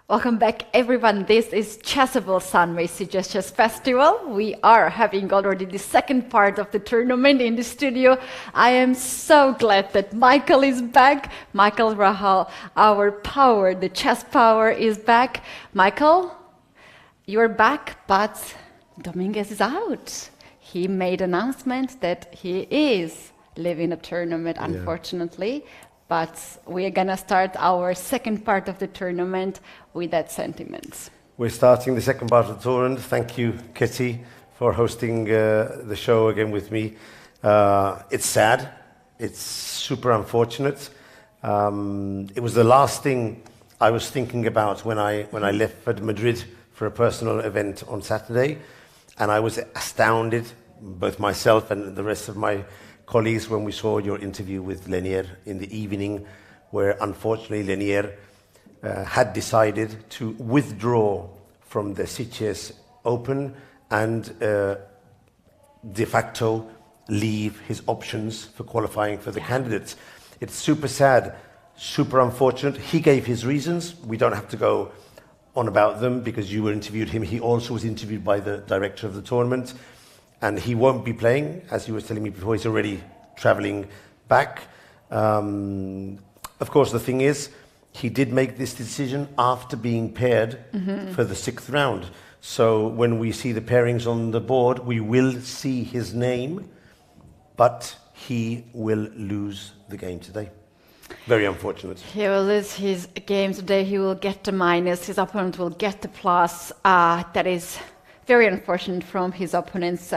Welcome back, everyone. This is Chessable Sunway Sitges Chess Festival. We are having already the second part of the tournament in the studio. I am so glad that Michael is back. Michael Rahal, our power, the chess power is back. Michael, you're back, but Dominguez is out. He made an announcement that he is leaving a tournament, unfortunately. But we are going to start our second part of the tournament with that sentiment. We're starting the second part of the tournament. Thank you, Kitty, for hosting the show again with me. It's sad. It's super unfortunate. It was the last thing I was thinking about when I left for Madrid for a personal event on Saturday. And I was astounded, both myself and the rest of my colleagues, when we saw your interview with Lenier in the evening, where unfortunately Lenier had decided to withdraw from the Sitges Open and de facto leave his options for qualifying for the candidates. It's super sad, super unfortunate. He gave his reasons. We don't have to go on about them because you interviewed him. He also was interviewed by the director of the tournament. And he won't be playing, as you were telling me before. He's already traveling back. Of course, the thing is, he did make this decision after being paired for the 6th round. So when we see the pairings on the board, we will see his name, but he will lose the game today. Very unfortunate. He will lose his game today. He will get the minus. His opponent will get the plus. That is very unfortunate from his opponent's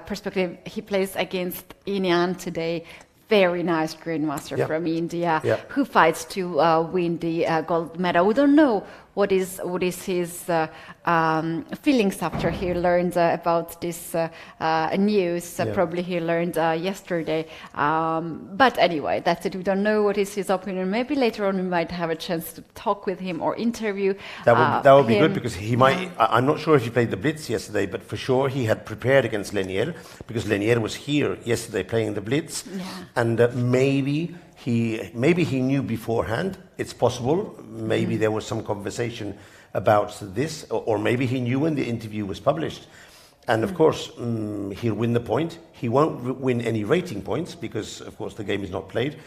perspective. He plays against Inian today. Very nice grandmaster from India, who fights to win the gold medal. We don't know what is his feelings after he learned about this news. Probably he learned yesterday. But anyway, that's it. We don't know what is his opinion. Maybe later on we might have a chance to talk with him or interview that would be good, because he might. I'm not sure if he played the Blitz yesterday, but for sure he had prepared against Lenier, because Lenier was here yesterday playing the Blitz. And maybe he knew beforehand. It's possible. Maybe there was some conversation about this, or maybe he knew when the interview was published. And of course, he'll win the point. He won't win any rating points because, of course, the game is not played.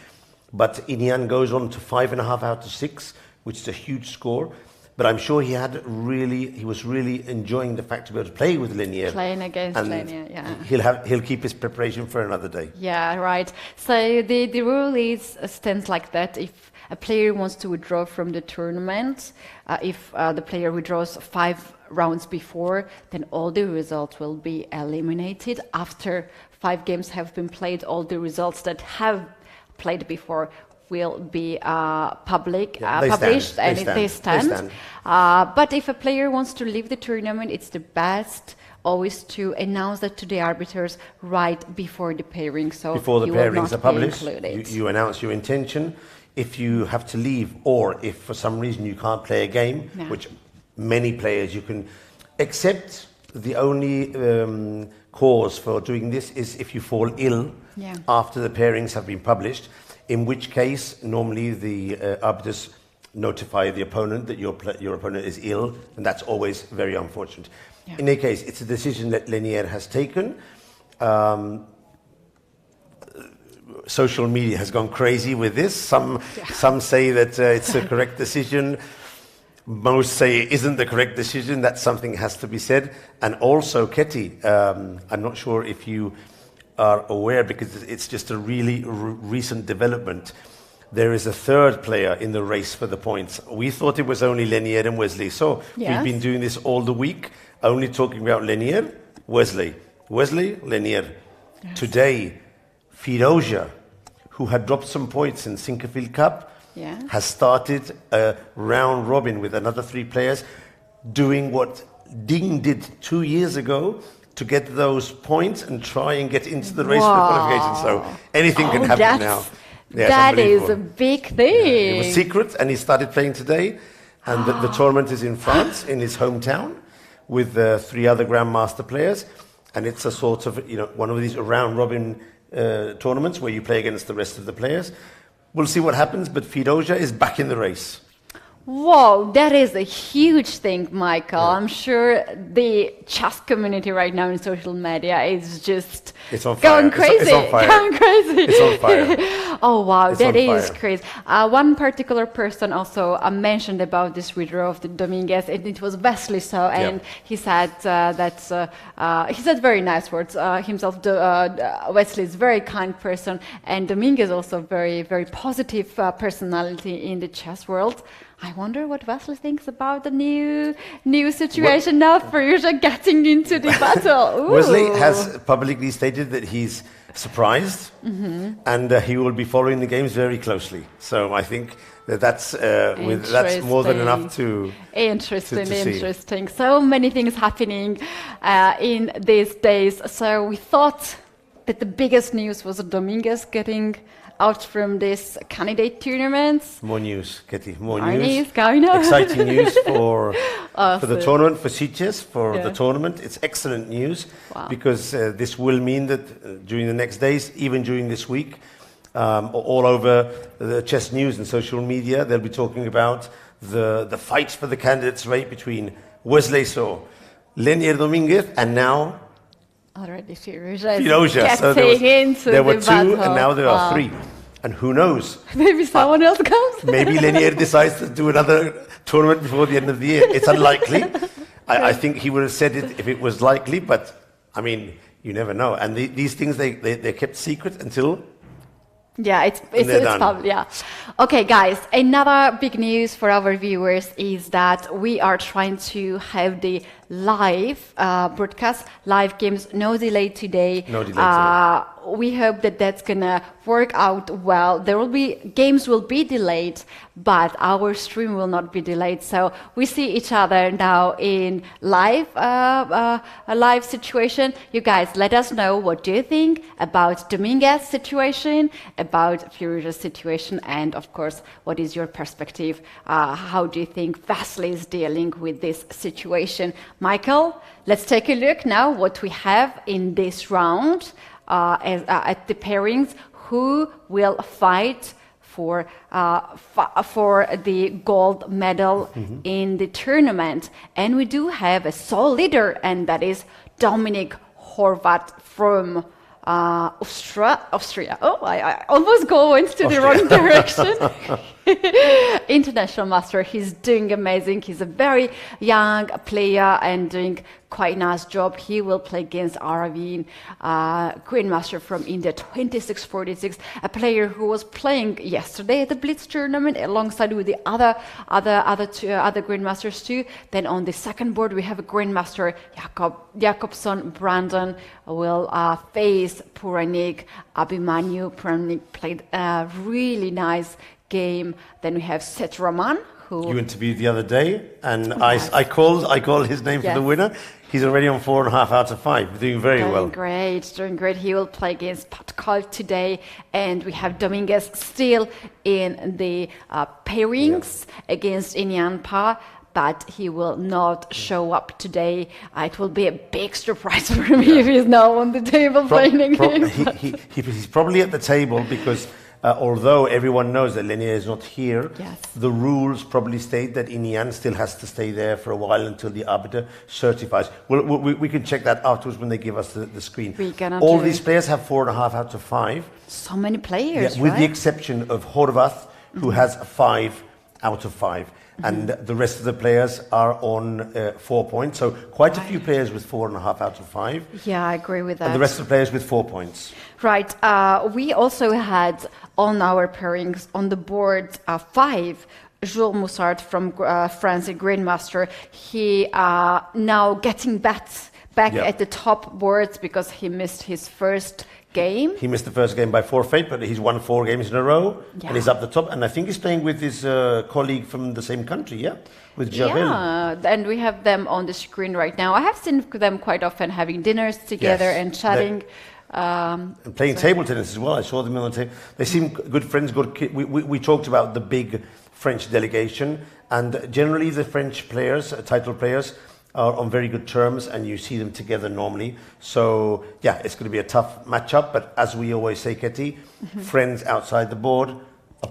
But Inian goes on to 5.5 out of 6, which is a huge score. But I'm sure he was really enjoying the fact to be able to play with Lenier. Playing against Lenier, He'll keep his preparation for another day. Yeah, right. So the rule stands like that. If a player wants to withdraw from the tournament, if the player withdraws 5 rounds before, then all the results will be eliminated. After 5 games have been played, all the results that have played before will be published, and they stand. But if a player wants to leave the tournament, it's the best always to announce that to the arbiters right before the pairing. So before the pairings are published, you announce your intention. If you have to leave, or if for some reason you can't play a game, which many players you can, except the only cause for doing this is if you fall ill after the pairings have been published. In which case, normally the arbiters notify the opponent that your opponent is ill, and that's always very unfortunate. In any case, it's a decision that Lenier has taken. Social media has gone crazy with this. Some say that it's a correct decision. Most say it isn't the correct decision. That something has to be said. And also, Ketty, I'm not sure if you are aware, because it's just a really recent development. There is a 3rd player in the race for the points. We thought it was only Lenier and Wesley. So we've been doing this all the week, only talking about Lenier, Wesley, Lenier. Today, Firouzja, who had dropped some points in Sinkerfield Cup, has started a round robin with another 3 players, doing what Ding did 2 years ago, to get those points and try and get into the race for qualification. So anything can happen now. That is a big thing. It was secret, and he started playing today. And the tournament is in France, in his hometown, with 3 other Grandmaster players. And it's a sort of, one of these round-robin tournaments where you play against the rest of the players. We'll see what happens, but Firouzja is back in the race. Wow, that is a huge thing, Michael. I'm sure the chess community right now in social media is just going crazy. It's on fire. Going crazy. It's on fire. Oh wow, It's that on is fire. crazy. One particular person also mentioned about this withdrawal of the Dominguez, and it was Wesley. So, and he said he said very nice words himself. Wesley is a very kind person, and Dominguez also very positive personality in the chess world. I wonder what Wesley thinks about the new situation now. Firouzja getting into the battle. Ooh. Wesley has publicly stated that he's surprised, and he will be following the games very closely. So I think that's more than enough to Interesting. So many things happening in these days. So we thought that the biggest news was Dominguez getting out from this candidate tournaments. More news, Kitty. More news. Exciting news for the tournament, for Sitges, for Yeah. the tournament. It's excellent news because this will mean that during the next days, even during this week, all over the chess news and social media, they'll be talking about the fight for the candidates rate between Wesley So, Lenier Dominguez, and now Already Firouzja So there were two, and now there are three. And who knows? Maybe someone else comes. Maybe Lenier decides to do another tournament before the end of the year. It's unlikely. I think he would have said it if it was likely, but I mean, you never know. And these things, they're kept secret until... Yeah, it's public. Yeah. Okay, guys. Another big news for our viewers is that we are trying to have the live broadcast, live games, no delay today. No delay today. We hope that that's gonna work out well. Games will be delayed, but our stream will not be delayed. So we see each other now in a live situation. You guys, let us know what do you think about Dominguez situation, about Firouzja's situation, and of course, what is your perspective? How do you think Wesley is dealing with this situation? Michael, let's take a look now what we have in this round at the pairings. Who will fight for the gold medal in the tournament? And we do have a sole leader, and that is Dominik Horvat from Austria. Oh, I almost went to the wrong direction. International master. He's doing amazing. He's a very young player and doing quite nice job. He will play against Aravin, grandmaster from India, 2646, a player who was playing yesterday at the Blitz tournament alongside with the other grandmasters too. Then on the second board we have a grandmaster Jakobson. Brandon will face Puranik Abhimanyu. Puranik played a really nice game. Then we have Seth Raman, who you interviewed the other day, and I called his name for the winner. He's already on 4.5 out of 5, doing very well. Doing great. He will play against Pascal today, and we have Dominguez still in the pairings against Inyan Pa. But he will not show up today. It will be a big surprise for me if he's now on the table playing again. He's probably at the table because although everyone knows that Lenier is not here, the rules probably state that Inyan still has to stay there for a while until the arbiter certifies. We can check that afterwards when they give us the screen. All these players have 4.5 out of 5. So many players, with the exception of Horvath, who has 5 out of 5. And the rest of the players are on 4 points. So quite a few players with 4.5 out of 5. Yeah, I agree with that. And the rest of the players with 4 points. Right. We also had on our pairings on the board 5. Jules Moussard from France, a grandmaster. He now getting back at the top boards because he missed his first game. He missed the first game by forfeit, but he's won 4 games in a row, and he's up the top. And I think he's playing with his colleague from the same country, with Javel. Yeah, and we have them on the screen right now. I have seen them quite often having dinners together and chatting. And playing table tennis as well. I saw them on the table. They seem good friends, good kids. We talked about the big French delegation, and generally the French players, title players, are on very good terms, and you see them together normally. So, it's going to be a tough matchup, but as we always say, Ketty, friends outside the board,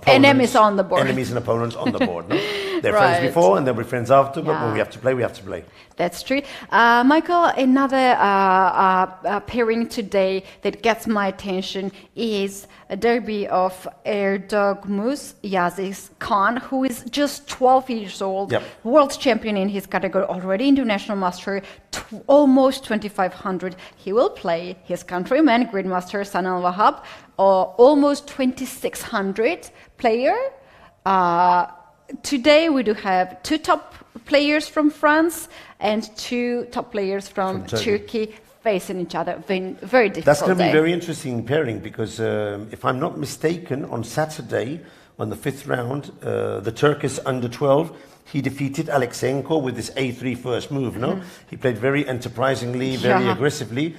enemies on the board. Enemies and opponents on the board, no? They're Right. friends before and they'll be friends after, but Yeah. when we have to play, we have to play. That's true. Michael, another pairing today that gets my attention is a derby of Erdogmus Yazis Khan, who is just 12 years old, Yep. world champion in his category, already international master, almost 2,500. He will play his countryman, Grandmaster Sanal Wahab, almost 2,600 player. Today we do have two top players from France and two top players from Turkey facing each other. Very difficult. That's going to be day. a very interesting pairing because if I'm not mistaken, on Saturday, on the 5th round, the Turkish under-12, he defeated Alexenko with his A3 first move, no? He played very enterprisingly, very aggressively.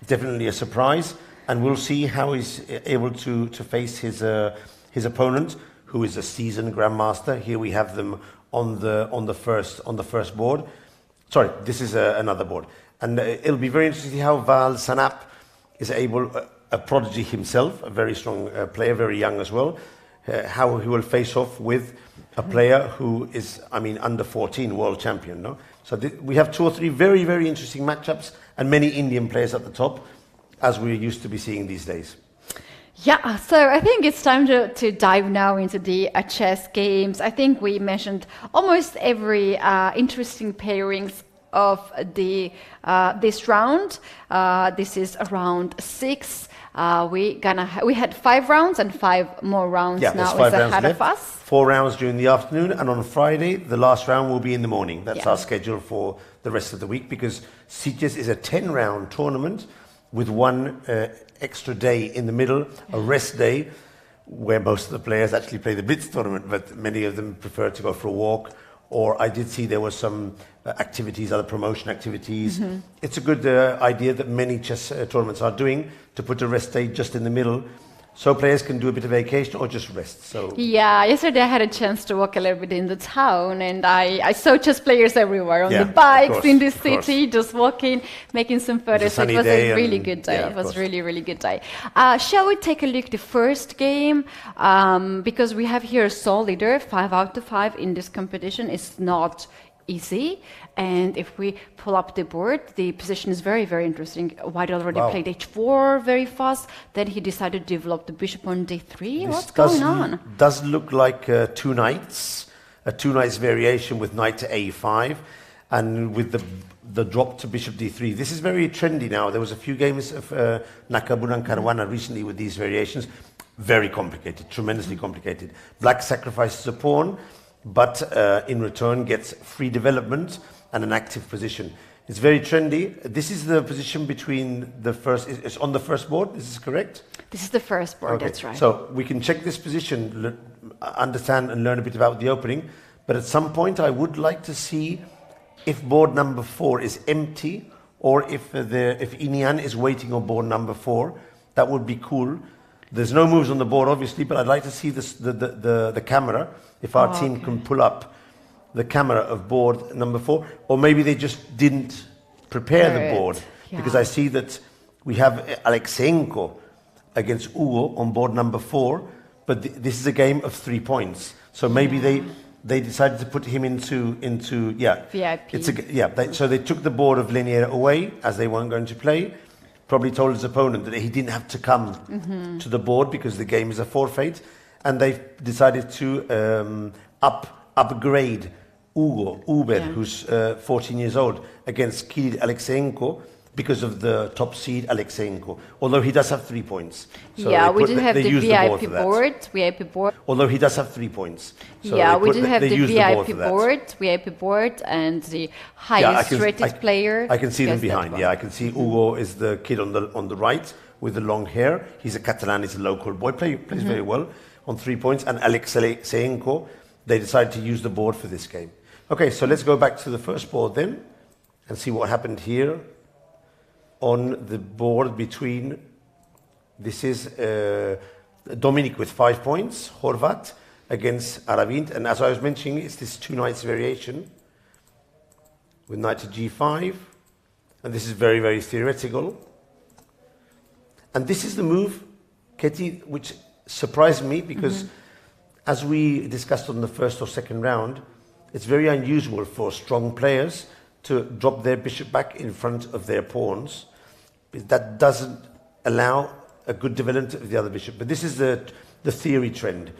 Definitely a surprise. And we'll see how he's able to face his opponent, who is a seasoned grandmaster. Here we have them on the first board. Sorry, this is another board. And it'll be very interesting to see how Val Sanap is able, a prodigy himself, a very strong player, very young as well, how he will face off with a player who is, I mean, under 14 world champion. No? So we have 2 or 3 very, very interesting matchups and many Indian players at the top, as we're used to be seeing these days. Yeah, so I think it's time to dive now into the chess games. I think we mentioned almost every interesting pairings of the this round. This is round 6. We had 5 rounds and 5 more rounds now is ahead of us. 4 rounds during the afternoon, and on Friday the last round will be in the morning. That's our schedule for the rest of the week, because Sitges is a 10-round tournament with 1 extra day in the middle, a rest day, where most of the players actually play the Blitz tournament, but many of them prefer to go for a walk. Or I did see there were some activities, other promotion activities. It's a good idea that many chess tournaments are doing, to put a rest day just in the middle, so players can do a bit of vacation or just rest. So yeah, yesterday I had a chance to walk a little bit in the town, and I saw chess players everywhere on the bikes in the city, just walking, making some photos. So it was a really good day. It was really, really good day. Shall we take a look at the first game? Because we have here a sole leader, 5 out of 5 in this competition. It's not easy, and if we pull up the board, the position is very, very interesting. White already played h4 very fast, then he decided to develop the bishop on d3. What's going on? Does look like 2 knights, a 2 knights variation with knight to a5, and with the drop to bishop d3. This is very trendy now. There was a few games of Nakabuna and Caruana recently with these variations. Very complicated, tremendously complicated. Black sacrifices a pawn, but in return gets free development and an active position. It's very trendy. This is the position between the first, it's on the first board, this is correct? This is the first board, that's right. So we can check this position, understand and learn a bit about the opening, but at some point I would like to see if board number 4 is empty, or if Inian is waiting on board number 4. That would be cool. There's no moves on the board, obviously, but I'd like to see this, the camera, if our team can pull up the camera of board number 4, or maybe they just didn't prepare the board, because I see that we have Alexenko against Ugo on board number 4, but this is a game of 3 points, so maybe they decided to put him into VIP. So they took the board of Lenier away, as they weren't going to play. Probably told his opponent that he didn't have to come to the board because the game is a forfeit, and they decided to upgrade Uber, who's 14 years old, against Kirill Alexenko because of the top seed Alexenko. Although he does have 3 points. So we did have the VIP board. Although he does have 3 points. So we did have the VIP board, and the highest rated player. I can see them behind. I can see Ugo is the kid on the right with the long hair. He's a Catalan, he's a local boy, plays very well on 3 points. And Alexenko, they decided to use the board for this game. Okay, so let's go back to the first board then and see what happened here on the board between, this is Dominic with 5 points, Horvat against Aravind, and as I was mentioning, it's this 2 knights variation with knight to g5, and this is very, very theoretical. And this is the move, Ketty, which surprised me, because as we discussed on the first or second round, it's very unusual for strong players to drop their bishop back in front of their pawns. That doesn't allow a good development of the other bishop. But this is the theory trend.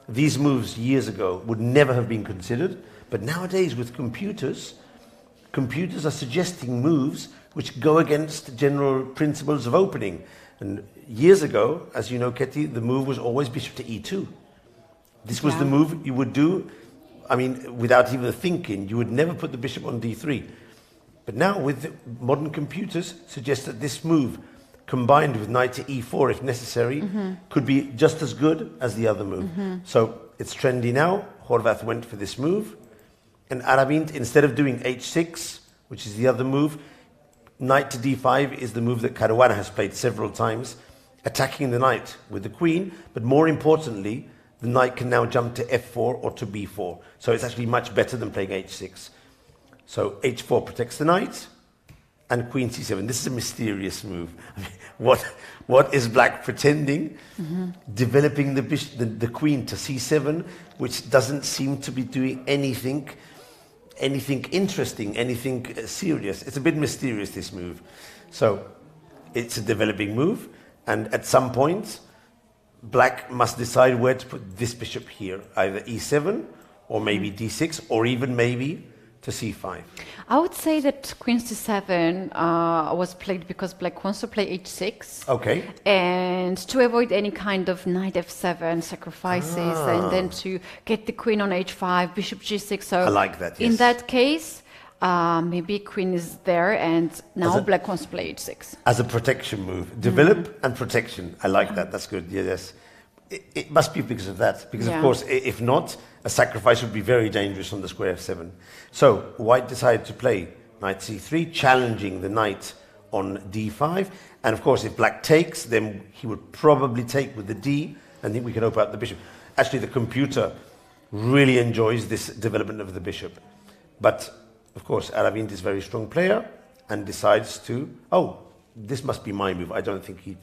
These moves years ago would never have been considered, but nowadays with computers are suggesting moves which go against general principles of opening. And years ago, as you know, Ketty, the move was always bishop to e2. This was the move you would do, I mean, without even thinking. You would never put the bishop on d3. But now, with the modern computers, suggest that this move, combined with knight to e4 if necessary, could be just as good as the other move. So it's trendy now. Horvath went for this move. And Aravind, instead of doing h6, which is the other move, knight to d5 is the move that Caruana has played several times, attacking the knight with the queen, but more importantly, the knight can now jump to f4 or to b4. So it's actually much better than playing h6. So h4 protects the knight, and queen c7. This is a mysterious move. I mean, what is black pretending? Developing the queen to c7, which doesn't seem to be doing anything interesting, anything serious. It's a bit mysterious, this move. So it's a developing move, and at some point, black must decide where to put this bishop here, either e7 or maybe d6, or even maybe to c5. I would say that queen c7 was played because black wants to play h6. Okay. And to avoid any kind of knight f7 sacrifices, and then to get the queen on h5, bishop g6. So I like that, yes. In that case, maybe queen is there, and now black wants to play h6. As a protection move. Develop and protection. I like that. That's good. Yes. It must be because of that. Because, of course, if not, a sacrifice would be very dangerous on the square f7. So white decided to play knight c3, challenging the knight on d5. And, of course, if black takes, then he would probably take with the d, and then we can open up the bishop. Actually, the computer really enjoys this development of the bishop. But, of course, Aravind is a very strong player and decides to, this must be my move. I don't think he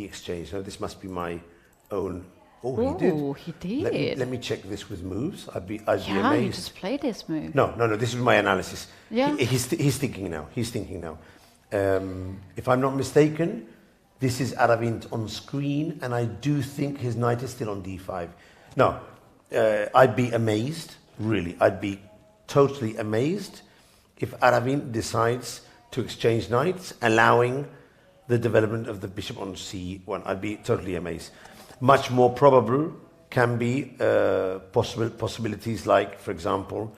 exchanged. No, this must be my own. He did. Oh, he did. Let me check this with moves. I'd be amazed. You just played this move. No. This is my analysis. Yeah. He's thinking now. If I'm not mistaken, this is Aravind on screen, and I do think his knight is still on d5. No, I'd be amazed. Really, I'd be totally amazed if Aravind decides to exchange knights, allowing the development of the bishop on c1. I'd be totally amazed. Much more probable can be possibilities like, for example,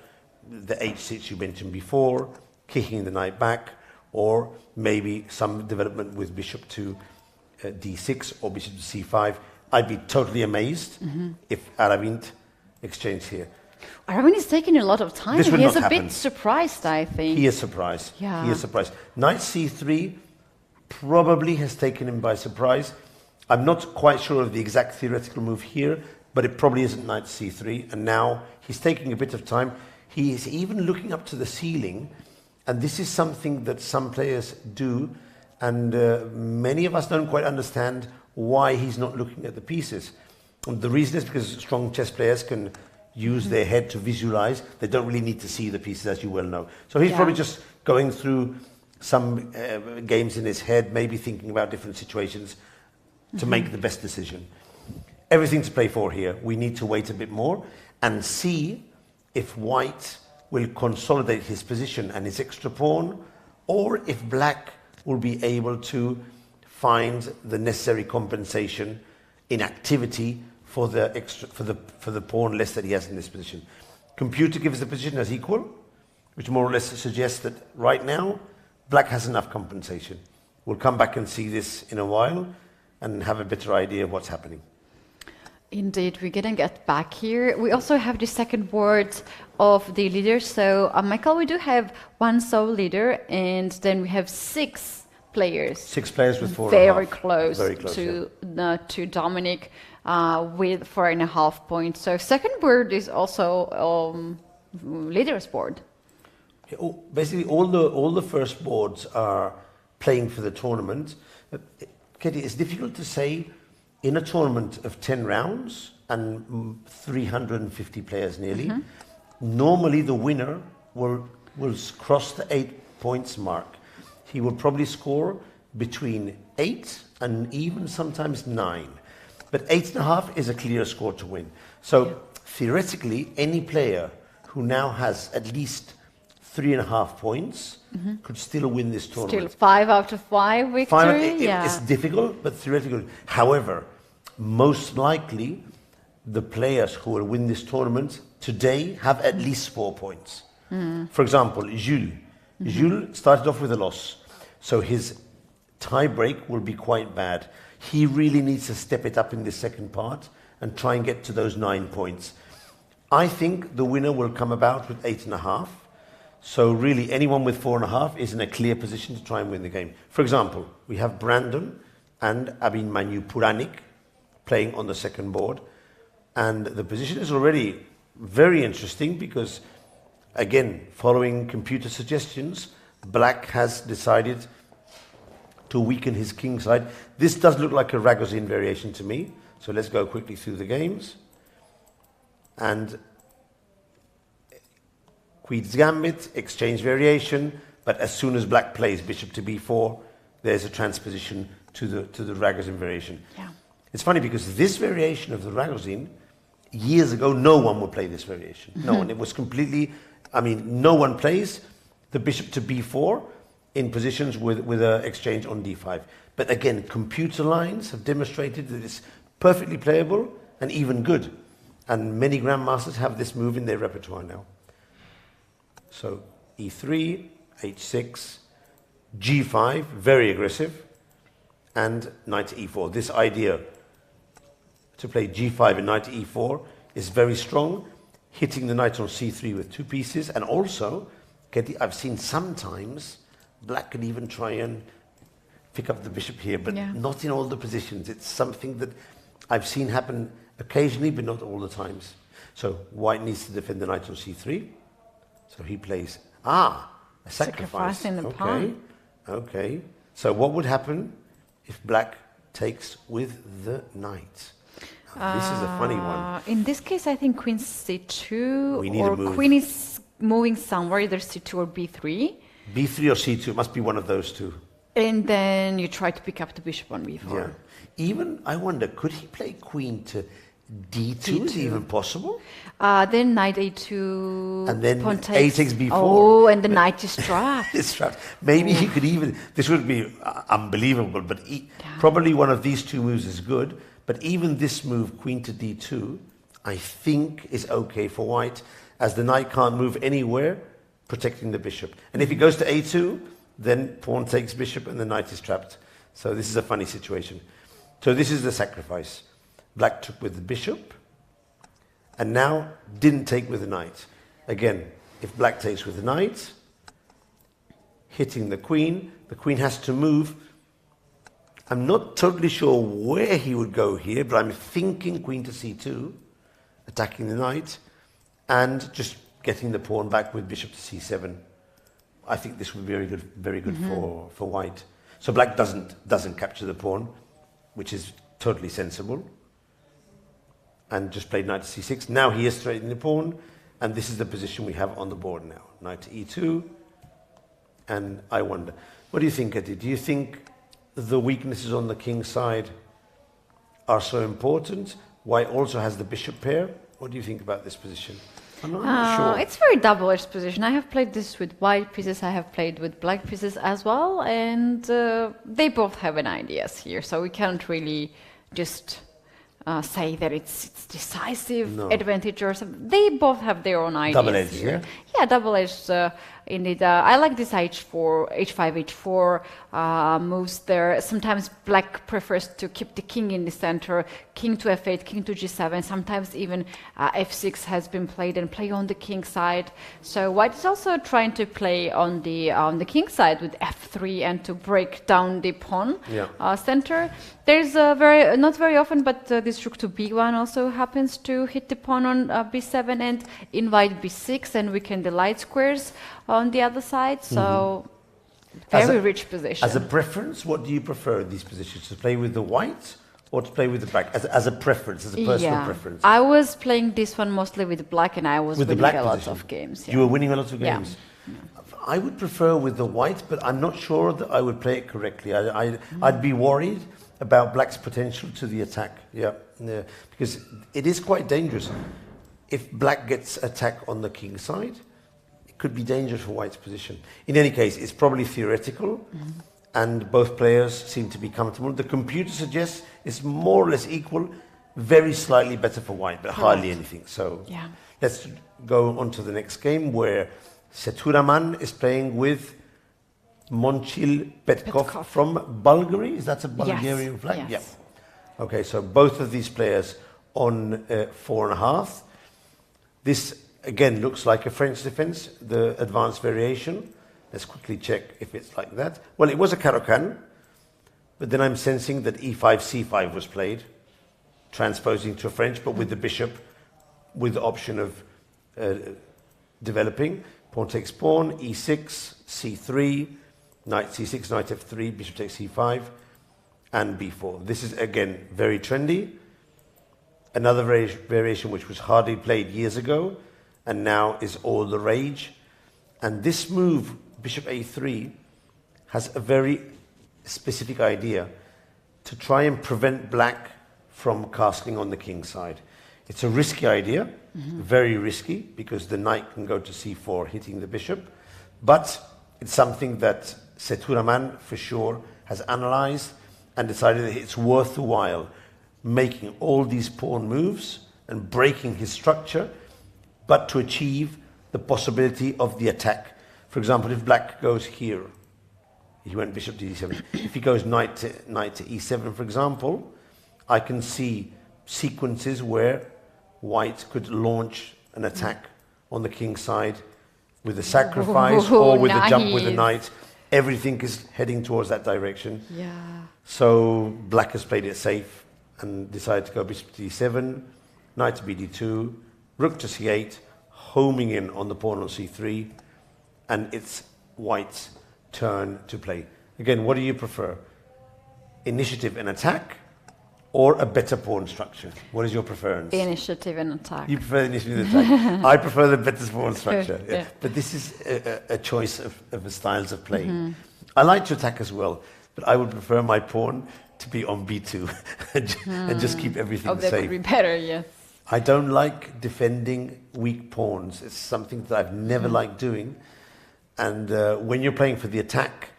the h6 you mentioned before, kicking the knight back, or maybe some development with bishop to d6 or bishop to c5. I'd be totally amazed if Aravind exchanged here. Aravind is taking a lot of time. This would He's not a happen. bit surprised, I think. He is surprised. Yeah. He is surprised. Knight c3 probably has taken him by surprise. I'm not quite sure of the exact theoretical move here, but it probably isn't knight c3. And now he's taking a bit of time. He is even looking up to the ceiling. And this is something that some players do. And many of us don't quite understand why he's not looking at the pieces. And the reason is because strong chess players can use their head to visualize. They don't really need to see the pieces, as you well know. So he's probably just going through some games in his head, maybe thinking about different situations to make the best decision. Everything to play for here. We need to wait a bit more and see if white will consolidate his position and his extra pawn, or if black will be able to find the necessary compensation in activity for the pawn less that he has in this position. Computer gives the position as equal, which more or less suggests that right now black has enough compensation. We'll come back and see this in a while and have a better idea of what's happening. Indeed, we're going to get back here. We also have the second board of the leaders. So, Michael, we do have one sole leader, and then we have 6 players. 6 players with 4.5. Very close to Dominic with 4.5 points. So, second board is also leaders board. Basically, all the first boards are playing for the tournament. Katie, it's difficult to say in a tournament of 10 rounds and 350 players nearly, normally the winner will cross the 8 points mark. He will probably score between 8 and even sometimes 9. But 8.5 is a clear score to win. So theoretically, any player who now has at least 3.5 points could still win this tournament. Still 5 out of 5 victory. It's difficult, but theoretically. However, most likely, the players who will win this tournament today have at least 4 points. For example, Jules. Jules started off with a loss, so his tie break will be quite bad. He really needs to step it up in the second part and try and get to those 9 points. I think the winner will come about with 8.5. So really, anyone with 4.5 is in a clear position to try and win the game. For example, we have Brandon and Abhimanyu Puranik playing on the second board. And the position is already very interesting because, again, following computer suggestions, Black has decided to weaken his king side. This does look like a Ragozin variation to me. So let's go quickly through the games. And Queen's Gambit, exchange variation, but as soon as Black plays bishop to b4, there's a transposition to the Ragozin variation. Yeah. It's funny because this variation of the Ragozin, years ago, no one would play this variation. No one. It was completely, no one plays the bishop to b4 in positions with an exchange on d5. But again, computer lines have demonstrated that it's perfectly playable and even good. And many grandmasters have this move in their repertoire now. So e3, h6, g5, very aggressive, and knight to e4. This idea to play g5 and knight to e4 is very strong, hitting the knight on c3 with 2 pieces, and also, I've seen sometimes Black can even try and pick up the bishop here, but not in all the positions. It's something that I've seen happen occasionally, but not all the times. So White needs to defend the knight on c3. So he plays, a sacrifice. In the pawn. Okay. So what would happen if Black takes with the knight? Now, this is a funny one. In this case, I think queen c2, We need or a move. queen is moving somewhere, either c2 or b3. b3 or c2, it must be one of those two. And then you try to pick up the bishop on b4. Yeah. Even, I wonder, could he play queen to d2? Is it even possible? Then knight a2. And then pawn a takes b4. Oh, and the knight is trapped. It's trapped. Maybe he could even, this would be unbelievable, but probably one of these two moves is good. But even this move, queen to d2, I think is okay for White, as the knight can't move anywhere, protecting the bishop. And if he goes to a2, then pawn takes bishop and the knight is trapped. So this is a funny situation. So this is the sacrifice. Black took with the bishop, and now didn't take with the knight. Again, if Black takes with the knight, hitting the queen has to move. I'm not totally sure where he would go here, but I'm thinking queen to c2, attacking the knight, and just getting the pawn back with bishop to c7. I think this would be very good for White. So Black doesn't capture the pawn, which is totally sensible, and just played knight to c6. Now he is straightening the pawn, and this is the position we have on the board now. Knight to e2, and I wonder, what do you think, Eddie? Do you think the weaknesses on the king side are so important? White also has the bishop pair. What do you think about this position? I'm not sure. It's very double-edged position. I have played this with white pieces, I have played with black pieces as well, and they both have an ideas here, so we can't really just say that it's decisive advantage or something. They both have their own ideas. Double-edged, here. yeah? Yeah, double-edged indeed. I like this h4, h5, h4 moves there. Sometimes black prefers to keep the king in the center, king to f8, king to g7. Sometimes even f6 has been played and play on the king side. So white is also trying to play on the king side with f3 and to break down the pawn center. There's not very often, but this rook to b1 also happens to hit the pawn on b7 and invite b6 and weaken the light squares on the other side. So very rich position. As a preference, what do you prefer in these positions? To play with the white, or to play with the black as a preference, as a personal preference? I was playing this one mostly with black, and I was winning a lot of games. You were winning a lot of games. I would prefer with the white, but I'm not sure that I would play it correctly. I'd be worried about black's potential to the attack. Yeah, because it is quite dangerous. If black gets attack on the king side, it could be dangerous for white's position. In any case, it's probably theoretical, and both players seem to be comfortable. The computer suggests it's more or less equal, very slightly better for white, but hardly anything. So let's go on to the next game, where Seturaman is playing with Momčil Petkov from Bulgaria. Is that a Bulgarian flag? Yes. Yeah. Okay, so both of these players on 4.5. This, again, looks like a French defense, the advanced variation. Let's quickly check if it's like that. Well, it was a Caro-Kann, but then I'm sensing that e5, c5 was played, transposing to a French, but with the bishop, with the option of developing. Pawn takes pawn, e6, c3, knight c6, knight f3, bishop takes c5, and b4. This is, again, very trendy. Another variation which was hardly played years ago, and now is all the rage. And this move, bishop a3, has a very specific idea to try and prevent black from castling on the king side. It's a risky idea, very risky, because the knight can go to c4, hitting the bishop. But it's something that Seturaman, for sure, has analyzed and decided that it's worth the while making all these pawn moves and breaking his structure, but to achieve the possibility of the attack. For example, if black goes here, he went bishop to e7. If he goes knight to e7, for example, I can see sequences where white could launch an attack on the king side with a sacrifice or with a jump with the knight. Everything is heading towards that direction. Yeah. So black has played it safe and decided to go bishop to e7, knight to bd2, rook to c8, homing in on the pawn on c3, and it's white's turn to play. Again, what do you prefer? Initiative and attack, or a better pawn structure? What is your preference? Initiative and attack. You prefer initiative and attack. I prefer the better pawn structure. Yeah. But this is a choice of the styles of playing. I like to attack as well, but I would prefer my pawn to be on b2 and just keep everything safe. That would be better, yes. I don't like defending weak pawns. It's something that I've never liked doing. And when you're playing for the attack,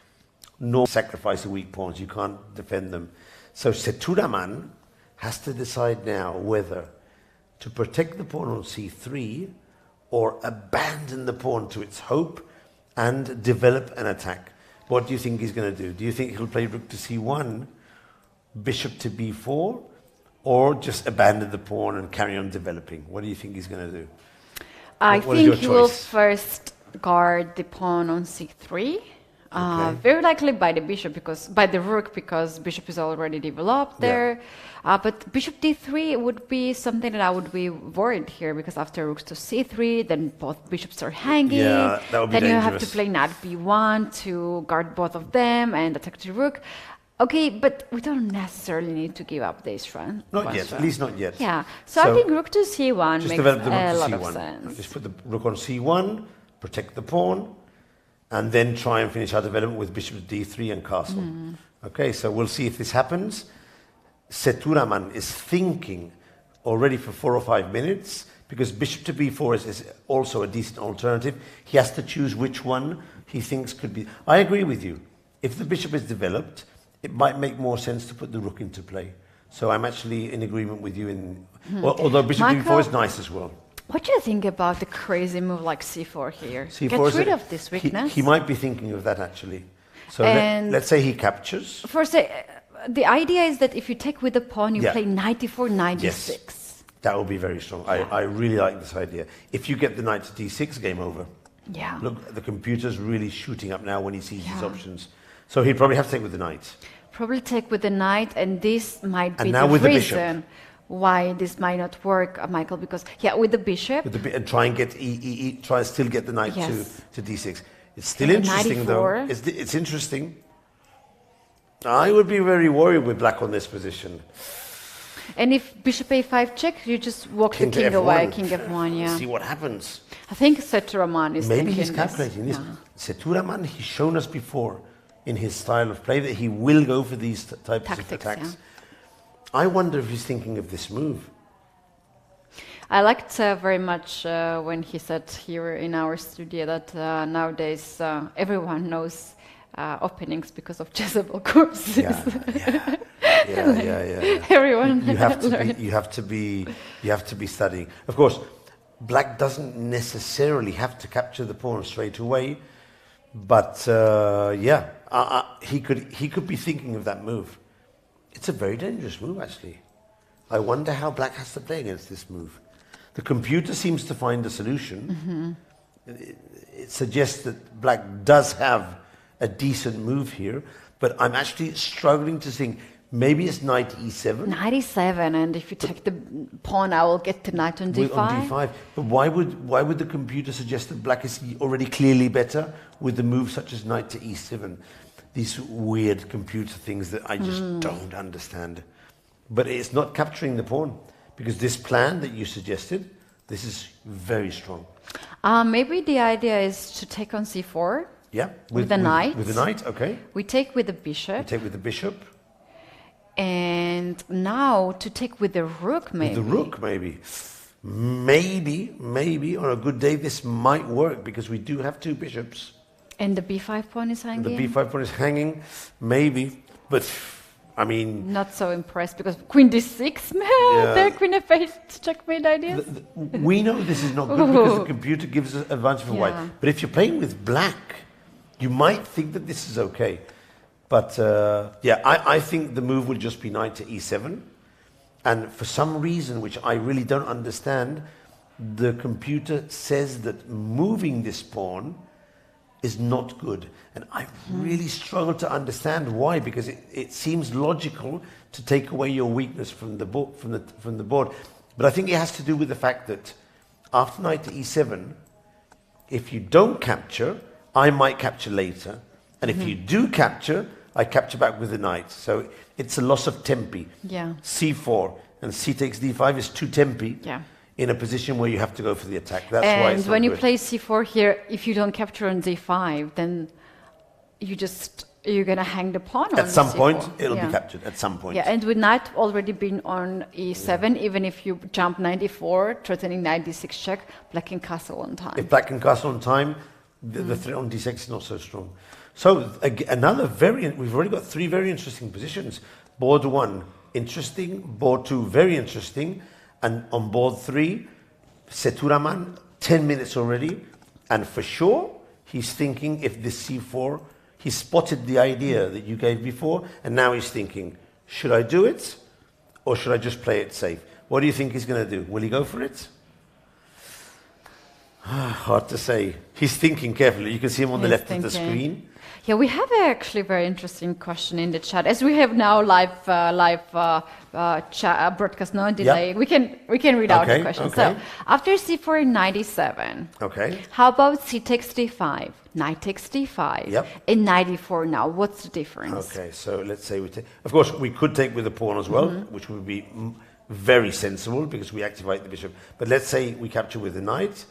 no sacrifice the weak pawns. You can't defend them. So Seturaman has to decide now whether to protect the pawn on c3 or abandon the pawn to its hope and develop an attack. What do you think he's going to do? Do you think he'll play rook to c1, bishop to b4, or just abandon the pawn and carry on developing? What do you think he's going to do? I think he will first guard the pawn on c3. Very likely by the bishop, by the rook, because bishop is already developed there. But bishop d3 would be something that I would be worried here, because after rooks to c3, then both bishops are hanging. Yeah, that would be then dangerous. You have to play knight b1 to guard both of them and attack the rook. Okay, but we don't necessarily need to give up this run. Not yet, at least not yet. Yeah, so I think rook to c1 makes a lot of sense. Just put the rook on c1, protect the pawn, and then try and finish our development with bishop to d3 and castle. Okay, so we'll see if this happens. Seturaman is thinking already for 4 or 5 minutes, because bishop to b4 is also a decent alternative. He has to choose which one he thinks could be. I agree with you. If the bishop is developed, it might make more sense to put the rook into play. So I'm actually in agreement with you. Although bishop to b4 is nice as well. What do you think about the crazy move like c4 here? C4 Get rid of this weakness. He might be thinking of that, actually. So let's say he captures. First, the idea is that if you take with the pawn, you play knight d4, knight d6. That would be very strong. I really like this idea. If you get the knight to d6, game over. Yeah. Look, the computer's really shooting up now when he sees these options. So he'd probably have to take with the knight. Probably take with the knight, and this might be the reason why this might not work, Michael, because, with the bishop. And try and get try and still get the knight to d6. It's still interesting, though. It's interesting. I would be very worried with black on this position. And if bishop a5 check, you just walk King the to king F1. away, king f1, yeah. See what happens. I think Seturaman is Maybe thinking he's this. calculating this. Yeah. Seturaman, he's shown us before in his style of play that he will go for these types Tactics, of attacks. yeah. I wonder if he's thinking of this move. I liked very much when he said here in our studio that nowadays everyone knows openings because of Jezebel courses. Yeah. Everyone You have to be studying. Of course, black doesn't necessarily have to capture the pawn straight away, but he could be thinking of that move. It's a very dangerous move, actually. I wonder how black has to play against this move. The computer seems to find a solution. It suggests that black does have a decent move here, but I'm actually struggling to think. Maybe it's knight e7. Knight e7, and if you take the pawn, I will get the knight on d5. On d5. But why would the computer suggest that black is already clearly better with the move such as knight to e7? These weird computer things that I just don't understand. But it's not capturing the pawn, because this plan that you suggested, this is very strong. Maybe the idea is to take on c4. Yeah, with the knight. With the knight, okay. We take with the bishop. We take with the bishop. And now to take with the rook, maybe. With the rook, maybe. Maybe on a good day this might work, because we do have two bishops. And the b5 pawn is hanging. The b5 pawn is hanging, maybe, but I mean... Not so impressed, because queen d6, the queen f8 checkmate ideas. We know this is not good because the computer gives us advantage for white. But if you're playing with black, you might think that this is okay. But I think the move will just be knight to e7. And for some reason, which I really don't understand, the computer says that moving this pawn is not good. And I really struggle to understand why, because it seems logical to take away your weakness from the board. But I think it has to do with the fact that after knight to e7, if you don't capture, I might capture later. And if you do capture, I capture back with the knight. So it's a loss of tempi. Yeah. c4 and c takes d5 is 2 tempi. Yeah. In a position where you have to go for the attack. That's why it's And when you good. play c4 here, if you don't capture on d5, then you're going to hang the pawn on At some c4. point, it'll be captured. At some point. Yeah, and with knight already been on e7, even if you jump knight d4, threatening knight d6 check, black can castle on time. If black can castle on time, the threat on d6 is not so strong. So another we've already got three very interesting positions. Board 1, interesting. Board 2, very interesting. And on board 3, Seturaman, 10 minutes already. And for sure, he's thinking if this c4, he spotted the idea that you gave before, and now he's thinking, should I do it, or should I just play it safe? What do you think he's going to do? Will he go for it? Hard to say. He's thinking carefully. You can see him on the left of the screen. Yeah, we have actually a very interesting question in the chat. As we have now live broadcast, no delay. We can read out the question. So after c4, knight e7. Okay. How about c takes d5, knight takes d5, and knight e4 now? What's the difference? Okay, so let's say we take. Of course, we could take with the pawn as well, which would be very sensible because we activate the bishop. But let's say we capture with the knight.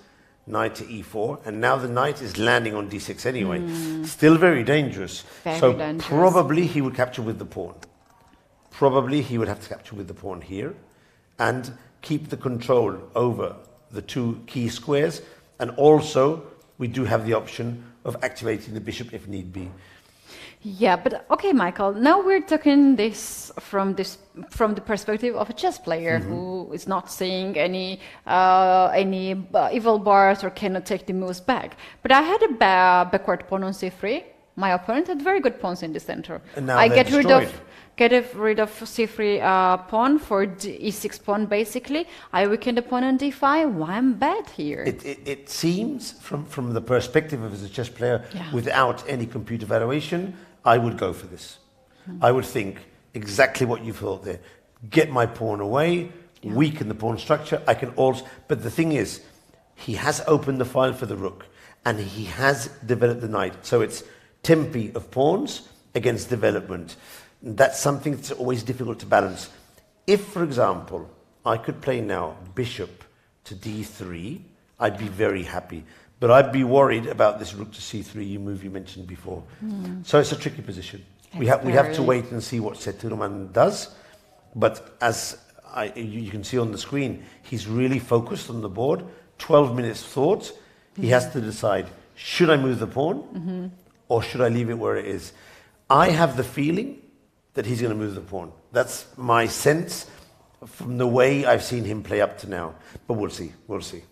Knight to e4, and now the knight is landing on d6 anyway. Still very dangerous. Very dangerous. Probably he would capture with the pawn. Probably he would have to capture with the pawn here and keep the control over the two key squares. And also, we do have the option of activating the bishop if need be. Yeah, but okay, Michael, now we're talking this from the perspective of a chess player who is not seeing any evil bars or cannot take the moves back. But I had a backward pawn on c3. My opponent had very good pawns in the center. And now I get rid of c3 pawn for e6 pawn basically. I weaken the pawn on d5. Why I'm bad here? It seems from the perspective of as a chess player without any computer evaluation, I would go for this. I would think exactly what you thought there. Get my pawn away, weaken the pawn structure. I can also, but the thing is, he has opened the file for the rook and he has developed the knight. So it's tempi of pawns against development. That's something that's always difficult to balance. If, for example, I could play now bishop to d3, I'd be very happy. But I'd be worried about this rook to c3 move you mentioned before. So it's a tricky position. We have to wait and see what Settlerman does. But as you can see on the screen, he's really focused on the board. 12 minutes thought. He has to decide, should I move the pawn or should I leave it where it is? I have the feeling that he's going to move the pawn. That's my sense from the way I've seen him play up to now. But we'll see. We'll see.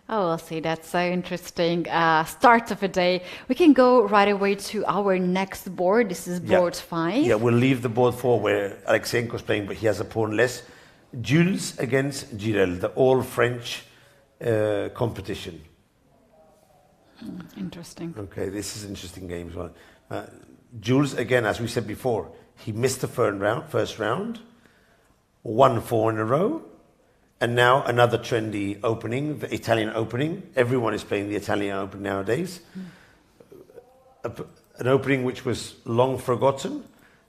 Oh, we'll see. That's so interesting. Start of a day. We can go right away to our next board. This is board 5. Yeah, we'll leave the board 4 where Alexenko's playing, but he has a pawn less. Jules against Girel, the all-French competition. Interesting. Okay, this is an interesting game as well. Jules, again, as we said before, he missed the first round, won 4 in a row, and now another trendy opening, the Italian opening. Everyone is playing the Italian Open nowadays. An opening which was long forgotten,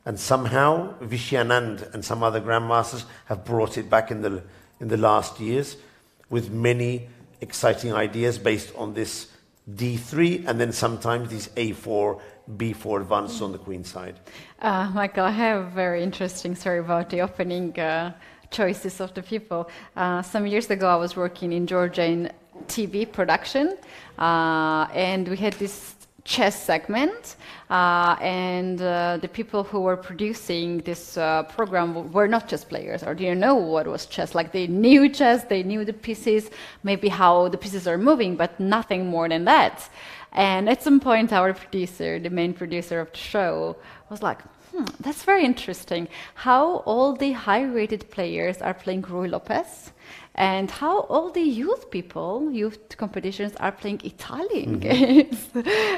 and somehow Vishy Anand and some other grandmasters have brought it back in the last years with many exciting ideas based on this D3 and then sometimes these A4, B4 advances on the queen side. Michael, I have a very interesting story about the opening choices of the people. Some years ago, I was working in Georgian TV production, and we had this chess segment, and the people who were producing this program were not chess players or didn't know what was chess. Like they knew chess, they knew the pieces, maybe how the pieces are moving, but nothing more than that. And at some point, our producer, the main producer of the show, was like, that's very interesting how all the high-rated players are playing Ruy Lopez and how all the youth competitions are playing Italian games.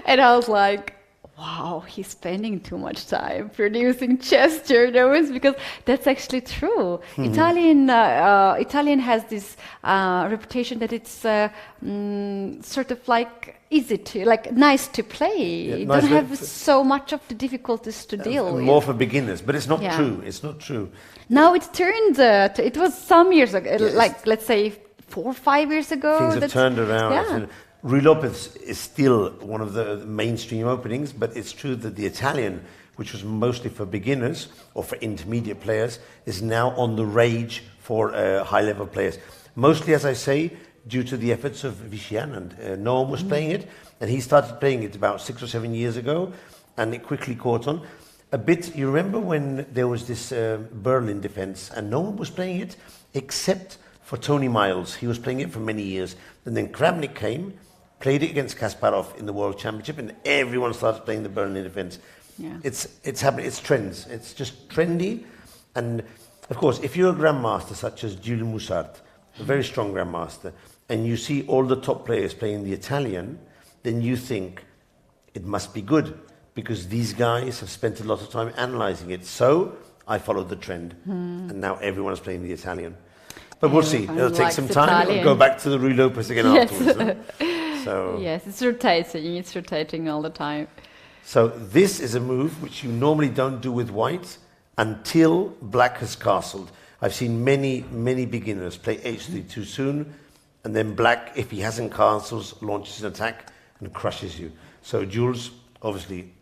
And I was like, wow, he's spending too much time producing chess journals, because that's actually true. Italian has this reputation that it's sort of like easy to, like nice to play. You don't have so much of the difficulties to deal with. More for beginners, but it's not true. It's not true. Now it turned, it was some years ago, like let's say 4 or 5 years ago. Things have turned around. Yeah. Ruy Lopez is still one of the mainstream openings, but it's true that the Italian, which was mostly for beginners or for intermediate players, is now on the rage for high-level players. Mostly, as I say, due to the efforts of Vishy Anand. No one was playing it, and he started playing it about 6 or 7 years ago, and it quickly caught on. A bit, you remember when there was this Berlin defense, and no one was playing it except for Tony Miles. He was playing it for many years. And then Kramnik came, played it against Kasparov in the World Championship, and everyone started playing the Berlin defense. Yeah. It's happening. It's trends. It's just trendy. And of course, if you're a grandmaster such as Jules Moussart, a very strong grandmaster, and you see all the top players playing the Italian, then you think it must be good, because these guys have spent a lot of time analyzing it. So I followed the trend, and now everyone is playing the Italian. But we'll see. It'll take some time. We'll go back to the Ruy Lopez again afterwards. So. Yes, it's rotating. It's rotating all the time. So this is a move which you normally don't do with white until black has castled. I've seen many, many beginners play h3 too soon, and then black, if he hasn't castles, launches an attack and crushes you. So Jules, obviously,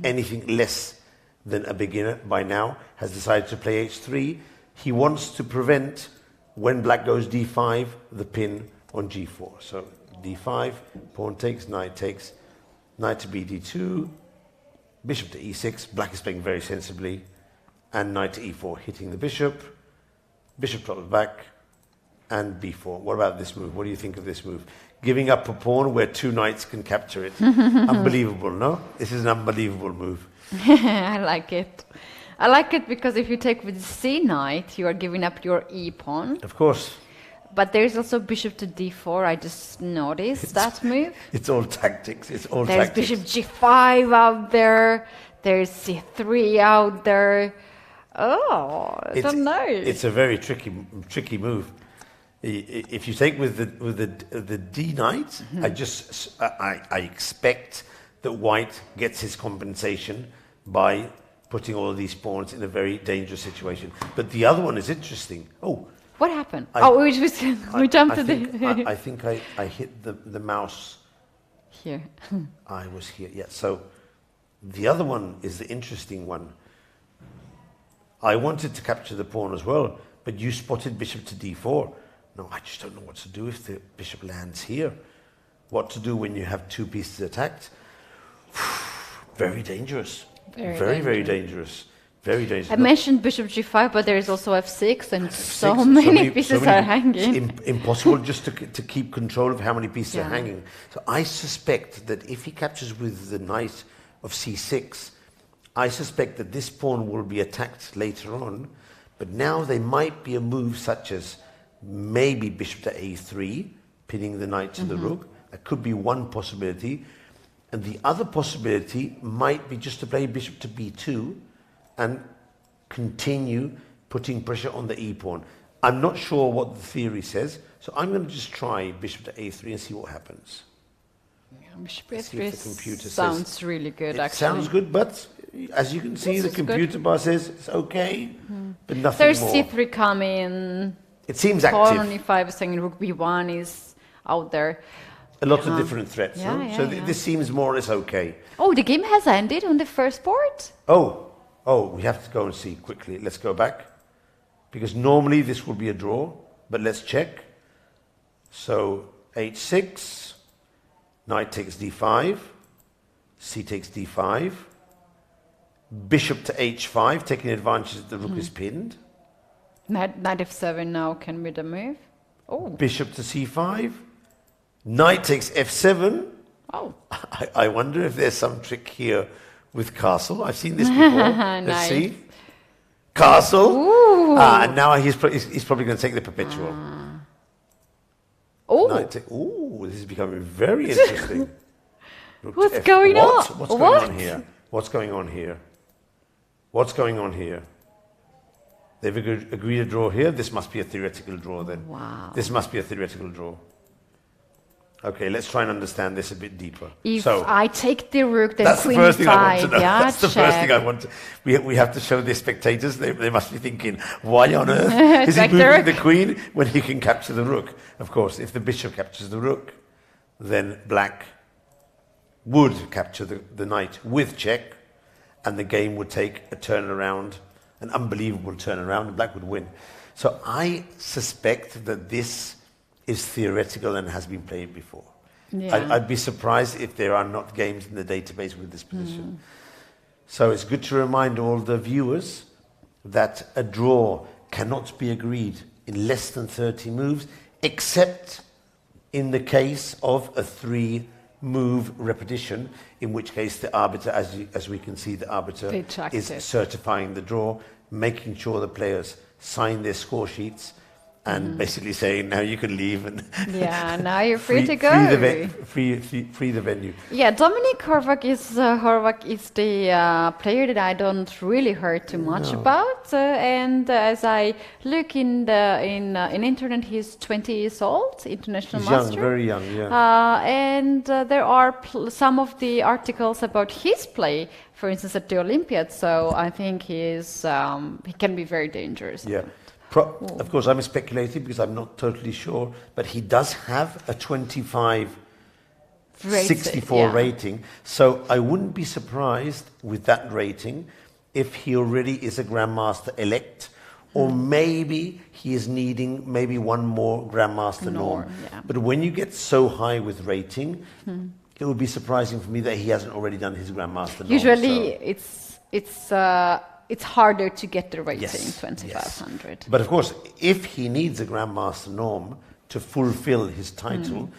anything less than a beginner by now, has decided to play h3. He wants to prevent, when black goes d5, the pin on g4. So d5, pawn takes, knight to bd2, bishop to e6, black is playing very sensibly, and knight to e4, hitting the bishop drops back, and b4. What about this move? What do you think of this move? Giving up a pawn where 2 knights can capture it. Unbelievable, no? This is an unbelievable move. I like it. I like it because if you take with c knight, you are giving up your e pawn. Of course. But there's also bishop to d4. I just noticed that move. It's all tactics. There's bishop g5 out there. There's c3 out there. Oh, I don't know. It's a very tricky move. If you take with the d knight, I expect that white gets his compensation by putting all of these pawns in a very dangerous situation. But the other one is interesting. Oh, What happened? We jumped to I think I hit the mouse. Here. I was here, yeah. So the other one is the interesting one. I wanted to capture the pawn as well, but you spotted bishop to d4. No, I just don't know what to do if the bishop lands here. What to do when you have two pieces attacked. Very dangerous. Very dangerous. Very dangerous. I mentioned bishop g5, but there is also f6, and so many pieces are hanging. It's impossible just to keep control of how many pieces are hanging. So I suspect that if he captures with the knight of c6, I suspect that this pawn will be attacked later on, but now there might be a move such as maybe bishop to a3, pinning the knight to the rook. That could be one possibility. And the other possibility might be just to play bishop to b2 and continue putting pressure on the e-pawn. I'm not sure what the theory says, so I'm going to just try bishop to a3 and see what happens. Bishop a3 sounds really good, actually. It sounds good, but as you can see, the computer bar says it's okay, but nothing There's more. c3 coming. It seems Pawn active. on e5 is saying rook b1 is out there. A lot of different threats. So this seems more or less okay. Oh, the game has ended on the first board? Oh, we have to go and see quickly. Let's go back. Because normally this will be a draw, but let's check. So h6, knight takes d5, c takes d5, bishop to h5, taking advantage that the rook is pinned. Knight f7 now can be the move. Oh. Bishop to c5, knight takes f7. Oh. I wonder if there's some trick here with castle. I've seen this before. Let's see. Castle. And now he's probably going to take the perpetual. Oh. This is becoming very interesting. What's going on? What's going on here? What's going on here? What's going on here? They've agreed a draw here. This must be a theoretical draw then. Wow. This must be a theoretical draw. Okay, let's try and understand this a bit deeper. If I take the rook, then that's queen the first thing I want to e5. know. Yeah, that's the first thing I want to. We have to show the spectators. They must be thinking, why on earth is he moving the queen when he can capture the rook? Of course, if the bishop captures the rook, then black would capture the knight with check, and the game would take a turnaround, an unbelievable turnaround, and black would win. So I suspect that this is theoretical and has been played before. Yeah. I'd be surprised if there are not games in the database with this position. So it's good to remind all the viewers that a draw cannot be agreed in less than 30 moves, except in the case of a 3-move repetition, in which case the arbiter, as we can see, the arbiter is certifying the draw, making sure the players sign their score sheets, and basically saying, now you can leave. And now you're free to go. Free the venue. Yeah, Dominik Horvath is the player that I don't really heard too much about. And as I look in internet, he's 20 years old, international master. Young, very young, yeah. And there are some of the articles about his play, for instance, at the Olympiad. So I think he can be very dangerous. Yeah. Of course, I'm speculating because I'm not totally sure, but he does have a 25-64 rating. So I wouldn't be surprised with that rating if he already is a Grandmaster elect, or maybe he is needing maybe one more Grandmaster norm. Yeah. But when you get so high with rating, it would be surprising for me that he hasn't already done his Grandmaster norm. Usually it's harder to get the rating, 2500. Yes. But of course, if he needs a Grandmaster norm to fulfill his title,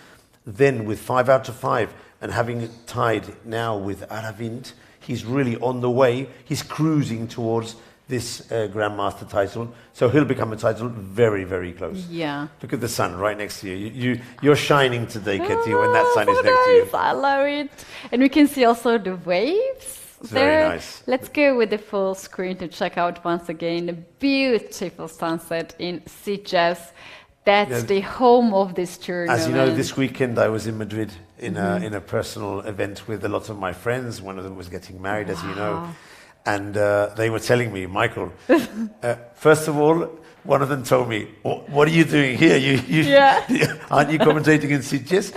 then with 5 out of 5 and having it tied now with Aravind, he's really on the way. He's cruising towards this Grandmaster title. So he'll become a title very, very close. Yeah. Look at the sun right next to you. You're shining today, Katie, when that sun is next to you. I love it. And we can see also the waves. It's very nice. Let's go with the full screen to check out once again the beautiful sunset in Sitges. That's the home of this tournament. As you know, this weekend I was in Madrid in a personal event with a lot of my friends. One of them was getting married, as you know. And they were telling me, Michael, first of all, one of them told me, what are you doing here? Aren't you commentating in Sitges?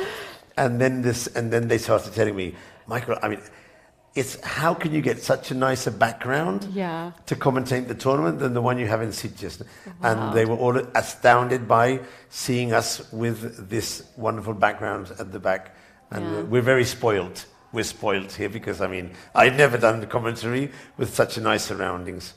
And then they started telling me, Michael, I mean, it's how can you get such a nicer background to commentate the tournament than the one you have in Sitges? Wow. And they were all astounded by seeing us with this wonderful background at the back. And we're very spoiled. We're spoiled here because, I mean, I've never done the commentary with such a nice surroundings.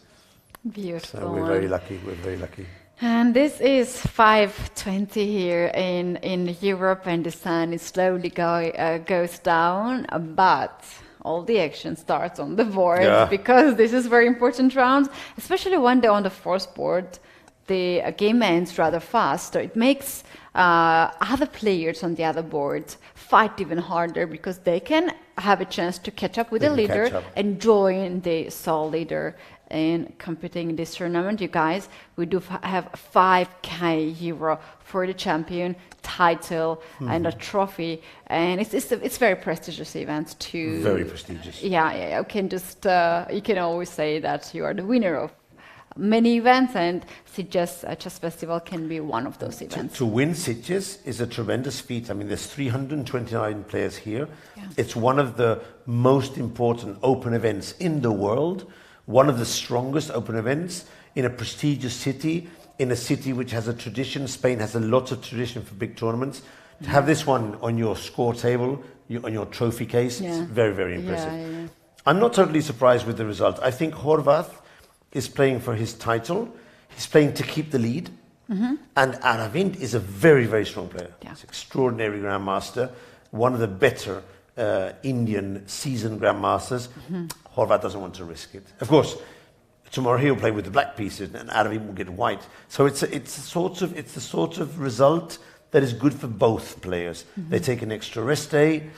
Beautiful. So we're very lucky. We're very lucky. And this is 5:20 here in Europe, and the sun is slowly goes down, but all the action starts on the board because this is very important round, especially when they're on the fourth board. The game ends rather fast, so it makes other players on the other board fight even harder because they can have a chance to catch up with the leader and join the sole leader in competing in this tournament. You guys, we do have 5k euro for the champion title and a trophy, and it's very prestigious event too. Very prestigious. Yeah. You can just you can always say that you are the winner of many events, and Sitges Chess Festival can be one of those events. To win Sitges is a tremendous feat. I mean, there's 329 players here. Yeah. It's one of the most important open events in the world, one of the strongest open events in a prestigious city, in a city which has a tradition. Spain has a lot of tradition for big tournaments. To have this one on your score table, on your trophy case, it's very, very impressive. Yeah. I'm not totally surprised with the result. I think Horvath is playing for his title. He's playing to keep the lead. And Aravind is a very, very strong player. Yeah. He's an extraordinary grandmaster, one of the better Indian seasoned grandmasters. Horvath doesn't want to risk it. Of course, tomorrow he'll play with the black pieces and Aravind will get white. So it's the sort of result that is good for both players. They take an extra rest day.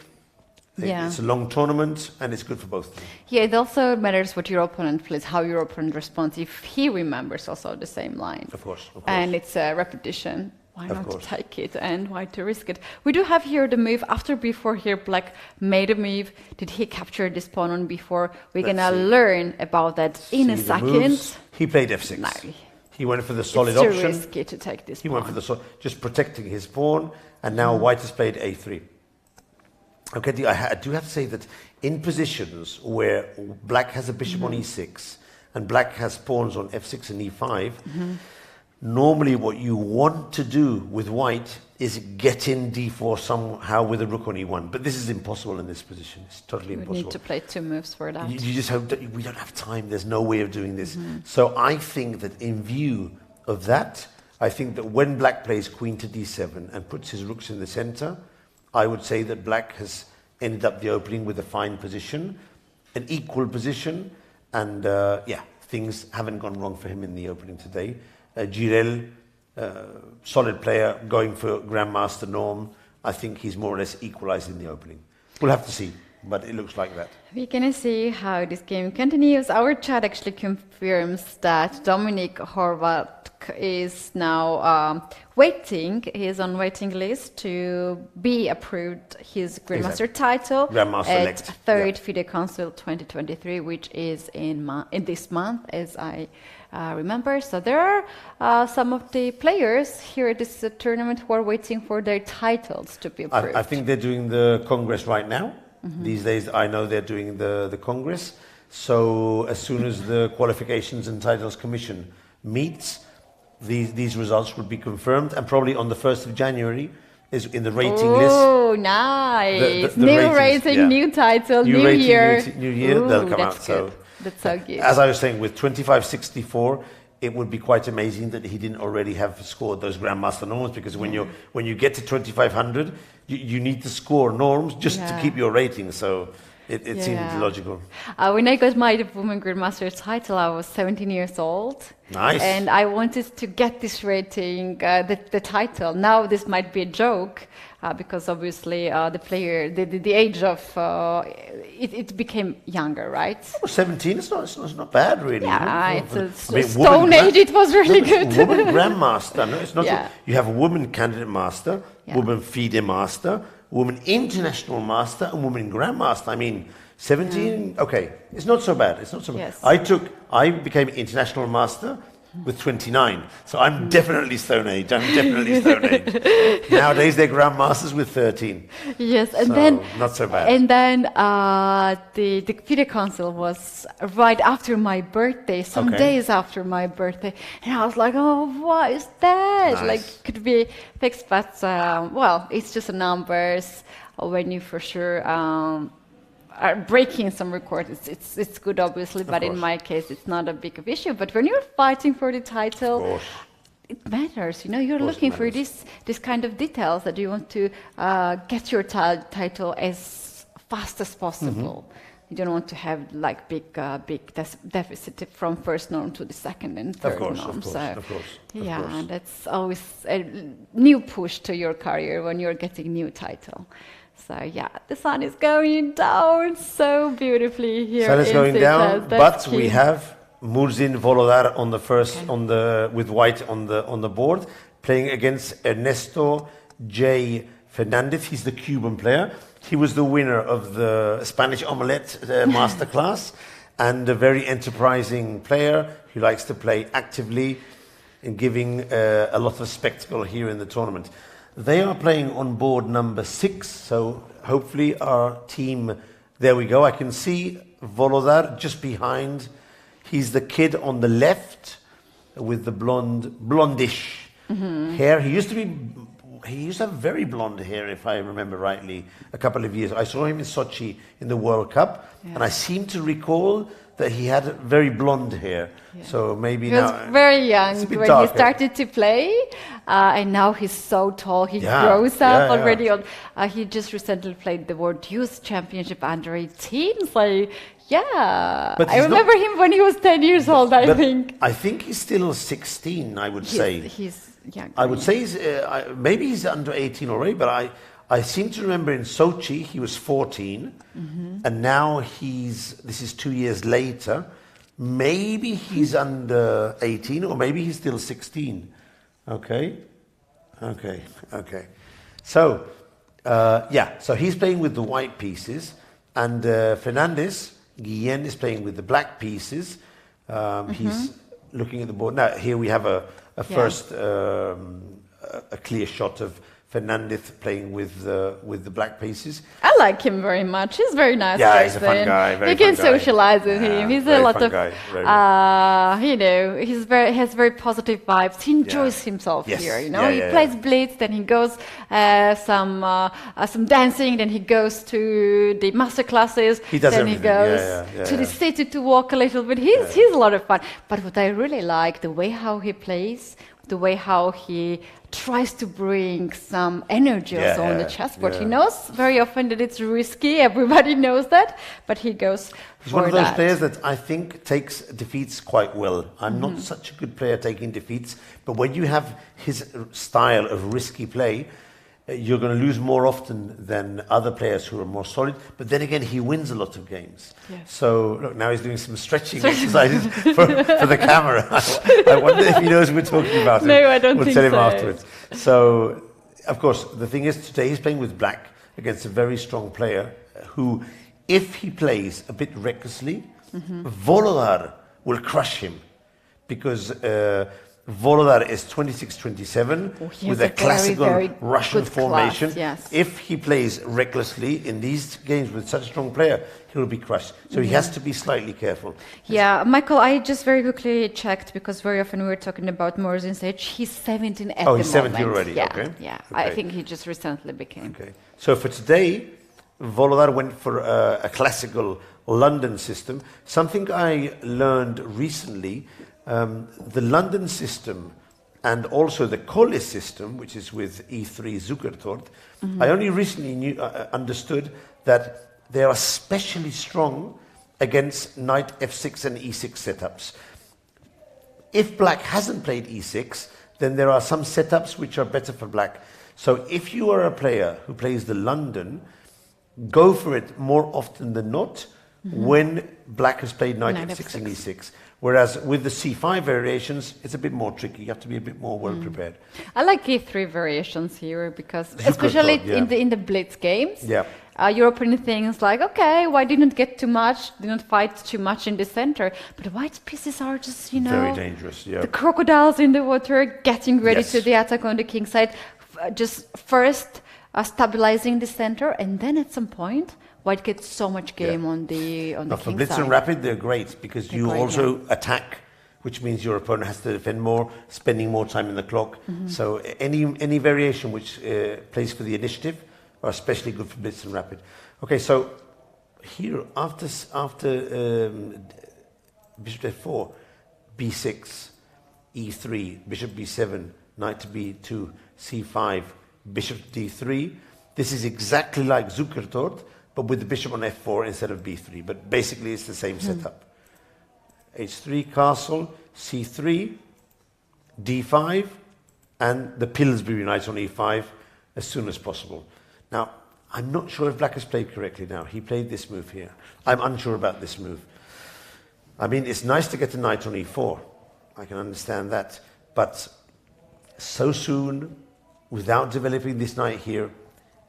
It's a long tournament, and it's good for both of them. Yeah, it also matters what your opponent plays, how your opponent responds, if he remembers also the same line. Of course. And it's a repetition. Why not to take it and why to risk it? We do have here the move. Before here, Black made a move. Did he capture this pawn on before? We're going to learn about that in a second. He played f6. No. He went for the solid option. It's too risky to take this pawn. He went for the just protecting his pawn, and now White has played a3. Okay, I do have to say that in positions where Black has a bishop on e6 and Black has pawns on f6 and e5, normally what you want to do with White is get in d4 somehow with a rook on e1. But this is impossible in this position. It's totally impossible. We need to play two moves for that. You just hope that we don't have time. There's no way of doing this. So I think that in view of that, I think that when Black plays queen to d7 and puts his rooks in the center, I would say that Black has ended up the opening with a fine position, an equal position, and things haven't gone wrong for him in the opening today. Jirel, solid player, going for Grandmaster norm. I think he's more or less equalized in the opening. We'll have to see, but it looks like that. We're going to see how this game continues. Our chat actually confirms that Dominic Horvath is now waiting. He is on waiting list to be approved his Grandmaster title at third FIDE Council 2023, which is in this month, as I remember. So there are some of the players here at this tournament who are waiting for their titles to be approved. I think they're doing the Congress right now. These days I know they're doing the Congress. So as soon as the Qualifications and Titles Commission meets, these results would be confirmed, and probably on the 1st of January is in the rating list. Oh, nice. The new rating, new title, new year. New year, they'll come out. So that's so good. As I was saying, with 2564, it would be quite amazing that he didn't already have scored those Grandmaster norms, because when you get to 2500, you need to score norms just to keep your rating. So it seemed logical. When I got my Women Grandmaster title, I was 17 years old. Nice. And I wanted to get this rating, the title. Now this might be a joke, because obviously the age of it became younger, right? Oh, 17, it's not bad, really. Yeah, it's a Stone Age. It was really good. Woman Grandmaster. No, it's not. You have a woman Candidate Master, woman FIDE Master, woman International Master, and woman Grandmaster. I mean, 17, okay, it's not so bad. It's not so bad. Yes. I became international master with 29, so I'm definitely Stone Age. Nowadays they're grandmasters with 13. Yes, and So, then not so bad. And then the FIDE Council was right after my birthday, some Okay. days after my birthday, and I was like, "Oh, what is that?" Nice. Like, could be fixed, but well, it's just numbers. When you for sure are breaking some records, it's good, obviously. But in course. my case, it's not a big of issue. But when you're fighting for the title. Of course. It matters, you know. You're course it looking for matters. this kind of details that you want to get your title as fast as possible. You don't want to have like big deficit from first norm to the second and third norm. Of course. And that's always a new push to your career when you're getting new title. So yeah, the sun is going down so beautifully here. Sun is in going Sitges. down, That's but we key. have Murzin Volodar on the first with white on the board, playing against Ernesto J. Fernandez. He's the Cuban player. He was the winner of the Spanish Omelette Masterclass, and a very enterprising player who likes to play actively and giving a lot of spectacle here in the tournament. They are playing on board number 6, so hopefully our team. There we go. I can see Volodar just behind. He's the kid on the left with the blondish hair. He used to have very blonde hair, if I remember rightly, a couple of years. I saw him in Sochi in the World Cup, and I seem to recall that he had very blonde hair. Yeah. So maybe he was very young when he started to play, and now he's so tall. He grows up already. He just recently played the World Youth Championship under 18. So but I remember him when he was 10 years old. I think he's still 16. I would say he's young. I would say maybe he's under 18 already. But I seem to remember in Sochi he was 14, and now this is 2 years later. Maybe he's under 18, or maybe he's still 16. Okay. So so he's playing with the white pieces, and Guillen is playing with the black pieces. He's looking at the board. Now, here we have a first a clear shot of Fernandez playing with the black pieces. I like him very much. He's very nice. Yeah, he's a fun guy. You can socialize with him. He's a lot of, he has very positive vibes. He enjoys himself here. You know, he plays blitz, then he goes some dancing, then he goes to the master classes. He does then everything. He goes to the city to walk a little bit. He's a lot of fun. But what I really like, the way how he plays, the way how he tries to bring some energy also on the chessboard. He knows very often that it's risky. Everybody knows that, but he goes He's for one of those that. players that I think takes defeats quite well. I'm not such a good player taking defeats, but when you have his style of risky play, you're going to lose more often than other players who are more solid. But then again, he wins a lot of games. Yes. So look, now he's doing some stretching exercises for the camera. I wonder if he knows we're talking about it. No, I don't think so. We'll tell him afterwards. So, of course, the thing is, today he's playing with black against a very strong player who, if he plays a bit recklessly, Volodar will crush him, because Volodar is 26-27 with a classical very Russian formation. Yes. If he plays recklessly in these games with such a strong player, he will be crushed. So he has to be slightly careful. Yeah, Michael, I just very quickly checked, because very often we were talking about Murzin's age. He's 17 at the moment. Oh, he's 17 already. Yeah, okay. Yeah, okay. I think he just recently became. Okay. So for today, Volodar went for a classical London system. Something I learned recently. The London system and also the Colles system, which is with E3 Zukertort, I only recently understood that they are especially strong against knight f6 and e6 setups. If black hasn't played e6, then there are some setups which are better for black. So if you are a player who plays the London, go for it more often than not when black has played knight f6 and e6. Whereas with the c5 variations, it's a bit more tricky. You have to be a bit more well prepared. I like e3 variations here, because especially in the blitz games. Yeah. your opponent thinks like, okay, why didn't get too much, didn't fight too much in the center, but white pieces are just, very dangerous. Yeah, the crocodiles in the water, getting ready Yes. to the attack on the king side, just first stabilizing the center, and then at some point, white gets so much game on the now, for king blitz side. and rapid, they're great because They're you great, also attack, which means your opponent has to defend more, spending more time in the clock. So any variation which plays for the initiative are especially good for blitz and rapid. Okay, so here after bishop f4, b6, e3, bishop b7, knight to b2, c5, bishop d3. This is exactly like Zukertort, but with the bishop on f4 instead of b3. But basically it's the same setup. h3 castle, c3, d5, and the Pillsbury knight on e5 as soon as possible. Now, I'm not sure if black has played correctly now. He played this move here. I'm unsure about this move. I mean, it's nice to get a knight on e4. I can understand that. But so soon, without developing this knight here,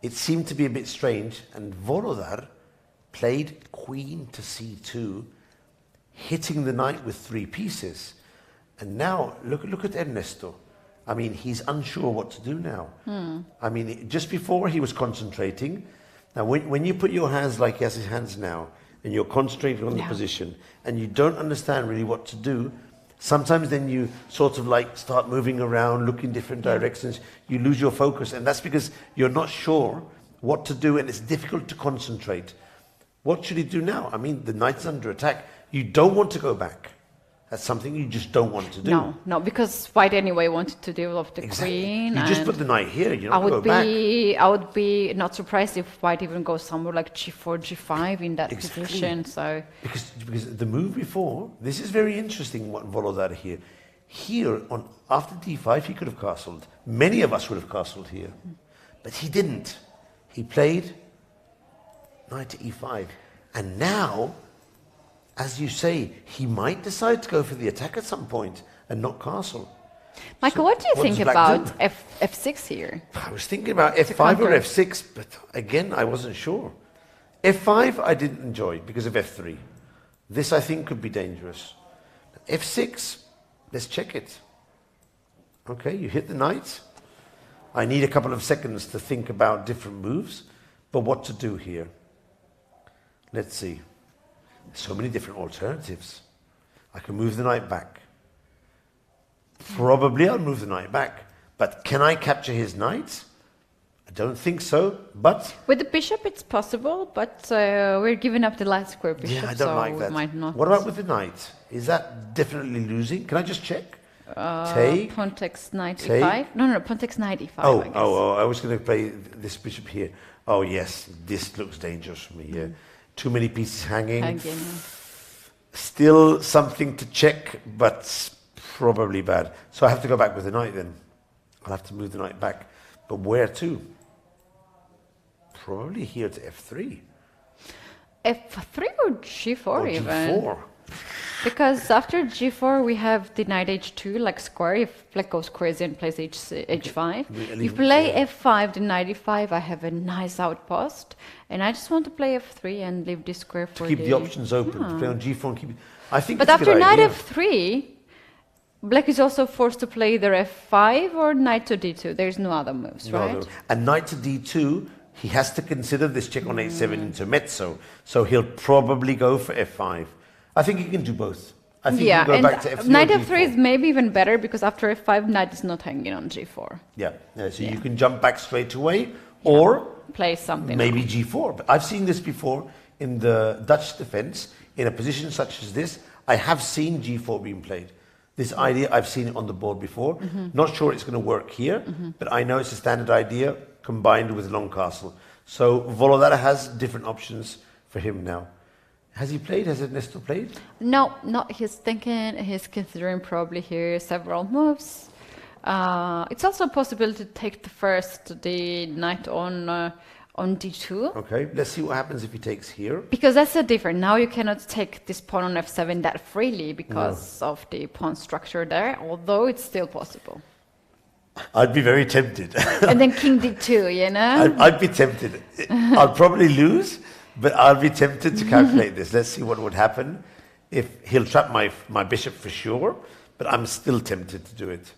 it seemed to be a bit strange. And Volodar played queen to c2, hitting the knight with 3 pieces. And now, look at Ernesto. I mean, he's unsure what to do now. I mean, just before he was concentrating. Now, when you put your hands like he has his hands now, and you're concentrating on the position, and you don't understand really what to do, sometimes then you sort of like start moving around, look in different directions, you lose your focus, and that's because you're not sure what to do, and it's difficult to concentrate. What should he do now? I mean, the knight's under attack. You don't want to go back. That's something you just don't want to do. No, because white anyway wanted to develop the queen. You just put the knight here, you don't go back. I would be not surprised if white even goes somewhere like g4, g5 in that position. So because the move before, this is very interesting what Volodar here. Here, after d5, he could have castled. Many of us would have castled here. But he didn't. He played knight to e5. And now, as you say, he might decide to go for the attack at some point and not castle. Michael, what do you think about f6 here? I was thinking about f5 or f6, but again, I wasn't sure. f5 I didn't enjoy because of f3. This I think could be dangerous. f6, let's check it. Okay, you hit the knight. I need a couple of seconds to think about different moves, but what to do here. Let's see. So many different alternatives. I can move the knight back. Probably I'll move the knight back. But can I capture his knight? I don't think so, but... With the bishop it's possible, but we're giving up the light square bishop, yeah, I don't like that. Might not. What about with the knight? Is that definitely losing? Can I just check? Take. Pawn takes knight e5. No, pawn takes knight e5, Oh, I guess. I was going to play this bishop here. Oh, yes, this looks dangerous for me here. Too many pieces hanging. Still something to check, but probably bad. So I have to go back with the knight then. I'll have to move the knight back. But where to? Probably here to f3. f3 or g4 Or even. g4. Because after g4 we have the knight h2 like square. If black goes crazy and plays h5. If you play f5, the knight e5, I have a nice outpost. And I just want to play f3 and leave this square for keep the options open. To play on g4 and keep it. I think but it's a after good knight idea. f3, black is also forced to play either f5 or knight to d2. There's no other moves, right? No. And knight to d2, he has to consider this check on h7 intermezzo. So he'll probably go for f5. I think he can do both. I think he can go back to f3 knight or f3 g4. is maybe even better because after f5, knight is not hanging on g4. Yeah, so you can jump back straight away or play something maybe else. g4. But I've seen this before in the Dutch defense. In a position such as this, I have seen g4 being played. This idea, I've seen it on the board before. Not sure it's going to work here, but I know it's a standard idea combined with long castle. So Volodar has different options for him now. Has he played? Has Ernesto played? No, he's thinking, he's considering probably here several moves. It's also a possibility to take the knight on d2. Okay, let's see what happens if he takes here. Because that's a different. Now you cannot take this pawn on f7 that freely because of the pawn structure there, although it's still possible. I'd be very tempted. And then king d2, you know? I'd be tempted. I'll probably lose, but I'll be tempted to calculate this. Let's see what would happen. If he'll trap my bishop for sure, but I'm still tempted to do it.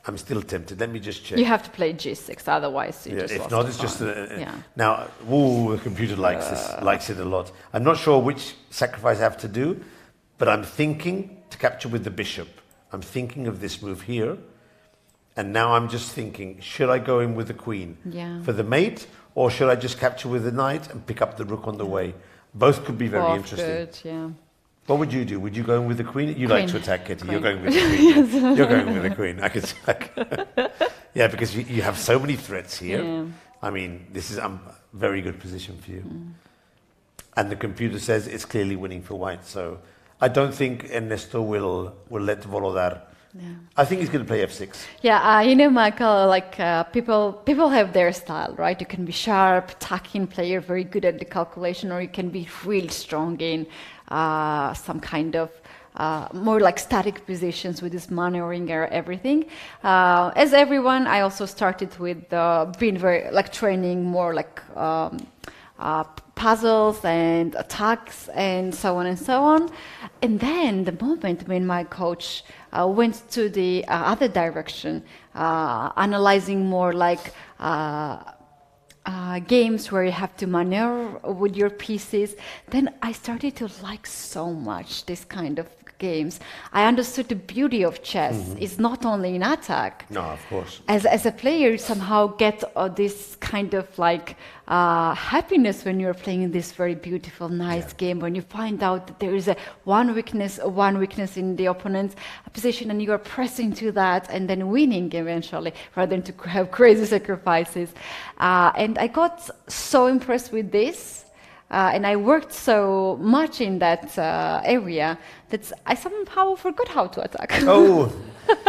I'm still tempted. Let me just check. You have to play g6, otherwise you just if lost not, the it's just pawn. now. The computer likes it a lot. I'm not sure which sacrifice I have to do, but I'm thinking to capture with the bishop. I'm thinking of this move here, and now I'm just thinking: should I go in with the queen for the mate, or should I just capture with the knight and pick up the rook on the way? Both could be very interesting. Good, yeah. What would you do? Would you go in with the queen? You like to attack, Kitty. Queen. You're going with the queen. You're going with the queen. I can yeah, because you have so many threats here. Yeah. I mean, this is a very good position for you. And the computer says it's clearly winning for white. So I don't think Ernesto will let Volodar. Yeah. I think he's going to play f6. Yeah, you know, Michael, like people have their style, right? You can be sharp, attacking player, very good at the calculation, or you can be really strong in some kind of more like static positions with this maneuvering or everything. As everyone, I also started with being very like training more like puzzles and attacks and so on and so on. And then the moment when my coach went to the other direction, analyzing more like games where you have to maneuver with your pieces, then I started to like so much this kind of games. I understood the beauty of chess is not only in attack. No, of course. As a player, you somehow get this kind of like happiness when you're playing this very beautiful, nice game. When you find out that there is one weakness in the opponent's position, and you are pressing to that and then winning eventually, rather than to have crazy sacrifices. And I got so impressed with this. And I worked so much in that area that I somehow forgot how to attack. Oh,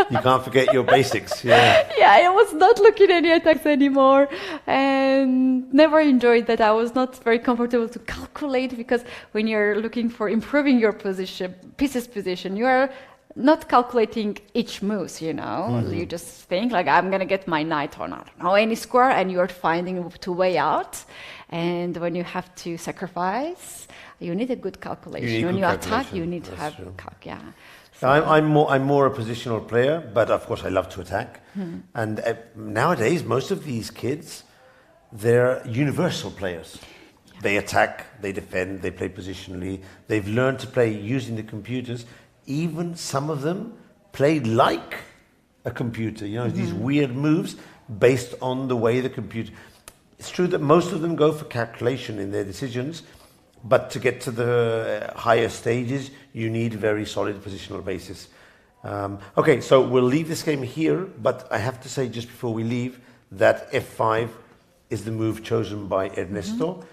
you can't forget your basics. Yeah. Yeah, I was not looking at any attacks anymore, and never enjoyed that. I was not very comfortable to calculate, because when you're looking for improving your piece's position, you are not calculating each move, you know. You just think like, I'm gonna get my knight on, I don't know, any square, and you're finding a way out. And when you have to sacrifice, you need a good calculation. When you attack, you need to have yeah. So I'm more a positional player, but of course I love to attack. And nowadays, most of these kids, they're universal players. Yeah. They attack, they defend, they play positionally. They've learned to play using the computers. Even some of them play like a computer. You know, these weird moves based on the way the computer. It's true that most of them go for calculation in their decisions, but to get to the higher stages, you need a very solid positional basis. Okay, so we'll leave this game here, but I have to say just before we leave that f5 is the move chosen by Ernesto.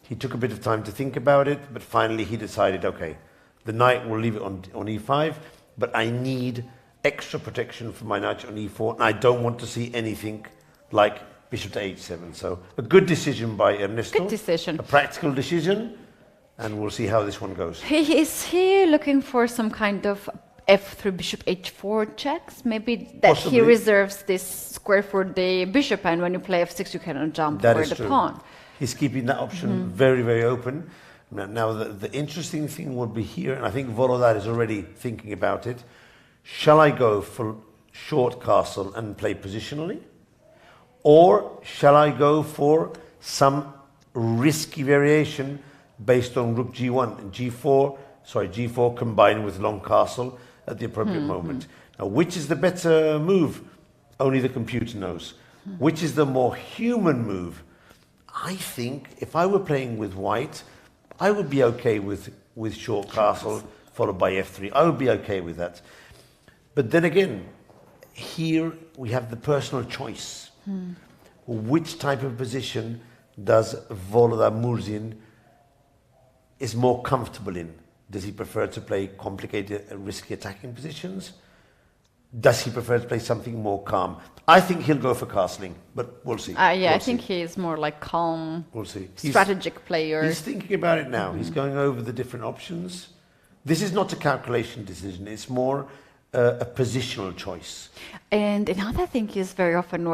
He took a bit of time to think about it, but finally he decided, okay, the knight will leave it on e5, but I need extra protection for my knight on e4, and I don't want to see anything like bishop to h7. So a good decision by Ernesto. Good decision. A practical decision, and we'll see how this one goes. Is he looking for some kind of f3 bishop h4 checks? Maybe that Possibly. he reserves this square for the bishop, and when you play f6 you cannot jump for the pawn. He's keeping that option very, very open. Now the interesting thing will be here, and I think Volodar is already thinking about it. Shall I go for short castle and play positionally? Or shall I go for some risky variation based on rook g1 and g4 combined with long castle at the appropriate moment? Now, which is the better move? Only the computer knows. Which is the more human move? I think if I were playing with white, I would be okay with short castle followed by f3. I would be okay with that. But then again, here we have the personal choice. Which type of position does Volodar Murzin is more comfortable in? Does he prefer to play complicated, risky attacking positions? Does he prefer to play something more calm? I think he'll go for castling, but we'll see. I think he is more like calm, we'll see. strategic player. He's thinking about it now. He's going over the different options. This is not a calculation decision. It's more a positional choice. And another thing is very often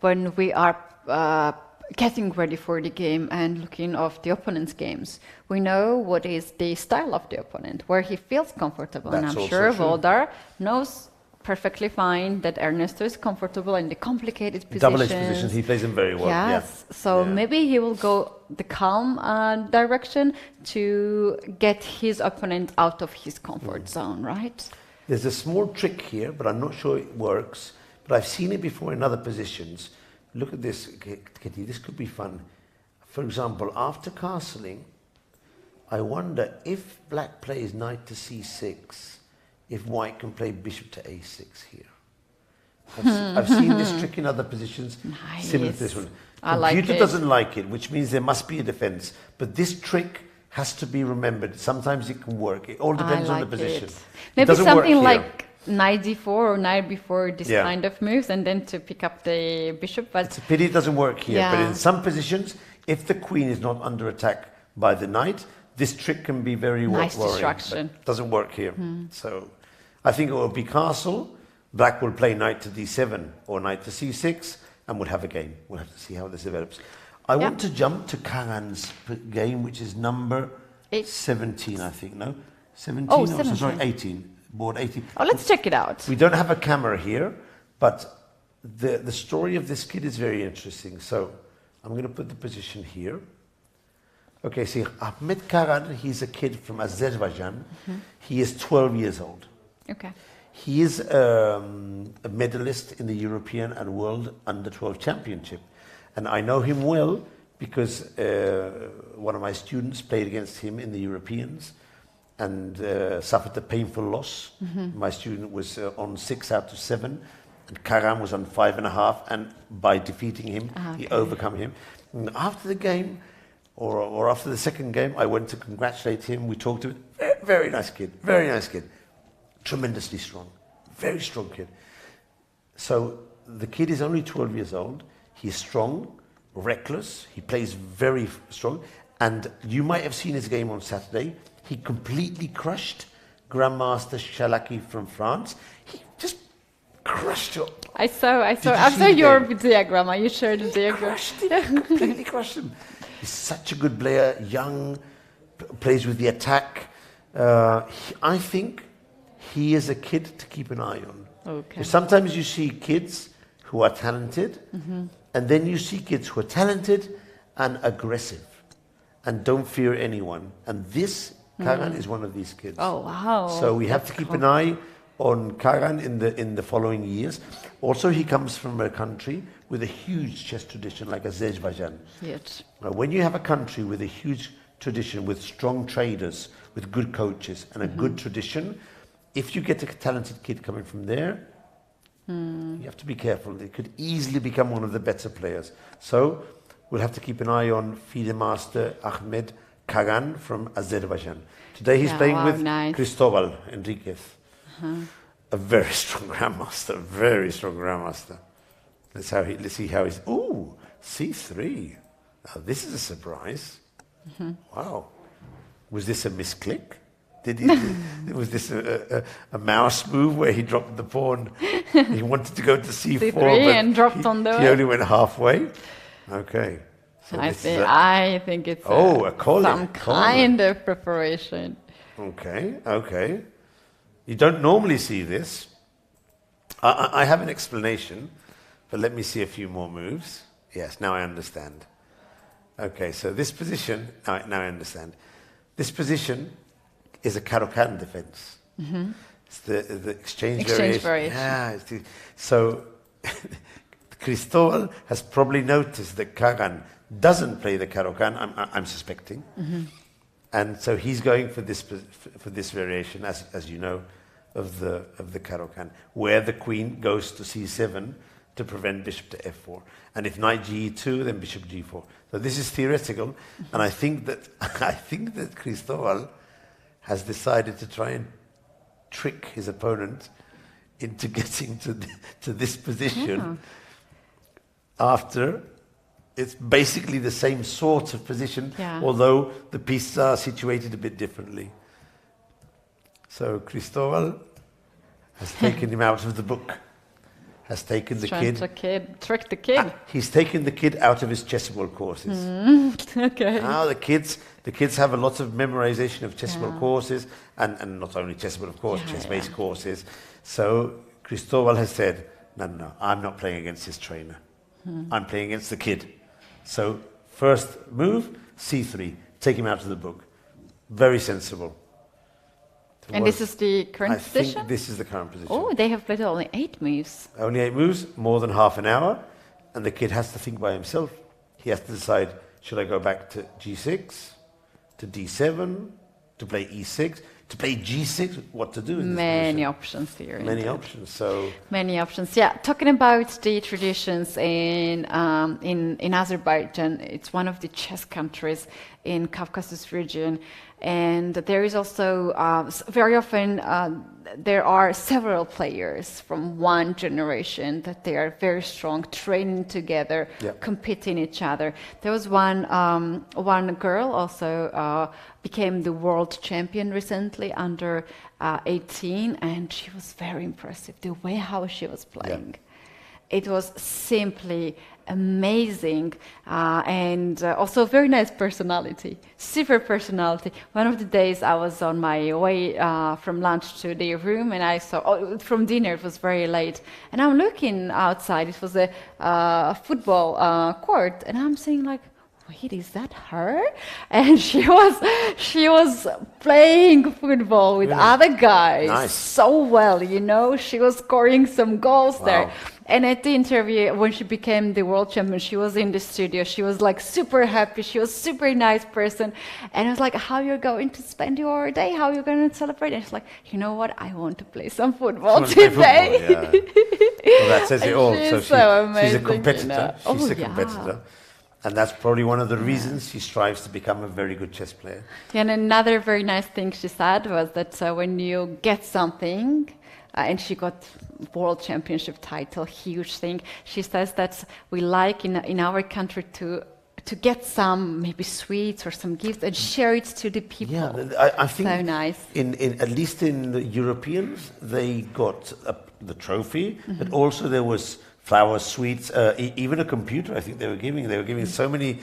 when we are getting ready for the game and looking of the opponent's games, we know what is the style of the opponent, where he feels comfortable. That's and I'm also sure true. Voldar knows perfectly fine that Ernesto is comfortable in the complicated positions. Double-edged positions, he plays them very well. Yes, Yeah. so Yeah. maybe he will go the calm direction to get his opponent out of his comfort zone, right? There's a small trick here, but I'm not sure it works. But I've seen it before in other positions. Look at this, Kitty. This could be fun. For example, after castling, I wonder if black plays knight to c6, if white can play bishop to a6 here. I've seen this trick in other positions similar to this one. I like Computer it. doesn't like it, which means there must be a defense. But this trick has to be remembered. Sometimes it can work. It all depends on the position. It. It Maybe doesn't work something here. like knight d4 or knight before this Yeah. kind of moves, and then to pick up the bishop. But It's a pity it doesn't work here. But Yeah. in some positions, if the queen is not under attack by the knight, this trick can be very Nice worrying. distraction. But it doesn't work here. So I think it will be castle. Black will play knight to d7 or knight to c6, and we'll have a game. We'll have to see how this develops. I want to jump to Karan's game, which is number 17, I think. No? 17? Oh, so 17. sorry, 18. Board 18. oh, let's check it out. We don't have a camera here, but the story of this kid is very interesting. So I'm going to put the position here. Okay, see, Ahmed Karan, he's a kid from Azerbaijan. He is 12 years old. Okay. He is a medalist in the European and World Under-12 Championship. And I know him well because one of my students played against him in the Europeans and suffered a painful loss. My student was on 6 out of 7, and Karam was on 5.5, and by defeating him, he overcome him. And after the game, or after the second game, I went to congratulate him. We talked to him. Very nice kid, very nice kid. Tremendously strong, very strong kid. So the kid is only 12 years old. He's strong, reckless. He plays very strong. And you might have seen his game on Saturday. He completely crushed Grandmaster Shalaki from France. He just crushed it. I saw you see your the diagram. You shared the diagram. Crushed him, completely crushed him. He's such a good player, young, plays with the attack. I think he is a kid to keep an eye on. Okay. Sometimes you see kids who are talented, and then you see kids who are talented and aggressive and don't fear anyone. And this, Karan, is one of these kids. Oh, wow. So we have to keep an eye on Karan in the following years. Also, he comes from a country with a huge chess tradition like Azerbaijan. Huge. Now, when you have a country with a huge tradition, with strong traders, with good coaches, and a good tradition, if you get a talented kid coming from there, you have to be careful. They could easily become one of the better players. So we'll have to keep an eye on FIDE master Ahmed Karan from Azerbaijan. Today he's playing with Cristobal Enriquez, a very strong grandmaster, very strong grandmaster. Let's see how he's. Ooh, c3. Now this is a surprise. Wow, was this a misclick? Was this a mouse move where he dropped the pawn? He wanted to go to c4, but and dropped on the he only went halfway. Okay. So I think it's a collar, some kind of preparation. Okay. You don't normally see this. I have an explanation, but let me see a few more moves. Yes, now I understand. Okay, so this position, now I understand. This position is a Caro-Can defense. It's the exchange variation. Yeah. So Cristobal has probably noticed that Karan doesn't play the Caro-Can, I'm suspecting. And so he's going for this variation, as you know, of the Caro-Can, where the queen goes to c7 to prevent bishop to f4. And if knight ge2, then bishop g4. So this is theoretical, and I think that Cristobal has decided to try and trick his opponent into getting to this position after it's basically the same sort of position, although the pieces are situated a bit differently. So Cristobal has taken him out of the book. Has taken the kid. Trick the kid. He's taken the kid out of his chessable courses. Okay. Now the kids have a lot of memorization of chessable courses, and not only chessable, of course, chess-based courses. So Cristóbal has said, no, I'm not playing against his trainer. I'm playing against the kid. So first move, c3, take him out of the book. Very sensible. And this is the current position? I think this is the current position. Oh, they have played only 8 moves. Only 8 moves, more than half an hour, and the kid has to think by himself. He has to decide, should I go back to g6, to d7, to play e6, to play g6, what to do in this Many position. options here. Many options, so... Many options, yeah. Talking about the traditions in Azerbaijan, it's one of the chess countries in Caucasus region. And there is also, very often, there are several players from one generation that they are very strong, training together, competing each other. There was one girl also became the world champion recently under 18, and she was very impressive, the way how she was playing. It was simply amazing, and also very nice personality, super personality. One of the days I was on my way from lunch to the room, and I saw, from dinner, it was very late, and I'm looking outside, it was a football court, and I'm saying like, wait, is that her? And she was playing football with other guys so well, you know, she was scoring some goals there. And at the interview, when she became the world champion, she was in the studio. She was like super happy. She was super nice person. And I was like, how you're going to spend your day? How you're going to celebrate? And she's like, you know what? I want to play some football today. Well, that says it all. She's a competitor. You know? She's a competitor. And that's probably one of the reasons she strives to become a very good chess player. Yeah, and another very nice thing she said was that when you get something, and she got world championship title, huge thing. She says that we like in our country to get some maybe sweets or some gifts and share it to the people. Yeah, I think so nice. In at least in the Europeans, they got the trophy, but also there was flowers, sweets, even a computer. I think they were giving so many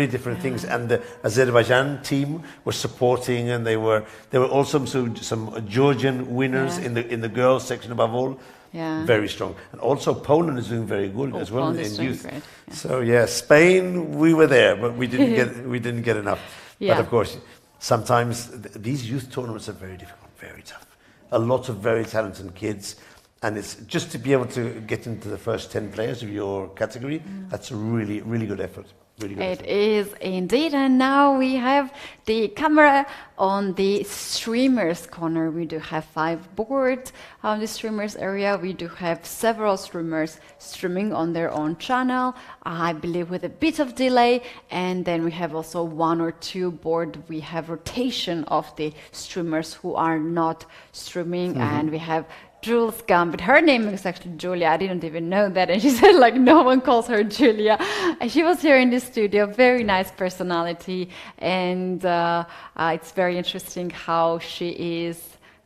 different things. And the Azerbaijan team was supporting, and there were also some Georgian winners in the girls section above all. Yeah. Very strong. And also Poland is doing very good as well in youth. Great. Yeah. So Spain, we were there, but we didn't get enough. Yeah. But of course, sometimes these youth tournaments are very difficult, very tough. A lot of very talented kids. And it's just to be able to get into the first 10 players of your category, that's a really, really good effort. Really good effort. It is indeed. And now we have the camera on the streamers corner. We do have 5 boards on the streamers area. We do have several streamers streaming on their own channel, I believe with a bit of delay. And then we have also 1 or 2 board. We have rotation of the streamers who are not streaming, and we have Jules Gambit. Her name is actually Julia. I didn't even know that. And she said, like, no one calls her Julia. And she was here in the studio. Very nice personality. And it's very interesting how she is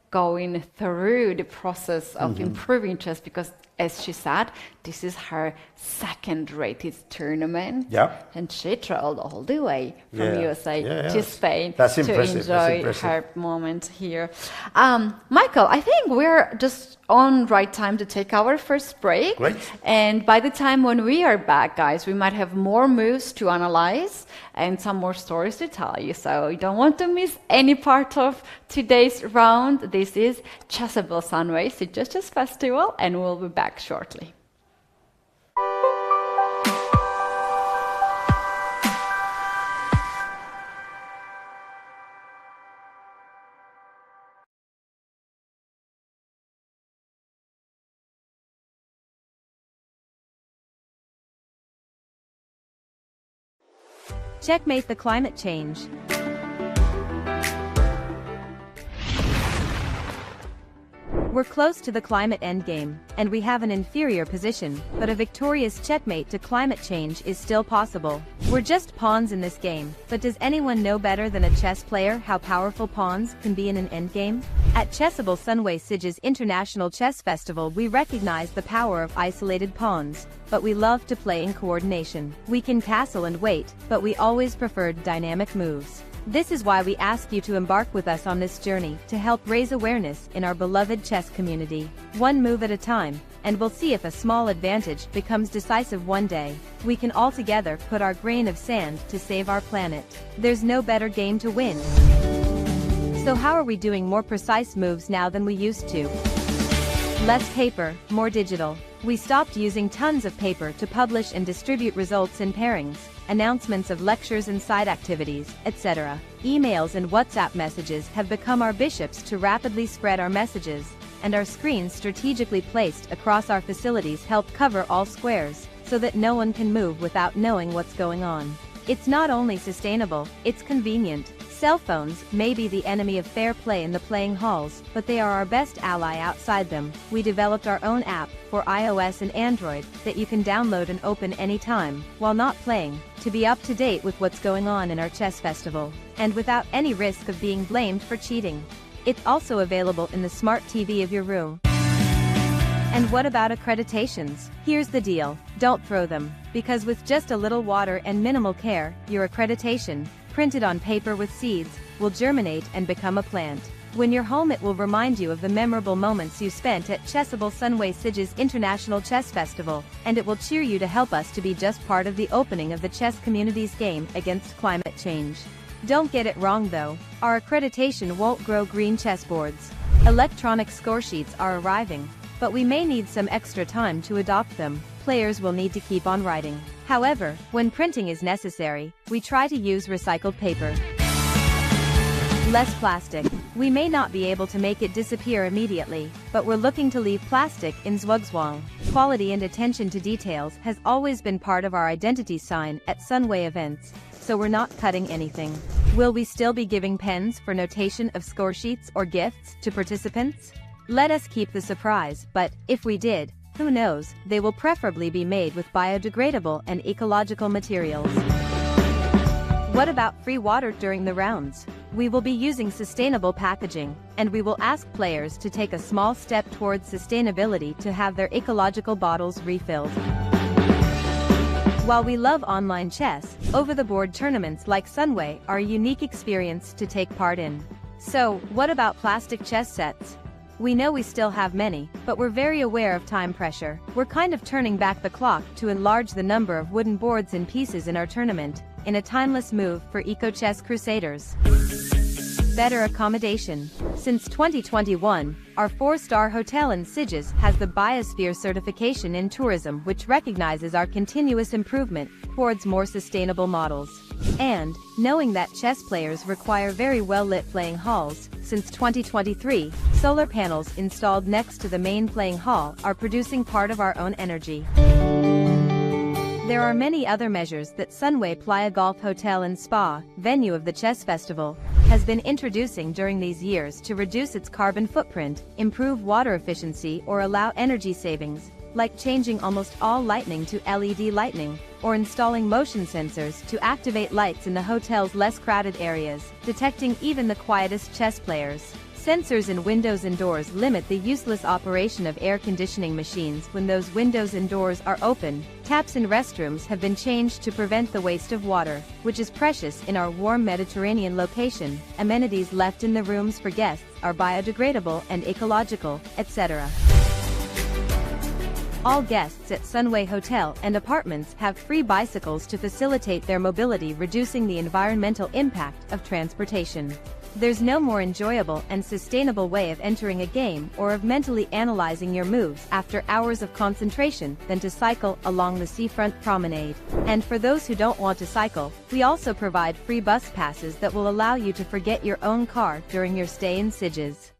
going through the process of improving chess, because, as she said, this is her second-rated tournament. Yeah. And she traveled all the way from USA to Spain to enjoy her moment here. Michael, I think we're just on right time to take our first break. Great. And by the time when we are back, guys, we might have more moves to analyze and some more stories to tell you. So you don't want to miss any part of today's round. This is Chessable Sunway Sitges Chess Festival, and we'll be back shortly. Checkmate the climate change. We're close to the climate endgame, and we have an inferior position, but a victorious checkmate to climate change is still possible. We're just pawns in this game, but does anyone know better than a chess player how powerful pawns can be in an endgame? At Chessable Sunway Sitges International Chess Festival, we recognize the power of isolated pawns, but we love to play in coordination. We can castle and wait, but we always preferred dynamic moves. This is why we ask you to embark with us on this journey to help raise awareness in our beloved chess community. One move at a time, and we'll see if a small advantage becomes decisive one day. We can all together put our grain of sand to save our planet. There's no better game to win. So how are we doing more precise moves now than we used to? Less paper, more digital. We stopped using tons of paper to publish and distribute results in pairings, announcements of lectures and side activities, etc. Emails and WhatsApp messages have become our bishops to rapidly spread our messages, and our screens strategically placed across our facilities help cover all squares, so that no one can move without knowing what's going on. It's not only sustainable, it's convenient. Cell phones may be the enemy of fair play in the playing halls, but they are our best ally outside them. We developed our own app for iOS and Android that you can download and open anytime, while not playing, to be up to date with what's going on in our chess festival, and without any risk of being blamed for cheating. It's also available in the smart TV of your room. And what about accreditations? Here's the deal, don't throw them, because with just a little water and minimal care, your accreditation, printed on paper with seeds, will germinate and become a plant. When you're home, it will remind you of the memorable moments you spent at Chessable Sunway Sitges International Chess Festival, and it will cheer you to help us to be just part of the opening of the chess community's game against climate change. Don't get it wrong though, our accreditation won't grow green chessboards. Electronic score sheets are arriving, but we may need some extra time to adopt them. Players will need to keep on writing. However, when printing is necessary, we try to use recycled paper. Less plastic. We may not be able to make it disappear immediately, but we're looking to leave plastic in Zhuangzhuang. Quality and attention to details has always been part of our identity sign at Sunway events, so we're not cutting anything. Will we still be giving pens for notation of score sheets or gifts to participants? Let us keep the surprise, but if we did, who knows, they will preferably be made with biodegradable and ecological materials. What about free water during the rounds? We will be using sustainable packaging, and we will ask players to take a small step towards sustainability to have their ecological bottles refilled. While we love online chess, over-the-board tournaments like Sunway are a unique experience to take part in. So, what about plastic chess sets? We know we still have many, but we're very aware of time pressure. We're kind of turning back the clock to enlarge the number of wooden boards and pieces in our tournament, in a timeless move for eco-chess crusaders. Better accommodation. Since 2021, our 4-star hotel in Sitges has the Biosphere certification in tourism, which recognizes our continuous improvement towards more sustainable models. And, knowing that chess players require very well-lit playing halls, since 2023, solar panels installed next to the main playing hall are producing part of our own energy. There are many other measures that Sunway Playa Golf Hotel and Spa, venue of the Chess Festival, has been introducing during these years to reduce its carbon footprint, improve water efficiency, or allow energy savings, like changing almost all lighting to LED lighting, or installing motion sensors to activate lights in the hotel's less crowded areas, detecting even the quietest chess players. Sensors in windows and doors limit the useless operation of air conditioning machines when those windows and doors are open. Taps in restrooms have been changed to prevent the waste of water, which is precious in our warm Mediterranean location. Amenities left in the rooms for guests are biodegradable and ecological, etc. All guests at Sunway Hotel and Apartments have free bicycles to facilitate their mobility, reducing the environmental impact of transportation. There's no more enjoyable and sustainable way of entering a game or of mentally analyzing your moves after hours of concentration than to cycle along the seafront promenade. And for those who don't want to cycle, we also provide free bus passes that will allow you to forget your own car during your stay in Sitges.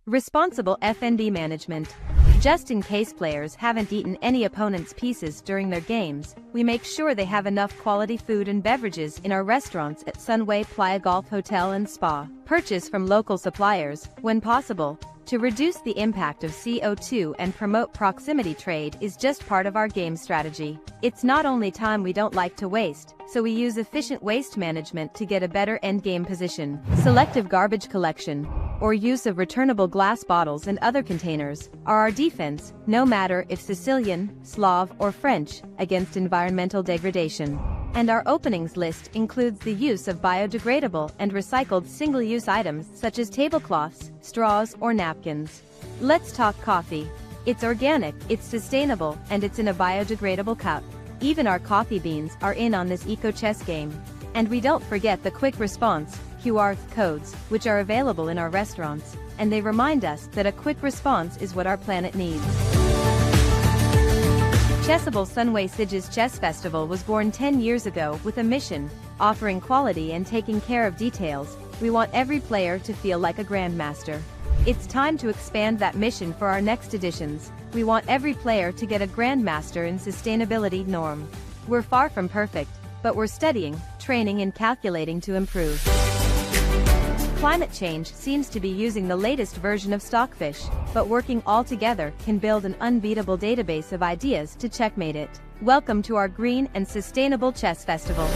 Responsible F&B management. Just in case players haven't eaten any opponent's pieces during their games, we make sure they have enough quality food and beverages in our restaurants at Sunway Playa Golf Hotel and Spa. Purchase from local suppliers, when possible. To reduce the impact of CO2 and promote proximity trade is just part of our game strategy. It's not only time we don't like to waste, so we use efficient waste management to get a better endgame position. Selective garbage collection, or use of returnable glass bottles and other containers, are our defense, no matter if Sicilian, Slav, or French, against environmental degradation. And our openings list includes the use of biodegradable and recycled single-use items such as tablecloths, straws, or napkins. Let's talk coffee. It's organic, it's sustainable, and it's in a biodegradable cup. Even our coffee beans are in on this eco-chess game. And we don't forget the quick response QR codes, which are available in our restaurants, and they remind us that a quick response is what our planet needs. Chessable Sunway Sitges Chess Festival was born 10 years ago with a mission, offering quality and taking care of details. We want every player to feel like a grandmaster. It's time to expand that mission for our next editions. We want every player to get a grandmaster in sustainability norm. We're far from perfect, but we're studying, training and calculating to improve. Climate change seems to be using the latest version of Stockfish, but working all together can build an unbeatable database of ideas to checkmate it. Welcome to our Green and Sustainable Chess Festival.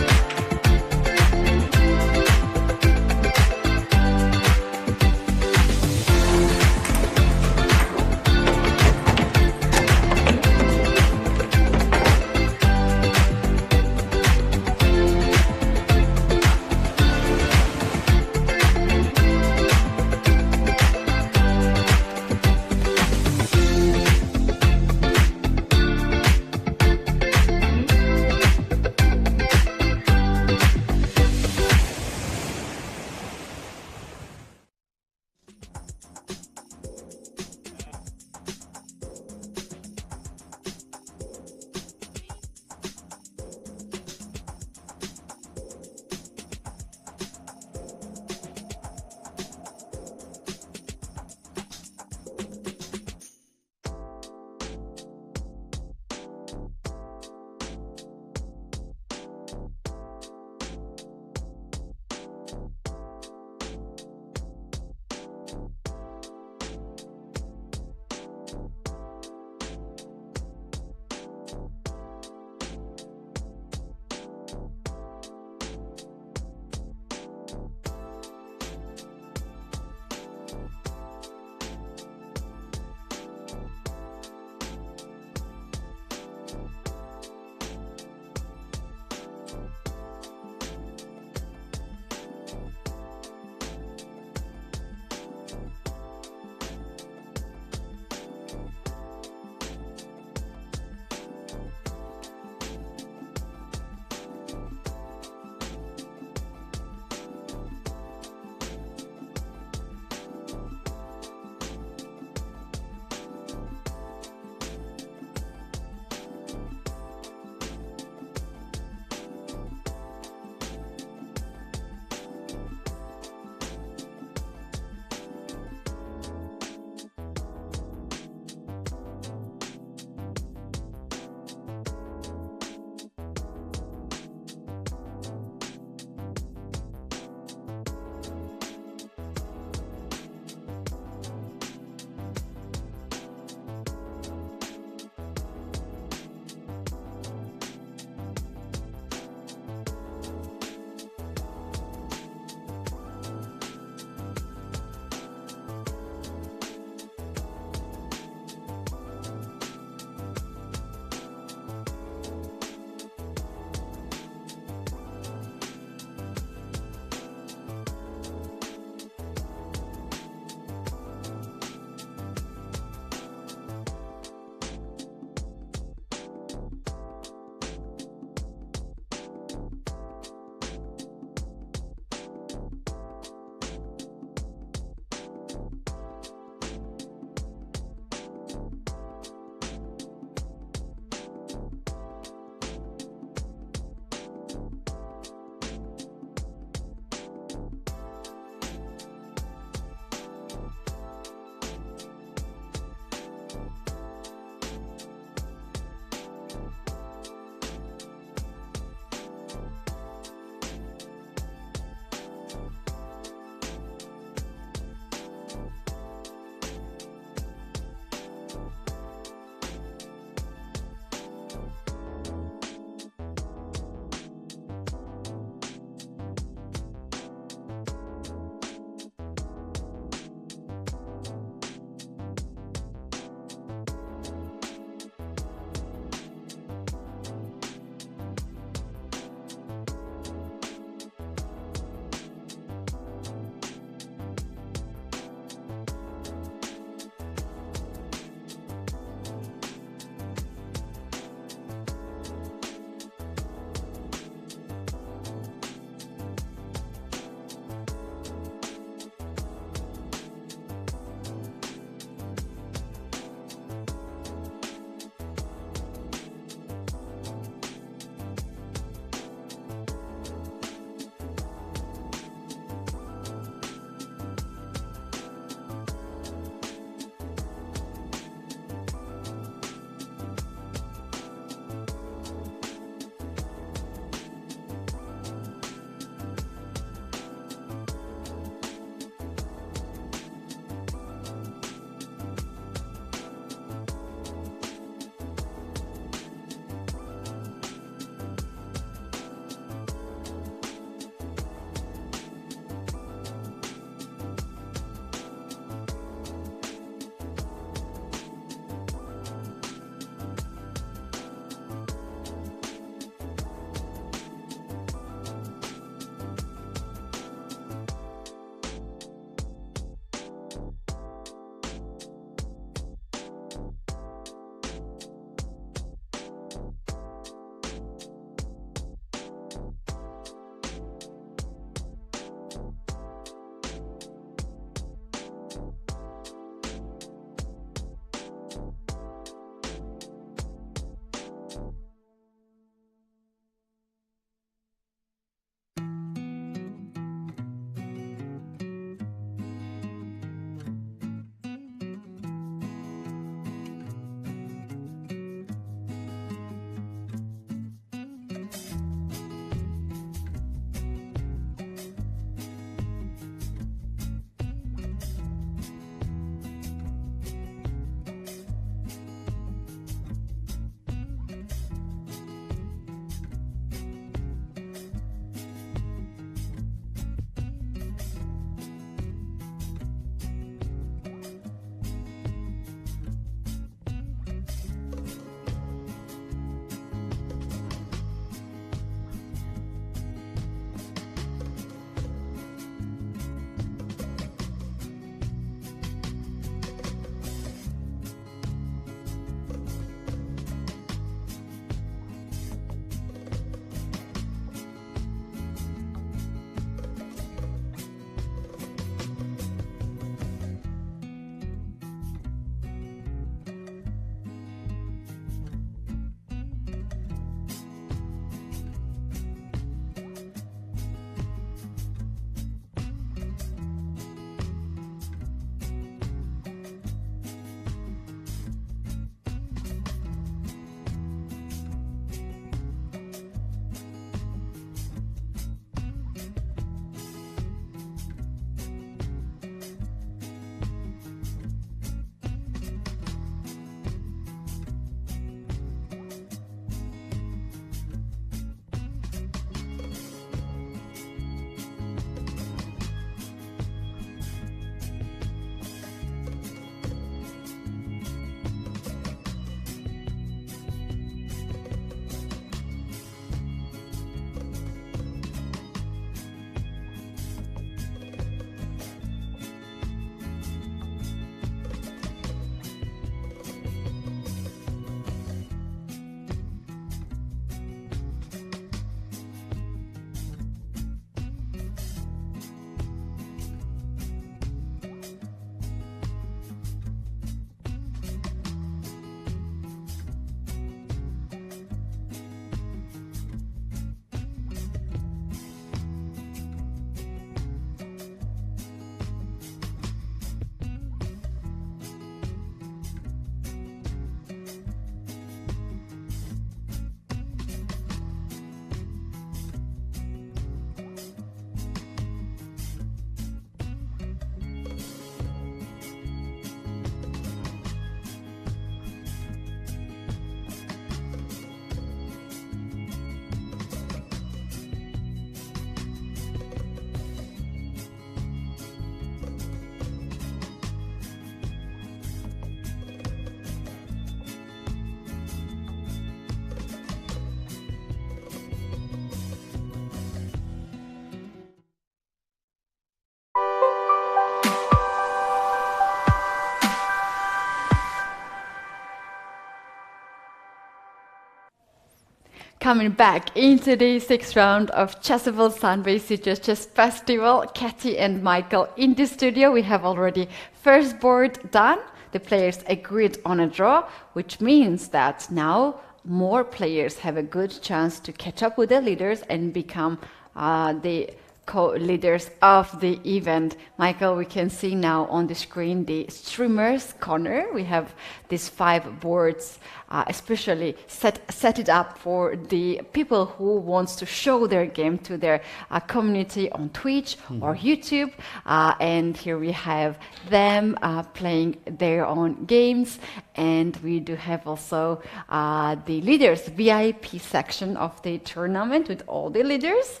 Coming back into the sixth round of Chessable Sunway Sitges Chess Festival, Katie and Michael in the studio. We have already first board done. The players agreed on a draw, which means that now more players have a good chance to catch up with the leaders and become the co-leaders of the event. Michael, we can see now on the screen the streamers corner. We have these 5 boards, especially set it up for the people who wants to show their game to their community on Twitch or YouTube. And here we have them playing their own games. And we do have also the leaders VIP section of the tournament with all the leaders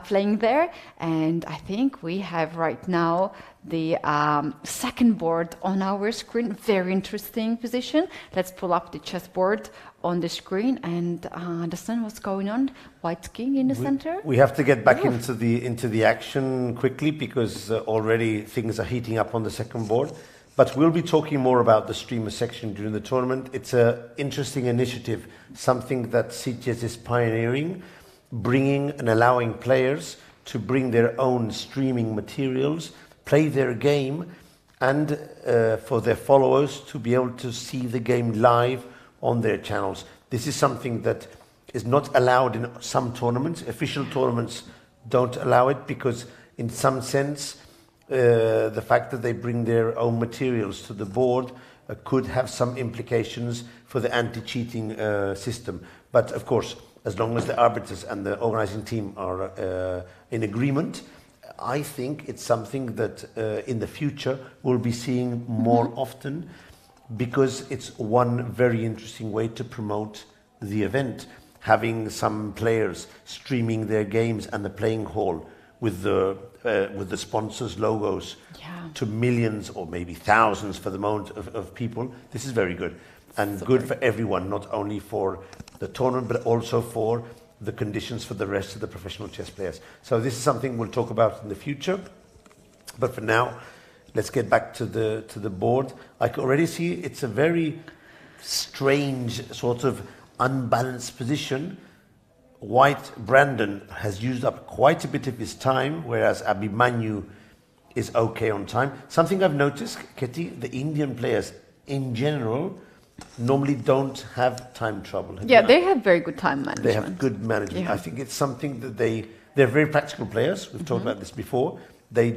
playing there. And I think we have right now the second board on our screen. Very interesting position. Let's pull up the chessboard on the screen and understand what's going on. White king in the center. We have to get back into the action quickly because already things are heating up on the second board. But we'll be talking more about the streamer section during the tournament. It's an interesting initiative, something that Sitges is pioneering, bringing and allowing players to bring their own streaming materials, play their game, and for their followers to be able to see the game live on their channels. This is something that is not allowed in some tournaments. Official tournaments don't allow it because in some sense the fact that they bring their own materials to the board could have some implications for the anti-cheating system. But of course, as long as the arbiters and the organizing team are in agreement, I think it's something that in the future we'll be seeing more often because it's one very interesting way to promote the event. Having some players streaming their games and the playing hall with the sponsors' logos to millions or maybe thousands for the moment of people. This is very good and good for everyone, not only for the tournament but also for the conditions for the rest of the professional chess players. So this is something we'll talk about in the future. But for now, let's get back to the board. I can already see it's a very strange sort of unbalanced position. White Brandon has used up quite a bit of his time, whereas Abhimanyu is okay on time. Something I've noticed, Ketty, the Indian players in general normally don't have time trouble. They have very good time management. They have good management. Yeah. I think it's something that they're very practical players. We've talked about this before. They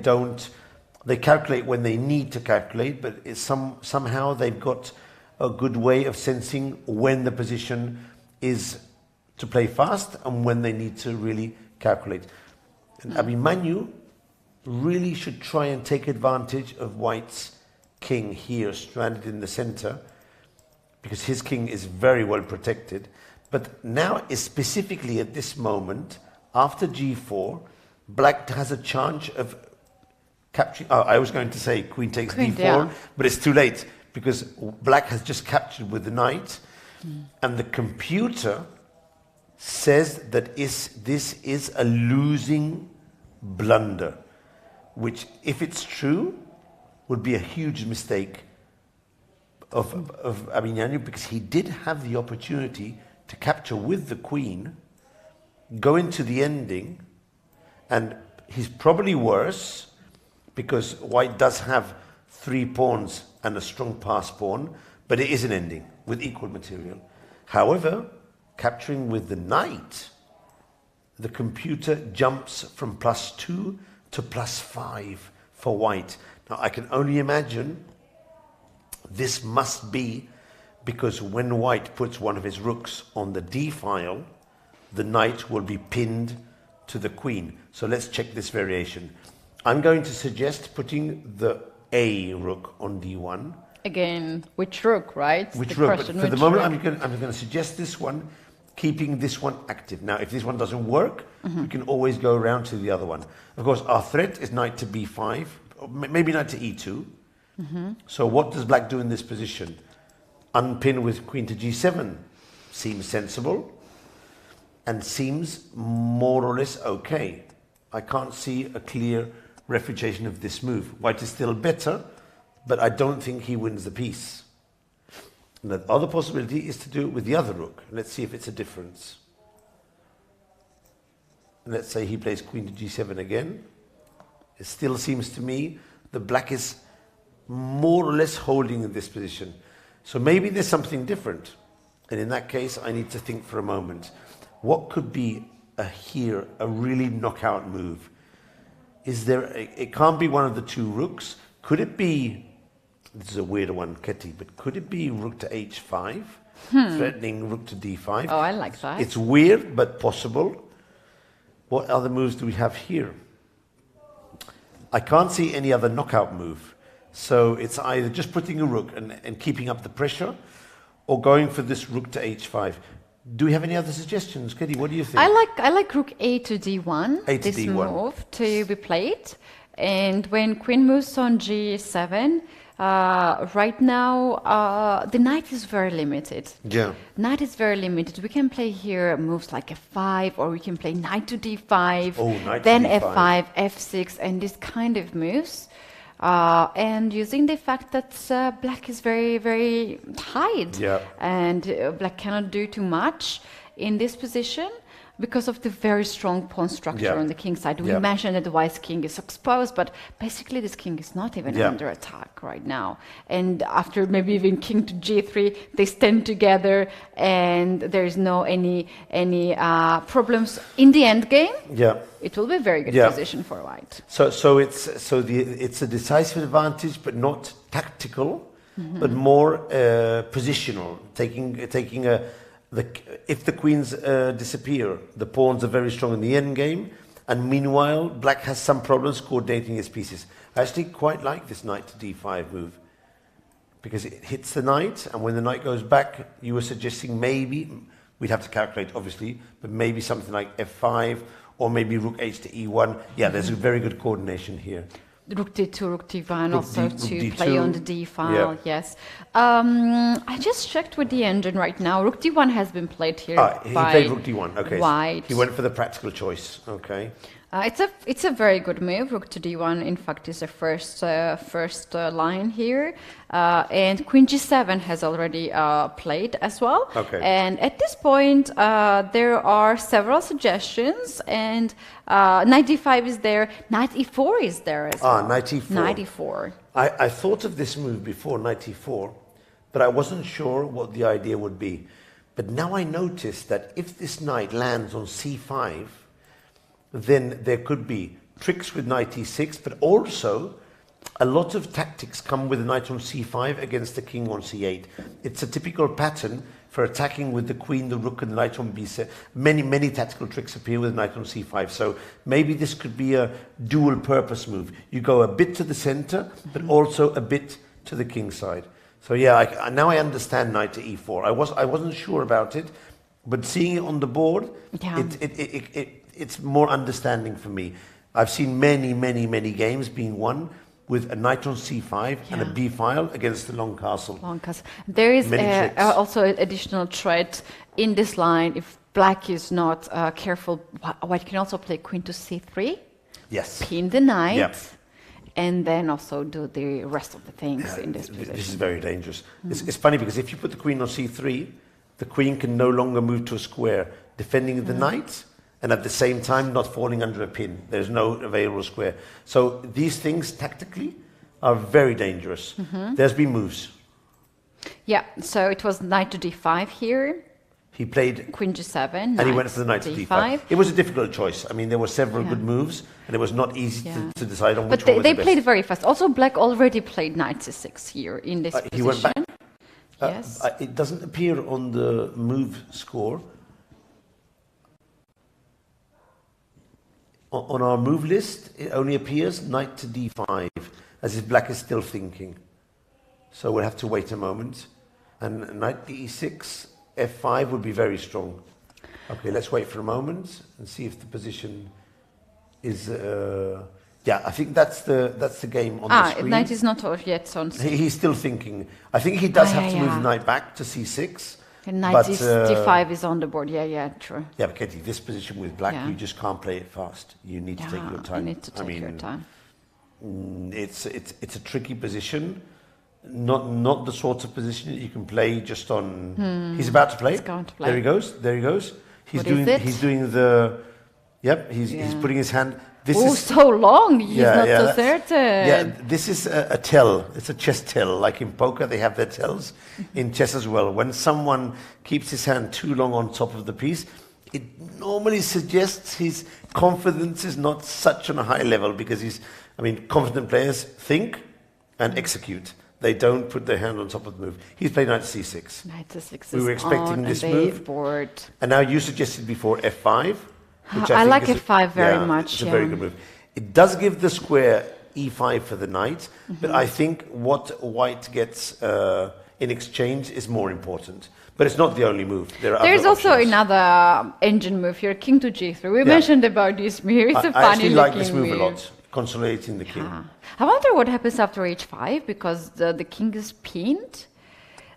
calculate when they need to calculate, but it's somehow they've got a good way of sensing when the position is to play fast and when they need to really calculate. And Abhimanyu really should try and take advantage of White's king here, stranded in the center, because his king is very well protected. But now, specifically at this moment, after g4, Black has a chance of capturing... I was going to say queen takes d4, but it's too late, because Black has just captured with the knight, and the computer says that this is a losing blunder, which, if it's true, would be a huge mistake of Abhimanyu, because he did have the opportunity to capture with the queen, go into the ending, and he's probably worse because White does have 3 pawns and a strong pass pawn, but it is an ending with equal material. However, capturing with the knight, the computer jumps from +2 to +5 for White. Now, I can only imagine this must be because when White puts one of his rooks on the d file, the knight will be pinned to the queen. So let's check this variation. I'm going to suggest putting the A rook on d1. Again, which rook, right? Which rook? But for the moment, I'm going to suggest this one, keeping this one active. Now, if this one doesn't work, we can always go around to the other one. Of course, our threat is knight to b5, or maybe knight to e2. So what does Black do in this position? Unpin with queen to g7 seems sensible and seems more or less okay. I can't see a clear refutation of this move. White is still better, but I don't think he wins the piece. And the other possibility is to do it with the other rook. Let's see if it's a difference. let's say he plays queen to g7 again, it still seems to me the black is more or less holding in this position. So maybe there's something different. And in that case, I need to think for a moment. What could be here a really knockout move? Is there? It can't be one of the two rooks. Could it be? This is a weird one, Ketty. But could it be rook to h5, threatening rook to d5? Oh, I like that. It's weird, but possible. What other moves do we have here? I can't see any other knockout move. So it's either just putting a rook and keeping up the pressure, or going for this rook to h5. Do we have any other suggestions, Kitty? What do you think? I like rook a to d1. A to this d1. move to be played, and when queen moves on g7, right now the knight is very limited. Yeah. Knight is very limited. We can play here moves like f5, or we can play knight to d5, then f5, f6, and this kind of moves. And using the fact that black is very, very tight, and black cannot do too much in this position because of the very strong pawn structure on the king side. We mentioned that the white king is exposed, but basically this king is not even under attack right now. And after maybe even king to g3, they stand together, and there is no any problems in the end game. Yeah. It will be a very good position for white. So it's a decisive advantage, but not tactical, but more positional. If the queens disappear, the pawns are very strong in the end game, and meanwhile, black has some problems coordinating his pieces. I actually quite like this knight to d5 move, because it hits the knight, and when the knight goes back, you were suggesting maybe, we'd have to calculate obviously, but maybe something like f5, or maybe rook h to e1. Yeah, there's a very good coordination here. Rook d2, rook d1, also to play on the d file, yes. I just checked with the engine right now. Rook d1 has been played here he by played rook d1, okay. white. He went for the practical choice, okay. It's a very good move. Rook to d1, in fact, is the first line here, and queen g7 has already played as well. Okay. And at this point, there are several suggestions, and knight d5 is there, knight e4 is there as well. Knight e4. Knight e4. I thought of this move before, knight e4, but I wasn't sure what the idea would be. But now I notice that if this knight lands on c5, then there could be tricks with knight e6, but also a lot of tactics come with the knight on c5 against the king on c8. It's a typical pattern for attacking with the queen, the rook, and the knight on b7. Many tactical tricks appear with the knight on c5. So maybe this could be a dual purpose move. You go a bit to the center, but also a bit to the king side. So yeah, now I understand knight to e4. I wasn't sure about it, but seeing it on the board, it's more understanding for me. I've seen many games being won with a knight on c5 and a b file against the long castle. There is also an additional threat in this line. If black is not careful, white can also play queen to c3. Yes. Pin the knight. And then also do the rest of the things in this position. This is very dangerous. It's funny because if you put the queen on c3, the queen can no longer move to a square, defending the knight, and at the same time not falling under a pin. There's no available square. So these things tactically are very dangerous. There's been moves. Yeah, so it was knight to d5 here. He played queen g7, and he went for the knight to d5. It was a difficult choice. I mean, there were several good moves, and it was not easy to decide on which one was the best. But they played very fast. Also, black already played knight c6 here in this position. He went back? Yes. It doesn't appear on the move score. On our move list, it only appears knight to d5, as if black is still thinking. So we'll have to wait a moment. And knight to e6, f5 would be very strong. Okay, let's wait for a moment and see if the position is... I think that's the game on the screen. Knight is not yet on c6. He's still thinking. I think he does have to move the knight back to c6. And knight d5 is on the board. Yeah, true. Yeah, but Katie, this position with black, you just can't play it fast. You need to take your time. You need to take your time. It's a tricky position. Not the sort of position that you can play just on... He's about to play. He's going to play. There he goes. He's What is it? He's doing the Yep, he's putting his hand. This Oh, is so long. He's not so that's- certain. Yeah, this is a tell. It's a chess tell. Like in poker, they have their tells. In chess as well. When someone keeps his hand too long on top of the piece, it normally suggests his confidence is not such on a high level because confident players think and execute. They don't put their hand on top of the move. He's played knight c6. Knight to6 We were is expecting on this a move. board. And now you suggested before f5. Which I think like is f5 very much, It's a very yeah. good move. It does give the square e5 for the knight, but I think what white gets in exchange is more important. But it's not the only move. There are There's other also options. another engine move here, king to g3. We mentioned about this move. It's a I funny actually like looking this move a lot, consolidating the king. Ah. I wonder what happens after h5 because the king is pinned.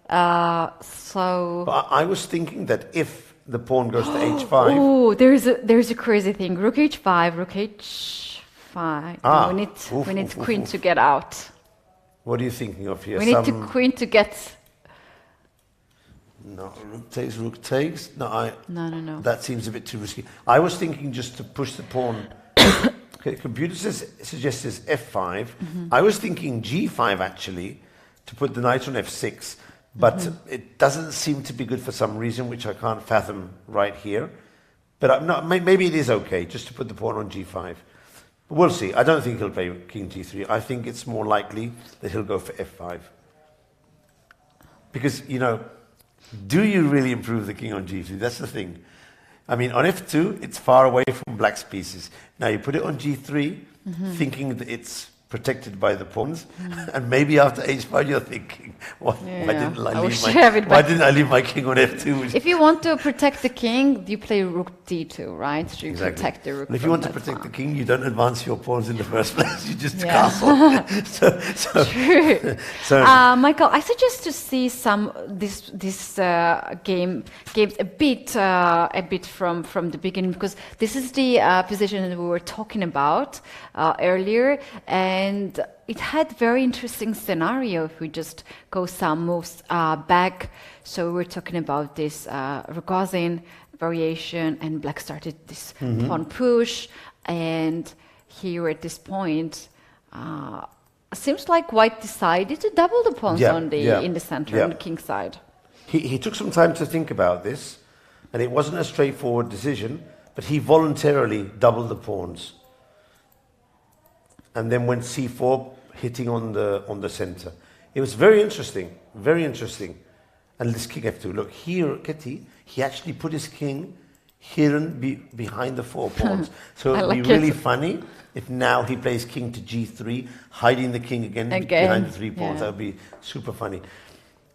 But I was thinking that if the pawn goes to h5, Oh, there's a crazy thing. Rook h5, rook h5. Ah. We need queen to get out. what are you thinking of here? We need to queen to get. No, rook takes. No. That seems a bit too risky. I was thinking just to push the pawn. Okay, computer suggests f5. I was thinking g5 actually, to put the knight on f6. But it doesn't seem to be good for some reason, which I can't fathom right here. But maybe it is okay, just to put the pawn on g5. But we'll see. I don't think he'll play king g3. I think it's more likely that he'll go for f5. Because, do you really improve the king on g3? That's the thing. On f2, it's far away from black's pieces. Now you put it on g3, thinking that it's protected by the pawns, and maybe after h5 you're thinking, why didn't I leave my king on f2? If you want to protect the king, you play rook d2, right? So you Exactly. protect the rook. And if from you want to that protect the far. king, you don't advance your pawns in the first place. You just Yeah. castle. True. So Michael, I suggest to see this games a bit from the beginning because this is the position that we were talking about earlier, and it had very interesting scenario if we just go some moves back. So we were talking about this Rogozin variation, and black started this pawn push, and here at this point. Seems like white decided to double the pawns in the center on the king side. he took some time to think about this, and it wasn't a straightforward decision, but he voluntarily doubled the pawns. And then went c4, hitting on the center. It was very interesting, very interesting. And this king f2. Look, here, Kitty, he actually put his king hidden behind the 4 pawns. So it would be really funny if now he plays king to g3, hiding the king again. Behind the 3 pawns. That would be super funny.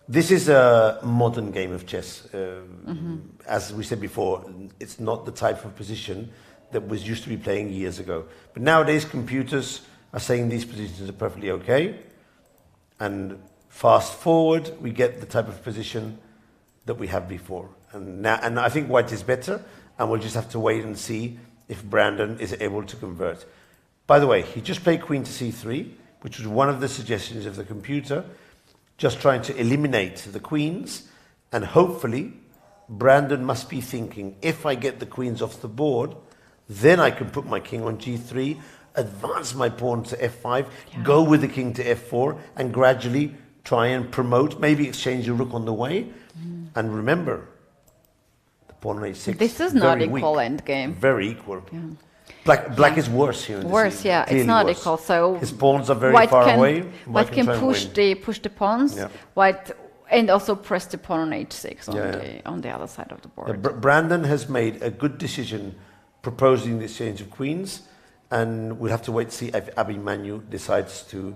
This is a modern game of chess. As we said before, it's not the type of position that was used to be playing years ago. But nowadays, computers are saying these positions are perfectly okay. And fast forward, we get the type of position that we have before. And I think white is better, and we'll just have to wait and see if Brandon is able to convert. By the way, he just played queen to c3, which was one of the suggestions of the computer, just trying to eliminate the queens, and hopefully Brandon must be thinking, if I get the queens off the board, then I can put my king on g3, advance my pawn to f5, go with the king to f4, and gradually try and promote, maybe exchange a rook on the way. And remember, the pawn on h6. This is not equal endgame. Very equal. Yeah. Black is worse here. Worse, yeah. It's not worse. Equal. So his pawns are very far away. White can push the pawns. Yeah. White and also press the pawn on h6 on the other side of the board. Brandon has made a good decision proposing the exchange of queens, and we'll have to wait to see if Abhimanyu decides to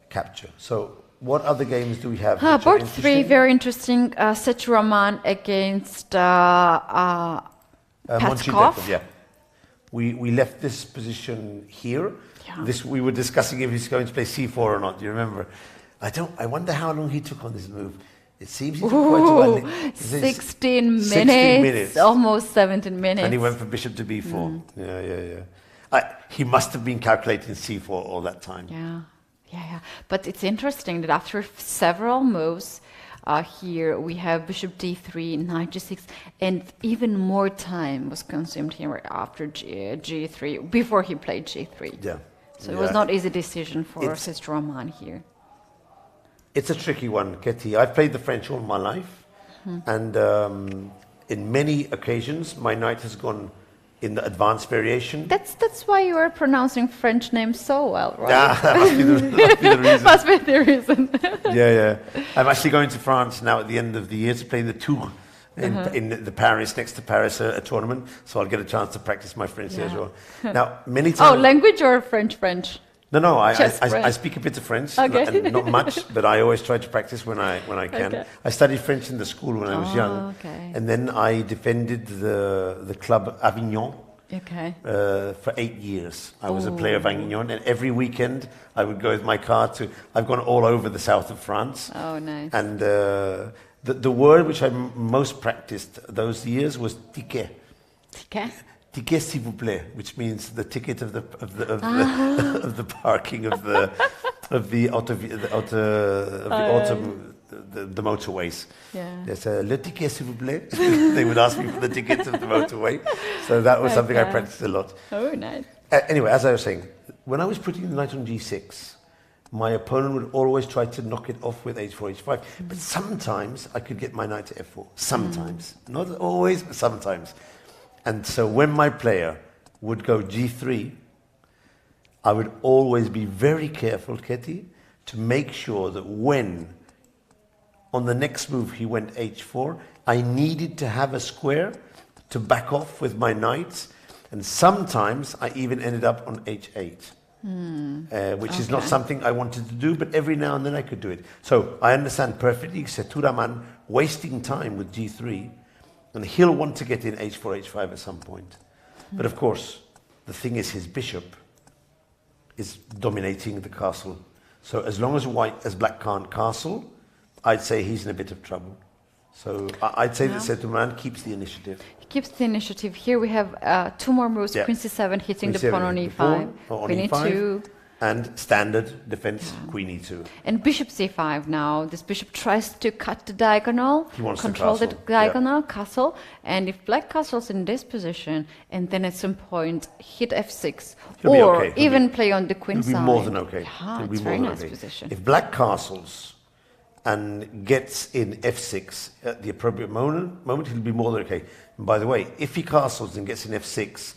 capture. So, what other games do we have? Board 3, very interesting. Sechuraman against Patkov. Yeah. We left this position here. Yeah. We were discussing if he's going to play c4 or not. Do you remember? I wonder how long he took on this move. It seems he took quite a while. 16 minutes, almost 17 minutes. And he went for bishop to b4. Yeah. He must have been calculating c4 all that time. Yeah. But it's interesting that after several moves, Here we have bishop d3, knight g6, and even more time was consumed here after g3, before he played g3. Yeah. So it was not easy decision for Sister Roman here. It's a tricky one, Ketty. I've played the French all my life, and in many occasions my knight has gone in the advanced variation. That's why you are pronouncing French names so well, right? Ah, that must be the reason. Must be the reason. Yeah. I'm actually going to France now at the end of the year to play the Tour in the Paris, next to Paris, a tournament. So I'll get a chance to practice my French there as well. Now, many times... Oh, language or French? No, I speak a bit of French, okay. not much, but I always try to practice when I can. Okay. I studied French in the school when I was young, and then I defended the club Avignon for 8 years. I was a player of Avignon, and every weekend I would go with my car to... I've gone all over the south of France. Oh, nice. And the word which I most practiced those years was ticket. Ticket? Ticket, s'il vous plaît, which means the ticket of the parking of the motorways. Yeah. There's le ticket, s'il vous plaît. They would ask me for the tickets of the motorway, so that was something I practiced a lot. Oh, nice. Anyway, as I was saying, when I was putting the knight on g6, my opponent would always try to knock it off with h4, h5. But sometimes I could get my knight to f4. Sometimes, not always, but sometimes. And so when my player would go g3, I would always be very careful, Ketty, to make sure that when, on the next move, he went h4, I needed to have a square to back off with my knights. And sometimes I even ended up on h8, which is not something I wanted to do, but every now and then I could do it. So I understand perfectly Seturaman wasting time with g3, and he'll want to get in h4, h5 at some point. But of course, the thing is his bishop is dominating the castle. So as long as black can't castle, I'd say he's in a bit of trouble. So I'd say that Seturaman keeps the initiative. He keeps the initiative. Here we have 2 more moves. Queen c7 hitting the pawn on e5. Queen e2. And standard defense, Queen e2. And bishop c5 now. This bishop tries to cut the diagonal, he wants control to the diagonal, castle. And if black castles in this position, and then at some point hit f6, or even play on the queen side. He'll be more than okay. Yeah, it's a very nice position. If black castles and gets in f6 at the appropriate moment, he'll be more than okay. And by the way, if he castles and gets in f6,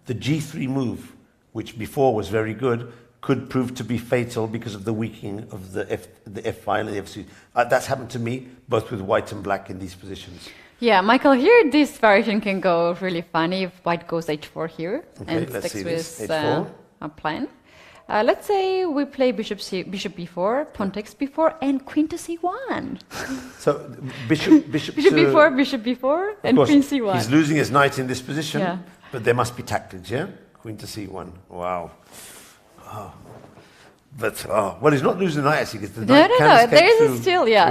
the g3 move, which before was very good, could prove to be fatal because of the weakening of the f file and the f6. That's happened to me, both with white and black in these positions. Yeah, Michael, here this variation can go really funny if white goes h4 here and sticks with a plan. Let's say we play bishop b4, pawn takes b4, and queen to c1. So bishop b4, and queen c1. He's losing his knight in this position, but there must be tactics, yeah? Queen to c1. Wow. Oh. But well, he's not losing the knight actually, because the knight can escape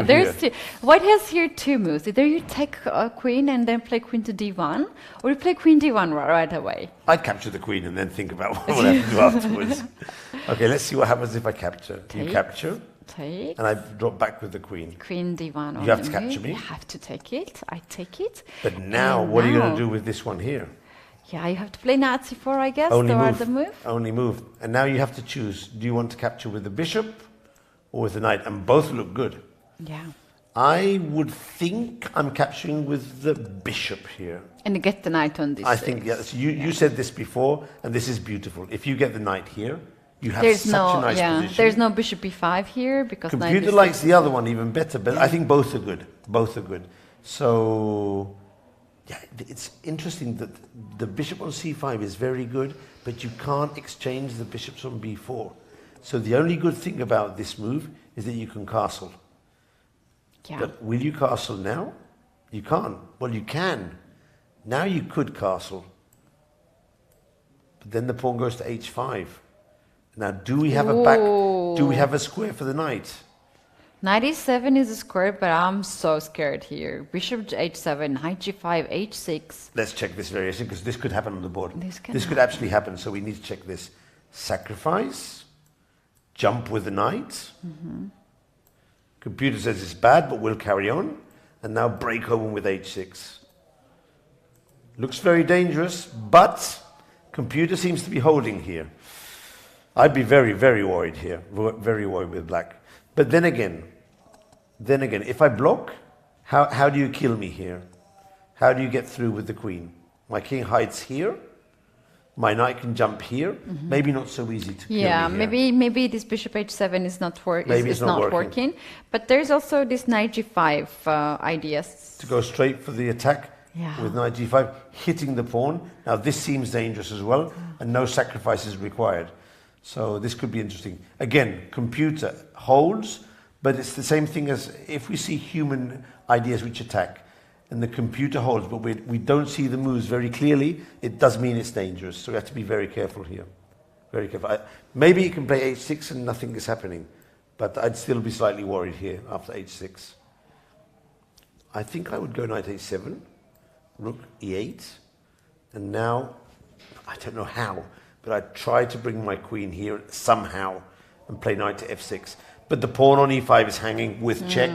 there's still. White has here 2 moves. Either you take a queen and then play queen to d1, or you play queen d1 right away. I'd capture the queen and then think about what I have to do afterwards. Okay, let's see what happens if I capture. You capture. Take. And I drop back with the queen. Queen d1. You have to capture me. You have to take it. I take it. But now, what are you going to do with this one here? Yeah, you have to play knight c4, I guess. Only move. Only move. And now you have to choose. Do you want to capture with the bishop or with the knight? And both look good. Yeah. I would think I'm capturing with the bishop here. And get the knight on this. I think, yes. You said this before, and this is beautiful. If you get the knight here, you have such a nice position. There's no bishop b5 here because computer likes the other one even better, but I think both are good. Both are good. So... yeah, it's interesting that the bishop on c5 is very good, but you can't exchange the bishops on b4. So the only good thing about this move is that you can castle. Yeah. But will you castle now? You can't. Well, you can. Now you could castle. But then the pawn goes to h5. Now, do we have a back? Do we have a square for the knight? Knight e7 is a square, but I'm so scared here. Bishop h7, knight g5, h6. Let's check this variation, because this could happen on the board. This could actually happen, so we need to check this. Sacrifice, jump with the knight. Computer says it's bad, but we'll carry on. And now break open with h6. Looks very dangerous, but computer seems to be holding here. I'd be very, very worried here. Very worried with black. But then again, if I block, how do you kill me here? How do you get through with the queen? My king hides here. My knight can jump here. Maybe not so easy to kill me here. Maybe this bishop h7 is not working. But there's also this knight g5 ideas. To go straight for the attack with knight g5, hitting the pawn. Now this seems dangerous as well, and no sacrifice is required. So this could be interesting. Again, computer holds, but it's the same thing as if we see human ideas which attack. And the computer holds, but we don't see the moves very clearly, it does mean it's dangerous. So we have to be very careful here. Very careful. Maybe you can play h6 and nothing is happening, but I'd still be slightly worried here after h6. I think I would go knight h7, rook e8, and now, I don't know how, but I'd try to bring my queen here somehow and play knight to f6. But the pawn on e5 is hanging with check.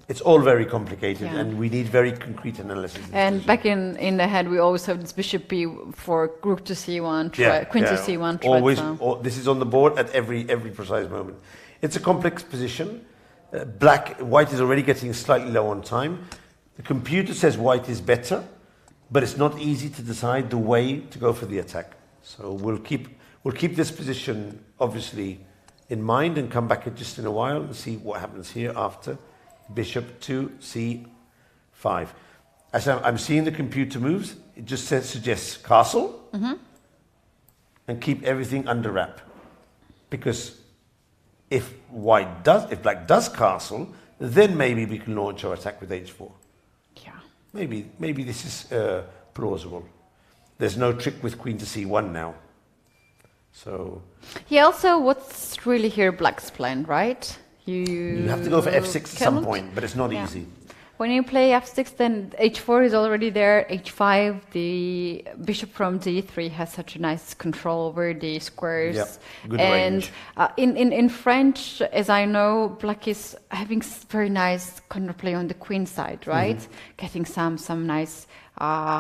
It's all very complicated, and we need very concrete analysis. And back in the head, we always have this bishop b4, rook to c1, queen to c1. Always, this is on the board at every precise moment. It's a complex position. White is already getting slightly low on time. The computer says white is better, but it's not easy to decide the way to go for the attack. So we'll keep this position obviously in mind and come back just in a while and see what happens here after. Bishop to c5. As I'm seeing the computer moves, it just suggests castle and keep everything under wrap. Because if black does castle, then maybe we can launch our attack with h4. Yeah. Maybe this is plausible. There's no trick with queen to c1 now. So. Yeah. Also, what's really here black's plan, right? You have to go for f6 at some point, but it's not easy. When you play f6, then h4 is already there. h5, the bishop from d3 has such a nice control over the squares. Yep. Good range. In French, as I know, black is having very nice counterplay on the queen side, right? Getting some nice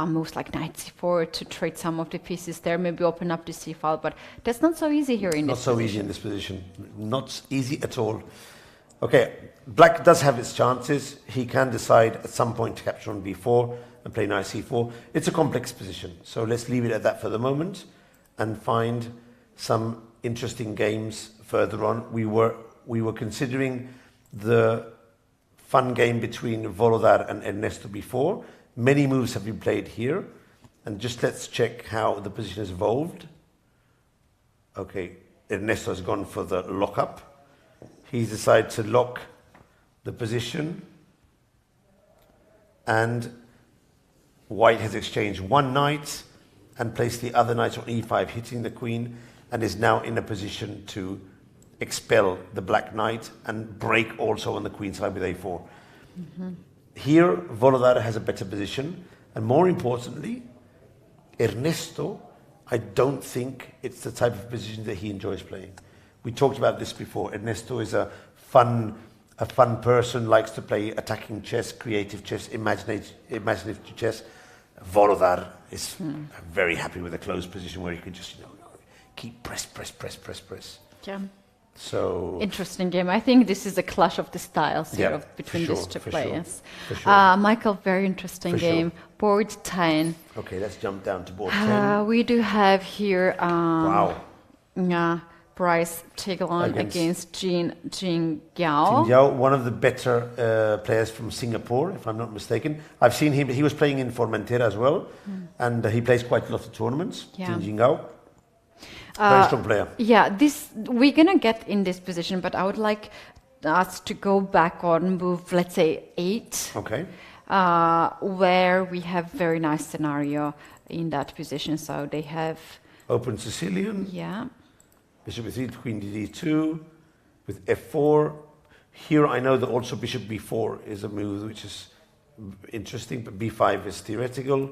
moves like knight c4 to trade some of the pieces there, maybe open up the c file, but that's not so easy here in this position. Not so easy in this position. Not easy at all. Okay, black does have its chances. He can decide at some point to capture on b4 and play knight c4. It's a complex position, so let's leave it at that for the moment and find some interesting games further on. We were considering the fun game between Volodar and Ernesto before. Many moves have been played here, and just let's check how the position has evolved. Okay, Ernesto has gone for the lockup. He's decided to lock the position, and white has exchanged one knight and placed the other knight on e5, hitting the queen, and is now in a position to expel the black knight and break also on the queen side with a4. Here, Volodar has a better position, and more importantly, Ernesto, I don't think it's the type of position that he enjoys playing. We talked about this before. Ernesto is a fun person, likes to play attacking chess, creative chess, imaginative chess. Volodar is very happy with a closed position where he can just keep press. Yeah. So interesting game. I think this is a clash of the styles here between these two players. Michael, very interesting game. Board 10. Okay, let's jump down to board 10. We do have here Bryce Tegelon against Jin Gao. Jin Gao, one of the better players from Singapore, if I'm not mistaken. I've seen him. He was playing in Formentera as well, and he plays quite a lot of tournaments. Jin Gao. Very strong player. Yeah, we're gonna get in this position, but I would like us to go back on move, let's say 8. Okay. Where we have very nice scenario in that position. So they have open Sicilian. Yeah. Bishop e3, queen d2, with f4. Here I know that also bishop b4 is a move which is interesting, but b5 is theoretical.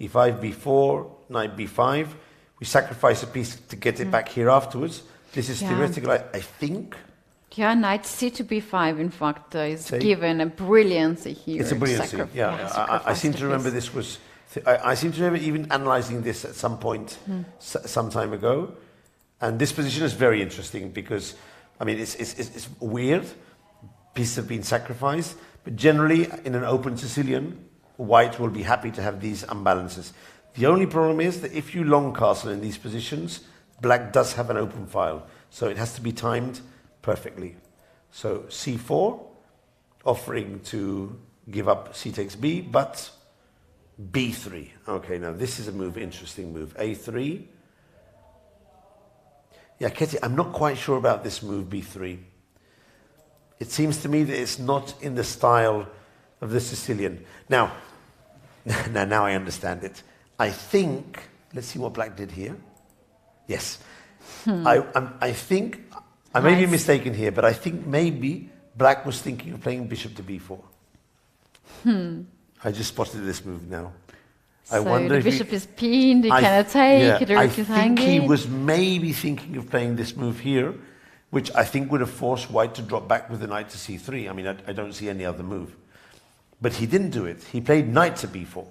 e5, b4, knight b5. We sacrifice a piece to get it back here afterwards. This is theoretical, I think. Yeah, knight c to b5, in fact, is Take. given a brilliancy here. It's a brilliancy, I seem to remember this was... I seem to remember even analysing this at some point some time ago. And this position is very interesting because, I mean, it's weird. Pieces have been sacrificed. But generally, in an open Sicilian, white will be happy to have these unbalances. The only problem is that if you long castle in these positions, black does have an open file. So it has to be timed perfectly. So c4, offering to give up c takes b, but b3. Okay, now this is a move, interesting move. a3. Yeah, Ketty, I'm not quite sure about this move, b3. It seems to me that it's not in the style of the Sicilian. Now I understand it. I think, let's see what black did here. Yes. I think, I may be mistaken here, but I think maybe black was thinking of playing bishop to b4. I just spotted this move now. So I wonder the bishop is pinned, he cannot take, the rook is hanging. I think he was maybe thinking of playing this move here, which I think would have forced white to drop back with the knight to c3. I mean, I don't see any other move. But he didn't do it. He played knight to b4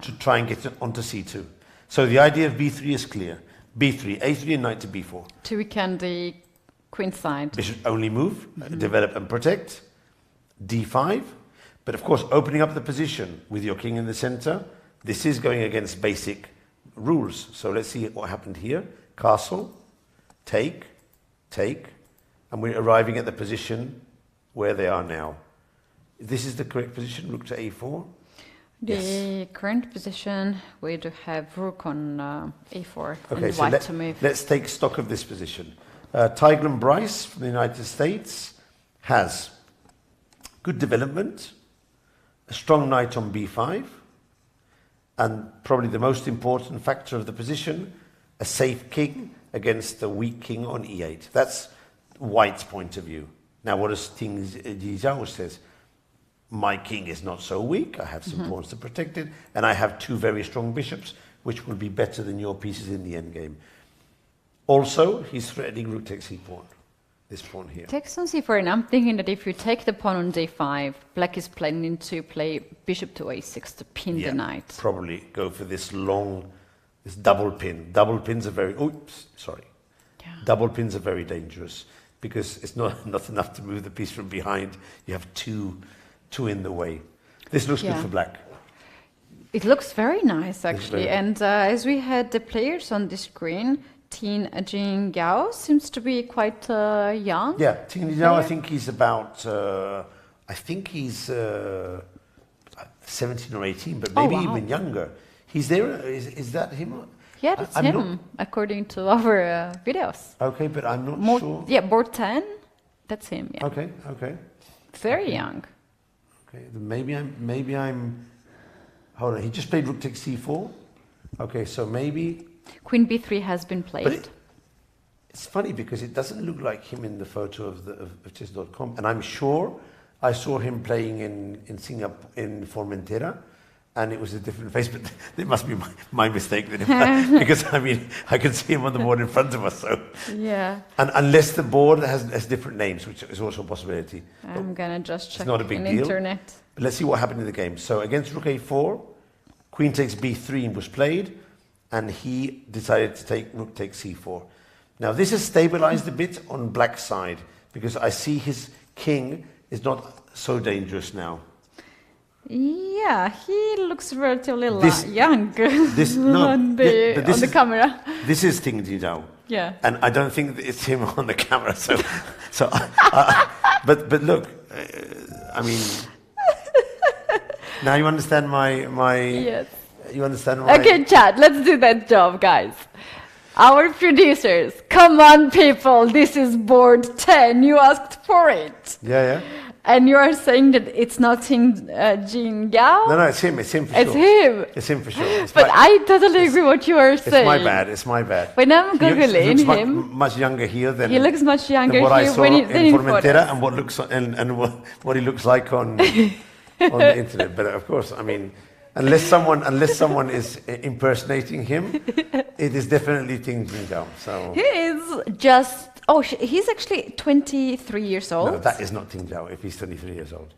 to try and get it onto c2. So the idea of b3 is clear. b3, a3 and knight to b4. To weaken the queen side. Bishop only move, develop and protect. d5. But of course, opening up the position with your king in the center, this is going against basic rules. So let's see what happened here. Castle, take, and we're arriving at the position where they are now. This is the correct position, rook to a4. The current position, we do have rook on a4 Okay, and so white to move. Let's take stock of this position. Tigran Bryce from the United States has good development, a strong knight on b5, and probably the most important factor of the position, a safe king against a weak king on e8. That's white's point of view. Now, what does Ting Zhao says? My king is not so weak, I have some pawns to protect it, and I have two very strong bishops, which will be better than your pieces in the endgame. Also, he's threatening rook takes c-pawn, this pawn here. Takes on c4, and I'm thinking that if you take the pawn on d5, black is planning to play bishop to a6 to pin the knight. Probably go for this long, this double pin. Double pins are very, double pins are very dangerous because it's not enough to move the piece from behind. You have two in the way. This looks good for black. It looks very nice, actually. And as we had the players on the screen, Jing Gao seems to be quite young. Yeah, Ting Zhao, I think he's about, 17 or 18, but maybe even younger. He's there, is that him? Yeah, that's him, according to our videos. Okay, but I'm not sure. Yeah, board 10, that's him, yeah. Okay. Very young. Okay, maybe I'm, hold on, he just played rook takes c4. Okay, so maybe... Queen b3 has been played. But it's funny because it doesn't look like him in the photo of chess.com, and I'm sure I saw him playing in Singapore, in Formentera, and it was a different face, but it must be my mistake then, because I mean, I can see him on the board in front of us, so. Yeah. And unless the board has different names, which is also a possibility. I'm gonna just check not a big on deal. internet. But let's see what happened in the game. So against rook a4, queen takes b3 was played, and he decided to take rook takes c4. Now this has stabilized a bit on black's side, because I see his king is not so dangerous now. Yeah, he looks relatively young on the camera. This is Ting Zhao. Yeah. And I don't think that it's him on the camera. But look, I mean, now you understand my yes. You understand my... Okay, chat, let's do that job, guys. Our producers, come on, people, this is board 10. You asked for it. Yeah. And you are saying that it's not Jing Gao? No, it's him for sure. It's him. It's him for sure. But I totally agree what you are saying. It's my bad. When I'm Googling him... much younger here than... He looks much younger than what I here saw when in Formentera photos. and what looks and what he looks like on the internet. But of course, I mean, unless someone is impersonating him, it is definitely Ting Zhao. So he is just Oh, he's actually 23 years old. No, that is not Ting Zhao if he's 23 years old.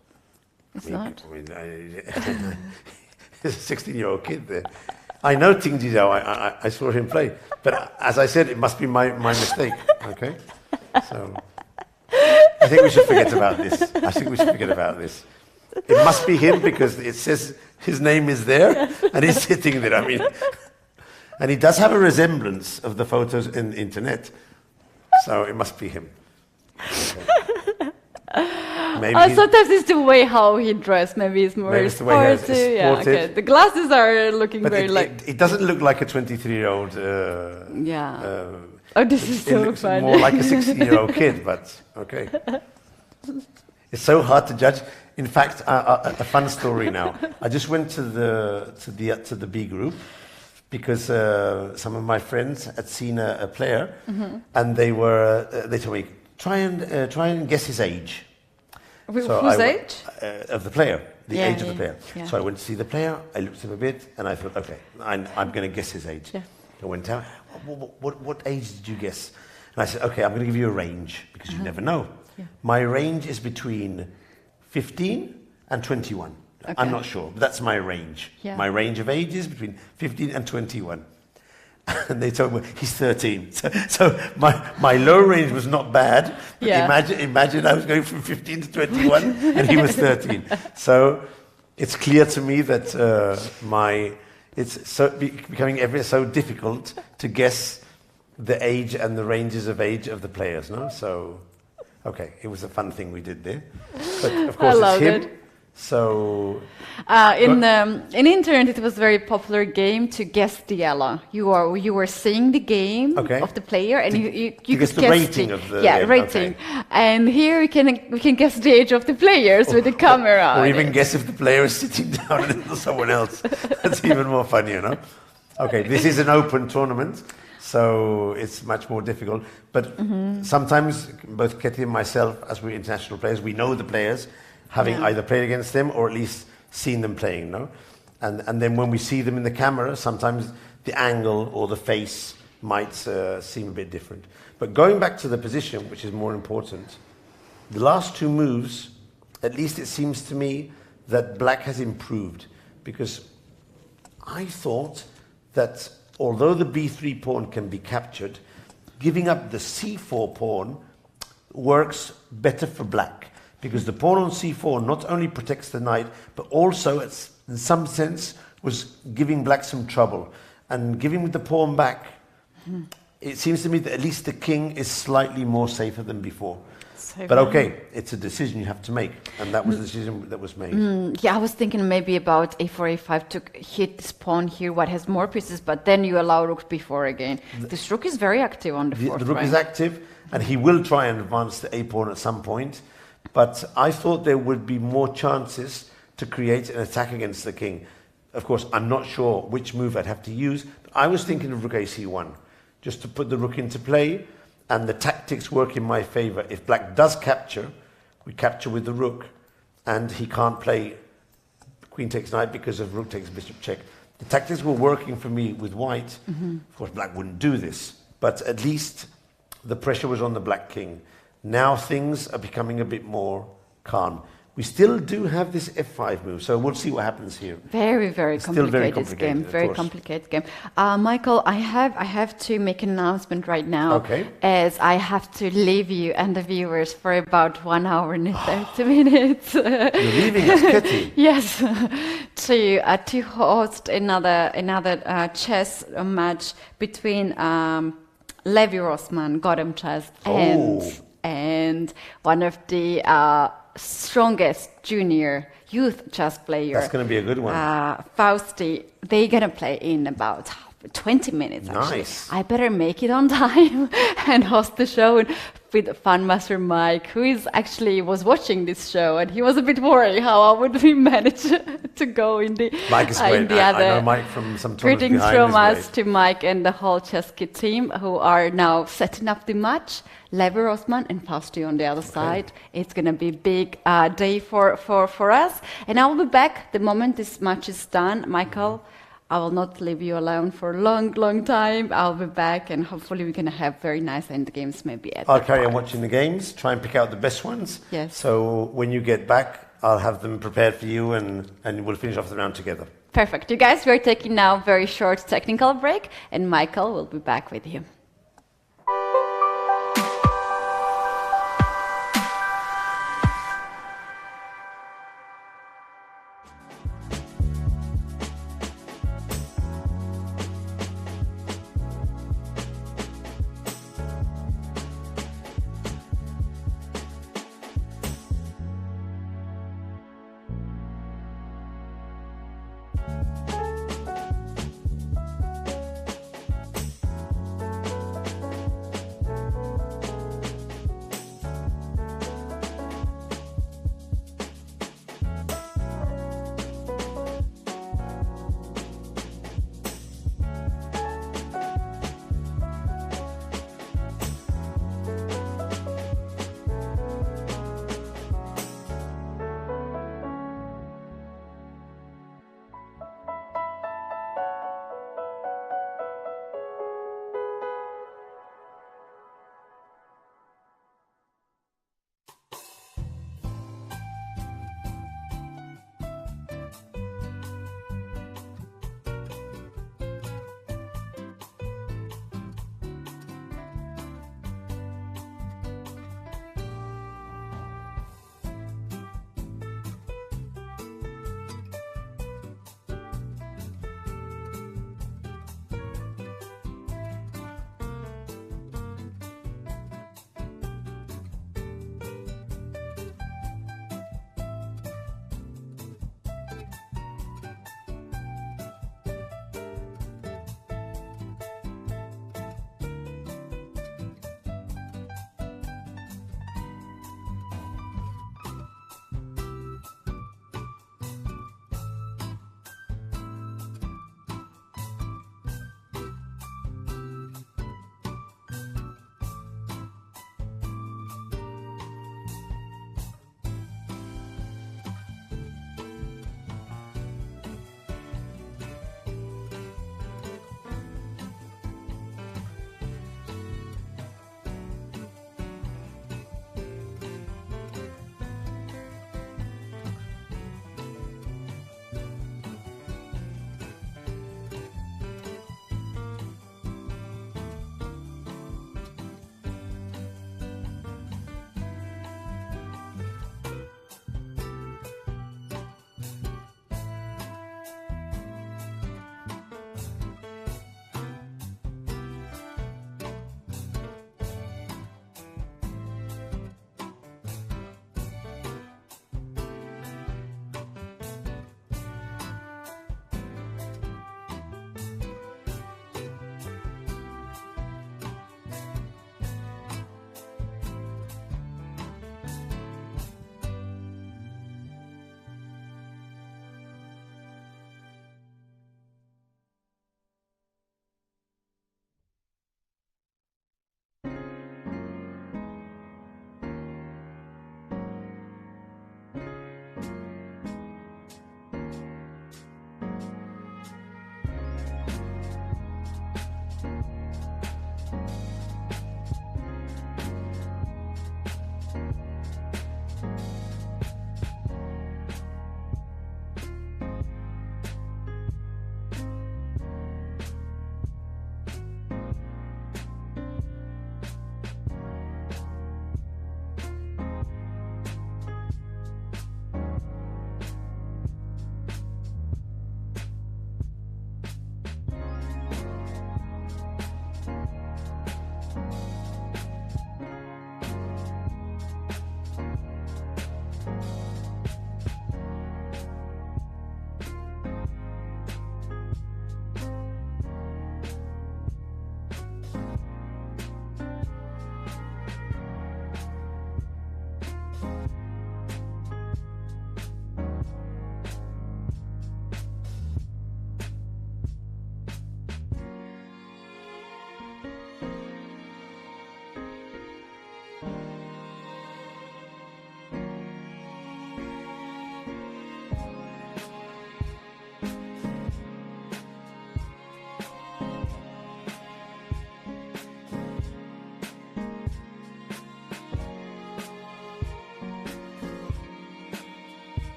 It's not. There's a 16-year-old kid there. I know Ting Zhao. I saw him play. But as I said, it must be my mistake. Okay? So I think we should forget about this. It must be him because it says his name is there and he's sitting there. I mean, and he does have a resemblance of the photos in the internet. So it must be him. Okay. Maybe sometimes it's the way how he dressed. Maybe it's more sporty. Yeah, okay. The glasses are looking but very it doesn't look like a 23-year-old. This is so looks funny. more like a 16-year-old kid, but okay. It's so hard to judge. In fact, a fun story now. I just went to the B group because some of my friends had seen a player, and they told me try and guess his age. Whose age? Of the player, age of the player. Yeah. So I went to see the player. I looked at him a bit, and I thought, okay, I'm going to guess his age. Yeah. I went out. What age did you guess? And I said, okay, I'm going to give you a range because you never know. Yeah. My range is between 15 and 21. Okay. I'm not sure, but that's my range. Yeah. My range of ages between 15 and 21. And they told me he's 13. So my low range was not bad. But imagine I was going from 15 to 21 and he was 13. So it's clear to me that it's becoming ever so difficult to guess the age and the ranges of age of the players. No, so okay, it was a fun thing we did there. But of course it's him. So in internet, it was a very popular game to guess the yellow. You were seeing the game of the player, and you guess the rating of the rating. Okay. And here we can guess the age of the players with the camera. Or even guess if the player is sitting down and someone else. That's even more funny, you know. Okay, this is an open tournament, so it's much more difficult. But sometimes both Ketty and myself, as we're international players, we know the players, having either played against them or at least seen them playing, no? And then when we see them in the camera, sometimes the angle or the face might seem a bit different. But going back to the position, which is more important, the last two moves, at least it seems to me that black has improved, because I thought that although the b3 pawn can be captured, giving up the c4 pawn works better for black. Because the pawn on c4 not only protects the knight, but also, in some sense, was giving black some trouble. And giving the pawn back, it seems to me that at least the king is slightly more safer than before. But okay, it's a decision you have to make, and that was the decision that was made. I was thinking maybe about a4, a5 to hit this pawn here, what has more pieces, but then you allow rook b4 again. This rook is very active on the fourth rank. The rook is active, and he will try and advance the a pawn at some point. But I thought there would be more chances to create an attack against the king. Of course, I'm not sure which move I'd have to use, but I was thinking of rook ac1, just to put the rook into play, and the tactics work in my favor. If black does capture, we capture with the rook, and he can't play queen takes knight because of rook takes bishop check. The tactics were working for me with white. Of course, black wouldn't do this, but at least the pressure was on the black king. Now things are becoming a bit more calm. We still do have this f5 move, so we'll see what happens here. Very complicated game. Very complicated game. Michael, I have to make an announcement right now, as I have to leave you and the viewers for about 1 hour and 30 minutes. You're leaving us, Ketty? Yes, to host another chess match between Levi Rossman, Gotham Chess, and one of the strongest junior youth chess player. That's going to be a good one. Fausti. They're going to play in about 20 minutes, actually. Nice. I better make it on time and host the show with Fun Master Mike, who was watching this show, and he was a bit worried how would we manage to go in the Mike is great. I know Mike from some tournaments. Greetings from us to Mike and the whole chess kid team, who are now setting up the match. Levi Rossman and Fausti on the other side. It's going to be a big day for us. And I will be back the moment this match is done. Michael, I will not leave you alone for a long, long time. I'll be back, and hopefully we're going to have very nice end games maybe at I'll that carry on part. watching the games, try and pick out the best ones. Yes. So when you get back, I'll have them prepared for you, and we'll finish off the round together. Perfect. You guys, we're taking now a very short technical break, and Michael will be back with you.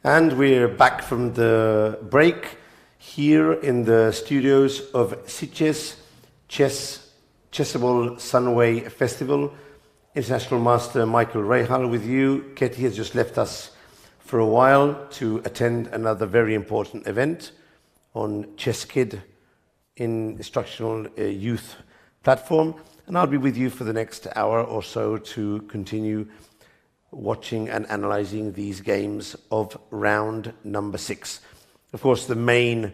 And we're back from the break here in the studios of Sitges Chessable Sunway Festival. International Master Michael Rahal with you. Ketty has just left us for a while to attend another very important event on ChessKid instructional youth platform. And I'll be with you for the next hour or so to continue watching and analyzing these games of round number 6. Of course, the main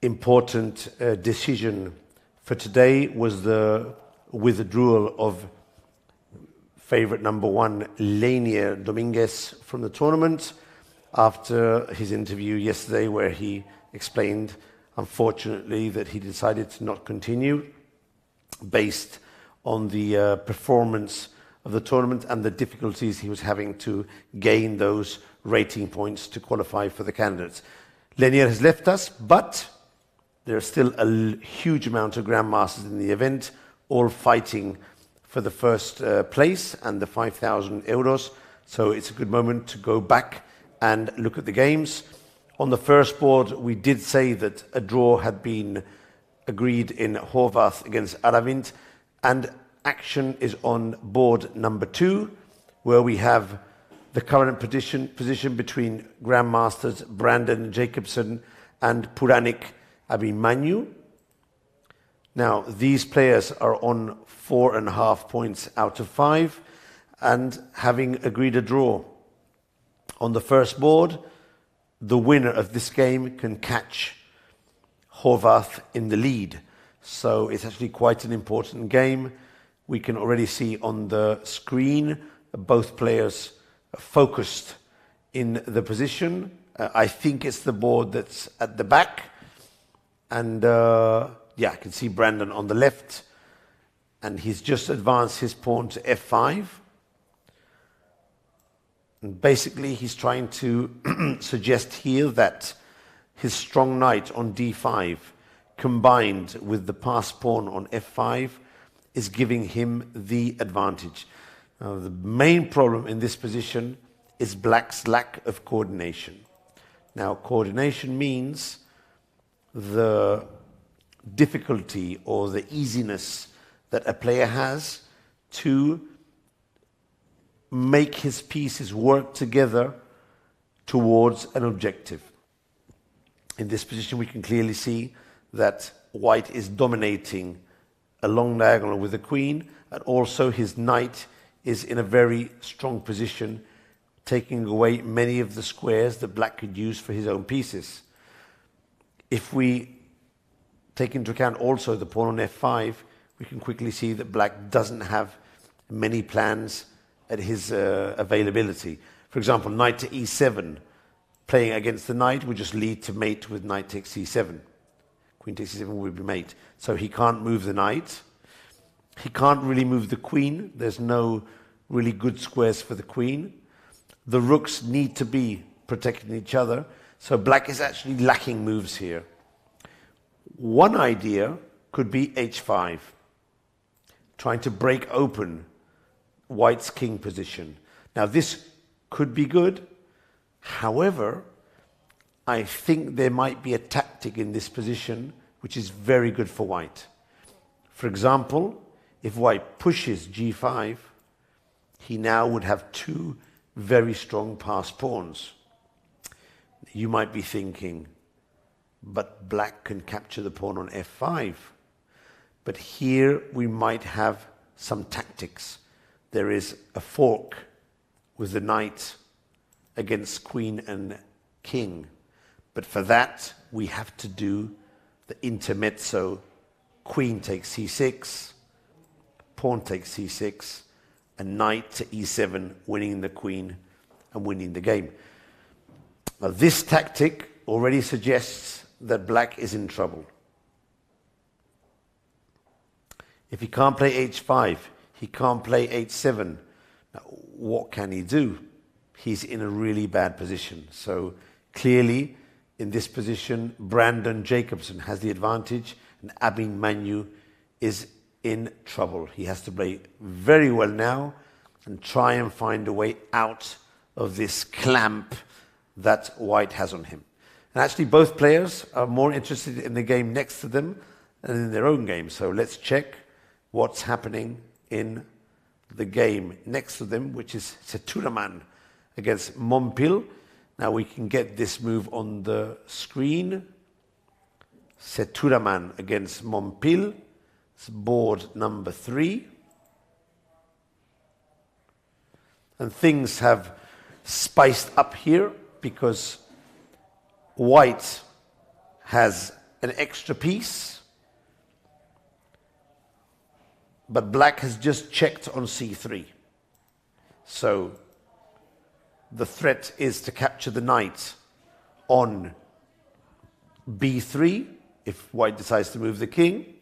important decision for today was the withdrawal of favorite number 1, Lanier Dominguez, from the tournament after his interview yesterday where he explained, unfortunately, that he decided to not continue based on the performance of the tournament and the difficulties he was having to gain those rating points to qualify for the candidates. Lanier has left us, but there are still a huge amount of grandmasters in the event, all fighting for the first place and the 5,000 euros. So it's a good moment to go back and look at the games. On the first board, we did say that a draw had been agreed in Horvath against Aravint, and action is on board number 2, where we have the current position between grandmasters Brandon Jacobson and Puranik Abhimanyu. Now, these players are on 4.5 points out of 5 and having agreed a draw. On the first board, the winner of this game can catch Horvath in the lead. So it's actually quite an important game. We can already see on the screen both players focused in the position. I think it's the board that's at the back. And yeah, I can see Brandon on the left. And he's just advanced his pawn to f5. And basically, he's trying to suggest here that his strong knight on d5 combined with the passed pawn on f5 is giving him the advantage. Now, the main problem in this position is Black's lack of coordination. Now, coordination means the difficulty or the easiness that a player has to make his pieces work together towards an objective. In this position, we can clearly see that White is dominating a long diagonal with the queen, and also his knight is in a very strong position, taking away many of the squares that Black could use for his own pieces. If we take into account also the pawn on f5, we can quickly see that Black doesn't have many plans at his availability. For example, knight to e7, playing against the knight would just lead to mate with knight takes c7. Queen takes c7 would be mate. So he can't move the knight. He can't really move the queen. There's no really good squares for the queen. The rooks need to be protecting each other. So Black is actually lacking moves here. One idea could be h5, trying to break open White's king position. Now this could be good. However, I think there might be a tactic in this position which is very good for White. For example, if White pushes g5, he now would have 2 very strong passed pawns. You might be thinking, but Black can capture the pawn on f5. But here we might have some tactics. There is a fork with the knight against queen and king. But for that, we have to do the intermezzo. Queen takes c6, pawn takes c6, and knight to e7, winning the queen and winning the game. Now, this tactic already suggests that Black is in trouble. If he can't play h5, he can't play h7. Now, what can he do? He's in a really bad position. So clearly, in this position, Brandon Jacobson has the advantage, and Abhimanyu is in trouble. He has to play very well now and try and find a way out of this clamp that white has on him. And actually both players are more interested in the game next to them than in their own game. So let's check what's happening in the game next to them, which is Seturaman against Mompil. Now we can get this move on the screen. Seturaman against Mompil. It's board number 3. And things have spiced up here because white has an extra piece, but black has just checked on c3. So the threat is to capture the knight on b3 if white decides to move the king.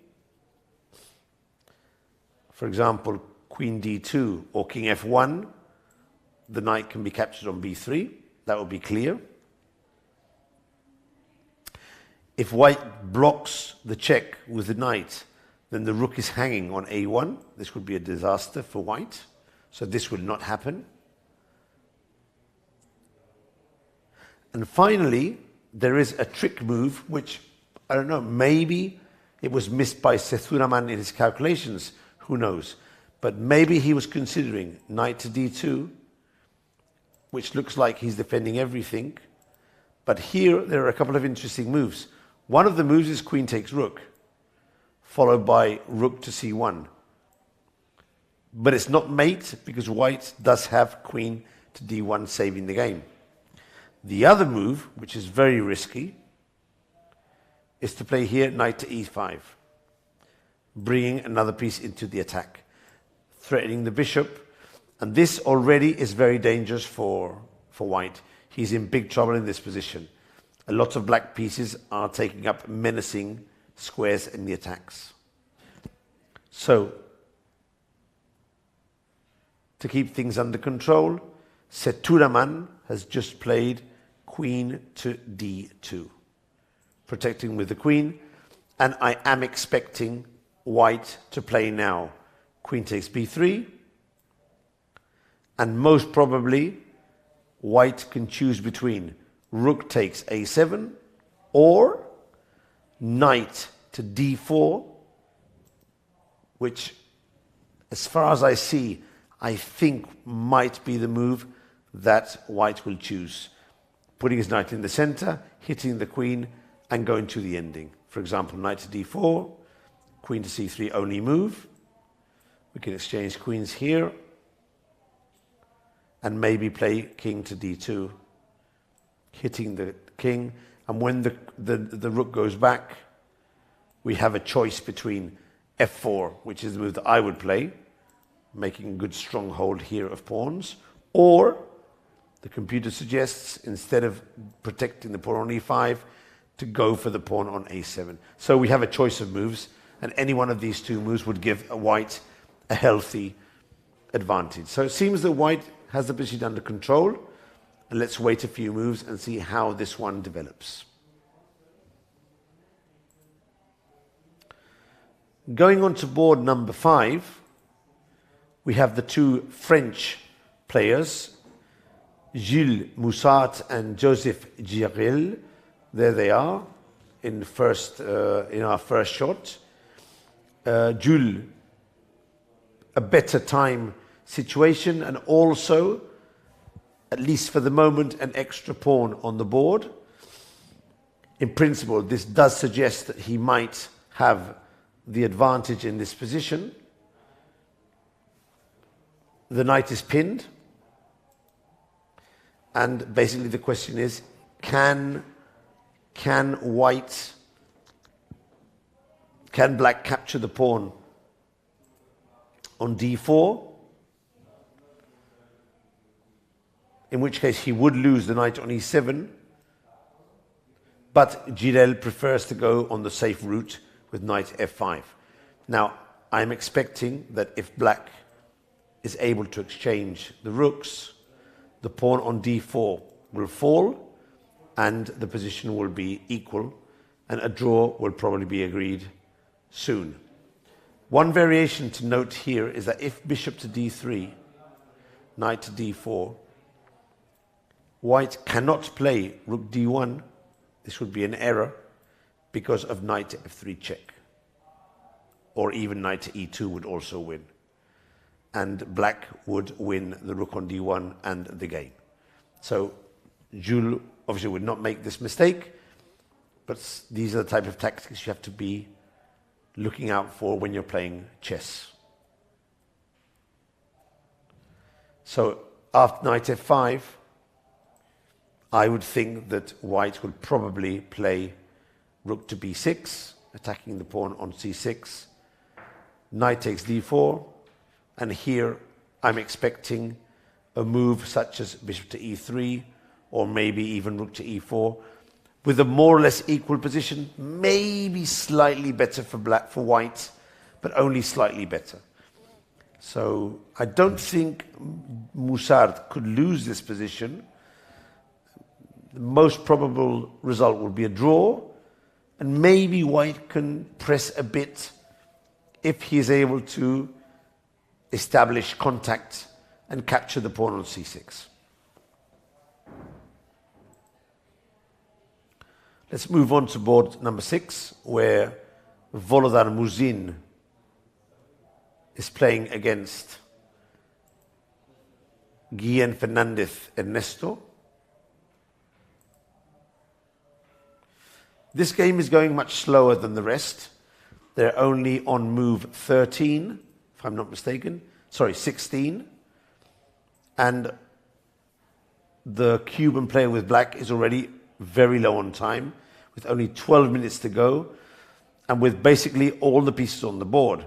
For example, queen d2 or king f1, the knight can be captured on b3. That will be clear. If white blocks the check with the knight, then the rook is hanging on a1. This would be a disaster for white. So this will not happen. And finally, there is a trick move, which, I don't know, maybe it was missed by Seturaman in his calculations. Who knows? But maybe he was considering knight to d2, which looks like he's defending everything. But here, there are a couple of interesting moves. One of the moves is queen takes rook, followed by rook to c1. But it's not mate because white does have queen to d1 saving the game. The other move, which is very risky, is to play here knight to e5, bringing another piece into the attack, threatening the bishop. And this already is very dangerous for white. He's in big trouble in this position. A lot of black pieces are taking up menacing squares in the attacks. So, to keep things under control, Seturaman has just played queen to d2, protecting with the queen. And I am expecting white to play now queen takes b3. And most probably, white can choose between rook takes a7 or knight to d4, which, as far as I see, I think might be the move that white will choose. Putting his knight in the center, hitting the queen, and going to the ending. For example, knight to d4, queen to c3 only move. We can exchange queens here. And maybe play king to d2, hitting the king. And when the rook goes back, we have a choice between f4, which is the move that I would play, making a good stronghold here of pawns, or the computer suggests, instead of protecting the pawn on e5, to go for the pawn on a7. So we have a choice of moves, and any one of these two moves would give a white a healthy advantage. So it seems that white has the position under control, and let's wait a few moves and see how this one develops. Going on to board number 5, we have the two French players, Gilles Moussat and Joseph Girel. There they are in our first shot. Jules, a better time situation, and also, at least for the moment, an extra pawn on the board. In principle, this does suggest that he might have the advantage in this position. The knight is pinned, and basically the question is, can black capture the pawn on d4? In which case he would lose the knight on e7, but Girel prefers to go on the safe route with knight f5. Now, I'm expecting that if black is able to exchange the rooks, the pawn on d4 will fall, and the position will be equal, and a draw will probably be agreed soon. One variation to note here is that if bishop to d3, knight to d4, White cannot play rook d1. This would be an error because of knight to f3 check. Or even knight to e2 would also win. And black would win the rook on d1 and the game. So Jules obviously would not make this mistake, but these are the type of tactics you have to be looking out for when you're playing chess. So after knight f5, I would think that white would probably play rook to b6, attacking the pawn on c6. Knight takes d4, and here I'm expecting a move such as bishop to e3, or maybe even rook to e4, with a more or less equal position, maybe slightly better for white, but only slightly better. So I don't think Moussard could lose this position. The most probable result would be a draw, and maybe white can press a bit if he is able to establish contact and capture the pawn on c6. Let's move on to board number 6, where Volodar Muzin is playing against Guillén Fernández Ernesto. This game is going much slower than the rest. They're only on move 13, if I'm not mistaken. Sorry, 16. And the Cuban player with black is already very low on time, with only 12 minutes to go, and with basically all the pieces on the board.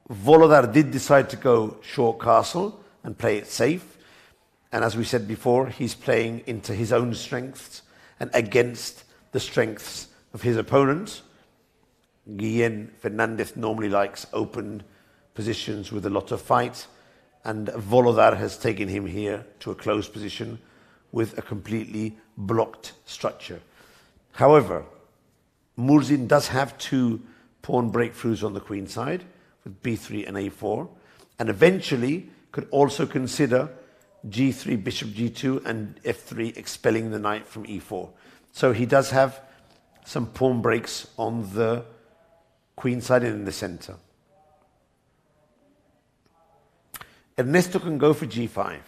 Volodar did decide to go short castle and play it safe. And as we said before, he's playing into his own strengths and against the strengths of his opponent. Guillén Fernández normally likes open positions with a lot of fight, and Volodar has taken him here to a closed position with a completely blocked structure. However, Muzin does have 2 pawn breakthroughs on the queen side, with b3 and a4, and eventually could also consider g3, bishop g2, and f3, expelling the knight from e4. So he does have some pawn breaks on the queen side and in the center. Ernesto can go for g5.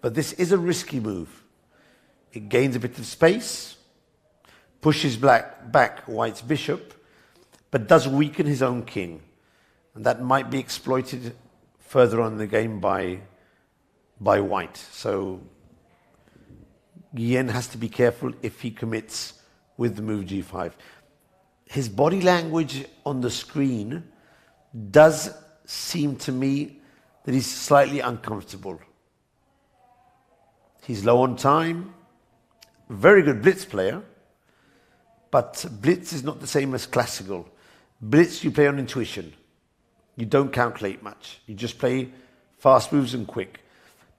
But this is a risky move. It gains a bit of space, pushes back white's bishop, but does weaken his own king. And that might be exploited further on in the game by white. So Guillén has to be careful if he commits with the move g5. His body language on the screen does seem to me that he's slightly uncomfortable. He's low on time, very good blitz player, but blitz is not the same as classical. Blitz you play on intuition. You don't calculate much. You just play fast moves and quick.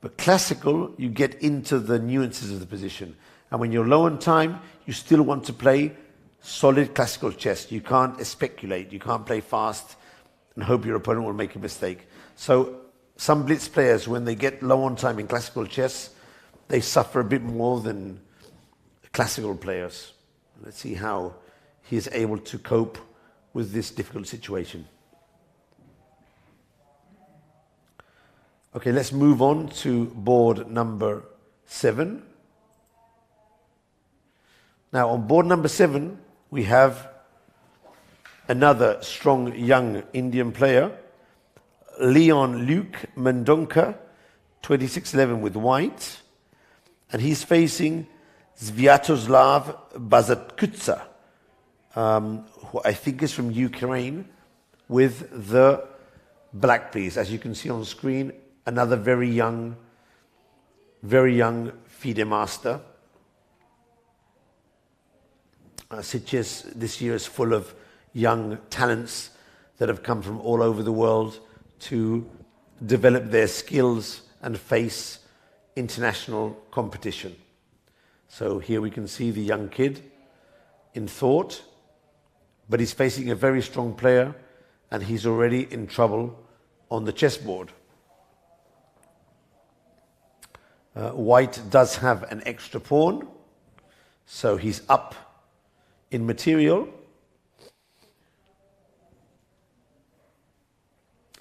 But classical, you get into the nuances of the position. And when you're low on time, you still want to play solid classical chess. You can't speculate. You can't play fast and hope your opponent will make a mistake. So some blitz players, when they get low on time in classical chess, they suffer a bit more than classical players. Let's see how he is able to cope with this difficult situation. Okay, let's move on to board number 7. Now, on board number 7, we have another strong young Indian player, Leon Luc Mendonca, 26-11 with white, and he's facing Sviatoslav Bazatkutsa, who I think is from Ukraine, with the black piece. As you can see on the screen, another very young FIDE master. Sitges this year is full of young talents that have come from all over the world to develop their skills and face international competition. So here we can see the young kid in thought, but he's facing a very strong player and he's already in trouble on the chessboard. White does have an extra pawn, so he's up in material.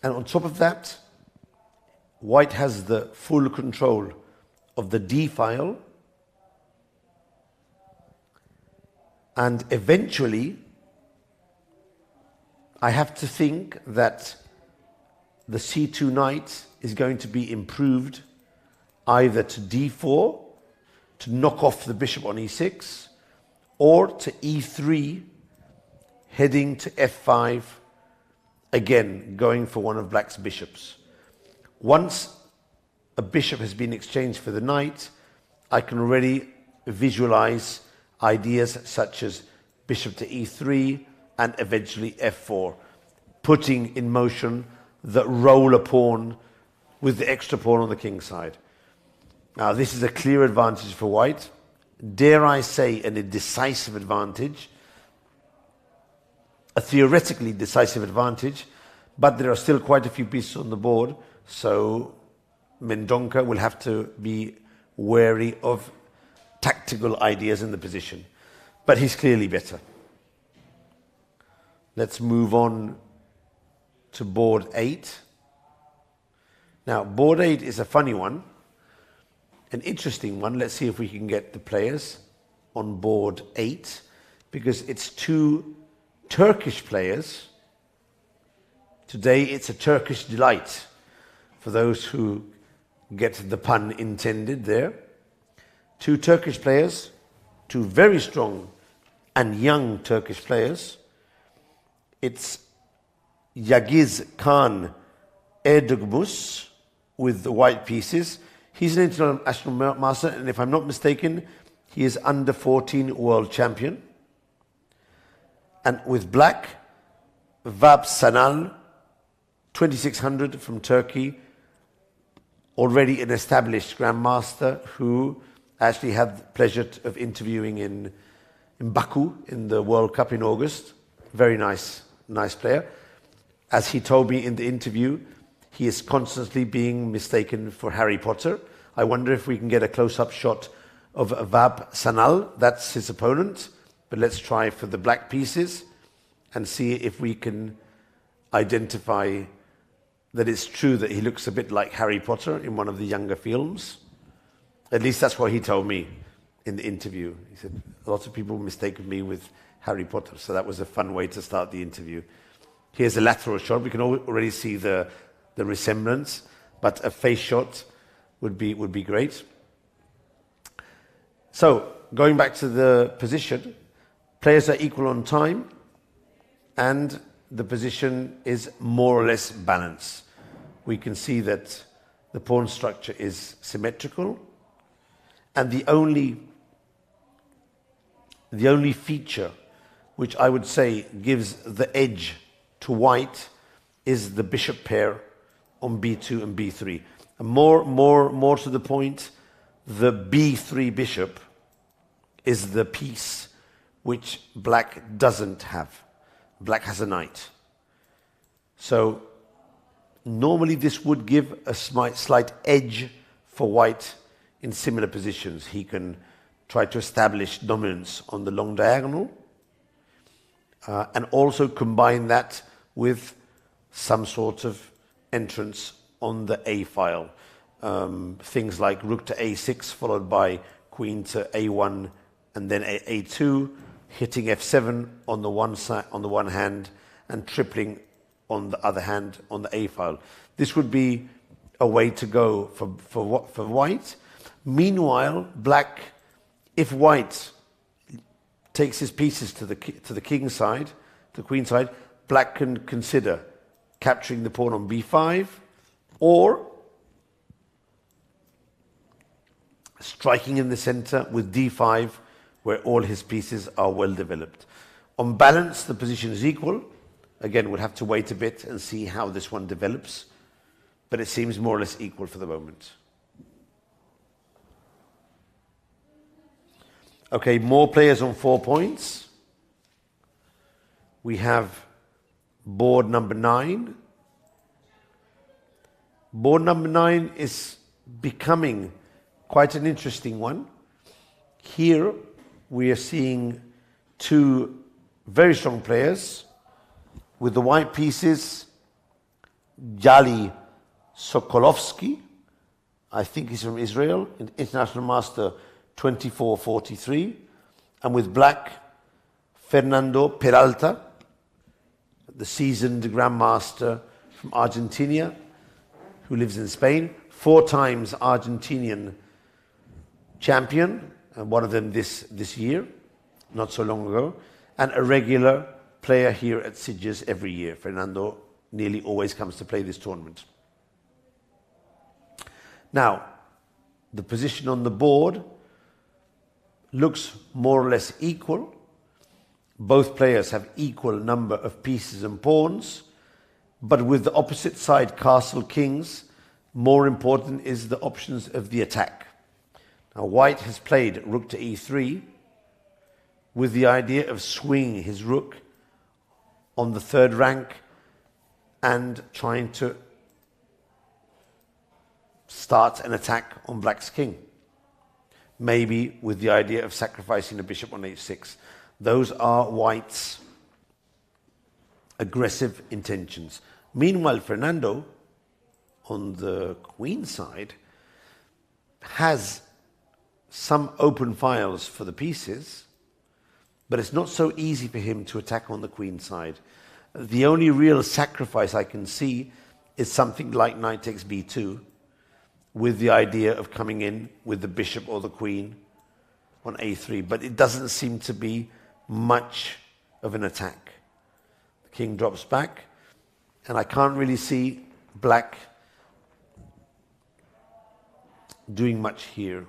And on top of that, White has the full control of the D file. And eventually, I have to think that the C2 knight is going to be improved either to D4 to knock off the bishop on E6, or to E3 heading to F5, again going for one of Black's bishops. Once a bishop has been exchanged for the knight, I can already visualize ideas such as bishop to E3 and eventually F4, putting in motion the roller pawn with the extra pawn on the king side. Now, this is a clear advantage for White. Dare I say, a decisive advantage, a theoretically decisive advantage, but there are still quite a few pieces on the board, so Mendonca will have to be wary of tactical ideas in the position. But he's clearly better. Let's move on to board 8. Now, board 8 is a funny one, an interesting one. Let's see if we can get the players on board 8, because it's two Turkish players. Today it's a Turkish delight, for those who get the pun intended there. Two Turkish players, two very strong and young Turkish players. It's Yagiz Khan Erdogmus with the white pieces. He's an international master, and if I'm not mistaken, he is under 14 world champion. And with black, Vab Sanal, 2600 from Turkey, already an established grandmaster who actually had the pleasure of interviewing in Baku in the World Cup in August. Very nice player. As he told me in the interview, he is constantly being mistaken for Harry Potter. I wonder if we can get a close-up shot of Vab Sanal. That's his opponent. But let's try for the black pieces and see if we can identify that it's true that he looks a bit like Harry Potter in one of the younger films. At least that's what he told me in the interview. He said, a lot of people mistaken me with Harry Potter, so that was a fun way to start the interview. Here's a lateral shot. We can already see the resemblance, but a face shot would be great. So, going back to the position, players are equal on time, and the position is more or less balanced. We can see that the pawn structure is symmetrical, and the only feature which I would say gives the edge to white is the bishop pair on b2 and b3. And more to the point, the b3 bishop is the piece which black doesn't have. Black has a knight. So normally this would give a slight edge for white in similar positions. He can try to establish dominance on the long diagonal and also combine that with some sort of entrance on the A file. Things like rook to A6 followed by queen to A1 and then A2, hitting F7 on the one side, on the one hand, and tripling on the other hand on the A file. This would be a way to go for white. Meanwhile, black, if white takes his pieces to the king side, to the queen side, black can consider capturing the pawn on b5 or striking in the center with d5, where all his pieces are well developed. On balance, the position is equal. Again, we'll have to wait a bit and see how this one develops, but it seems more or less equal for the moment. Okay, more players on 4 points. We have board number 9. Board number 9 is becoming quite an interesting one. Here we are seeing two very strong players. With the white pieces, Jali Sokolovsky, I think he's from Israel, an international master 24-43. And with black, Fernando Peralta, the seasoned grandmaster from Argentina, who lives in Spain, 4 times Argentinian champion, and one of them this year, not so long ago, and a regular player here at Sitges every year. Fernando nearly always comes to play this tournament. Now, the position on the board looks more or less equal. Both players have equal number of pieces and pawns, but with the opposite side castle kings, more important is the options of the attack. Now, white has played rook to e3 with the idea of swinging his rook on the 3rd rank and trying to start an attack on black's king. Maybe with the idea of sacrificing the bishop on h6. Those are white's aggressive intentions. Meanwhile, Fernando, on the queen side, has some open files for the pieces, but it's not so easy for him to attack on the queen side. The only real sacrifice I can see is something like knight takes b2, with the idea of coming in with the bishop or the queen on a3, but it doesn't seem to be much of an attack. The king drops back, and I can't really see black doing much here.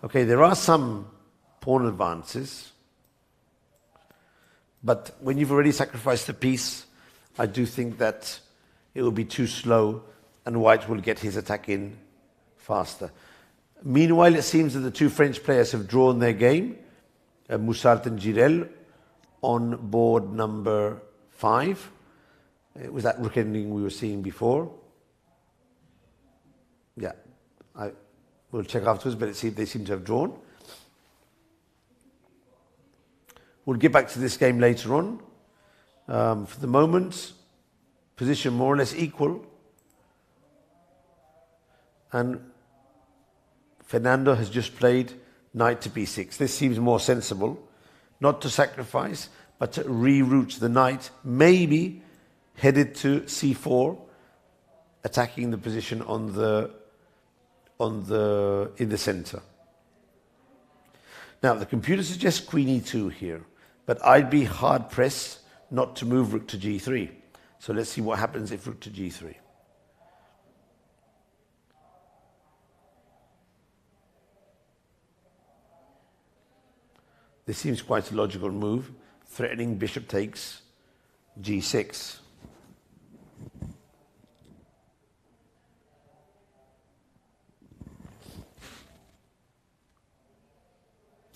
Okay, there are some pawn advances, but when you've already sacrificed a piece, I do think that it will be too slow and white will get his attack in faster. Meanwhile, it seems that the two French players have drawn their game, Moussart and Girel, on board number 5. It was that rook ending we were seeing before. Yeah, we'll check afterwards, but they seem to have drawn. We'll get back to this game later on. For the moment, position more or less equal. And Fernando has just played knight to b6. This seems more sensible, not to sacrifice, but to reroute the knight, maybe headed to c4, attacking the position in the center. Now, the computer suggests queen e2 here, but I'd be hard pressed not to move rook to g3. So let's see what happens if rook to g3. This seems quite a logical move, threatening bishop takes g6.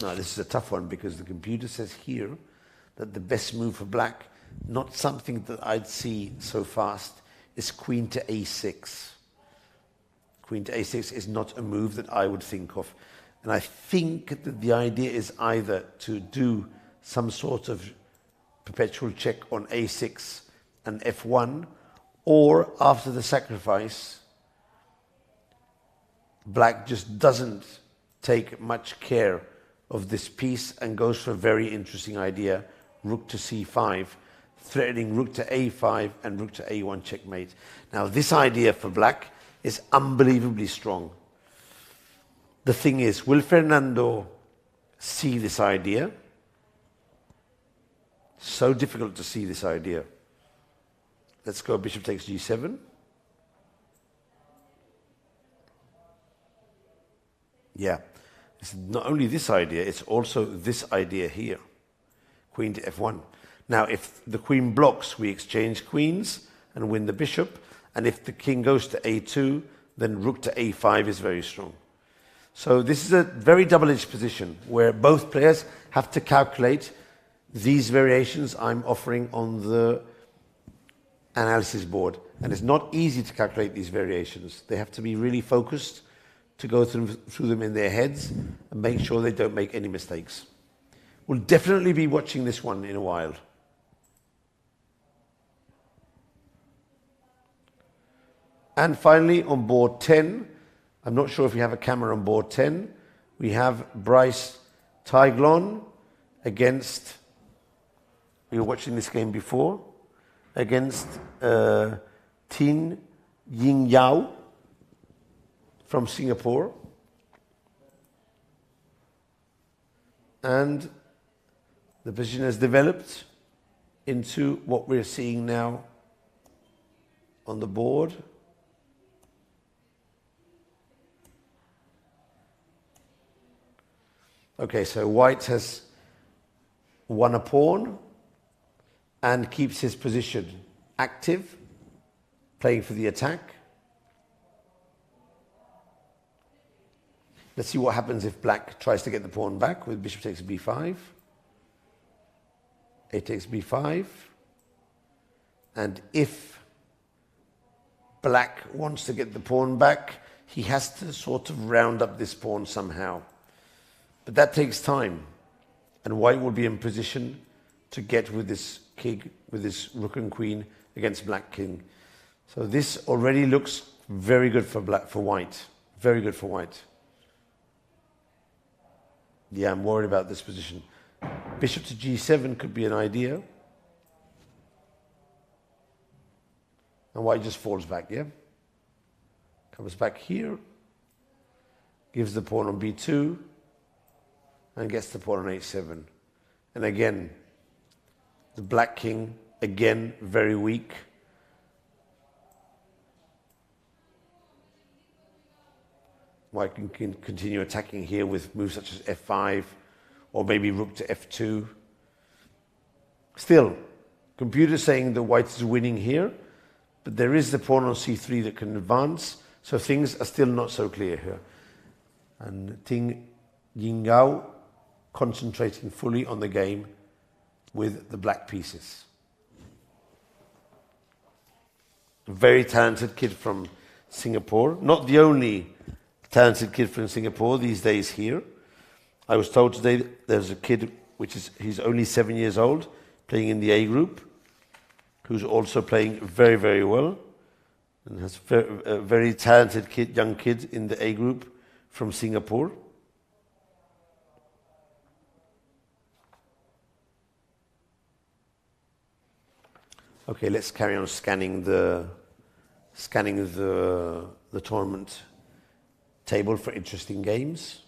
Now, this is a tough one because the computer says here that the best move for black, not something that I'd see so fast, is queen to a6. Queen to a6 is not a move that I would think of. And I think that the idea is either to do some sort of perpetual check on a6 and f1, or after the sacrifice, black just doesn't take much care of this piece and goes for a very interesting idea, rook to c5, threatening rook to a5 and rook to a1 checkmate. Now, this idea for black is unbelievably strong. The thing is, will Fernando see this idea? So difficult to see this idea. Let's go bishop takes g7. Yeah, it's not only this idea, it's also this idea here. Queen to f1. Now, if the queen blocks, we exchange queens and win the bishop. And if the king goes to a2, then rook to a5 is very strong. So this is a very double-edged position where both players have to calculate these variations I'm offering on the analysis board. And it's not easy to calculate these variations. They have to be really focused to go through them in their heads and make sure they don't make any mistakes. We'll definitely be watching this one in a while. And finally, on board 10, I'm not sure if we have a camera on board 10, we have Bryce Tyglon against, we were watching this game before, against Tin Ying Yao from Singapore. And the position has developed into what we're seeing now on the board. Okay, so White has won a pawn and keeps his position active, playing for the attack. Let's see what happens if Black tries to get the pawn back with bishop takes b5. A takes b5. And if Black wants to get the pawn back, he has to sort of round up this pawn somehow. But that takes time, and White will be in position to get with this king, with this rook and queen against Black king. So this already looks very good for White. Very good for White. Yeah, I'm worried about this position. Bishop to g7 could be an idea. And White just falls back, yeah? Comes back here, gives the pawn on b2, and gets the pawn on h7. And again, the Black king, again, very weak. White can continue attacking here with moves such as f5, or maybe rook to f2. Still, computer's saying that White is winning here, but there is the pawn on c3 that can advance, so things are still not so clear here. And Ting Yingao concentrating fully on the game with the black pieces. Very talented kid from Singapore. Not the only talented kid from Singapore these days here. I was told today there's a kid, he's only 7 years old, playing in the A group, who's also playing very, very well, and has a very talented young kid in the A group from Singapore. Okay, let's carry on scanning the tournament table for interesting games.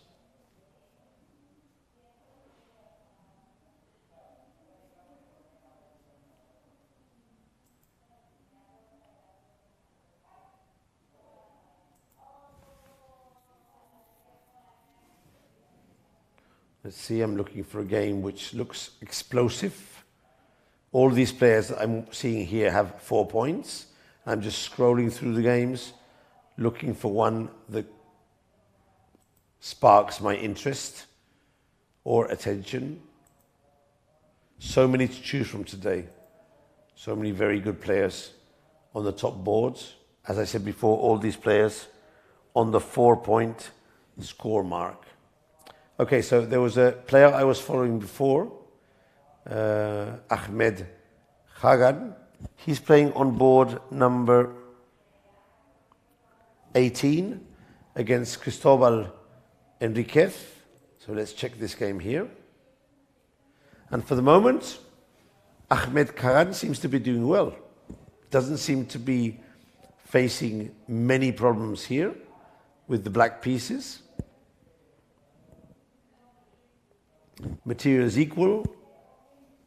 Let's see, I'm looking for a game which looks explosive. All these players that I'm seeing here have 4 points. I'm just scrolling through the games, looking for one that sparks my interest or attention. So many to choose from today. So many very good players on the top boards. As I said before, all these players on the 4-point score mark. Okay, so there was a player I was following before, Ahmed Khagan. He's playing on board number 18 against Cristobal Enriquez. So let's check this game here. And for the moment, Ahmed Khagan seems to be doing well. Doesn't seem to be facing many problems here with the black pieces. Material is equal.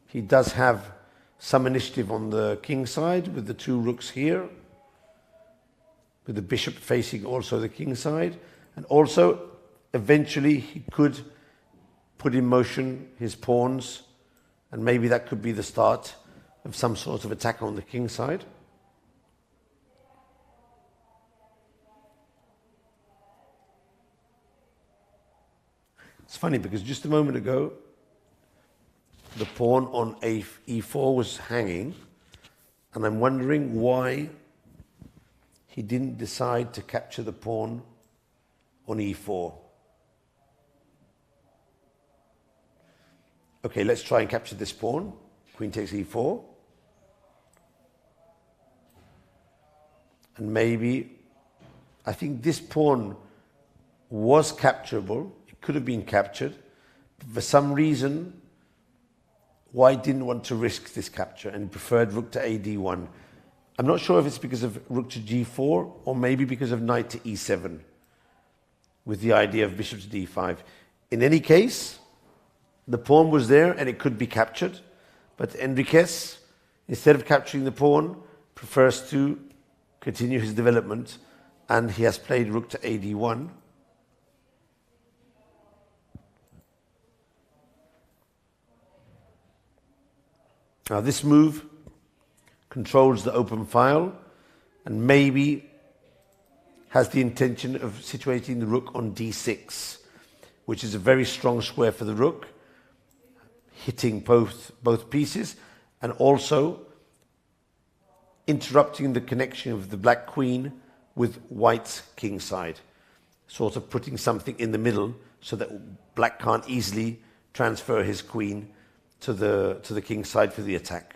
He does have some initiative on the king side with the 2 rooks here, with the bishop facing also the king side, and also eventually he could put in motion his pawns, and maybe that could be the start of some sort of attack on the king side. It's funny because just a moment ago, the pawn on e4 was hanging, and I'm wondering why he didn't decide to capture the pawn on e4. Okay, let's try and capture this pawn. Queen takes e4. And maybe, I think this pawn was capturable. It could have been captured. But for some reason, White didn't want to risk this capture and preferred rook to ad1. I'm not sure if it's because of rook to g4 or maybe because of knight to e7 with the idea of bishop to d5. In any case, the pawn was there and it could be captured, but Enriquez, instead of capturing the pawn, prefers to continue his development, and he has played rook to ad1. Now this move controls the open file and maybe has the intention of situating the rook on d6, which is a very strong square for the rook, hitting both pieces and also interrupting the connection of the black queen with white's king side, sort of putting something in the middle so that black can't easily transfer his queen to the king side for the attack.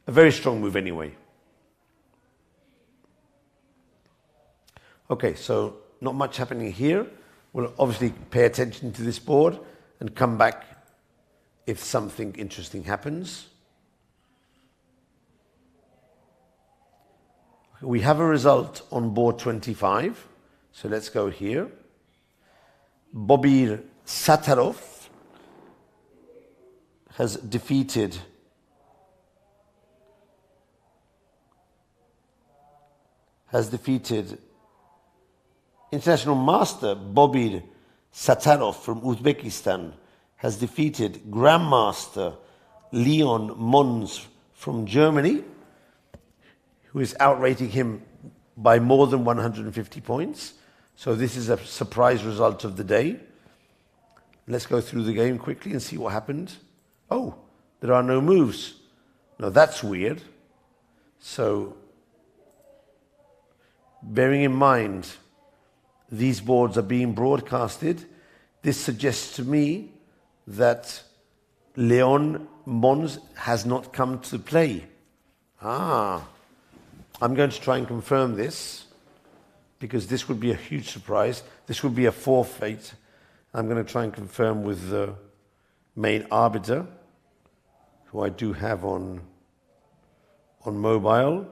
A very strong move anyway. Okay, so not much happening here. We'll obviously pay attention to this board and come back if something interesting happens. We have a result on board 25. So let's go here. Bobir Satarov has defeated international master Bobir Satarov from Uzbekistan, has defeated Grandmaster Leon Mons from Germany, who is outrating him by more than 150 points. So this is a surprise result of the day. Let's go through the game quickly and see what happened. Oh, there are no moves. Now that's weird. So, bearing in mind these boards are being broadcasted, this suggests to me that Leon Mons has not come to play. I'm going to try and confirm this because this would be a huge surprise. This would be a forfeit. I'm going to try and confirm with the main arbiter, who I do have on mobile.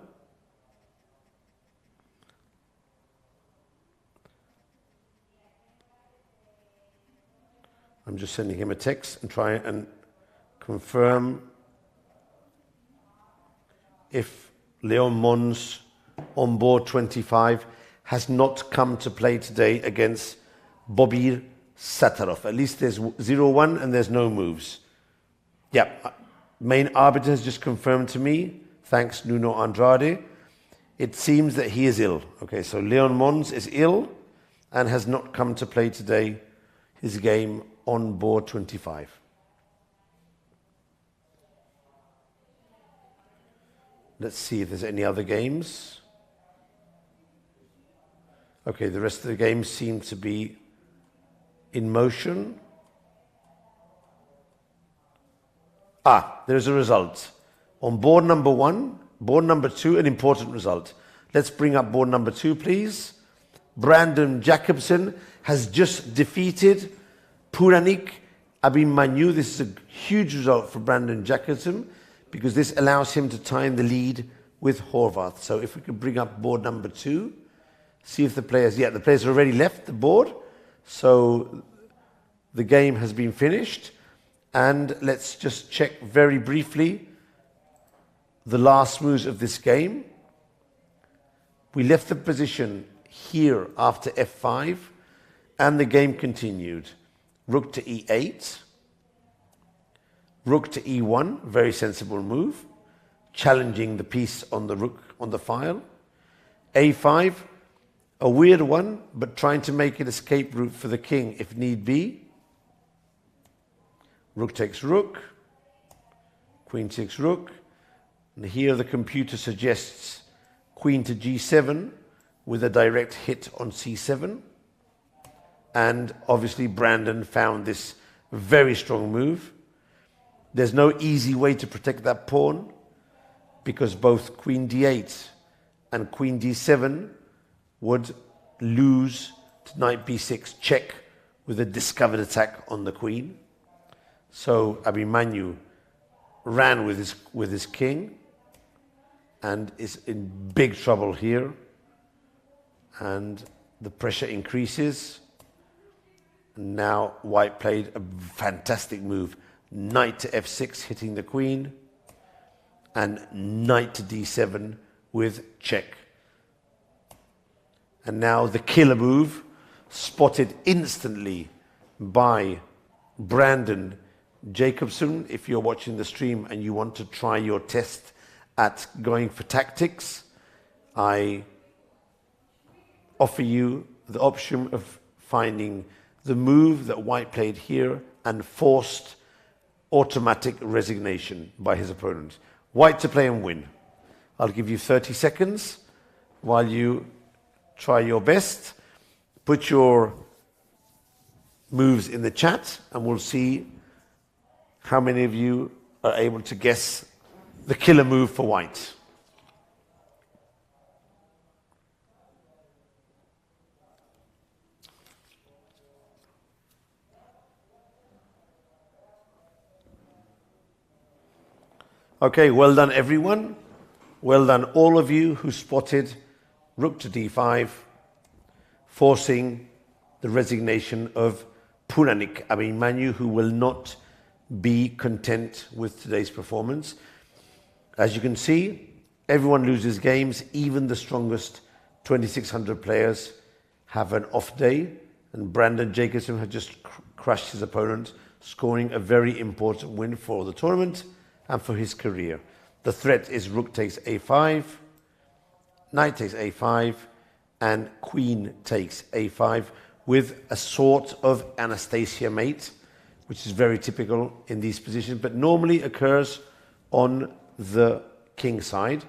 I'm just sending him a text and try and confirm if Leon Mons on board 25 has not come to play today against Bobir Satarov. At least there's 0-1 and there's no moves. Yeah, main arbiter has just confirmed to me, thanks Nuno Andrade, it seems that he is ill. Okay, so Leon Mons is ill and has not come to play today his game on board 25. Let's see if there's any other games. Okay, the rest of the games seem to be in motion. There's a result. On board number 1, board number 2, an important result. Let's bring up board number 2, please. Brandon Jacobson has just defeated Puranik Abhimanyu. This is a huge result for Brandon Jacobson because this allows him to tie in the lead with Horvath. So if we could bring up board number 2, see if the players have already left the board. So the game has been finished. And let's just check very briefly the last moves of this game. We left the position here after f5 and the game continued. Rook to e8, rook to e1, very sensible move, challenging the piece on the rook on the file. a5, a weird one, but trying to make an escape route for the king if need be. Rook takes rook, queen takes rook, and here the computer suggests queen to g7 with a direct hit on c7. And obviously Brandon found this very strong move. There's no easy way to protect that pawn because both queen d8 and queen d7 would lose to knight b6 check with a discovered attack on the queen. So Abhimanyu ran with his king and is in big trouble here. And the pressure increases. Now white played a fantastic move. Knight to f6 hitting the queen and knight to d7 with check. And now the killer move spotted instantly by Brandon Jacobson. If you're watching the stream and you want to try your test at going for tactics, I offer you the option of finding the move that white played here and forced automatic resignation by his opponent. White to play and win. I'll give you 30 seconds while you try your best. Put your moves in the chat and we'll see how many of you are able to guess the killer move for white. Okay, well done everyone. Well done all of you who spotted rook to d5, forcing the resignation of Puranik Abhimanyu, who will not be content with today's performance. As you can see, everyone loses games. Even the strongest 2600 players have an off day, and Brandon Jacobson had just crushed his opponent, scoring a very important win for the tournament and for his career. The threat is rook takes a5, knight takes a5, and queen takes a5 with a sort of Anastasia mate, which is very typical in these positions, but normally occurs on the king side.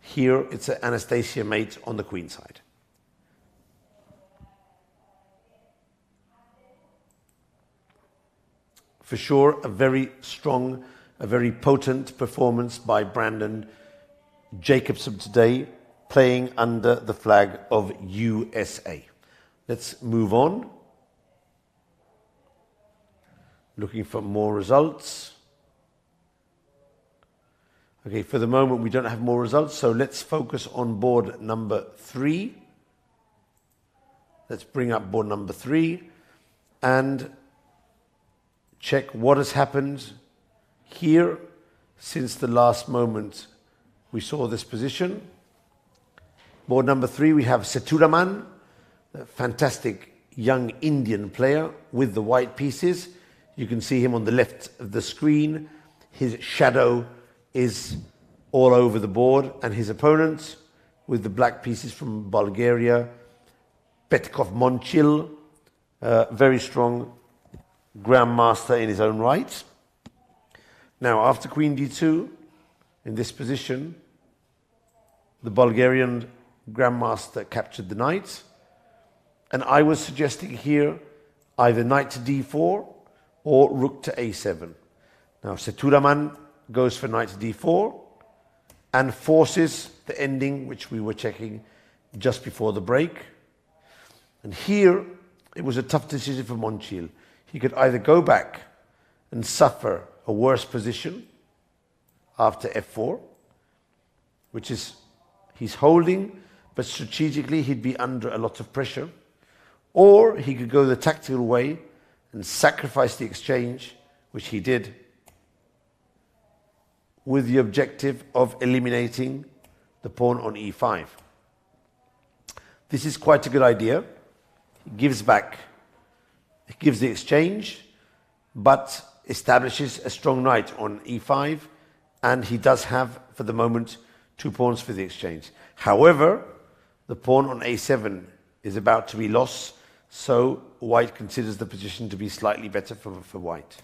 Here it's an Anastasia mate on the queen side. For sure, a very strong, a very potent performance by Brandon Jacobson today, playing under the flag of USA. Let's move on. Looking for more results. Okay, for the moment we don't have more results, so let's focus on board number 3. Let's bring up board number 3 and check what has happened here since the last moment we saw this position. Board number 3, we have Seturaman, a fantastic young Indian player with the white pieces. You can see him on the left of the screen. His shadow is all over the board, and his opponent with the black pieces from Bulgaria, Petkov Monchil, very strong grandmaster in his own right. Now, after queen d2, in this position, the Bulgarian grandmaster captured the knight, and I was suggesting here either knight to d4 or rook to a7. Now, Seturaman goes for knight to d4 and forces the ending, which we were checking just before the break. And here, it was a tough decision for Monchil. He could either go back and suffer a worse position after f4, which is he's holding, but strategically he'd be under a lot of pressure, or he could go the tactical way and sacrifice the exchange, which he did, with the objective of eliminating the pawn on e5. This is quite a good idea. He gives back, he gives the exchange, but establishes a strong knight on e5, and he does have, for the moment, 2 pawns for the exchange. However, the pawn on a7 is about to be lost, so white considers the position to be slightly better for white.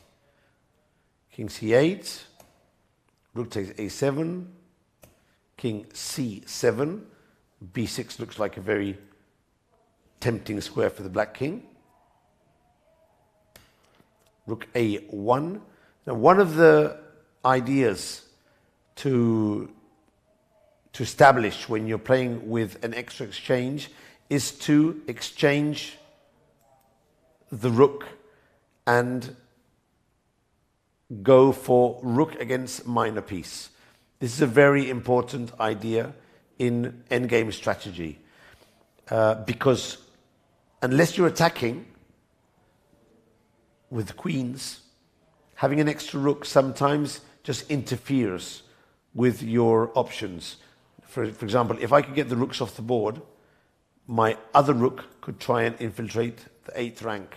King c8, rook takes a7, king c7, b6 looks like a very tempting square for the black king. rook a1. Now, one of the ideas to establish when you're playing with an extra exchange is to exchange the rook and go for rook against minor piece. This is a very important idea in endgame strategy because unless you're attacking with queens, having an extra rook sometimes just interferes with your options. For example, if I could get the rooks off the board, my other rook could try and infiltrate the 8th rank.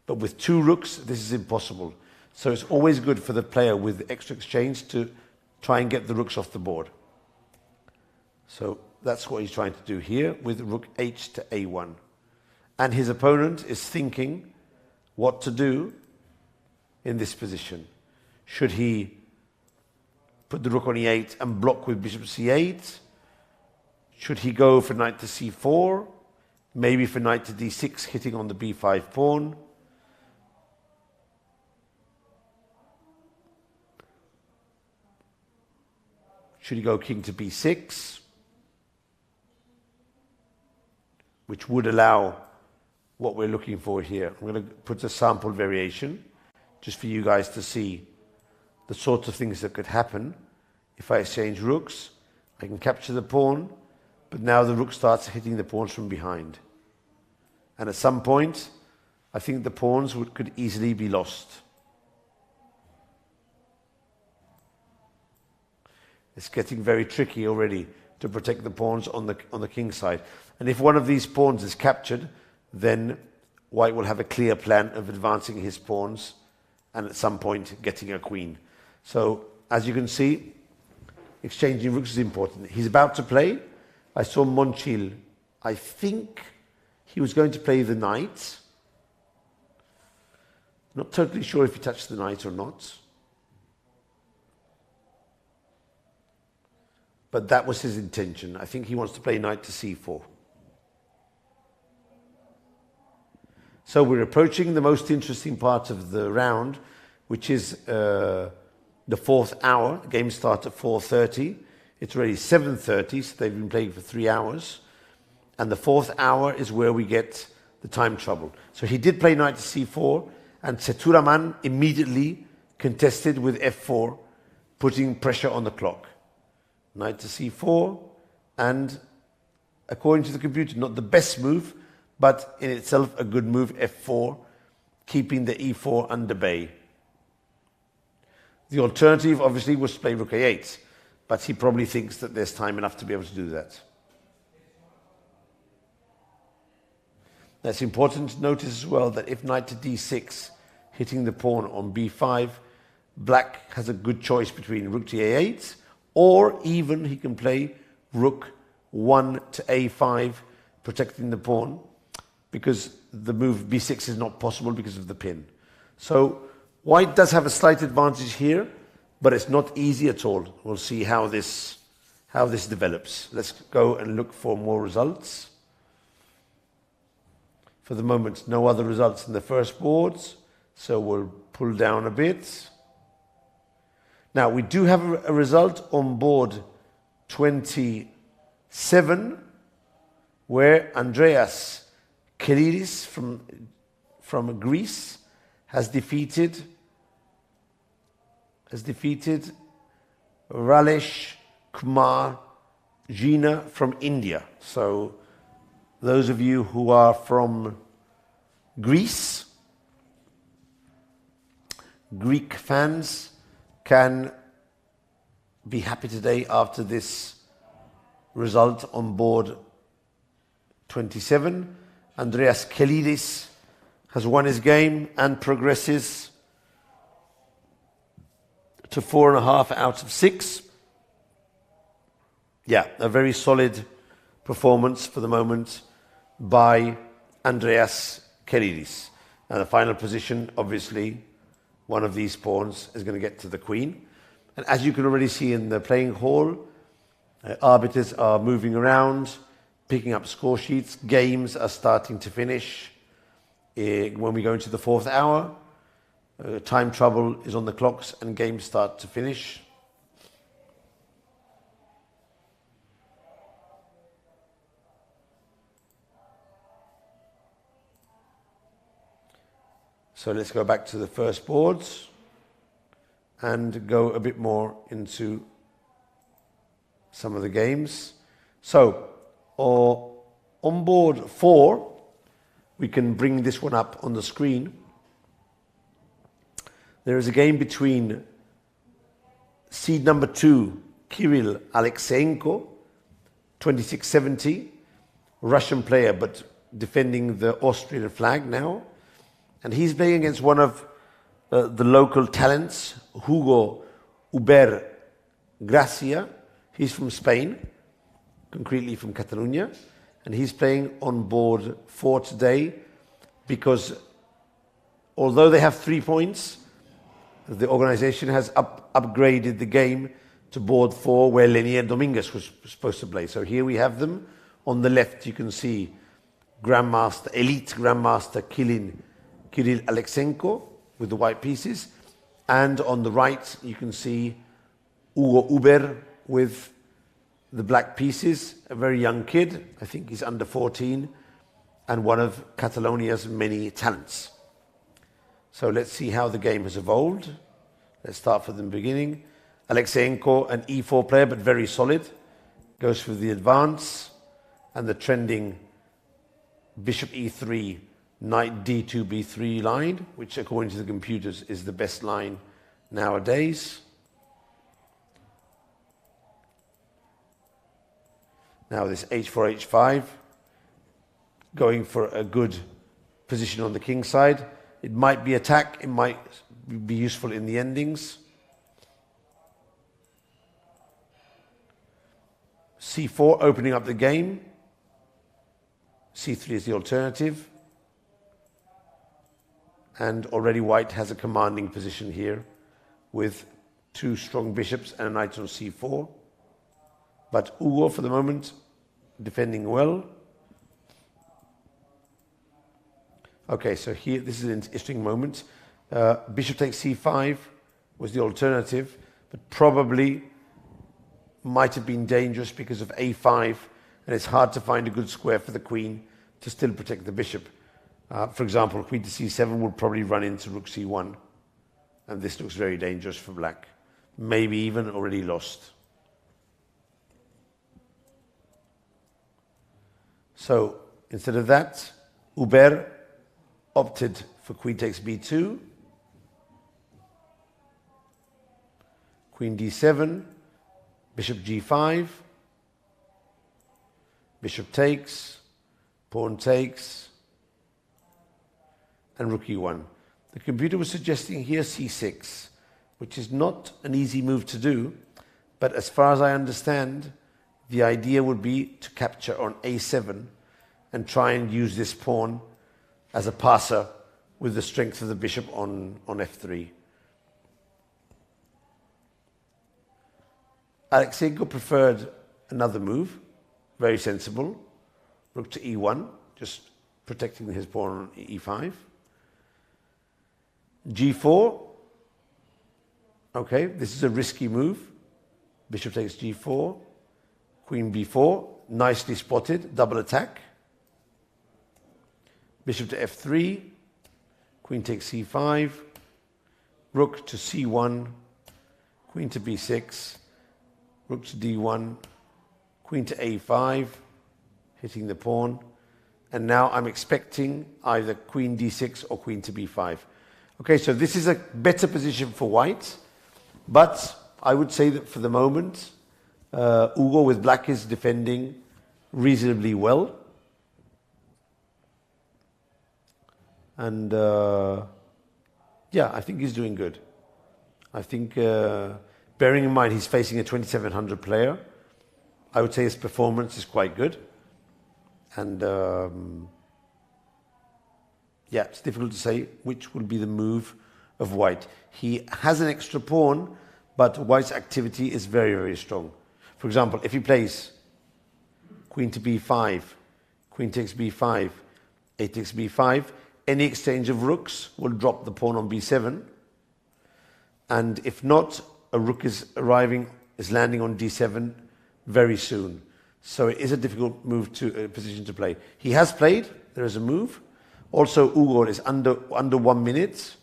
But with 2 rooks, this is impossible. So it's always good for the player with extra exchange to try and get the rooks off the board. So that's what he's trying to do here with rook h to a1. And his opponent is thinking what to do in this position. Should he put the rook on e8 and block with bishop c8? Should he go for knight to c4? Maybe for knight to d6, hitting on the b5 pawn. Should he go king to b6? Which would allow what we're looking for here. I'm going to put a sample variation just for you guys to see the sorts of things that could happen if I exchange rooks. I can capture the pawn, but now the rook starts hitting the pawns from behind. And at some point, I think the pawns could easily be lost. It's getting very tricky already to protect the pawns on the king side. And if one of these pawns is captured, then white will have a clear plan of advancing his pawns and at some point getting a queen. So, as you can see, exchanging rooks is important. He's about to play. I saw Monchil. I think he was going to play the knight. Not totally sure if he touched the knight or not. But that was his intention. I think he wants to play knight to c4. So we're approaching the most interesting part of the round, which is the 4th hour. The game starts at 4:30. It's already 7:30, so they've been playing for 3 hours. And the 4th hour is where we get the time trouble. So he did play knight to c4, and Seturaman immediately contested with f4, putting pressure on the clock. Knight to c4, and according to the computer, not the best move, but in itself a good move, f4, keeping the e4 under bay. The alternative, obviously, was to play rook a8, but he probably thinks that there's time enough to be able to do that. That's important to notice as well that if knight to d6, hitting the pawn on b5, black has a good choice between rook to a8, or even he can play rook 1 to a5, protecting the pawn, because the move b6 is not possible because of the pin. So white does have a slight advantage here, but it's not easy at all. We'll see how this develops. Let's go and look for more results. For the moment, no other results in the first boards, so we'll pull down a bit. Now, we do have a result on board 27, where Andreas Kelidis from Greece has defeated Ralesh Kumar Jina from India. So those of you who are from Greece, Greek fans, can be happy today after this result on board 27. Andreas Kelidis has won his game and progresses to 4.5 out of 6. Yeah, a very solid performance for the moment by Andreas Kelidis. Now the final position, obviously, one of these pawns is going to get to the queen. And as you can already see in the playing hall, arbiters are moving around, picking up score sheets. Games are starting to finish when we go into the 4th hour. Time trouble is on the clocks and games start to finish. So let's go back to the first boards and go a bit more into some of the games. So on board 4, we can bring this one up on the screen. There is a game between seed number 2, Kirill Alexeyenko, 2670, Russian player, but defending the Austrian flag now. And he's playing against one of the local talents, Hugo Uber Gracia. He's from Spain, concretely from Catalonia. And he's playing on board 4 today because although they have 3 points, the organization has upgraded the game to board 4 where Lenier Dominguez was supposed to play. So here we have them. On the left you can see elite Grandmaster Kirill Alexeyenko with the white pieces. And on the right you can see Hugo Uber with the black pieces, a very young kid, I think he's under 14, and one of Catalonia's many talents. So let's see how the game has evolved. Let's start from the beginning. Alexeyenko, an e4 player, but very solid, goes for the advance and the trending bishop e3, knight d2, b3 line, which according to the computers is the best line nowadays. Now this h4, h5, going for a good position on the king side. It might be attack, it might be useful in the endings. c4, opening up the game. c3 is the alternative. And already white has a commanding position here with 2 strong bishops and a knight on c4. But Hugo, for the moment, defending well. Okay, so here, this is an interesting moment. Bishop takes c5 was the alternative, but probably might have been dangerous because of a5, and it's hard to find a good square for the queen to still protect the bishop. For example, queen to c7 would probably run into rook c1, and this looks very dangerous for black. Maybe even already lost. So instead of that, Hubert opted for queen takes b2, queen d7, bishop g5, bishop takes, pawn takes, and rook e1. The computer was suggesting here c6, which is not an easy move to do, but as far as I understand, the idea would be to capture on a7 and try and use this pawn as a passer with the strength of the bishop on f3. Alexeyenko preferred another move, very sensible, rook to e1, just protecting his pawn on e5. g4, okay, this is a risky move. Bishop takes g4, queen b4, nicely spotted, double attack. Bishop to f3, queen takes c5, rook to c1, queen to b6, rook to d1, queen to a5, hitting the pawn. And now I'm expecting either queen d6 or queen to b5. Okay, so this is a better position for white, but I would say that for the moment, Hugo with black is defending reasonably well. And yeah, I think he's doing good. I think, bearing in mind he's facing a 2700 player, I would say his performance is quite good. And yeah, it's difficult to say which will be the move of white. He has an extra pawn, but white's activity is very, very strong. For example, if he plays queen to b5, queen takes b5, a takes b5, any exchange of rooks will drop the pawn on b7. And if not, a rook is landing on d7 very soon. So it is a difficult position to play. He has played, there is a move. Also, Ugo is under 1 minute,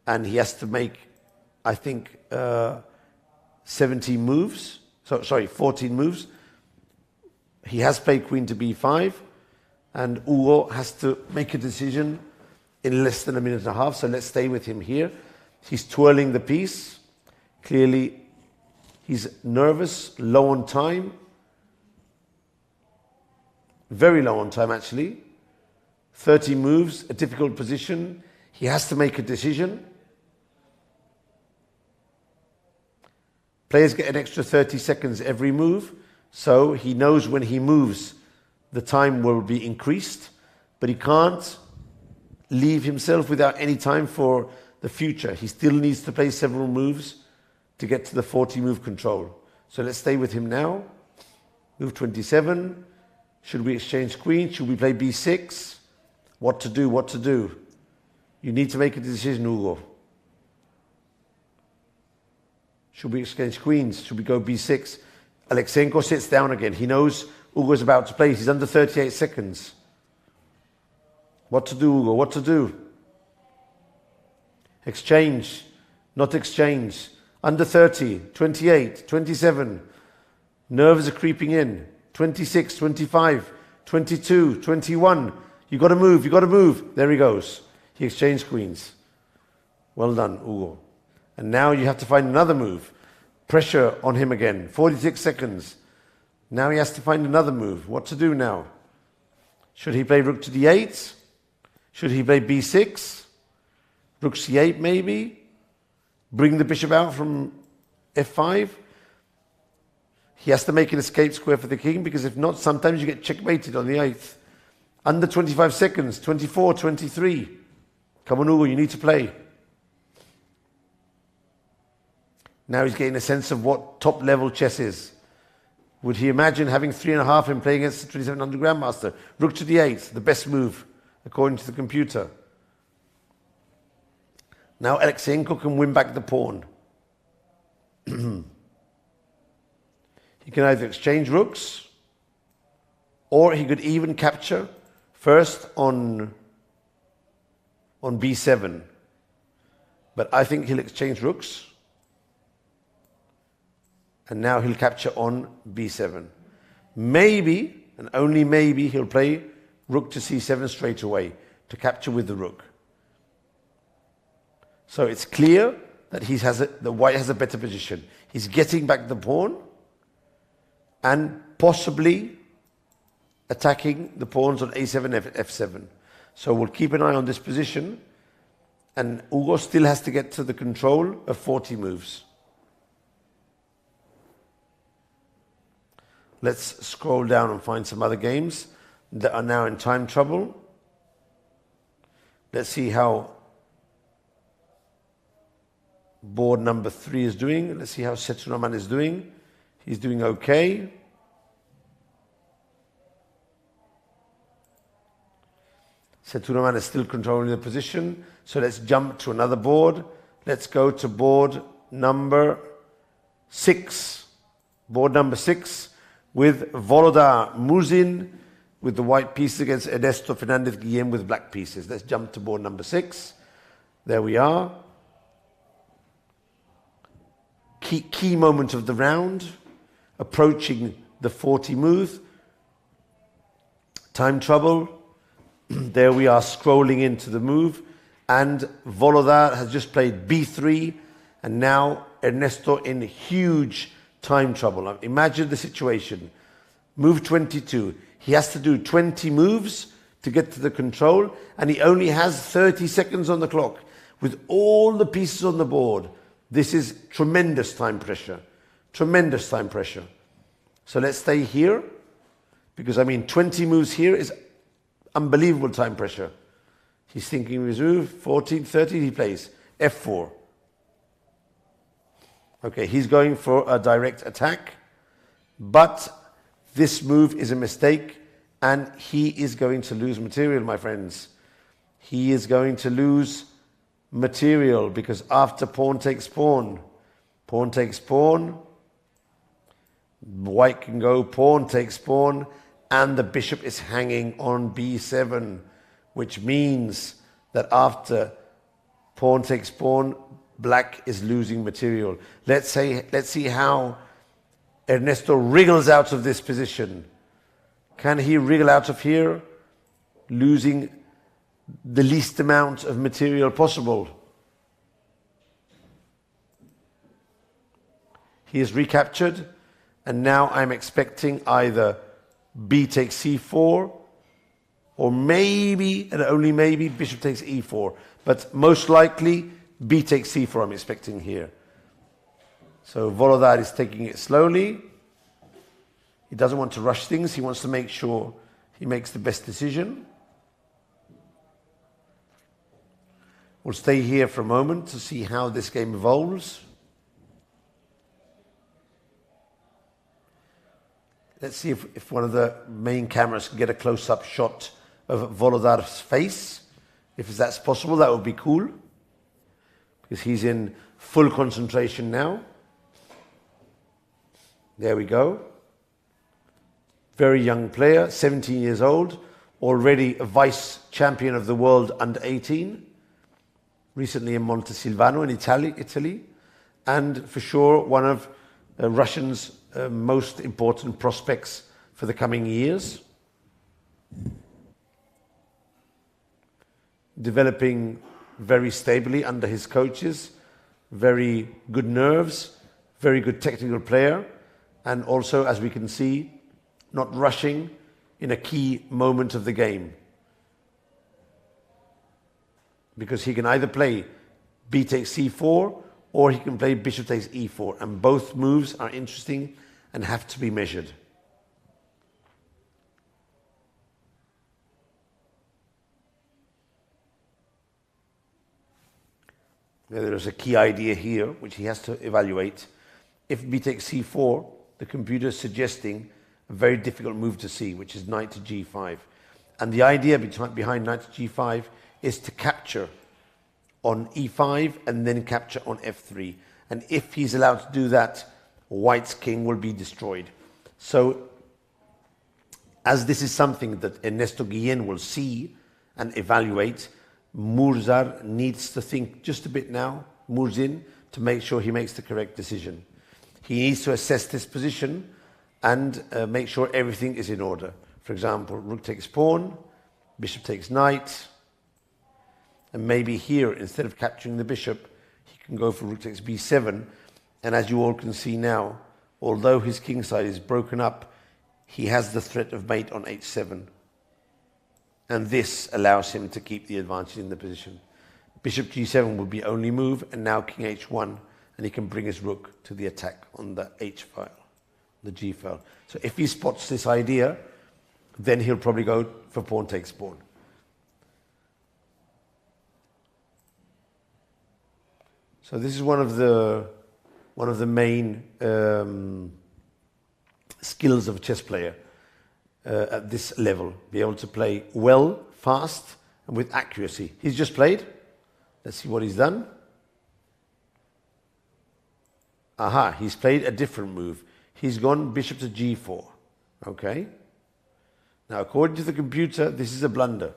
and he has to make, I think, 17 moves. 14 moves. He has played queen to b5, and Ugo has to make a decision in less than a minute and a half, so let's stay with him here. He's twirling the piece. Clearly, he's nervous, low on time. Very low on time, actually. 30 moves, a difficult position. He has to make a decision. Players get an extra 30 seconds every move, so he knows when he moves, the time will be increased, but he can't leave himself without any time for the future. He still needs to play several moves to get to the 40-move control. So let's stay with him now. Move 27. Should we exchange queen? Should we play b6? What to do? What to do? You need to make a decision, Ugo. Should we exchange queens? Should we go b6? Aleksenko sits down again. He knows Ugo is about to play. He's under 38 seconds. What to do, Ugo? What to do? Exchange. Not exchange. Under 30, 28, 27. Nerves are creeping in. 26, 25, 22, 21. You got to move, you got to move. There he goes. He exchanged queens. Well done, Ugo. And now you have to find another move. Pressure on him again. 46 seconds. Now he has to find another move. What to do now? Should he play rook to d8? Should he play b6? Rook c8 maybe? Bring the bishop out from f5? He has to make an escape square for the king, because if not, sometimes you get checkmated on the 8th. Under 25 seconds, 24, 23. Come on, Ugo, you need to play. Now he's getting a sense of what top-level chess is. Would he imagine having 3.5 and playing against the 2700 Grandmaster? Rook to d8, the best move, according to the computer. Now Aleksenko can win back the pawn. He can either exchange rooks, or he could even capture first on b7. But I think he'll exchange rooks, and now he'll capture on b7. Maybe, and only maybe, he'll play rook to c7 straight away to capture with the rook. So it's clear that the white has a better position. He's getting back the pawn and possibly attacking the pawns on a7, f7. So we'll keep an eye on this position, and Ugo still has to get to the control of 40 moves. Let's scroll down and find some other games that are now in time trouble. Let's see how board number 3 is doing. Let's see how Seturaman is doing. He's doing okay. Seturaman is still controlling the position. So let's jump to another board. Let's go to board number 6. Board number 6 with Volodar Muzin with the white pieces against Ernesto Fernandez Guillem with black pieces. Let's jump to board number 6. There we are. Key moment of the round. Approaching the 40 move. Time trouble. There we are scrolling into the move. And Volodar has just played b3. And now Ernesto in huge time trouble. Now, imagine the situation. Move 22. He has to do 20 moves to get to the control. And he only has 30 seconds on the clock. With all the pieces on the board. This is tremendous time pressure. Tremendous time pressure. So let's stay here. Because, 20 moves here is unbelievable time pressure. He's thinking his move. 14, 13, he plays. f4. Okay, he's going for a direct attack. But this move is a mistake. And he is going to lose material, my friends. he is going to lose material, because after pawn takes pawn, white can go pawn takes pawn, and the bishop is hanging on b7, which means that after pawn takes pawn, black is losing material. Let's see how Ernesto wriggles out of this position. Can he wriggle out of here, losing the least amount of material possible? He is recaptured, and now I'm expecting either b takes c4, or maybe, and only maybe, bishop takes e4. But most likely, b takes c4 I'm expecting here. So Volodar is taking it slowly. He doesn't want to rush things. He wants to make sure he makes the best decision. We'll stay here for a moment to see how this game evolves. Let's see if one of the main cameras can get a close-up shot of Volodar's face. If that's possible, that would be cool, because he's in full concentration now. There we go. Very young player, 17 years old, already a vice champion of the world under 18, recently in Montesilvano in Italy, and for sure one of Russia's most important prospects for the coming years. Developing very stably under his coaches, very good nerves, very good technical player, and also, as we can see, not rushing in a key moment of the game. Because he can either play b takes c4, or he can play bishop takes e4, and both moves are interesting and have to be measured. Now, there is a key idea here which he has to evaluate. If b takes c4, the computer is suggesting a very difficult move to see, which is knight to g5. And the idea behind knight to g5 is to capture on e5 and then capture on f3. And if he's allowed to do that, white's king will be destroyed. So, as this is something that Ernesto Guillen will see and evaluate, Murzar needs to think just a bit now, Murzin, to make sure he makes the correct decision. He needs to assess this position and make sure everything is in order. For example, rook takes pawn, bishop takes knight, and maybe here, instead of capturing the bishop, he can go for rook takes b7. And as you all can see now, although his king side is broken up, he has the threat of mate on h7. And this allows him to keep the advantage in the position. Bishop g7 would be only move, and now king h1, and he can bring his rook to the attack on the h file, the g file. So if he spots this idea, then he'll probably go for pawn takes pawn. So this is one of the main skills of a chess player at this level. Be able to play well, fast, and with accuracy. He's just played. Let's see what he's done. Aha, he's played a different move. He's gone bishop to g4. Okay. Now, according to the computer, this is a blunder.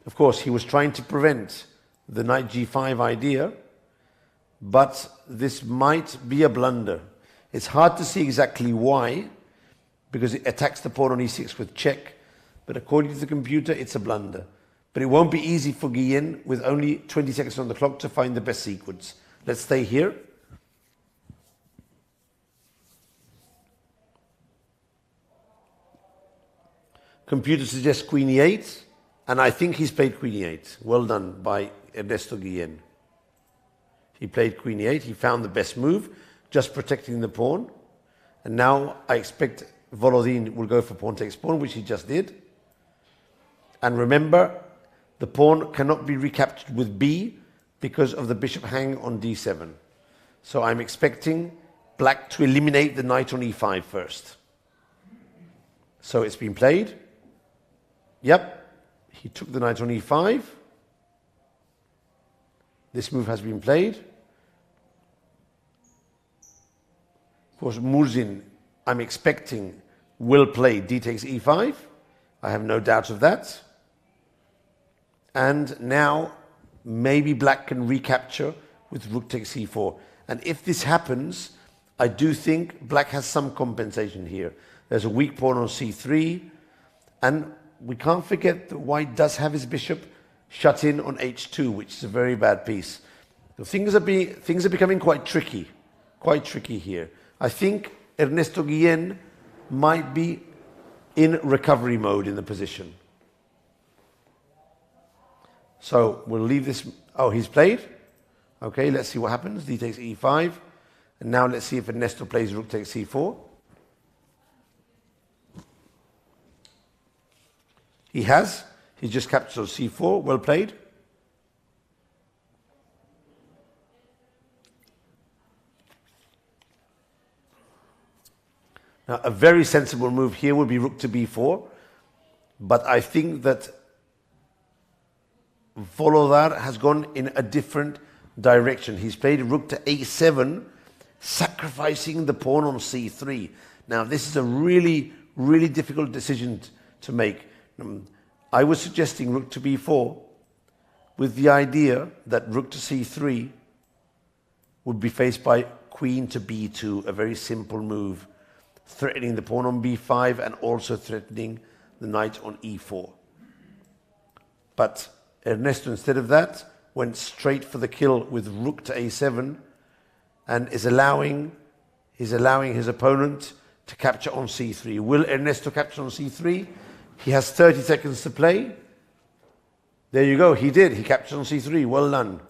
Of course, he was trying to prevent the knight g5 idea, but this might be a blunder. It's hard to see exactly why, because it attacks the pawn on e6 with check, but according to the computer, it's a blunder. But it won't be easy for Guillen, with only 20 seconds on the clock, to find the best sequence. Let's stay here. Computer suggests queen e8, and I think he's played queen e8. Well done by Ernesto Guillen. He played queen e8, he found the best move, just protecting the pawn. And now I expect Volodin will go for pawn takes pawn, which he just did. And remember, the pawn cannot be recaptured with b because of the bishop hanging on d7. So I'm expecting black to eliminate the knight on e5 first. So it's been played. Yep, he took the knight on e5. This move has been played. Of course, Murzin, I'm expecting, will play d takes e5. I have no doubt of that. And now maybe black can recapture with rook takes c4. And if this happens, I do think black has some compensation here. There's a weak pawn on c3, and we can't forget that white does have his bishop shut in on h2, which is a very bad piece. So things are becoming quite tricky here. I think Ernesto Guillen might be in recovery mode in the position. So we'll leave this. Oh, he's played. Okay, let's see what happens. D takes e5. And now let's see if Ernesto plays rook takes c4. He has. He just captured c4. Well played. Now, a very sensible move here would be rook to b4. But I think that Volodar has gone in a different direction. He's played rook to a7, sacrificing the pawn on c3. Now, this is a really, really difficult decision to make. I was suggesting rook to b4 with the idea that rook to c3 would be faced by queen to b2, a very simple move, threatening the pawn on b5 and also threatening the knight on e4. But Ernesto, instead of that, went straight for the kill with rook to a7 and is allowing his opponent to capture on c3. Will Ernesto capture on c3? He has 30 seconds to play. There you go. He did. He captured on c3. Well done.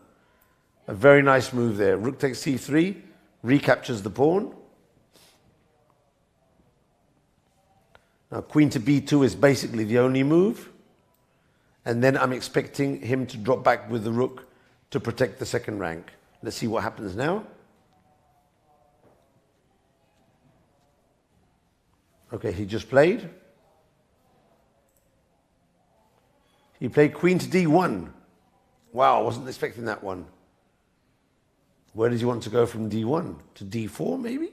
A very nice move there. Rook takes c3, recaptures the pawn. Now, queen to b2 is basically the only move. And then I'm expecting him to drop back with the rook to protect the second rank. Let's see what happens now. Okay, he just played. He played queen to d1. Wow, I wasn't expecting that one. Where does he want to go from d1? To d4, maybe?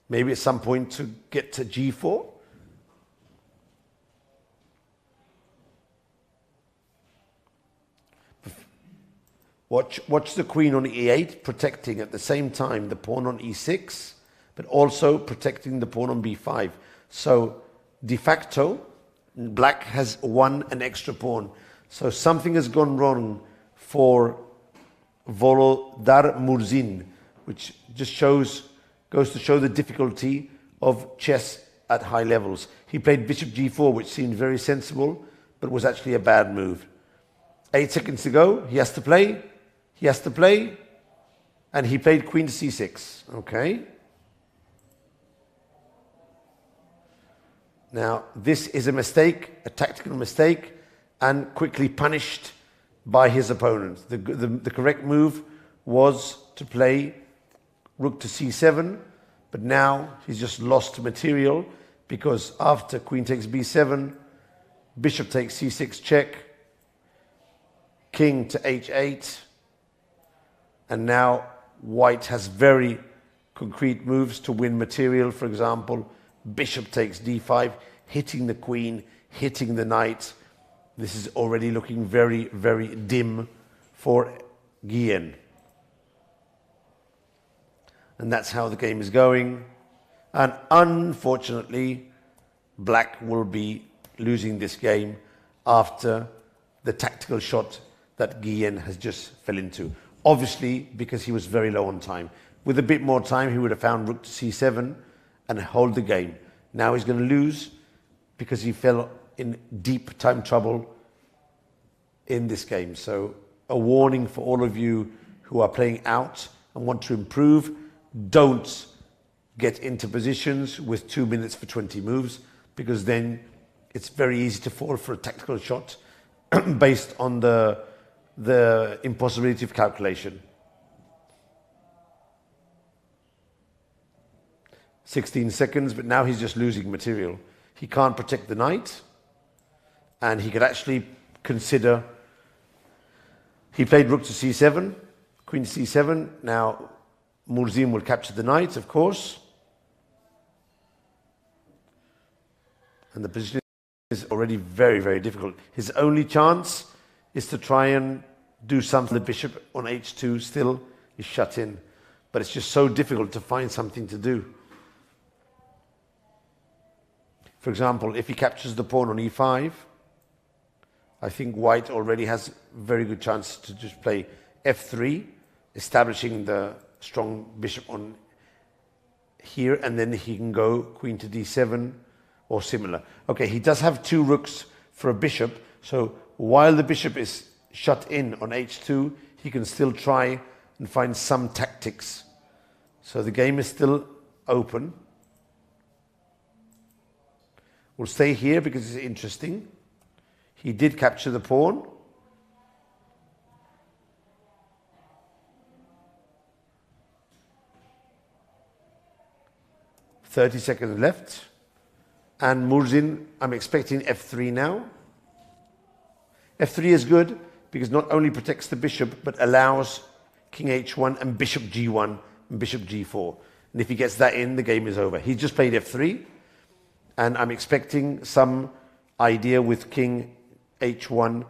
Maybe at some point to get to g4? Watch the queen on e8, protecting at the same time the pawn on e6, but also protecting the pawn on b5. So, de facto, black has won an extra pawn. So something has gone wrong for Volodar Murzin, which just goes to show the difficulty of chess at high levels. He played bishop g4, which seemed very sensible, but was actually a bad move. 8 seconds to go. He has to play. He has to play. And he played queen to c6. Okay. Now, this is a mistake, a tactical mistake, and quickly punished by his opponent. The correct move was to play rook to c7, but now he's just lost material because after queen takes b7, bishop takes c6 check, king to h8, and now white has very concrete moves to win material. For example, bishop takes d5, hitting the queen, hitting the knight. This is already looking very, very dim for Guillen. And that's how the game is going. And unfortunately, black will be losing this game after the tactical shot that Guillen has just fell into. Obviously, because he was very low on time. With a bit more time, he would have found rook to c7 and hold the game. Now he's going to lose because he fell in deep time trouble in this game. So a warning for all of you who are playing out and want to improve, don't get into positions with 2 minutes for 20 moves, because then it's very easy to fall for a tactical shot based on the impossibility of calculation. 16 seconds, but now he's just losing material. He can't protect the knight, and he could actually consider He played rook to c7, queen to c7. Now Murzin will capture the knight, of course. And the position is already very, very difficult. His only chance is to try and do something. The bishop on h2 still is shut in. But it's just so difficult to find something to do. For example, if he captures the pawn on e5, I think white already has very good chance to just play f3, establishing the strong bishop on here, and then he can go queen to d7 or similar. Okay, he does have two rooks for a bishop, so while the bishop is shut in on h2, he can still try and find some tactics. So the game is still open. We'll stay here because it's interesting. He did capture the pawn. "30 seconds left." And Murzin, I'm expecting f3 now. f3 is good because not only protects the bishop, but allows king h1 and bishop g1 and bishop g4. And if he gets that in, the game is over. He just played f3, and I'm expecting some idea with king h1,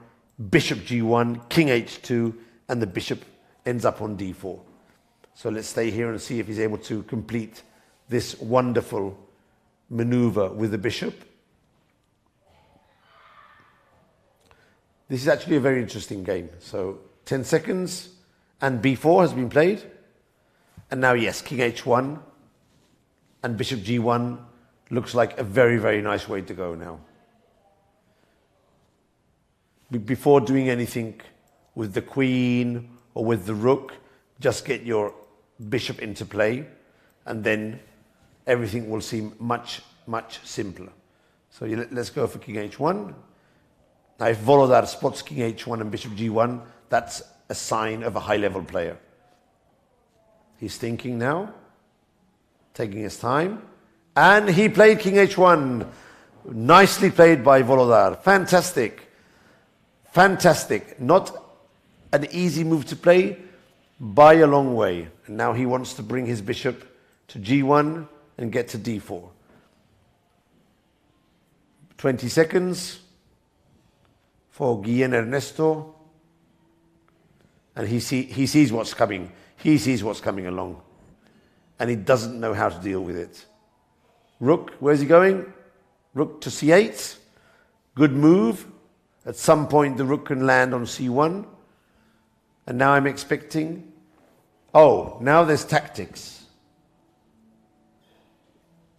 bishop g1, king h2, and the bishop ends up on d4. So let's stay here and see if he's able to complete this wonderful maneuver with the bishop. This is actually a very interesting game. So 10 seconds, and b4 has been played. And now, yes, king h1 and bishop g1 looks like a very, very nice way to go now. Before doing anything with the queen or with the rook, just get your bishop into play, and then everything will seem much, much simpler. So let's go for king h1. Now, if Volodar spots king h1 and bishop g1, that's a sign of a high-level player. He's thinking now, taking his time, and he played king h1. Nicely played by Volodar. Fantastic. Fantastic. Not an easy move to play, by a long way. And now he wants to bring his bishop to g1 and get to d4. 20 seconds for Guillén Ernesto. And he sees what's coming. He sees what's coming along. And he doesn't know how to deal with it. Rook, where's he going? Rook to c8. Good move. At some point the rook can land on c1. And now I'm expecting... Oh, now there's tactics.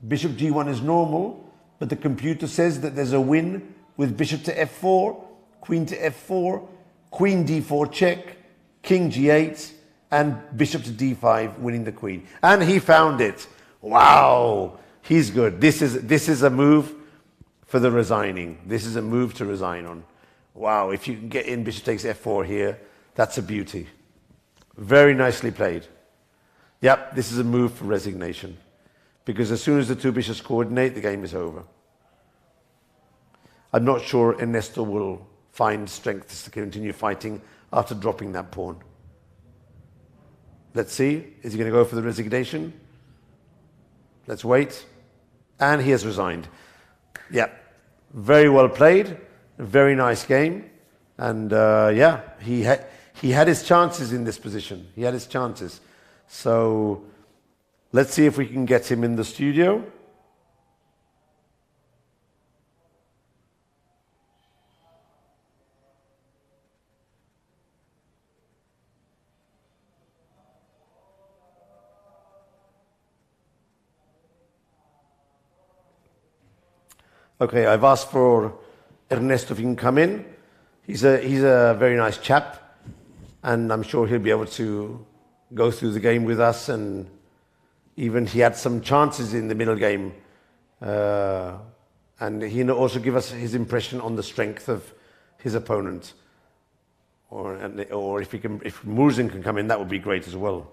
Bishop g1 is normal, but the computer says that there's a win with bishop to f4, queen to f4, queen d4 check, king g8, and bishop to d5, winning the queen. And he found it. Wow, he's good. This is a move for the resigning. This is a move to resign on. Wow, if you can get in bishop takes f4 here, that's a beauty. Very nicely played. Yep, this is a move for resignation. Because as soon as the two bishops coordinate, the game is over. I'm not sure Ernesto will find strength to continue fighting after dropping that pawn. Let's see. Is he going to go for the resignation? Let's wait. And he has resigned. Yeah, very well played. Very nice game. And yeah, he had his chances in this position. He had his chances. So let's see if we can get him in the studio. Okay, I've asked for Ernesto if he can come in. He's a very nice chap, and I'm sure he'll be able to go through the game with us, and even he had some chances in the middle game. And he'll also give us his impression on the strength of his opponent. Or if Murzin can come in, that would be great as well.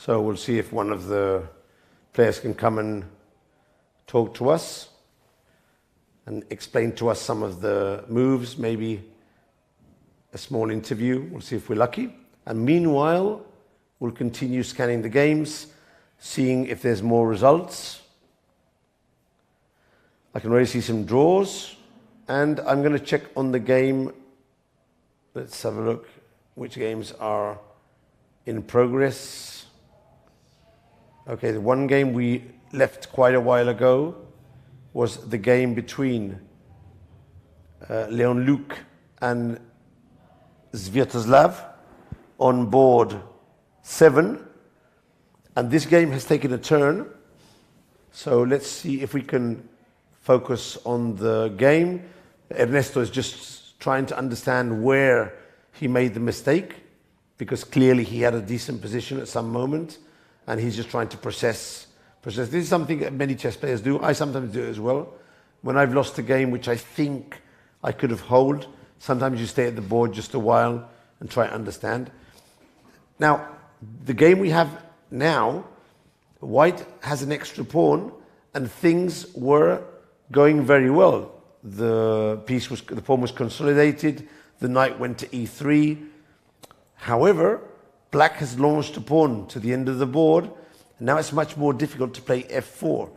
So we'll see if one of the players can come and talk to us and explain to us some of the moves, maybe a small interview. We'll see if we're lucky. And meanwhile, we'll continue scanning the games, seeing if there's more results. I can already see some draws, and I'm going to check on the game. Let's have a look which games are in progress. Okay, the one game we left quite a while ago was the game between Leon Luc and Sviatoslav on board 7. And this game has taken a turn. So let's see if we can focus on the game. Ernesto is just trying to understand where he made the mistake, because clearly he had a decent position at some moment, and he's just trying to process. This is something that many chess players do. I sometimes do it as well. When I've lost a game which I think I could have held, sometimes you stay at the board just a while and try to understand. Now, the game we have now, White has an extra pawn, and things were going very well. The pawn was consolidated. The knight went to e3. However, Black has launched a pawn to the end of the board, and now it's much more difficult to play f4.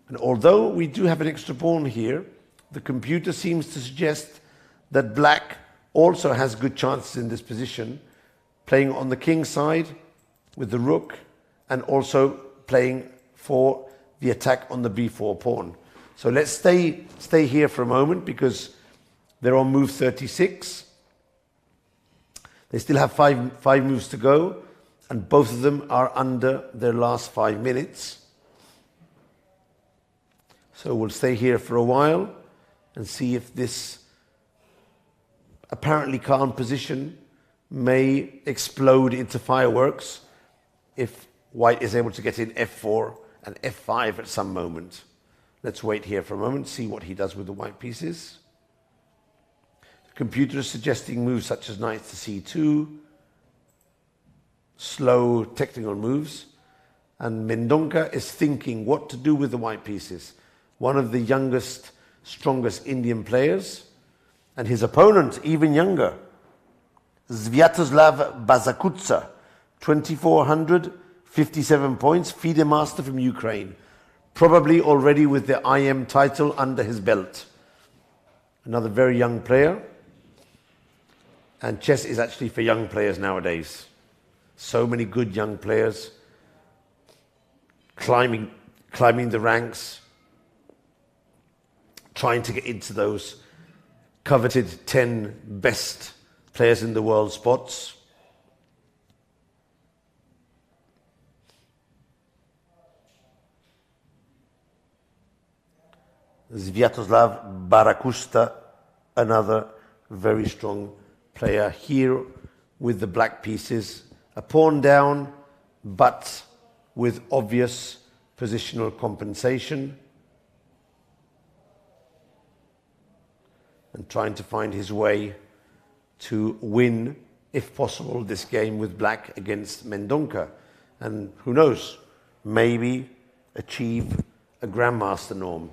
And although we do have an extra pawn here, the computer seems to suggest that Black also has good chances in this position, playing on the king side with the rook, and also playing for the attack on the b4 pawn. So let's stay here for a moment, because they're on move 36. They still have five moves to go, and both of them are under their last 5 minutes. So we'll stay here for a while and see if this apparently calm position may explode into fireworks if White is able to get in f4 and f5 at some moment. Let's wait here for a moment, see what he does with the white pieces. The computer is suggesting moves such as knight to c2, slow technical moves, and Mendonca is thinking what to do with the white pieces. One of the youngest, strongest Indian players, and his opponent, even younger, Sviatoslav Bazakutsa, 2400, 57 points, FIDE master from Ukraine, probably already with the IM title under his belt. Another very young player, and chess is actually for young players nowadays. So many good young players climbing the ranks, trying to get into those coveted 10 best players in the world spots. Sviatoslav Barakusta, another very strong player here with the black pieces. A pawn down, but with obvious positional compensation. And trying to find his way to win, if possible, this game with black against Mendonca. And who knows, maybe achieve a grandmaster norm.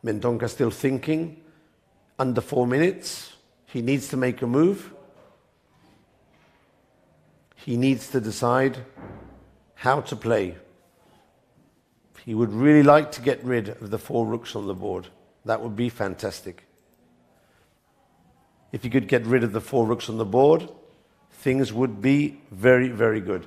Mendonca still thinking, under 4 minutes. He needs to make a move. He needs to decide how to play. He would really like to get rid of the 4 rooks on the board. That would be fantastic. If he could get rid of the 4 rooks on the board, things would be very, very good.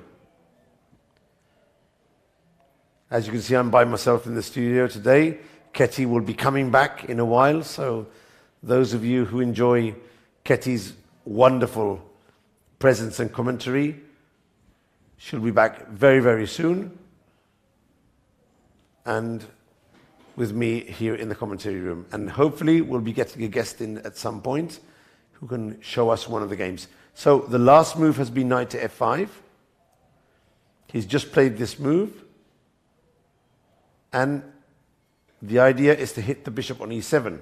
As you can see, I'm by myself in the studio today. Ketty will be coming back in a while, so those of you who enjoy Ketty's wonderful presence and commentary, she'll be back very, very soon, and with me here in the commentary room. And hopefully we'll be getting a guest in at some point who can show us one of the games. So the last move has been knight to f5. He's just played this move, and The idea is to hit the bishop on e7.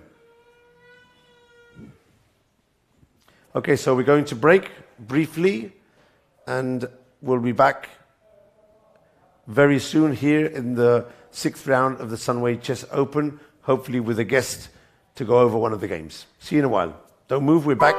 Okay, so we're going to break briefly, and we'll be back very soon here in the 6th round of the Sunway Chess Open, hopefully with a guest to go over one of the games. See you in a while. Don't move, we're back.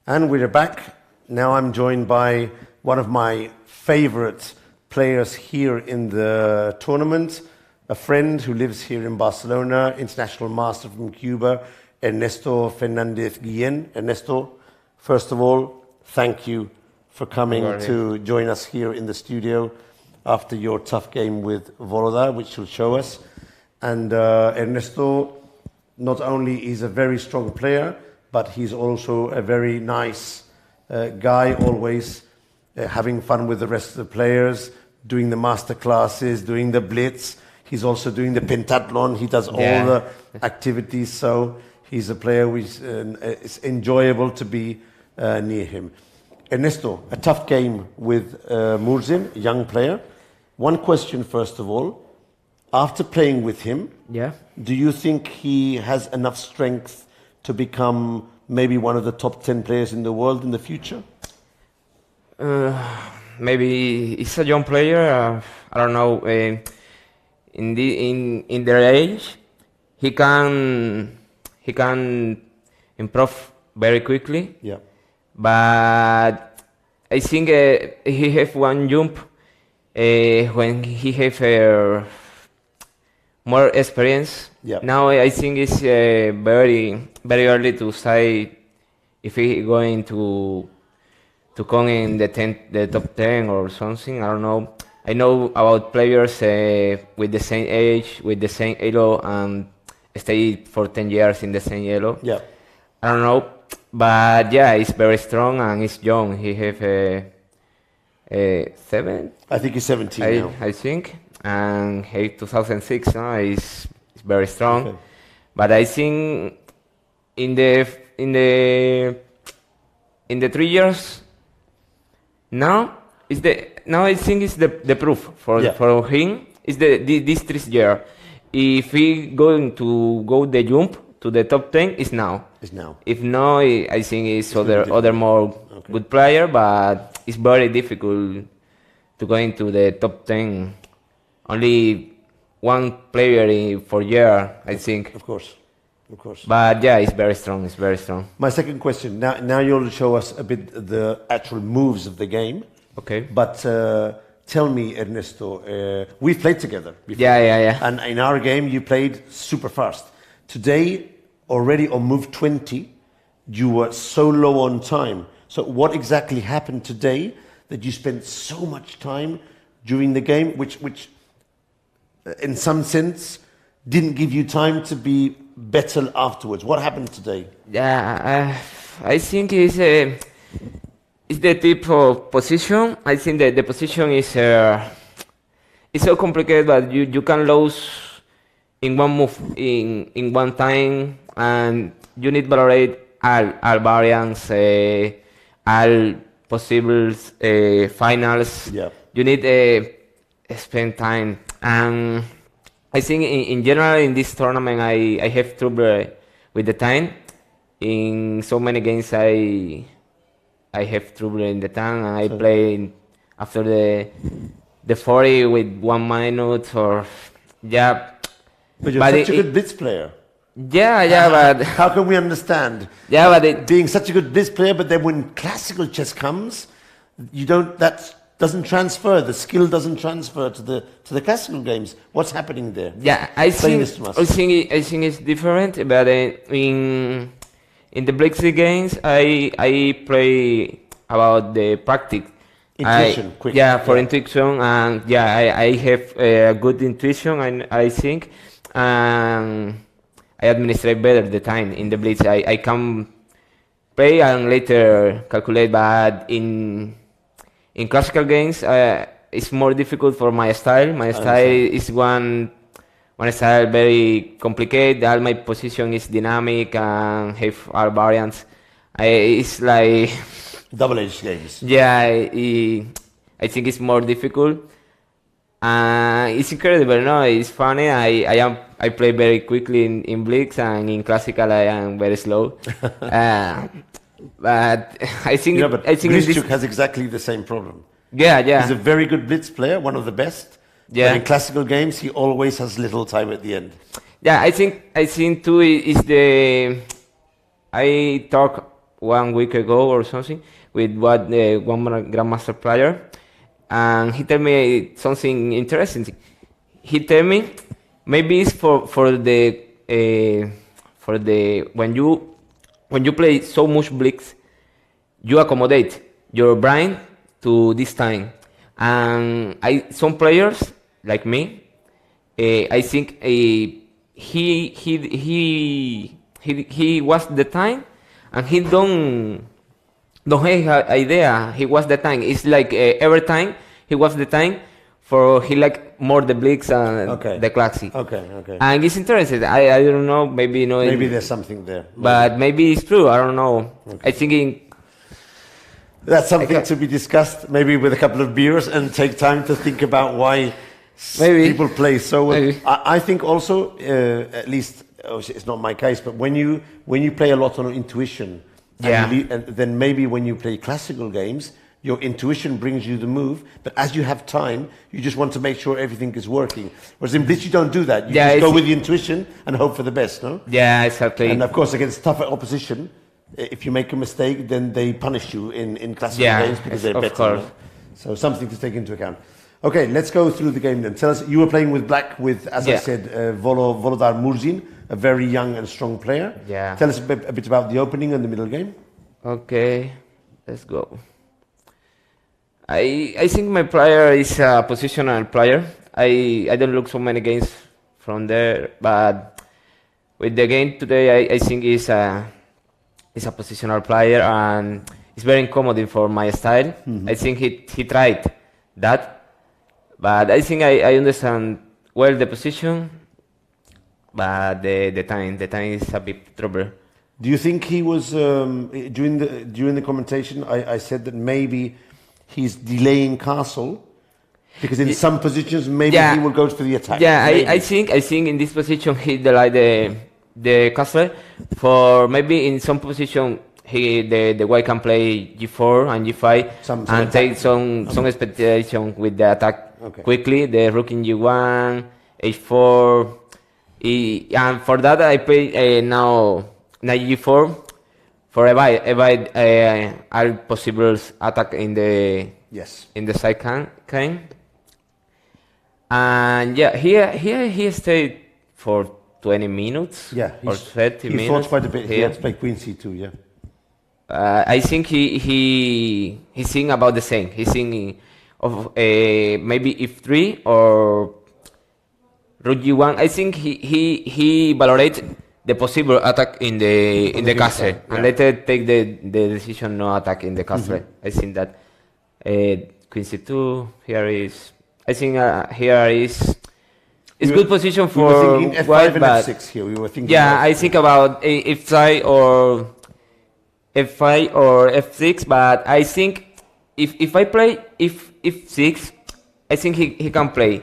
And we're back. Now I'm joined by one of my favorite players here in the tournament, a friend who lives here in Barcelona, international master from Cuba, Ernesto Fernandez Guillén. Ernesto, first of all, thank you for coming to join us here in the studio after your tough game with Voloda, which you'll show us. And Ernesto, not only is a very strong player, but he's also a very nice guy, always having fun with the rest of the players, doing the master classes, doing the blitz. He's also doing the pentathlon. He does all the activities, so he's a player which it's enjoyable to be near him. Ernesto, a tough game with Murzin, a young player. One question, first of all. After playing with him, do you think he has enough strength to become maybe one of the top 10 players in the world in the future? Maybe he's a young player. I don't know. in their age, he can improve very quickly. Yeah. But I think he have one jump when he have more experience. Yeah. Now I think it's very early to say if he going to come in the top 10 or something. I don't know. I know about players with the same age, with the same elo, and stay for 10 years in the same elo. Yeah. I don't know, but yeah, he's very strong and he's young. He have 7. I think he's 17 now. I think, and he 2006. He's very strong. Okay. But I think in the 3 years now I think it's the proof for him is this 3 year. If he going to go the jump to the top 10, it's now. It's now. If no, I think it's other more good player, but it's very difficult to go into the top 10. Only one player for year, I think. Of course. But yeah, it's very strong. It's very strong. My second question. Now you'll show us a bit the actual moves of the game. Okay. But tell me, Ernesto, we've played together before. Yeah. And in our game, you played super fast. Today, already on move 20, you were so low on time. So what exactly happened today that you spent so much time during the game, which in some sense didn't give you time to be better afterwards? What happened today? Yeah, I think it's the type of position. I think that the position is it's so complicated, but you can lose in one move in one time, and you need to valorate all variants, all possible finals. Yeah. You need spend time, and I think in general in this tournament I have trouble with the time. In so many games I have trouble in the time, and I play after the 40 with 1 minute or yeah. But you're such a good blitz player. Yeah, but how can we understand? Yeah, but being such a good blitz player, but then when classical chess comes, you don't. That doesn't transfer. The skill doesn't transfer to the classical games. What's happening there? Yeah, I think it's different. But in the Blitzy games, I play about the practice. Intuition, quick. Yeah, for intuition, and yeah, I have a good intuition, and I think. I administrate better the time in the blitz. I can play and later calculate, but in classical games it's more difficult for my style. My style is one style very complicated. All my position is dynamic and have all variants. It's like double-edged games. Yeah, I think it's more difficult. It's incredible, no? It's funny. I play very quickly in Blitz, and in classical I am very slow. But I think Grischuk has exactly the same problem. Yeah. He's a very good Blitz player, one of the best. Yeah. But in classical games, he always has little time at the end. Yeah, I think too is the. I talked 1 week ago or something with one grandmaster player. And he told me something interesting. He told me maybe it's for the when you play so much blitz, you accommodate your brain to this time. And some players like me, I think he was the time, and he don't have idea he was the time. It's like every time he was the time for he like more the blitz and the classic. Okay. And he's interested. I don't know. Maybe Maybe there's something there. But maybe it's true. I don't know. Okay. I think that's something to be discussed. Maybe with a couple of beers and take time to think about why people play so well. I think also, at least it's not my case, but when you play a lot on intuition. Yeah. And then maybe when you play classical games, Your intuition brings you the move, but as you have time, you just want to make sure everything is working. Whereas in blitz, you don't do that. You just go with the intuition and hope for the best, no? Yeah, exactly. And of course, against tougher opposition, if you make a mistake, then they punish you in classical games because they're better. No? So something to take into account. Okay, let's go through the game then. Tell us, you were playing with black with, as I said, Volodar Murzin, a very young and strong player. Yeah. Tell us a bit about the opening and the middle game. Okay, let's go. I think my player is a positional player. I don't look so many games from there, but with the game today, I think he's a positional player and it's very incommoding for my style. I think he tried that. But I think I understand well the position, but the time is a bit trouble. Do you think he was during the commentation? I said that maybe he's delaying castle because in some positions maybe he will go for the attack. Yeah, I think in this position he delayed the castle. For maybe in some position the white can play g4 and g5 and take some expectation with the attack. Quickly, the rook in g1, h4, and for that I play now knight g4 for evade all possible attack in the side can. And yeah, here he stayed for 20 minutes. Yeah, or 30 minutes. He fought quite a bit. He had to play queen c2. Yeah. I think he think about the same. He's thinking of maybe f3 or rook g1. I think he valorates the possible attack in the castle and later take the decision no attack in the castle. I think that queen c2 here is. I think here is. It's good position for we were thinking f5 white, and but f6 here. We were thinking. Yeah, I think about f5 or f5 or f6, but I think if I play f6, I think he can play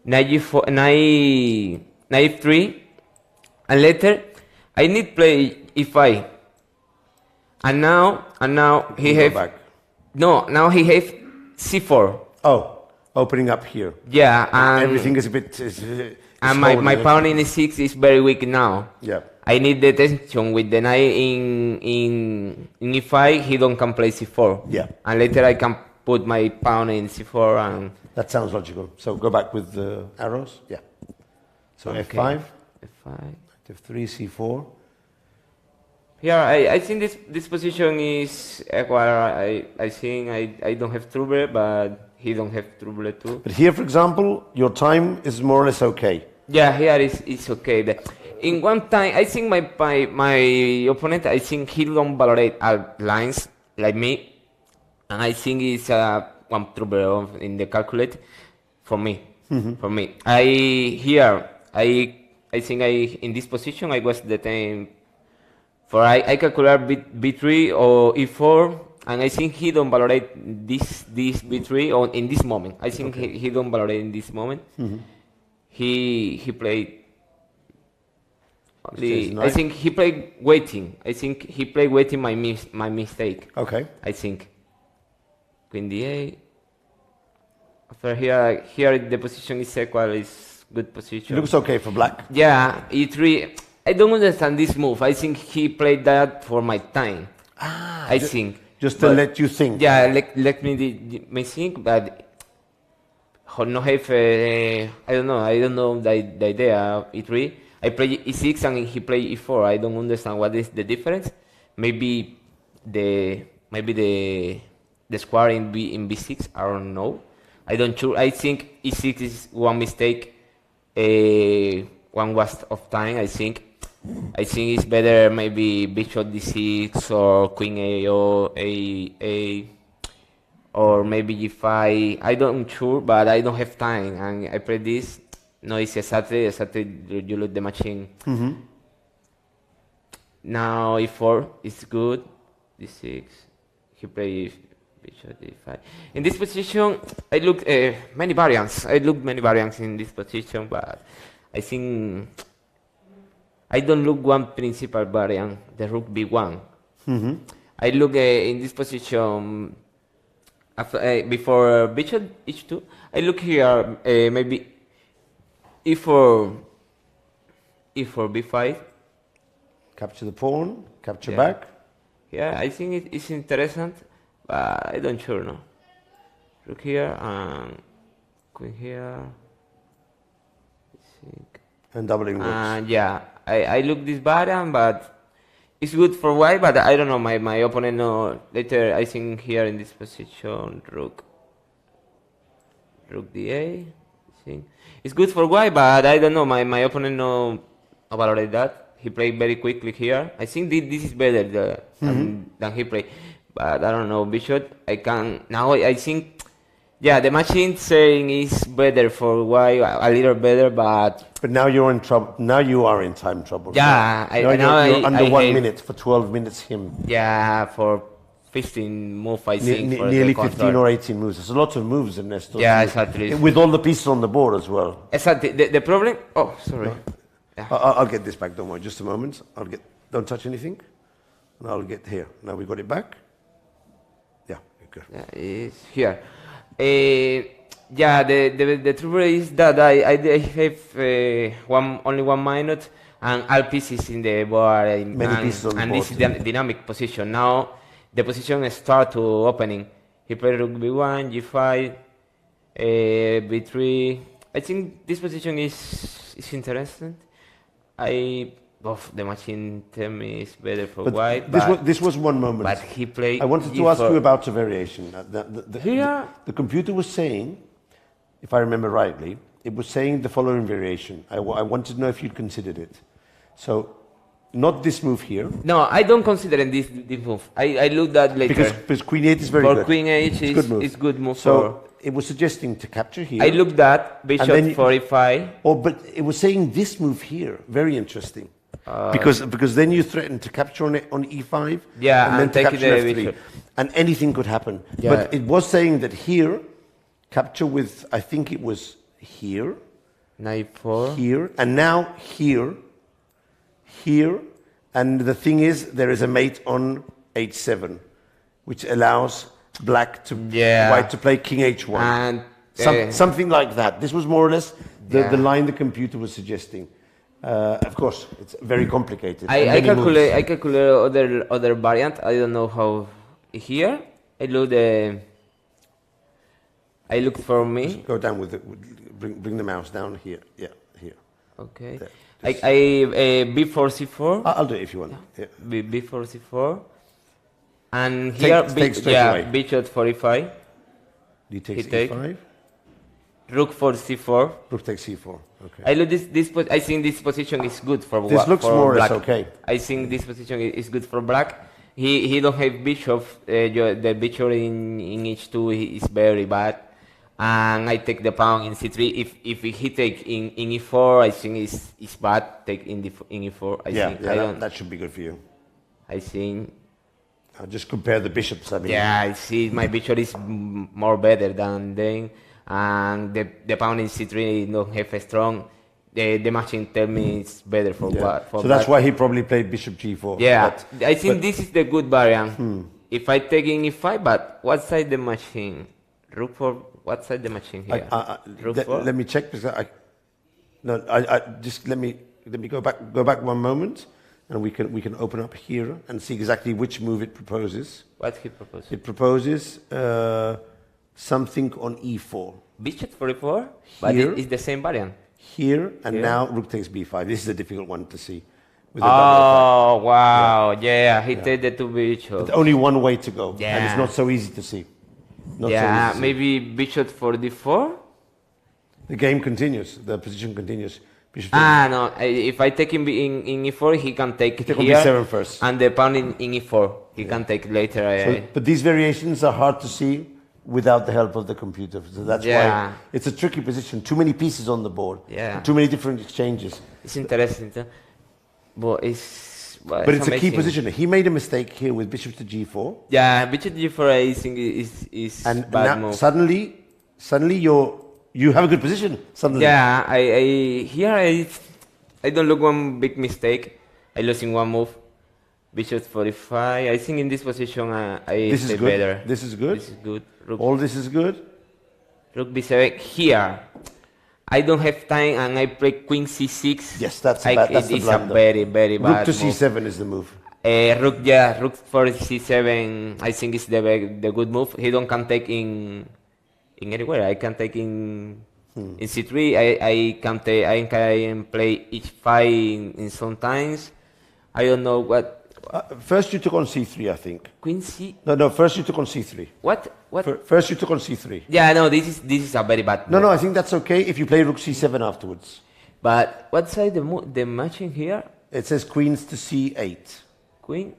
knight g4, knight f3, and later I need play e5. And now he have now he have c4. Oh, opening up here. Yeah, and everything is a bit. And my pawn in e6 is very weak now. Yeah. I need the tension with the knight in e5. He don't can play c4. Yeah. And later I can put my pawn in c4 and. That sounds logical. So go back with the arrows. Yeah. So f5. f5. f3, c4. Here I think this position is equal. I think I don't have trouble, but he don't have trouble too. But here, for example, your time is more or less okay. Yeah, here it's okay. In one time, I think my opponent, I think he don't valorate all lines like me, and I think it's one trouble in the calculate for me. For me, I think in this position I was the time for I calculate b3 or e4. And I think he don't valorate this b3 or in this moment. I think he don't valorate in this moment. He played. I think he played waiting. I think he played waiting my mistake. Okay. I think. Queen d8. After here the position is equal. Is good position. It looks okay for black. Yeah, e3. I don't understand this move. I think he played that for my time. I think. Just to let you think. Yeah, let me think, but no have I don't know the idea e3. I play e6 and he play e4. I don't understand what is the difference. Maybe the square in b6. I don't know. I don't sure. I think e6 is one mistake. One waste of time. I think it's better maybe bishop d6 or queen a or a or maybe g5. I don't sure, but I don't have time, and I play this. No, it's exactly you look the machine. Now e4 is good. d6. He play bishop d5. In this position, I look many variants. I look many variants in this position, but I think. I don't look one principal variant, the rook b1. I look in this position, before bishop h2, I look here, maybe e4, b5. Capture the pawn, capture back. Yeah, I think it's interesting, but I don't sure, no. Rook here, and queen here. I think. And doubling rooks. Yeah, I look this variant, but it's good for white, but I don't know, my opponent no. Later, I think here in this position, rook da, I think. It's good for white, but I don't know, my opponent no valorate that. He played very quickly here. I think this is better than he played, but I don't know, bishop, I can, now I think, yeah, the machine saying is better for white, a little better, but now you're in trouble. Now you are in time trouble. Yeah, you're under 1 minute for 12 minutes. Him. Yeah, for 15 move, I think. For Nearly the 15 or 18 moves. There's a lot of moves in Nestor. Yeah, exactly. With all the pieces on the board as well. Exactly. The problem. Oh, sorry. No. Yeah. I'll get this back. Don't worry. Just a moment. Don't touch anything. And I'll get here. Now we got it back. Yeah, good. Yeah, it's here. Yeah, the trouble is that I have only 1 minute and all pieces in the board. Many pieces on the board. And this is the dynamic position. Now the position start to opening. He played rook b1, g5, b3. I think this position is interesting. The machine tell me is better for white. This was one moment. But he played. I wanted to ask you about a variation. Here, the computer was saying, if I remember rightly, it was saying the following variation. I wanted to know if you'd considered it. So, not this move here. No, I don't consider this move. I looked at later. Because queen 8 is very good. For queen 8 is good move. So, it was suggesting to capture here. I looked at bishop 45. Oh, but it was saying this move here. Very interesting. Because then you threaten to capture on e5. Yeah, and then to take capture the f3. bishop. And anything could happen. Yeah. But it was saying that here, capture with, I think it was here. Knight 4. Here. And now here. Here. And the thing is, there is a mate on h7, which allows black to white to play king h1. And something like that. This was more or less the line the computer was suggesting. Of course, it's very complicated. I calculate other variant. I don't know how here. I look for me. Just go down with bring the mouse down here. Yeah, here. Okay. There. b4 c4. I'll do it if you want. Yeah. b4 c4. And here bishop 45. D takes e5. Rook for c4. Rook takes c4. Okay. I look I think this position is good for black. This looks more or less okay. I think this position is good for black. He don't have bishop. The bishop in h2 is very bad, and I take the pawn in c3. If he take in e4, I think is bad. Take in e4. That should be good for you. I think. I'll just compare the bishops. I mean. Yeah, I see. My bishop is more better than them. And the pawn in c3 don't have a strong. The machine tell me it's better for what. So that's why he probably played bishop g4. Yeah, I think this is the good variant. If I take in e5, but what side the machine? Rook for what side the machine here? Let me check because just let me go back 1 moment, and we can open up here and see exactly which move it proposes. What he proposes? It proposes. Something on e4. Bishop 44? But it's the same variant. Here, and now rook takes b5. This is a difficult one to see. Wow. Yeah, he takes the two bishops. It's only one way to go. Yeah. And it's not so easy to see. Maybe bishop 44? The game continues. The position continues. Bishop no. If I take him in e4, he can take here. b7 first. And the pawn in e4. He can take later. But these variations are hard to see without the help of the computer. So that's why it's a tricky position. Too many pieces on the board. Yeah. Too many different exchanges. It's interesting. But it's a key position. He made a mistake here with bishop to g4. Yeah, bishop to g4 I think is and bad now move. Suddenly you have a good position. Suddenly. Yeah, I don't look one big mistake. I lose in one move. Bishop 45. I think in this position I This is stay good. better. This is good. This is good. Rook, All this is good. rook b7 here. I don't have time and I play queen c6. Yes, that's a bad, that's the it's a blunder. very, very Rook bad to move. c7 is the move. Rook for c7. I think is the good move. He don't can take in anywhere. I can take in c3. I can take. I can play h5 in sometimes. I don't know what. First you took on c3, I think. Queen c. No, first you took on c3. What? First you took on c3. Yeah, no. This is a very bad. No, move. I think that's okay if you play rook c7 afterwards. But what side the matching here? It says queens to c8. Queen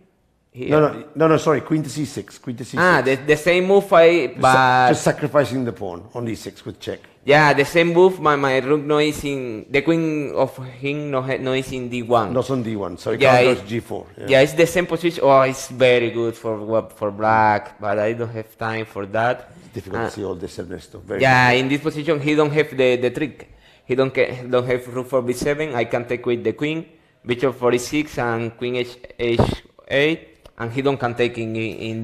here. No, sorry, queen to c6. Queen to c6. Ah, the same move Just sacrificing the pawn on e6 with check. Yeah, the same move. My rook no is in the queen of him no is in d1. Not on d1, so it Yeah, can't go to g4. Yeah, it's the same position. Oh, it's very good for black, but I don't have time for that. It's difficult to see all this, Ernesto. Very Yeah, difficult. in this position he don't have the trick. He don't have rook for b7. I can take with the queen, bishop 46 and queen h8, and he don't can take in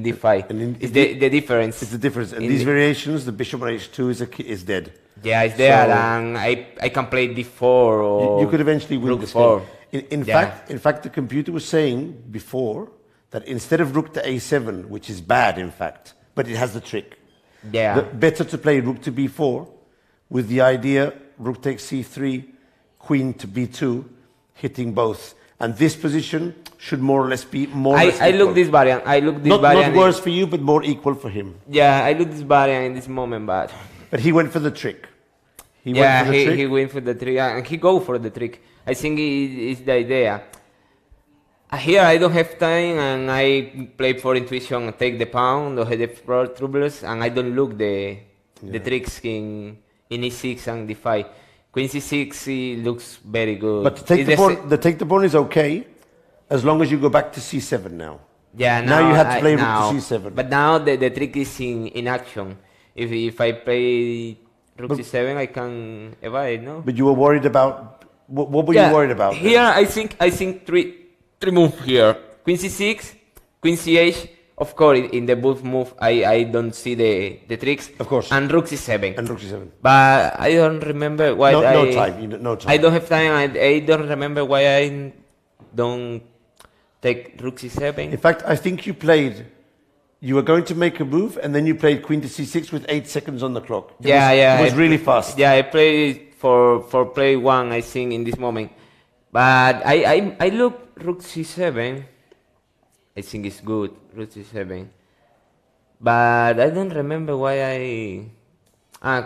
d5. And It's the difference. It's the difference. And In these the- variations, the bishop on h2 is dead. Yeah, it's there, So- and I can play d4 or You could eventually win rook this 4. game. In Yeah. fact, the computer was saying before that instead of rook to a7, which is bad, in fact, but it has the trick. Yeah. Better to play rook to b4 with the idea rook takes c3, queen to b2, hitting both. And this position should more or less be more or less I equal. look this variant. I look this Not variant. worse for you, but more equal for him. Yeah, I look this variant in this moment, but But he went for the trick. He yeah, went for the trick. he went for the trick, and he go for the trick. I think it's the idea. Here I don't have time, and I play for intuition, take the pawn, or the troubles, and I don't look the tricks in e6 and d5. Queen c6 it looks very good. But to take It's the the pawn, the take the pawn is okay, as long as you go back to c7 now. Yeah, Now you have to play rook now, to c7. But now the trick is in action. If I play rook c7, I can evade, no? But you were worried about what were you worried about? then? Here I think three moves here. Queen c6, queen ch. Of course, in the both move I don't see the tricks. Of course. And rook c7. And rook c7. But I don't remember why No I time. No time. I don't have time. I don't remember why I don't take rook c7. In fact, I think you were going to make a move, and then you played queen to c6 with 8 seconds on the clock. It was really fast. Yeah, I played for play one, I think, in this moment. But I look rook c7. I think it's good, rook c7. But I don't remember why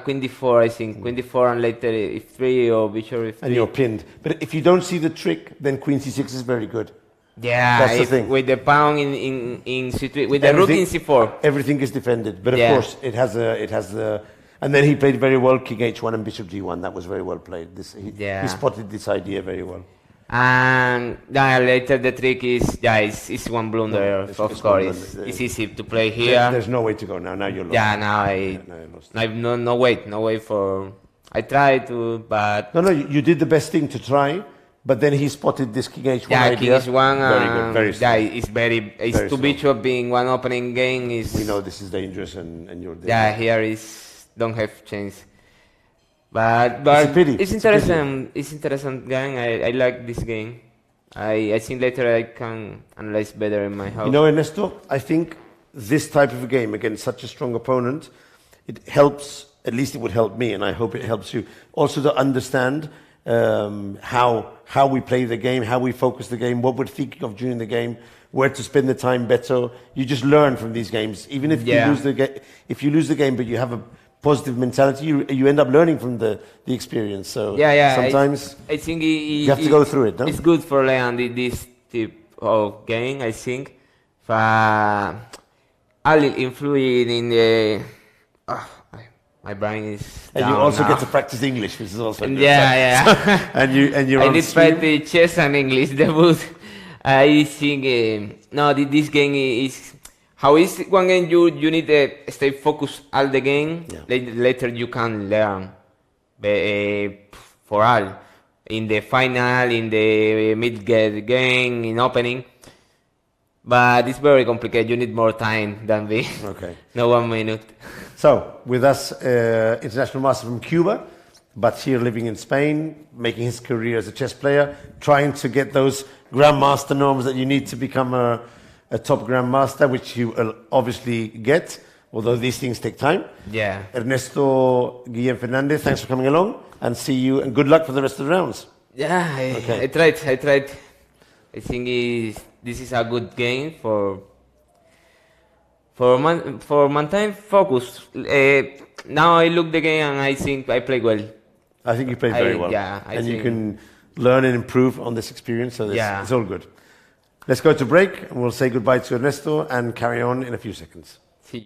queen d4, I think. Queen d4 and later f3 or bishop f3. And you're pinned. But if you don't see the trick, then queen c6 is very good. Yeah, That's the thing. with the pawn in c3, with the rook in c4. Everything is defended. But of Yeah. course, it has the. And then he played very well, king h1 and bishop g1. That was very well played. He spotted this idea very well. And later the trick is, it's one blunder, it's of one course. blunder. It's easy to play here. There's no way to go now. Now you're lost. Yeah, now you're lost. no wait for. I tried to, but No, you did the best thing to try, but then he spotted this king h1 yeah, idea. king is one. Very good, very strong. Yeah, it's Very two strong. bishop being one opening game is. We know this is dangerous, and you're there. Yeah, here is don't have chance. But It's a pity. it's It's a pity. interesting. It's interesting game. I like this game. I think later I can analyze better in my house. You know, Ernesto, I think this type of a game against such a strong opponent, it helps, at least it would help me, and I hope it helps you, also to understand how we play the game, how we focus the game, what we're thinking of during the game, where to spend the time better. You just learn from these games. Even if you lose the game, but you have a positive mentality, you end up learning from the experience. So sometimes I think you have to go through it. No? It's good for Leon this type of game. I think, I'll influence in the. My brain is. And you down also now. get to practice English, which is also good. Yeah. and you're I on need stream. to chess and English debut. I think this game is. How is one game you need to stay focused all the game. Yeah. Later you can learn for all in the final, in the mid game, in opening. but it's very complicated. You need more time than me. Okay. No 1 minute. So, with us, international master from Cuba, but here living in Spain, making his career as a chess player, trying to get those grandmaster norms that you need to become a top grandmaster, which you will obviously get, although these things take time. Yeah. Ernesto Guillem Fernandez, thanks for coming along, and see you, and good luck for the rest of the rounds. Yeah, Okay. I tried. I think this is a good game for maintain focus. Now I look the game and I think I play well. I think you played very well. Yeah, I and you think- can learn and improve on this experience, so Yeah. it's all good. Let's go to break, and we'll say goodbye to Ernesto and carry on in a few seconds. See.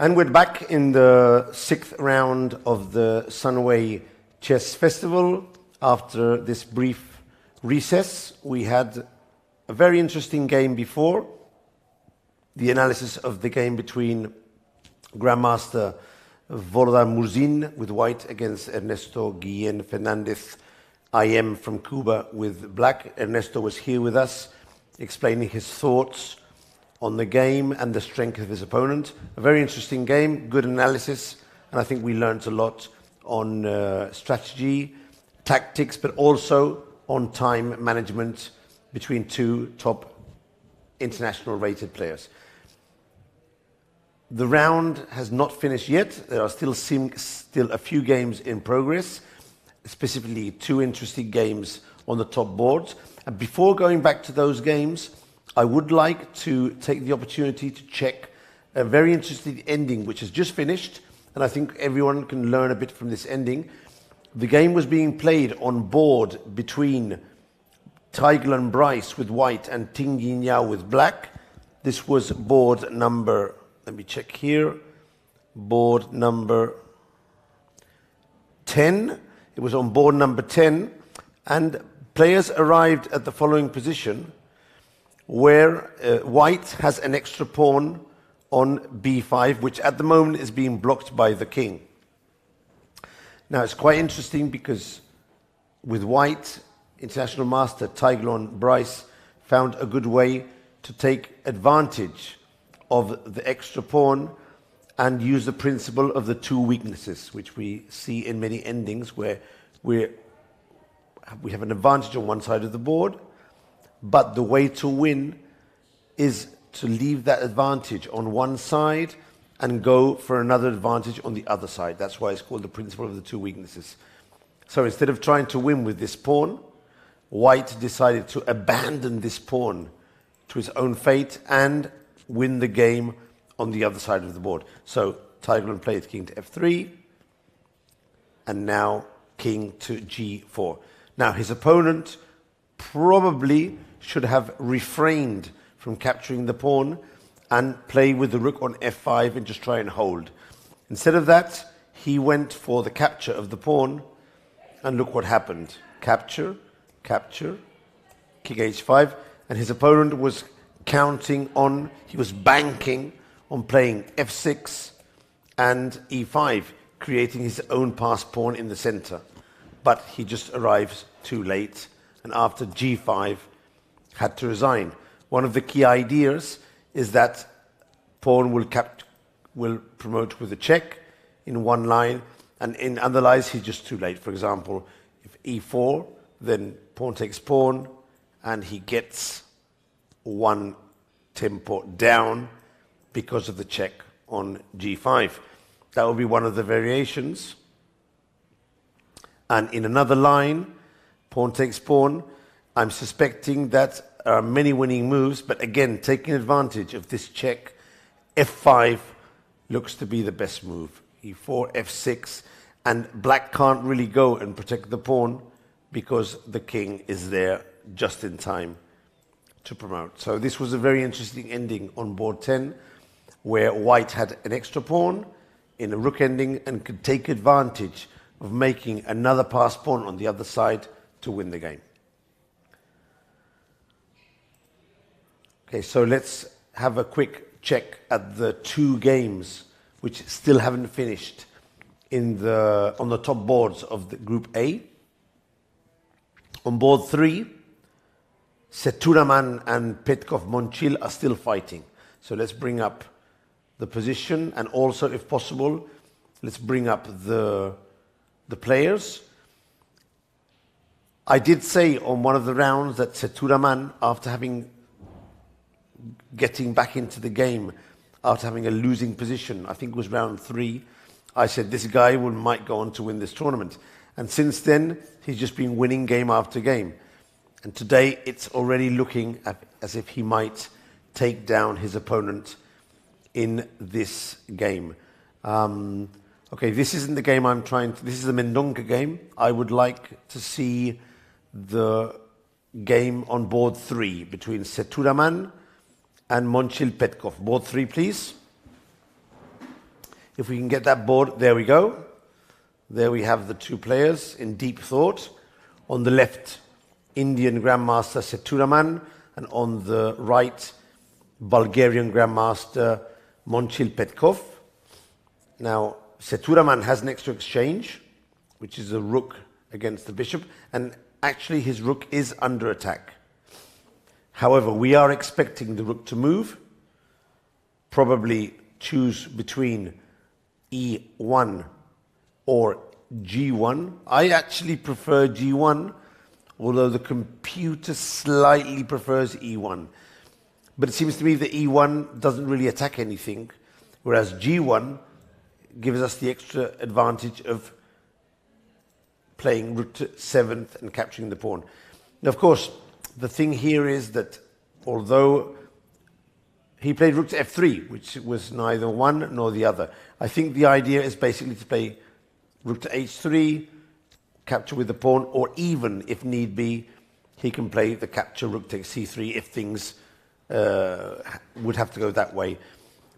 And we're back in the 6th round of the Sunway Chess Festival. After this brief recess, we had a very interesting game before. The analysis of the game between Grandmaster Volodar Murzin with white against Ernesto Guillen Fernandez IM from Cuba with black. Ernesto was here with us explaining his thoughts on the game and the strength of his opponent. A very interesting game, good analysis, and I think we learned a lot on strategy, tactics, but also on time management between two top international rated players. The round has not finished yet. There are still a few games in progress, specifically 2 interesting games on the top boards. And before going back to those games, I would like to take the opportunity to check a very interesting ending which has just finished, and I think everyone can learn a bit from this ending. The game was being played on board between Teiglin Bryce with white and Ting Yin Yao with black. This was board number, let me check here, board number 10. It was on board number 10, and players arrived at the following position, where white has an extra pawn on b5, which at the moment is being blocked by the king. Now it's quite interesting because with white, international master Teiglin Bryce found a good way to take advantage of the extra pawn and use the principle of the 2 weaknesses, which we see in many endings where we have an advantage on one side of the board, but the way to win is to leave that advantage on one side and go for another advantage on the other side. That's why it's called the principle of the 2 weaknesses. So instead of trying to win with this pawn, white decided to abandon this pawn to his own fate and win the game on the other side of the board. So Teiglin played king to f3, and now king to g4. Now his opponent probably should have refrained from capturing the pawn and play with the rook on f5 and just try and hold. Instead of that, he went for the capture of the pawn, and look what happened. Capture, capture, king h5, and his opponent was counting on, he was banking on playing f6 and e5, creating his own passed pawn in the center. But he just arrives too late, and after g5 had to resign. One of the key ideas is that pawn will promote with a check in one line, and in other lines he's just too late. For example, if e4, then pawn takes pawn, and he gets one tempo down because of the check on g5. That will be one of the variations. And in another line, pawn takes pawn. I'm suspecting that there are many winning moves, but again, taking advantage of this check, f5 looks to be the best move. e4, f6, and black can't really go and protect the pawn because the king is there just in time to promote. So this was a very interesting ending on board 10, where white had an extra pawn in a rook ending and could take advantage of making another passed pawn on the other side to win the game. Okay, so let's have a quick check at the 2 games which still haven't finished on the top boards of the Group A. On board 3, Seturaman and Petkov Monchil are still fighting. So let's bring up the position, and also, if possible, let's bring up the players. I did say on one of the rounds that Seturaman, after getting back into the game, after having a losing position, I think it was round 3, I said this guy might go on to win this tournament. And since then, he's just been winning game after game. And today, it's already looking as if he might take down his opponent in this game. Okay, this isn't the game this is the Mendonca game. I would like to see the game on board 3 between Seturaman and Monchil Petkov. Board 3, please. If we can get that board, there we go. There we have the two players in deep thought. On the left, Indian Grandmaster Seturaman, and on the right, Bulgarian Grandmaster Momčil Petkov. Now, Seturaman has an extra exchange, which is a rook against the bishop, and actually his rook is under attack. However, we are expecting the rook to move, probably choose between E1 or G1. I actually prefer G1, although the computer slightly prefers E1. But it seems to me that E1 doesn't really attack anything, whereas G1 gives us the extra advantage of playing rook to 7th and capturing the pawn. Now, of course, the thing here is that although he played rook to F3, which was neither one nor the other, I think the idea is basically to play rook to H3, capture with the pawn, or even, if need be, he can play the capture rook takes C3 if things would have to go that way.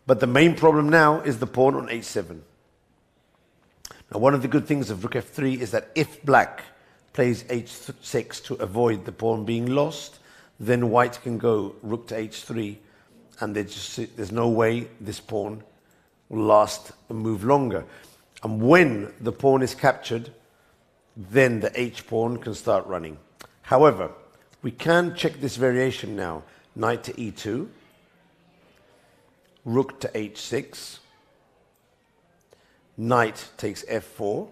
But the main problem now is the pawn on H7. Now, one of the good things of rook F3 is that if black plays H6 to avoid the pawn being lost, then white can go rook to H3, and there's no way this pawn will last a move longer. And when the pawn is captured, then the H pawn can start running. However, we can check this variation now. Knight to E2, rook to H6, knight takes F4,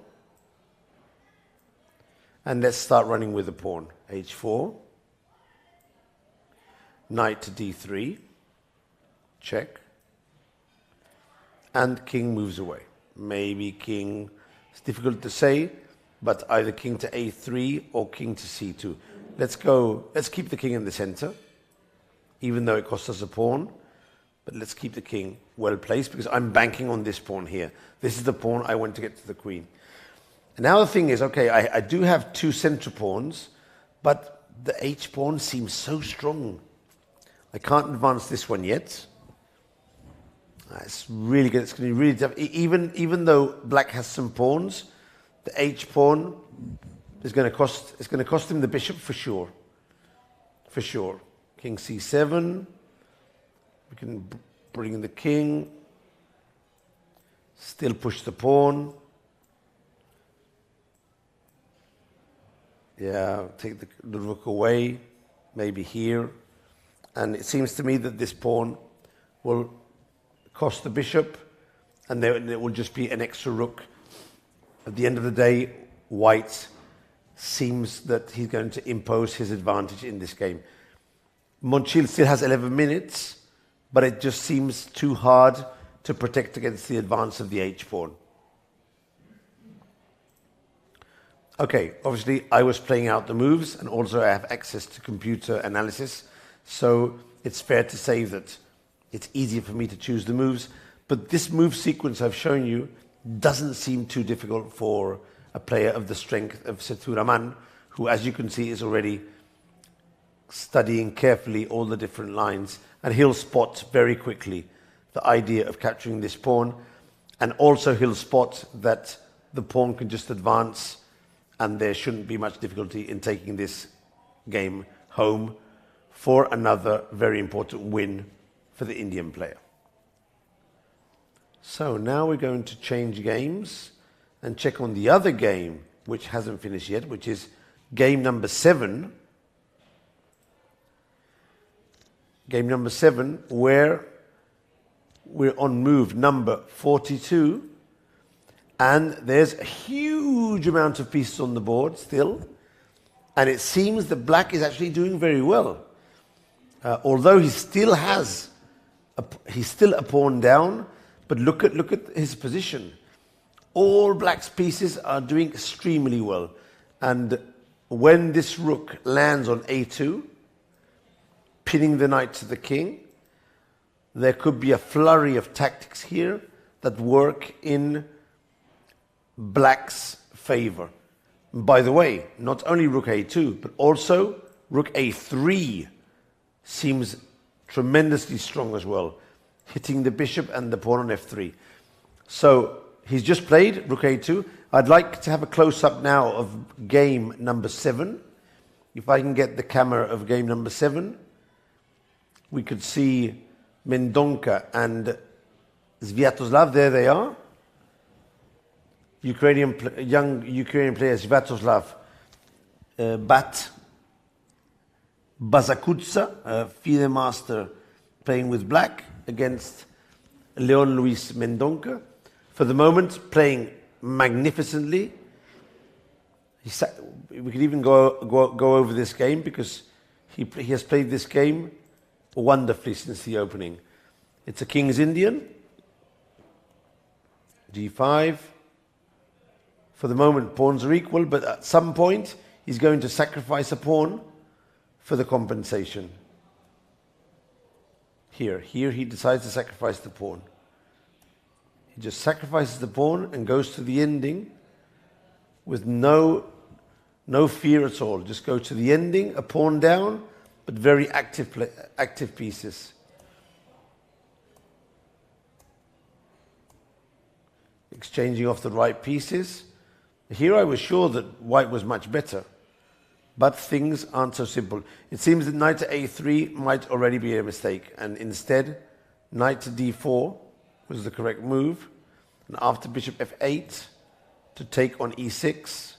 and let's start running with the pawn. H4, knight to D3, check, and king moves away. Maybe king, it's difficult to say, but either king to A3 or king to C2. Let's keep the king in the center, even though it costs us a pawn, but let's keep the king well placed because I'm banking on this pawn here. This is the pawn I want to get to the queen. And now the thing is, okay, I do have two center pawns, but the H pawn seems so strong. I can't advance this one yet. It's really good. It's going to be really tough. Even though black has some pawns, the H pawn is going to cost. It's going to cost him the bishop for sure. For sure. King C7. We can bring in the king. Still push the pawn. Yeah, take the rook away. Maybe here. And it seems to me that this pawn will cost the bishop, and there will just be an extra rook. At the end of the day, white seems that he's going to impose his advantage in this game. Momčil still has 11 minutes, but it just seems too hard to protect against the advance of the H pawn. Okay, obviously I was playing out the moves, and also I have access to computer analysis, so it's fair to say that it's easier for me to choose the moves, but this move sequence I've shown you doesn't seem too difficult for a player of the strength of Seturaman, who, as you can see, is already studying carefully all the different lines, and he'll spot very quickly the idea of capturing this pawn, and also he'll spot that the pawn can just advance, and there shouldn't be much difficulty in taking this game home for another very important win for the Indian player. So now we're going to change games and check on the other game, which hasn't finished yet, which is game number 7. Game number 7, where we're on move number 42, and there's a huge amount of pieces on the board still, and it seems that black is actually doing very well. Although he still has he's still a pawn down, but look at his position. All black's pieces are doing extremely well. And when this rook lands on A2, pinning the knight to the king, there could be a flurry of tactics here that work in black's favor. By the way, not only rook A2, but also rook A3 seems tremendously strong as well, hitting the bishop and the pawn on F3. So he's just played rook a2. I'd like to have a close-up now of game number 7. If I can get the camera of game number 7, we could see Mendonca and Sviatoslav. There they are. Young Ukrainian player Sviatoslav bat Bazakutsa, a FIDE master playing with black, against Leon Luis Mendonca. For the moment, playing magnificently. We could even go over this game because he has played this game wonderfully since the opening. It's a King's Indian. G5. For the moment, pawns are equal, but at some point, he's going to sacrifice a pawn for the compensation. Here he decides to sacrifice the pawn. He just sacrifices the pawn and goes to the ending with no fear at all. Just go to the ending, a pawn down, but very active pieces. Exchanging off the right pieces. Here I was sure that white was much better, but things aren't so simple. It seems that knight to a3 might already be a mistake, and instead knight to d4 was the correct move, and after bishop f8 to take on e6.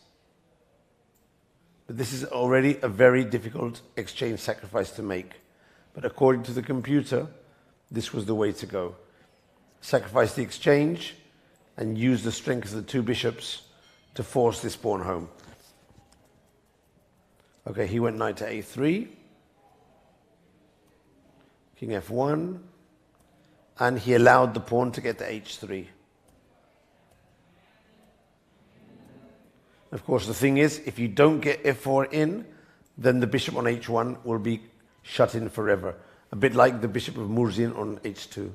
But this is already a very difficult exchange sacrifice to make. But according to the computer, this was the way to go. Sacrifice the exchange and use the strength of the two bishops to force this pawn home. Okay, he went knight to a3, king f1, and he allowed the pawn to get to h3. Of course, the thing is, if you don't get f4 in, then the bishop on h1 will be shut in forever. A bit like the bishop of Murzin on h2.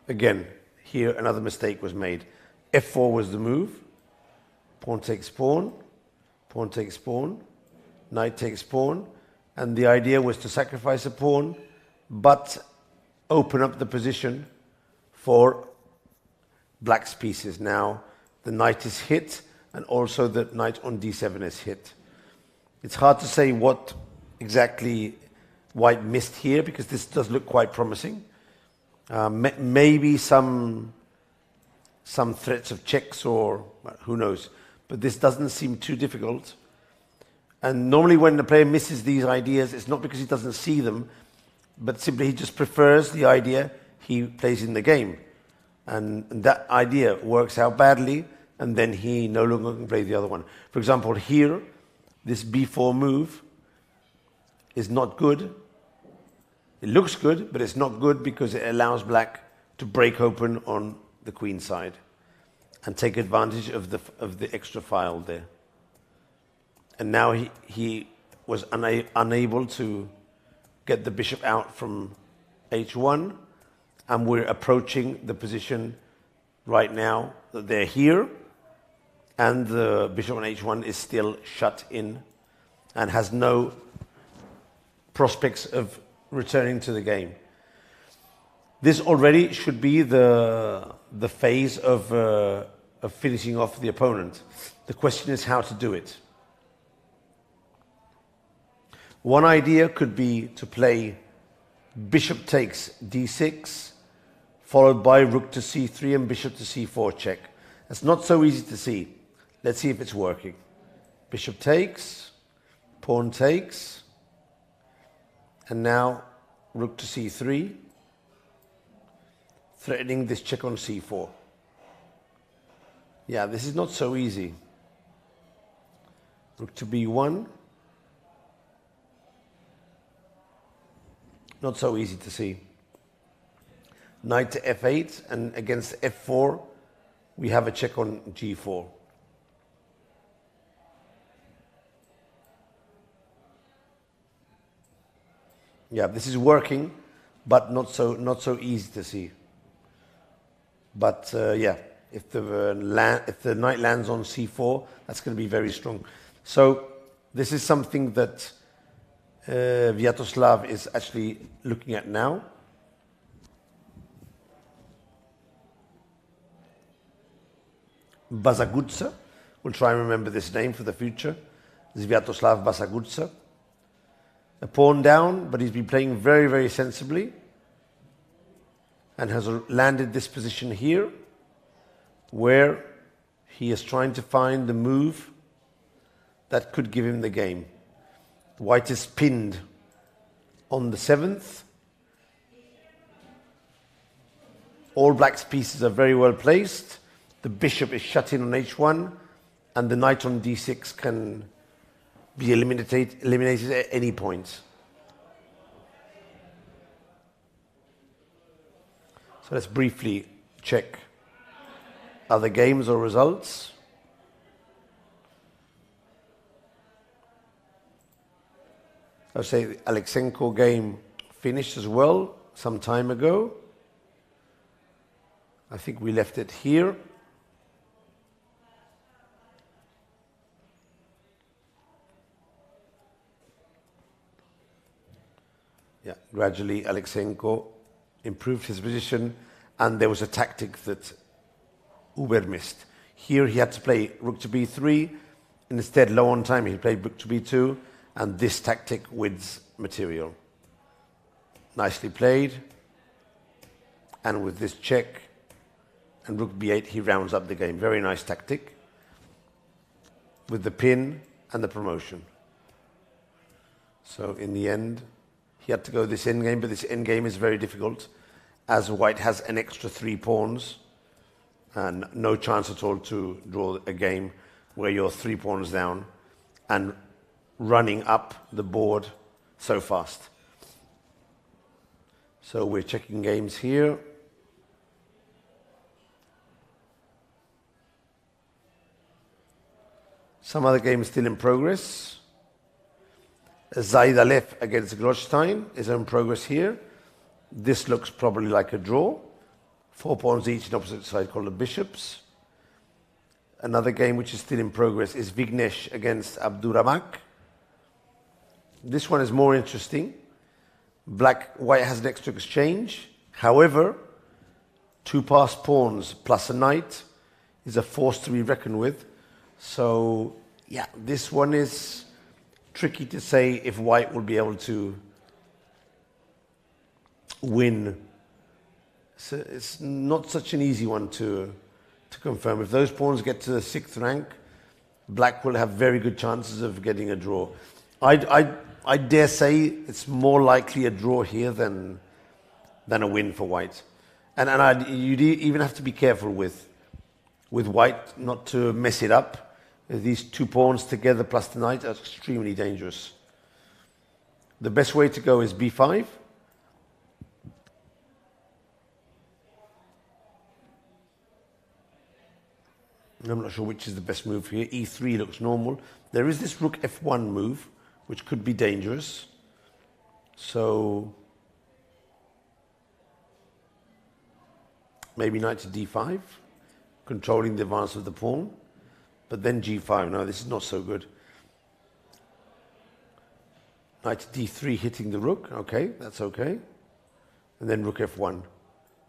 Again, here another mistake was made. f4 was the move. Pawn takes pawn, pawn takes pawn, knight takes pawn, and the idea was to sacrifice a pawn, but open up the position for black's pieces. Now the knight is hit, and also the knight on d7 is hit. It's hard to say what exactly white missed here, because this does look quite promising. Maybe some threats of checks, or well, who knows. But this doesn't seem too difficult. And normally when the player misses these ideas, it's not because he doesn't see them, but simply he just prefers the idea he plays in the game. And that idea works out badly, and then he no longer can play the other one. For example, here, this b4 move is not good. It looks good, but it's not good because it allows black to break open on the queen side and take advantage of the extra file there. And now he was unable to get the bishop out from h1, and we're approaching the position right now that they're here, and the bishop on h1 is still shut in and has no prospects of returning to the game. This already should be the phase of finishing off the opponent. The question is how to do it. One idea could be to play bishop takes d6, followed by rook to c3 and bishop to c4 check. It's not so easy to see. Let's see if it's working. Bishop takes, pawn takes, and now rook to c3, threatening this check on c4. Yeah, this is not so easy. Rook to b1. Not so easy to see. Knight to f8, and against f4, we have a check on g4. Yeah, this is working, but not so easy to see. But yeah, if the knight lands on c4, that's going to be very strong. So this is something that Sviatoslav is actually looking at now. Basagutsa. We'll try and remember this name for the future. Sviatoslav Basagutsa. A pawn down, but he's been playing very, very sensibly and has landed this position here where he is trying to find the move that could give him the game. White is pinned on the 7th. All black's pieces are very well placed. The bishop is shut in on h1, and the knight on d6 can be eliminated at any point. So let's briefly check other games or results. I'll say the Alexenko game finished as well some time ago. I think we left it here. Yeah, gradually Alexenko improved his position, and there was a tactic that Uber missed. Here he had to play rook to b3. Instead, low on time, he played rook to b2, and this tactic wins material. Nicely played. And with this check and rook b8, he rounds up the game. Very nice tactic with the pin and the promotion. So in the end, he had to go this endgame, but this endgame is very difficult as white has an extra 3 pawns and no chance at all to draw a game where you're 3 pawns down and running up the board so fast. So we're checking games here. Some other games still in progress. Zaidalev against Grostein is in progress here. This looks probably like a draw. 4 pawns each on opposite side called the bishops. Another game which is still in progress is Vignesh against Abduramak. This one is more interesting. White has an extra exchange. However, 2 passed pawns plus a knight is a force to be reckoned with. So, yeah, this one is tricky to say if white will be able to win. So it's not such an easy one to confirm. If those pawns get to the 6th rank, black will have very good chances of getting a draw. I dare say it's more likely a draw here than a win for white. And you even have to be careful with white not to mess it up. These 2 pawns together plus the knight are extremely dangerous. The best way to go is b5. I'm not sure which is the best move here. e3 looks normal. There is this rook f1 move, which could be dangerous. So maybe knight to d5, controlling the advance of the pawn. But then g5. No, this is not so good. Knight to d3 hitting the rook. Okay, that's okay. And then rook f1.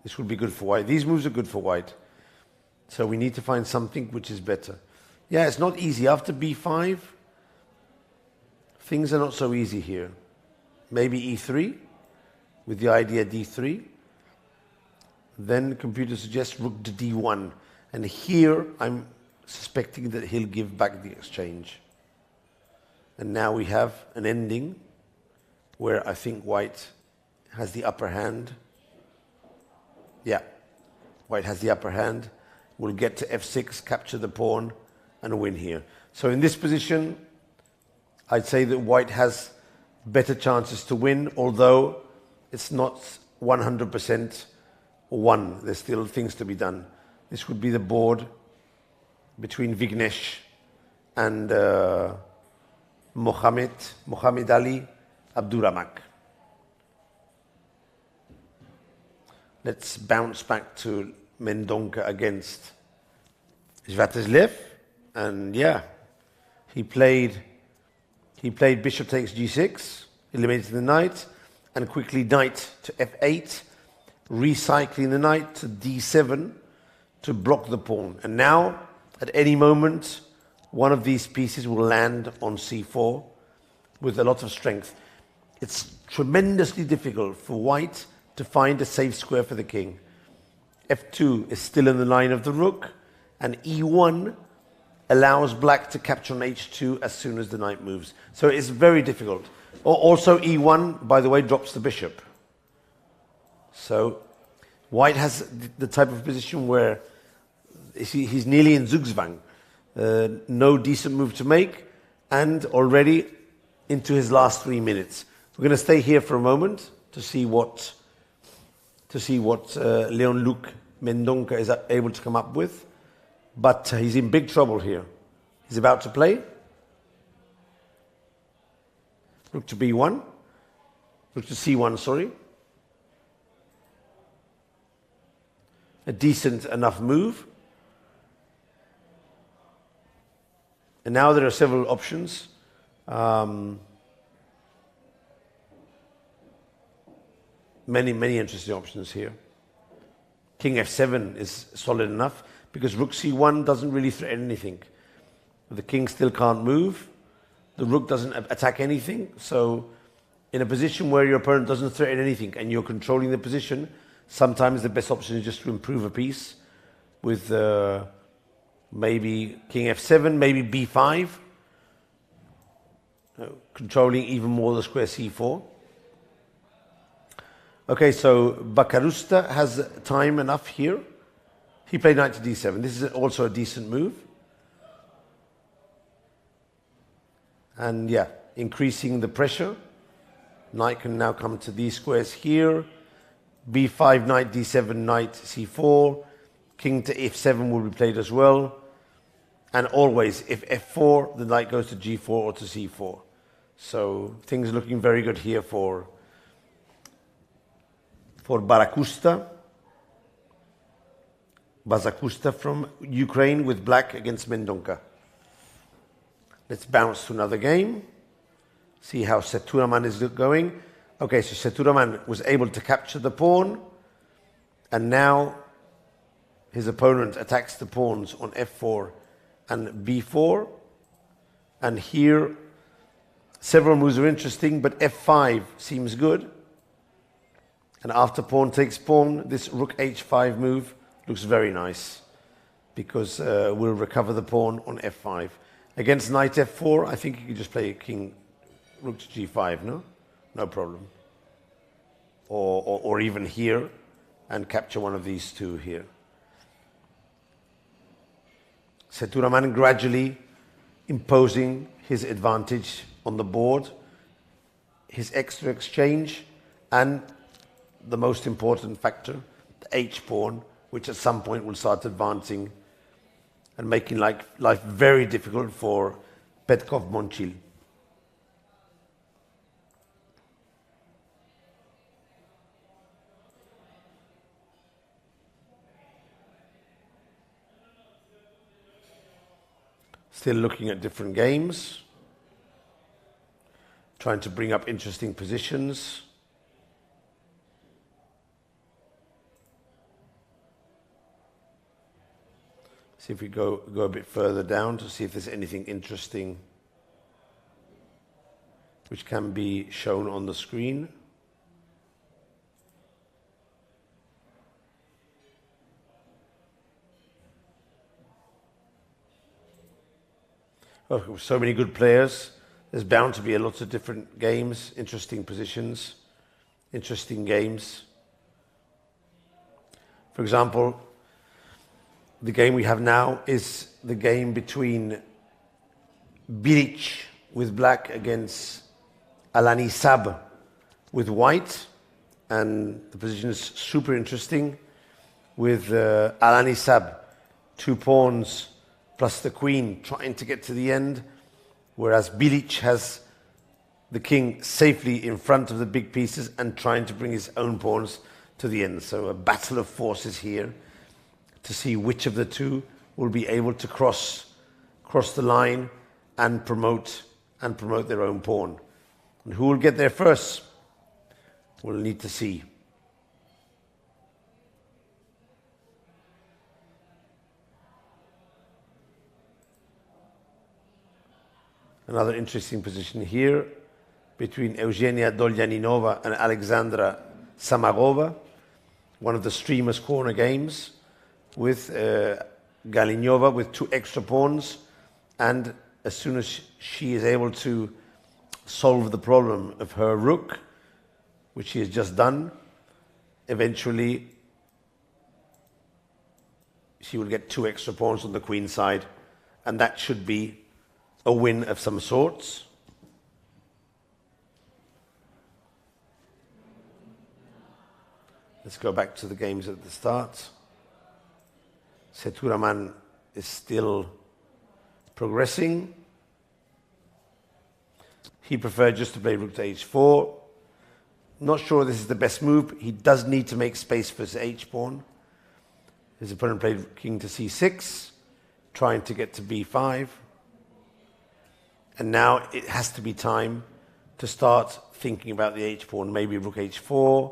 This would be good for white. These moves are good for white. So we need to find something which is better. Yeah, it's not easy. After b5, things are not so easy here. Maybe e3 with the idea d3. Then the computer suggests rook to d1. And here I'm suspecting that he'll give back the exchange. And now we have an ending where I think white has the upper hand. Yeah, white has the upper hand. We'll get to f6, capture the pawn, and win here. So in this position, I'd say that white has better chances to win, although it's not 100% won. There's still things to be done. This would be the board between Vignesh and Mohammed Ali Abduramak. Let's bounce back to Mendonca against Sviatoslav, and yeah, he played bishop takes g6, eliminating the knight, and quickly knight to f8, recycling the knight to d7 to block the pawn. And now At any moment, one of these pieces will land on c4 with a lot of strength. It's tremendously difficult for white to find a safe square for the king. f2 is still in the line of the rook, and e1 allows black to capture on h2 as soon as the knight moves. So it's very difficult. Also e1, by the way, drops the bishop. So white has the type of position where he's nearly in Zugzwang. No decent move to make, and already into his last 3 minutes. We're going to stay here for a moment to see what Leon-Luc Mendonca is able to come up with. But he's in big trouble here. He's about to play. Rook to b1. Rook to c1, sorry. A decent enough move. And now there are several options. Many interesting options here. King f7 is solid enough because rook c1 doesn't really threaten anything. The king still can't move. The rook doesn't attack anything. So in a position where your opponent doesn't threaten anything and you're controlling the position, sometimes the best option is just to improve a piece with maybe king f7, maybe b5, controlling even more the square c4. Okay, so Bacarusta has time enough here. He played knight to d7. This is also a decent move. And yeah, increasing the pressure. Knight can now come to these squares here. b5, knight d7, knight c4. King to f7 will be played as well. And always, if f4, the knight goes to g4 or to c4. So things are looking very good here for Bazakusta from Ukraine with black against Mendonca. Let's bounce to another game. See how Seturaman is going. Okay, so Seturaman was able to capture the pawn, and now his opponent attacks the pawns on f4 and b4. And here, several moves are interesting, but f5 seems good. And after pawn takes pawn, this rook h5 move looks very nice because we'll recover the pawn on f5. Against knight f4, I think you could just play king, rook to g5, no? No problem. Or even here and capture one of these two here. Seturaman gradually imposing his advantage on the board, his extra exchange, and the most important factor, the h-pawn, which at some point will start advancing and making life very difficult for Petkov-Monchil. Still looking at different games, trying to bring up interesting positions. See if we go a bit further down to see if there's anything interesting which can be shown on the screen. Oh, so many good players. There's bound to be a lot of different games, interesting positions, interesting games. For example, the game we have now is the game between Bilic with black against Alanisab with white. And the position is super interesting with Alanisab, 2 pawns plus the queen trying to get to the end, whereas Bilic has the king safely in front of the big pieces and trying to bring his own pawns to the end. So a battle of forces here to see which of the two will be able to cross the line and promote their own pawn. And who will get there first? We'll need to see. Another interesting position here between Eugenia Doljaninova and Alexandra Samagova, one of the streamers' corner games, with Galinova with 2 extra pawns, and as soon as she is able to solve the problem of her rook, which she has just done, eventually she will get 2 extra pawns on the queen side, and that should be a win of some sorts. Let's go back to the games at the start. Seturaman is still progressing. He preferred just to play rook to h4. Not sure this is the best move. He does need to make space for his h-pawn. His opponent played king to c6, trying to get to b5. And now it has to be time to start thinking about the h-pawn. Maybe rook h4,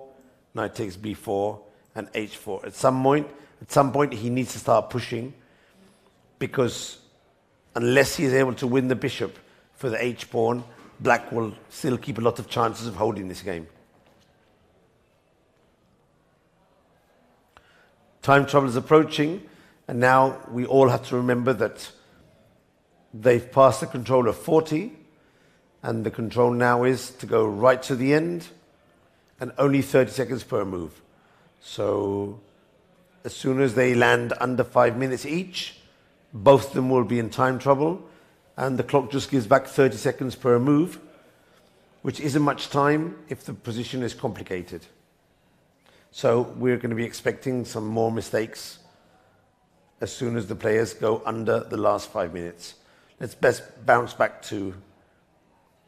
knight takes b4, and h4. At some point, he needs to start pushing, because unless he is able to win the bishop for the h-pawn, black will still keep a lot of chances of holding this game. Time trouble is approaching, and now we all have to remember that they've passed the control of 40, and the control now is to go right to the end, and only 30 seconds per move. So as soon as they land under 5 minutes each, both of them will be in time trouble, and the clock just gives back 30 seconds per move, which isn't much time if the position is complicated. So we're going to be expecting some more mistakes as soon as the players go under the last 5 minutes. Let's best bounce back to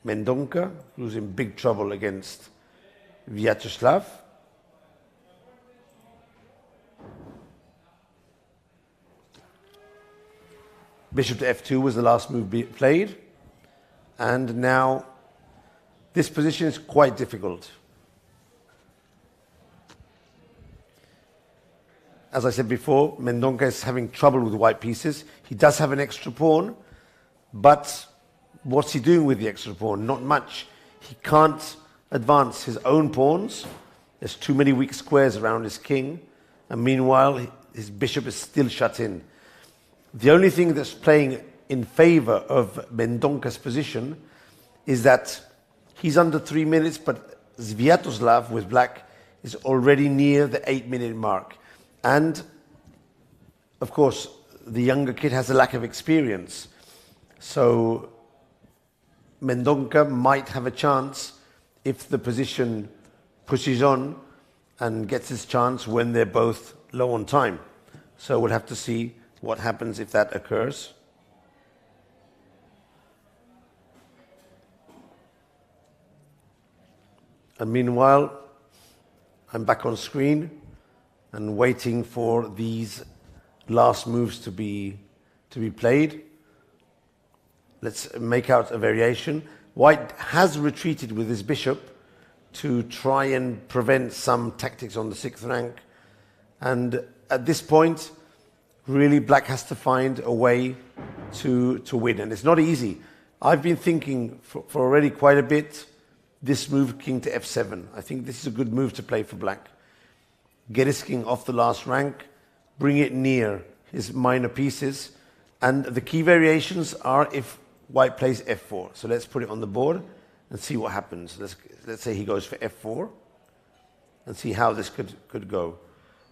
Mendonca, who's in big trouble against Vyacheslav. Bishop to f2 was the last move played, and now this position is quite difficult. As I said before, Mendonca is having trouble with white pieces. He does have an extra pawn, but what's he doing with the extra pawn? Not much. He can't advance his own pawns. There's too many weak squares around his king, and meanwhile his bishop is still shut in. The only thing that's playing in favor of Mendonca's position is that he's under 3 minutes, but Sviatoslav with black is already near the 8-minute mark. And of course, the younger kid has a lack of experience. So Mendonca might have a chance if the position pushes on and gets his chance when they're both low on time. So we'll have to see what happens if that occurs. And meanwhile, I'm back on screen and waiting for these last moves to be played. Let's make out a variation. White has retreated with his bishop to try and prevent some tactics on the 6th rank. And at this point, really black has to find a way to win. And it's not easy. I've been thinking for already quite a bit, this move, king to f7. I think this is a good move to play for black. Get his king off the last rank, bring it near his minor pieces, and the key variations are if white plays f4. So let's put it on the board and see what happens. Let's say he goes for f4 and see how this could go.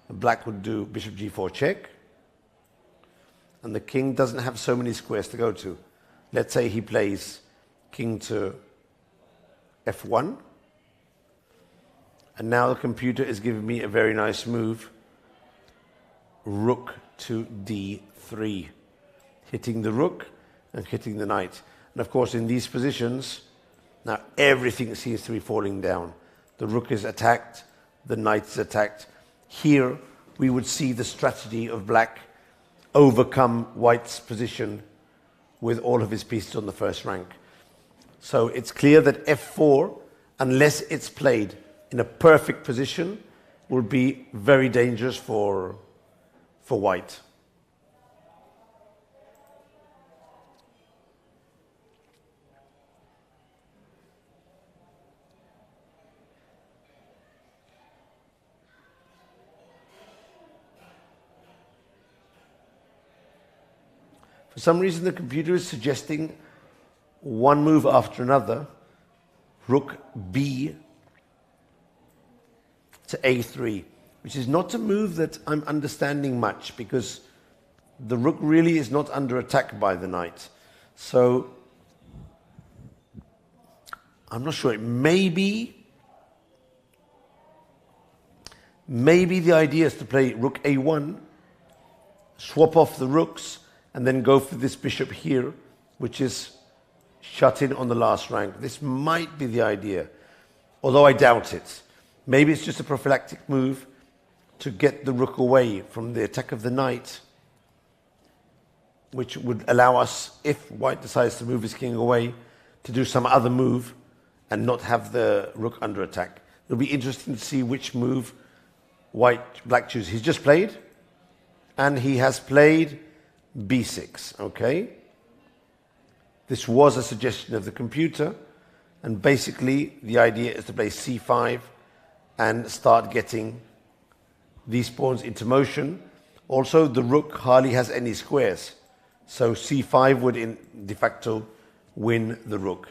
Black would do bishop g4 check, and the king doesn't have so many squares to go to. Let's say he plays king to f1. And now the computer is giving me a very nice move. Rook to d3. Hitting the rook and hitting the knight. And of course in these positions, now everything seems to be falling down. The rook is attacked, the knight is attacked. Here we would see the strategy of black overcome white's position with all of his pieces on the first rank. So it's clear that f4, unless it's played in a perfect position, will be very dangerous for white. For some reason, the computer is suggesting one move after another. Rook B to A3, which is not a move that I'm understanding much because the rook really is not under attack by the knight. So I'm not sure. Maybe the idea is to play rook A1, swap off the rooks, and then go for this bishop here, which is shut in on the last rank. This might be the idea, although I doubt it. Maybe it's just a prophylactic move to get the rook away from the attack of the knight, which would allow us, if white decides to move his king away, to do some other move and not have the rook under attack. It'll be interesting to see which move black chooses. He's just played, and he has played b6, okay? This was a suggestion of the computer, and basically the idea is to play c5 and start getting these pawns into motion. Also, the rook hardly has any squares, so c5 would de facto win the rook.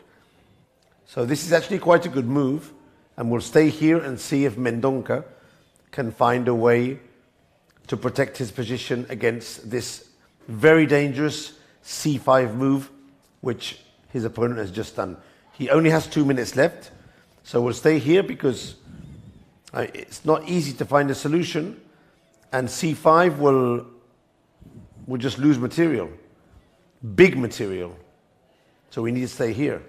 So this is actually quite a good move, and we'll stay here and see if Mendonca can find a way to protect his position against this very dangerous c5 move, which his opponent has just done. He only has 2 minutes left, so we'll stay here because it's not easy to find a solution, and c5 will just lose material, big material. So we need to stay here.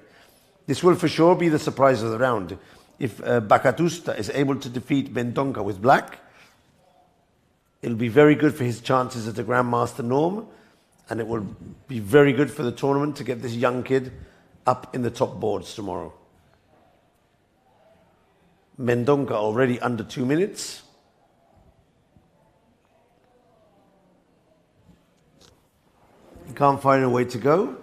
This will for sure be the surprise of the round. If Bakatusta is able to defeat Mendonca with black, it'll be very good for his chances at the Grandmaster norm, and it will be very good for the tournament to get this young kid up in the top boards tomorrow. Mendonca already under 2 minutes. He can't find a way to go.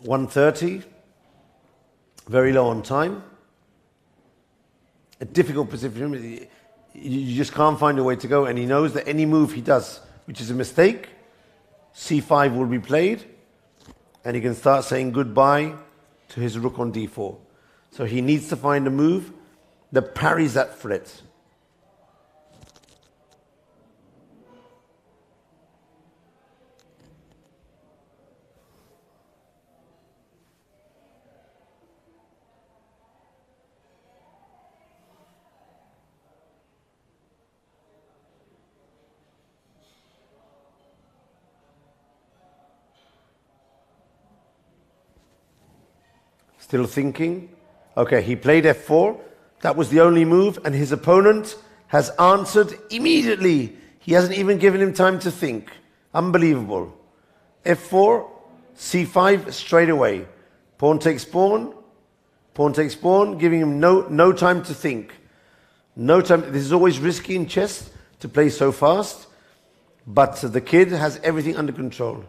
(1:30), very low on time. A difficult position for him. You just can't find a way to go, and he knows that any move he does, which is a mistake, c5 will be played, and he can start saying goodbye to his rook on d4. So he needs to find a move that parries that threat. Still thinking. Okay, he played f4. That was the only move, and his opponent has answered immediately. He hasn't even given him time to think. Unbelievable. f4, c5 straight away. Pawn takes pawn, giving him no time to think. No time. This is always risky in chess to play so fast, but the kid has everything under control.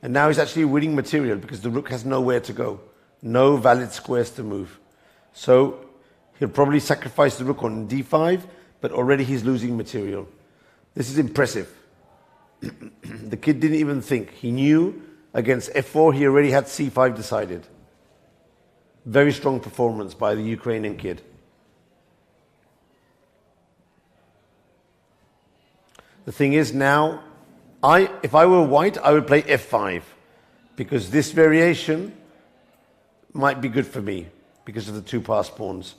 And now he's actually winning material because the rook has nowhere to go. No valid squares to move. So he'll probably sacrifice the rook on d5, but already he's losing material. This is impressive. The kid didn't even think. He knew against f4 he already had c5 decided. Very strong performance by the Ukrainian kid. The thing is now, if I were white, I would play f5 because this variation might be good for me because of the two passed pawns.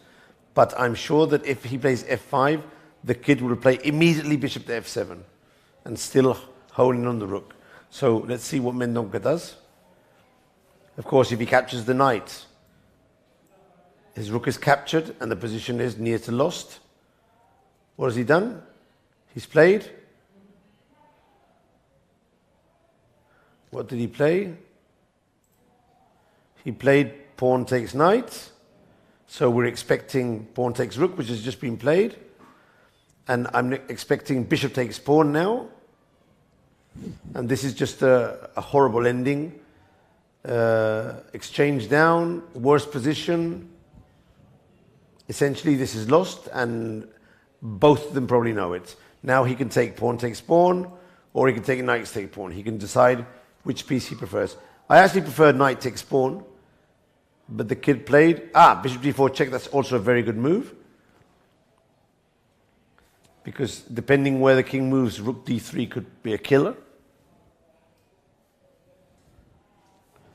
But I'm sure that if he plays f5, the kid will play immediately bishop to f7 and still holding on the rook. So let's see what Mendonca does. Of course, if he captures the knight, his rook is captured and the position is near to lost. What has he done? He's played. What did he play? He played pawn takes knight. So we're expecting pawn takes rook, which has just been played. And I'm expecting bishop takes pawn now. And this is just a horrible ending. Exchange down, worse position. Essentially, this is lost, and both of them probably know it. Now he can take pawn takes pawn, or he can take knight takes pawn. He can decide which piece he prefers. I actually prefer knight takes pawn, but the kid played bishop d4 check. That's also a very good move, because depending where the king moves, rook d3 could be a killer.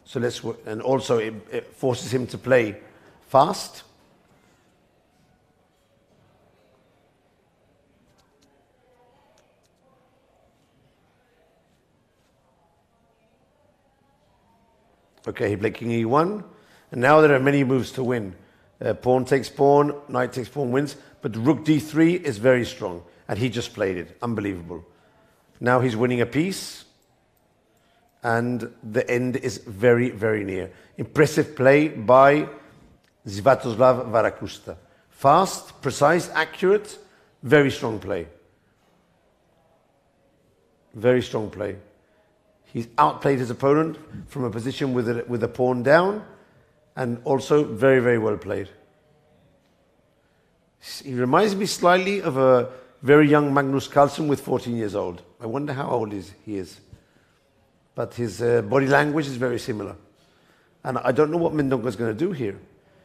So and also it forces him to play fast. Okay, he played king e1, and now there are many moves to win. Pawn takes pawn, knight takes pawn wins, but rook d3 is very strong, and he just played it. Unbelievable. Now he's winning a piece, and the end is very, very near. Impressive play by Sviatoslav Varakusta. Fast, precise, accurate, very strong play. Very strong play. He's outplayed his opponent from a position with a pawn down, and also very, very well played. He reminds me slightly of a very young Magnus Carlsen with 14 years old. I wonder how old he is. But his body language is very similar. And I don't know what Mendonca is going to do here.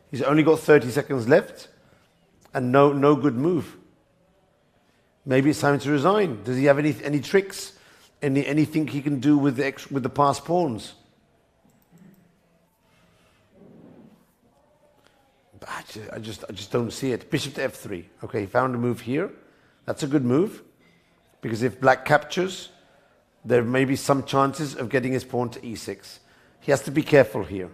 He's only got 30 seconds left, and no good move. Maybe it's time to resign. Does he have any tricks? Anything he can do with the passed pawns? But I just don't see it. Bishop to f3. Okay, he found a move here. That's a good move, because if black captures, there may be some chances of getting his pawn to e6. He has to be careful here.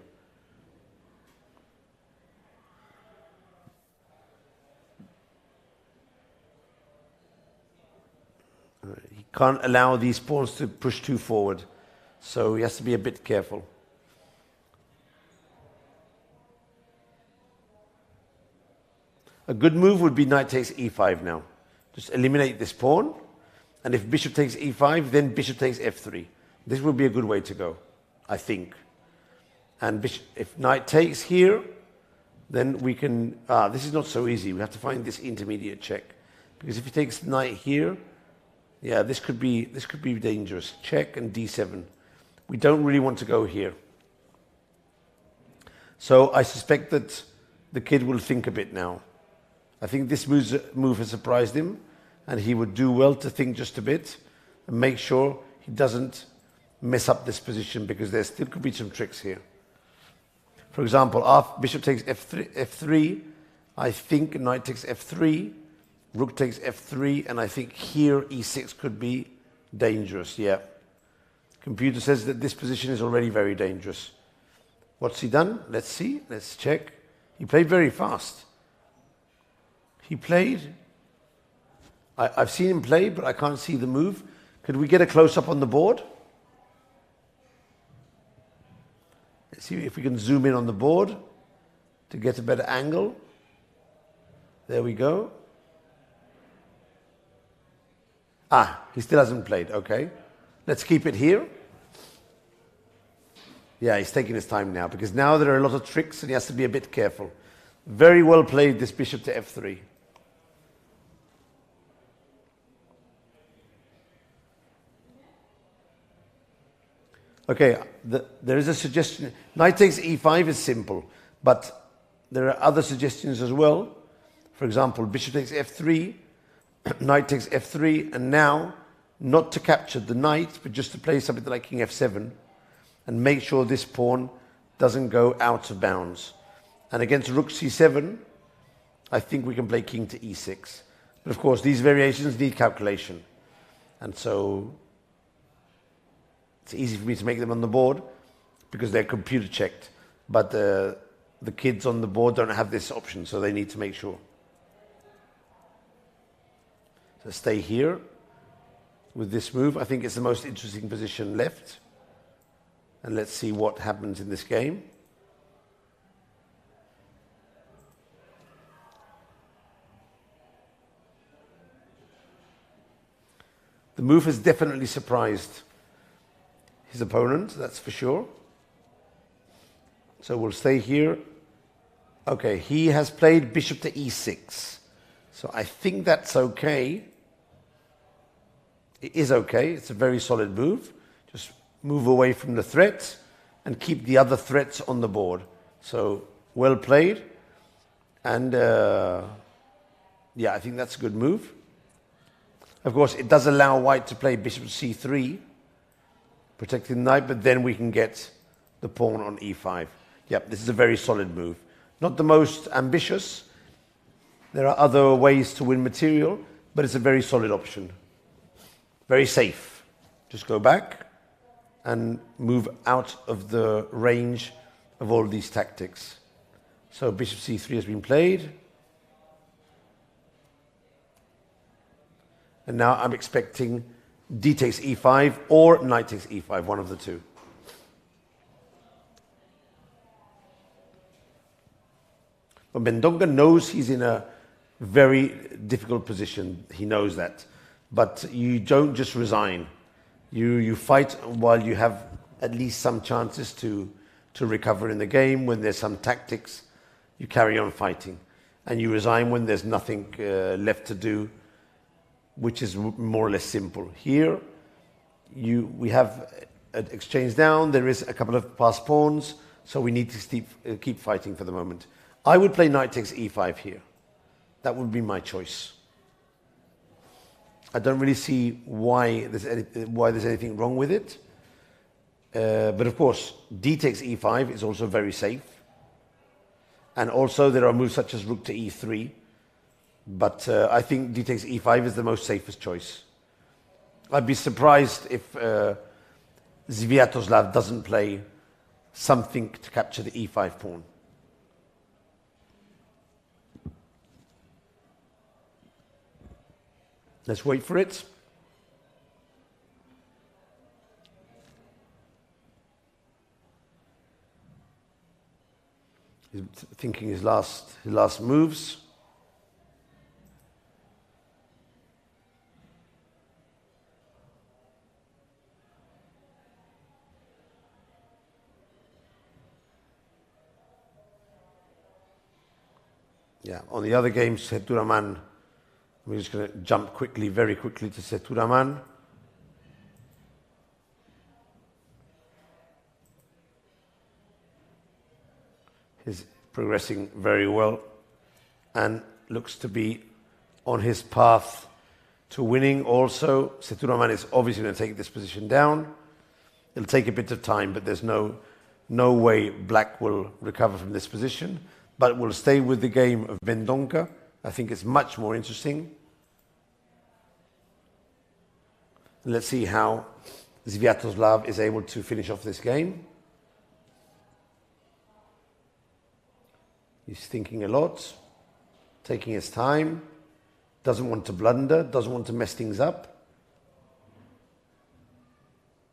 He can't allow these pawns to push too forward, so he has to be a bit careful. A good move would be knight takes e5 now. Just eliminate this pawn, and if bishop takes e5, then bishop takes f3. This would be a good way to go, I think. And if knight takes here, then we can... this is not so easy. We have to find this intermediate check, because if he takes knight here, yeah, this could be dangerous. Check and d7. We don't really want to go here. So I suspect that the kid will think a bit now. I think this move has surprised him, and he would do well to think just a bit and make sure he doesn't mess up this position, because there still could be some tricks here. For example, after bishop takes f3, I think knight takes f3, rook takes f3, and I think here e6 could be dangerous, yeah. Computer says that this position is already very dangerous. What's he done? Let's see, let's check. He played very fast. He played... I've seen him play, but I can't see the move. Could we get a close-up on the board? Let's see if we can zoom in on the board to get a better angle. There we go. He still hasn't played. Okay. Let's keep it here. Yeah, he's taking his time now, because now there are a lot of tricks and he has to be a bit careful. Very well played, this bishop to f3. Okay, there is a suggestion. Knight takes e5 is simple, but there are other suggestions as well. For example, bishop takes f3, knight takes f3, and now, not to capture the knight, but just to play something like king f7, and make sure this pawn doesn't go out of bounds. And against rook c7, I think we can play king to e6. But of course, these variations need calculation. And so it's easy for me to make them on the board because they're computer checked. But the kids on the board don't have this option, so they need to make sure. So stay here with this move. I think it's the most interesting position left. And let's see what happens in this game. The move has definitely surprised his opponent, that's for sure. So we'll stay here Okay, he has played bishop to e6. So I think that's okay. It is okay. It's a very solid move. Just move away from the threat and keep the other threats on the board. So well played. And yeah, I think that's a good move. Of course, it does allow white to play bishop to c3, protecting the knight, but then we can get the pawn on e5. Yep, this is a very solid move. Not the most ambitious. There are other ways to win material, but it's a very solid option. Very safe. Just go back and move out of the range of all these tactics. So bishop c3 has been played. And now I'm expecting d takes e5 or knight takes e5, one of the two. But Mendonca knows he's in a very difficult position. He knows that. But you don't just resign. You fight while you have at least some chances to recover in the game. When there's some tactics, you carry on fighting. And you resign when there's nothing left to do, which is more or less simple. Here, we have an exchange down. There is a couple of passed pawns, so we need to keep fighting for the moment. I would play knight takes e5 here. That would be my choice. I don't really see why there's anything wrong with it. But of course, d takes e5 is also very safe. And also there are moves such as rook to e3. But I think d takes e5 is the most safest choice. I'd be surprised if Sviatoslav doesn't play something to capture the e5 pawn. Let's wait for it. He's thinking his last moves. Yeah, on the other games, Seturaman, we're just going to jump quickly, very quickly to Seturaman. He's progressing very well and looks to be on his path to winning also. Seturaman is obviously going to take this position down. It'll take a bit of time, but there's no way Black will recover from this position. But we'll stay with the game of Mendonca. I think it's much more interesting. Let's see how Sviatoslav is able to finish off this game. He's thinking a lot, taking his time, doesn't want to blunder, doesn't want to mess things up.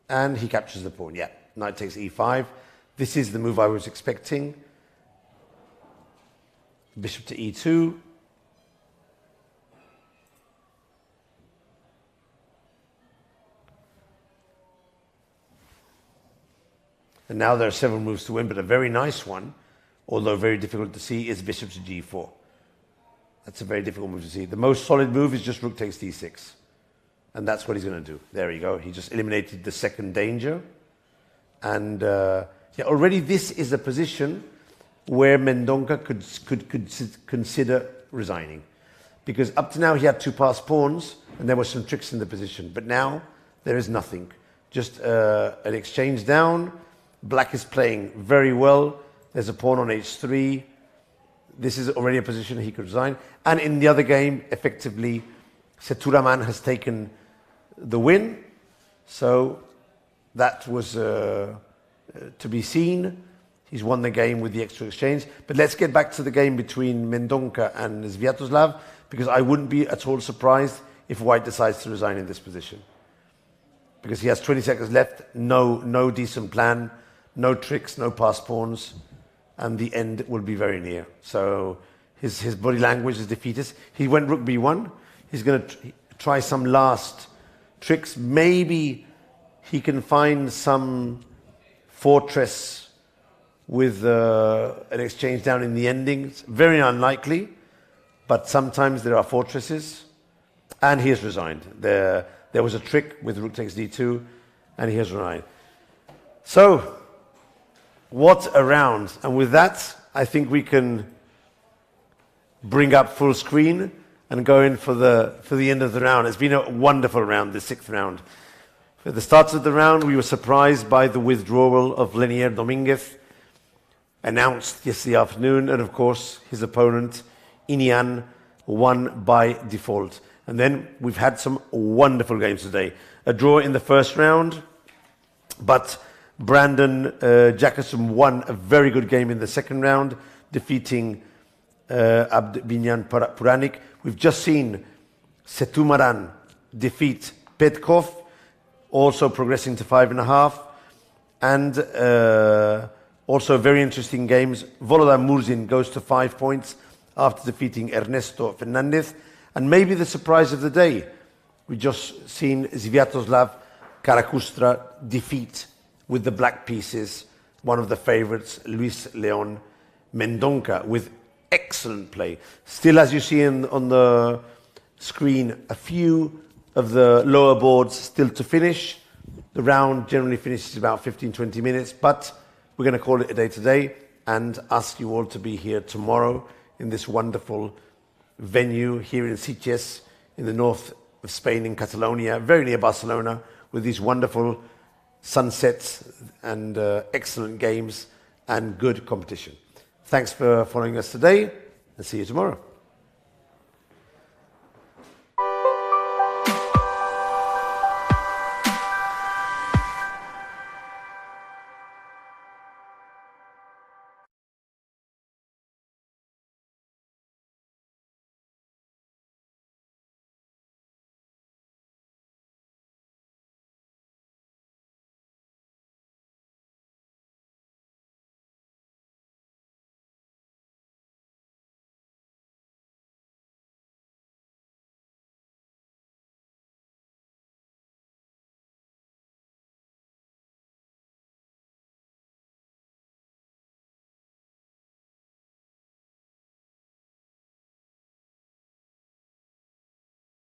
And he captures the pawn. Yeah, knight takes e5. This is the move I was expecting. Bishop to e2. And now there are several moves to win, but a very nice one, although very difficult to see, is bishop to g4. That's a very difficult move to see. The most solid move is just rook takes d6. And that's what he's going to do. There you go. He just eliminated the second danger. And yeah, already this is a position where Mendonca could consider resigning. Because up to now he had two passed pawns and there were some tricks in the position. But now there is nothing. Just an exchange down. Black is playing very well. There's a pawn on h3. This is already a position he could resign. And in the other game, effectively, Seturaman has taken the win. So that was to be seen. He's won the game with the extra exchange. But let's get back to the game between Mendonca and Sviatoslav, because I wouldn't be at all surprised if White decides to resign in this position. Because he has 20 seconds left, no decent plan, no tricks, no passed pawns, and the end will be very near. So his body language is defeatist. He went rook b1. He's going to try some last tricks. Maybe he can find some fortress with an exchange down in the endings. Very unlikely, but sometimes there are fortresses. And he has resigned. There was a trick with rook takes d2, and he has resigned. So, what a round. And with that, I think we can bring up full screen and go in for the end of the round. It's been a wonderful round, the 6th round. At the start of the round, we were surprised by the withdrawal of Lenier Dominguez, announced yesterday afternoon, and of course, his opponent, Inian, won by default. And then we've had some wonderful games today. A draw in the first round, but Brandon Jacobson won a very good game in the second round, defeating Abdbinyan Puranik. We've just seen Setumaran defeat Petkov, also progressing to 5.5. And also very interesting games. Volodar Murzin goes to 5 points after defeating Ernesto Fernandez. And maybe the surprise of the day, we just seen Sviatoslav Karakustra defeat with the black pieces one of the favorites, Luis Leon Mendonca, with excellent play. Still, as you see on the screen, a few of the lower boards still to finish. The round generally finishes about 15-20 minutes, but we're going to call it a day today and ask you all to be here tomorrow in this wonderful venue here in Sitges, in the north of Spain, in Catalonia, very near Barcelona, with these wonderful sunsets and excellent games and good competition. Thanks for following us today, and see you tomorrow.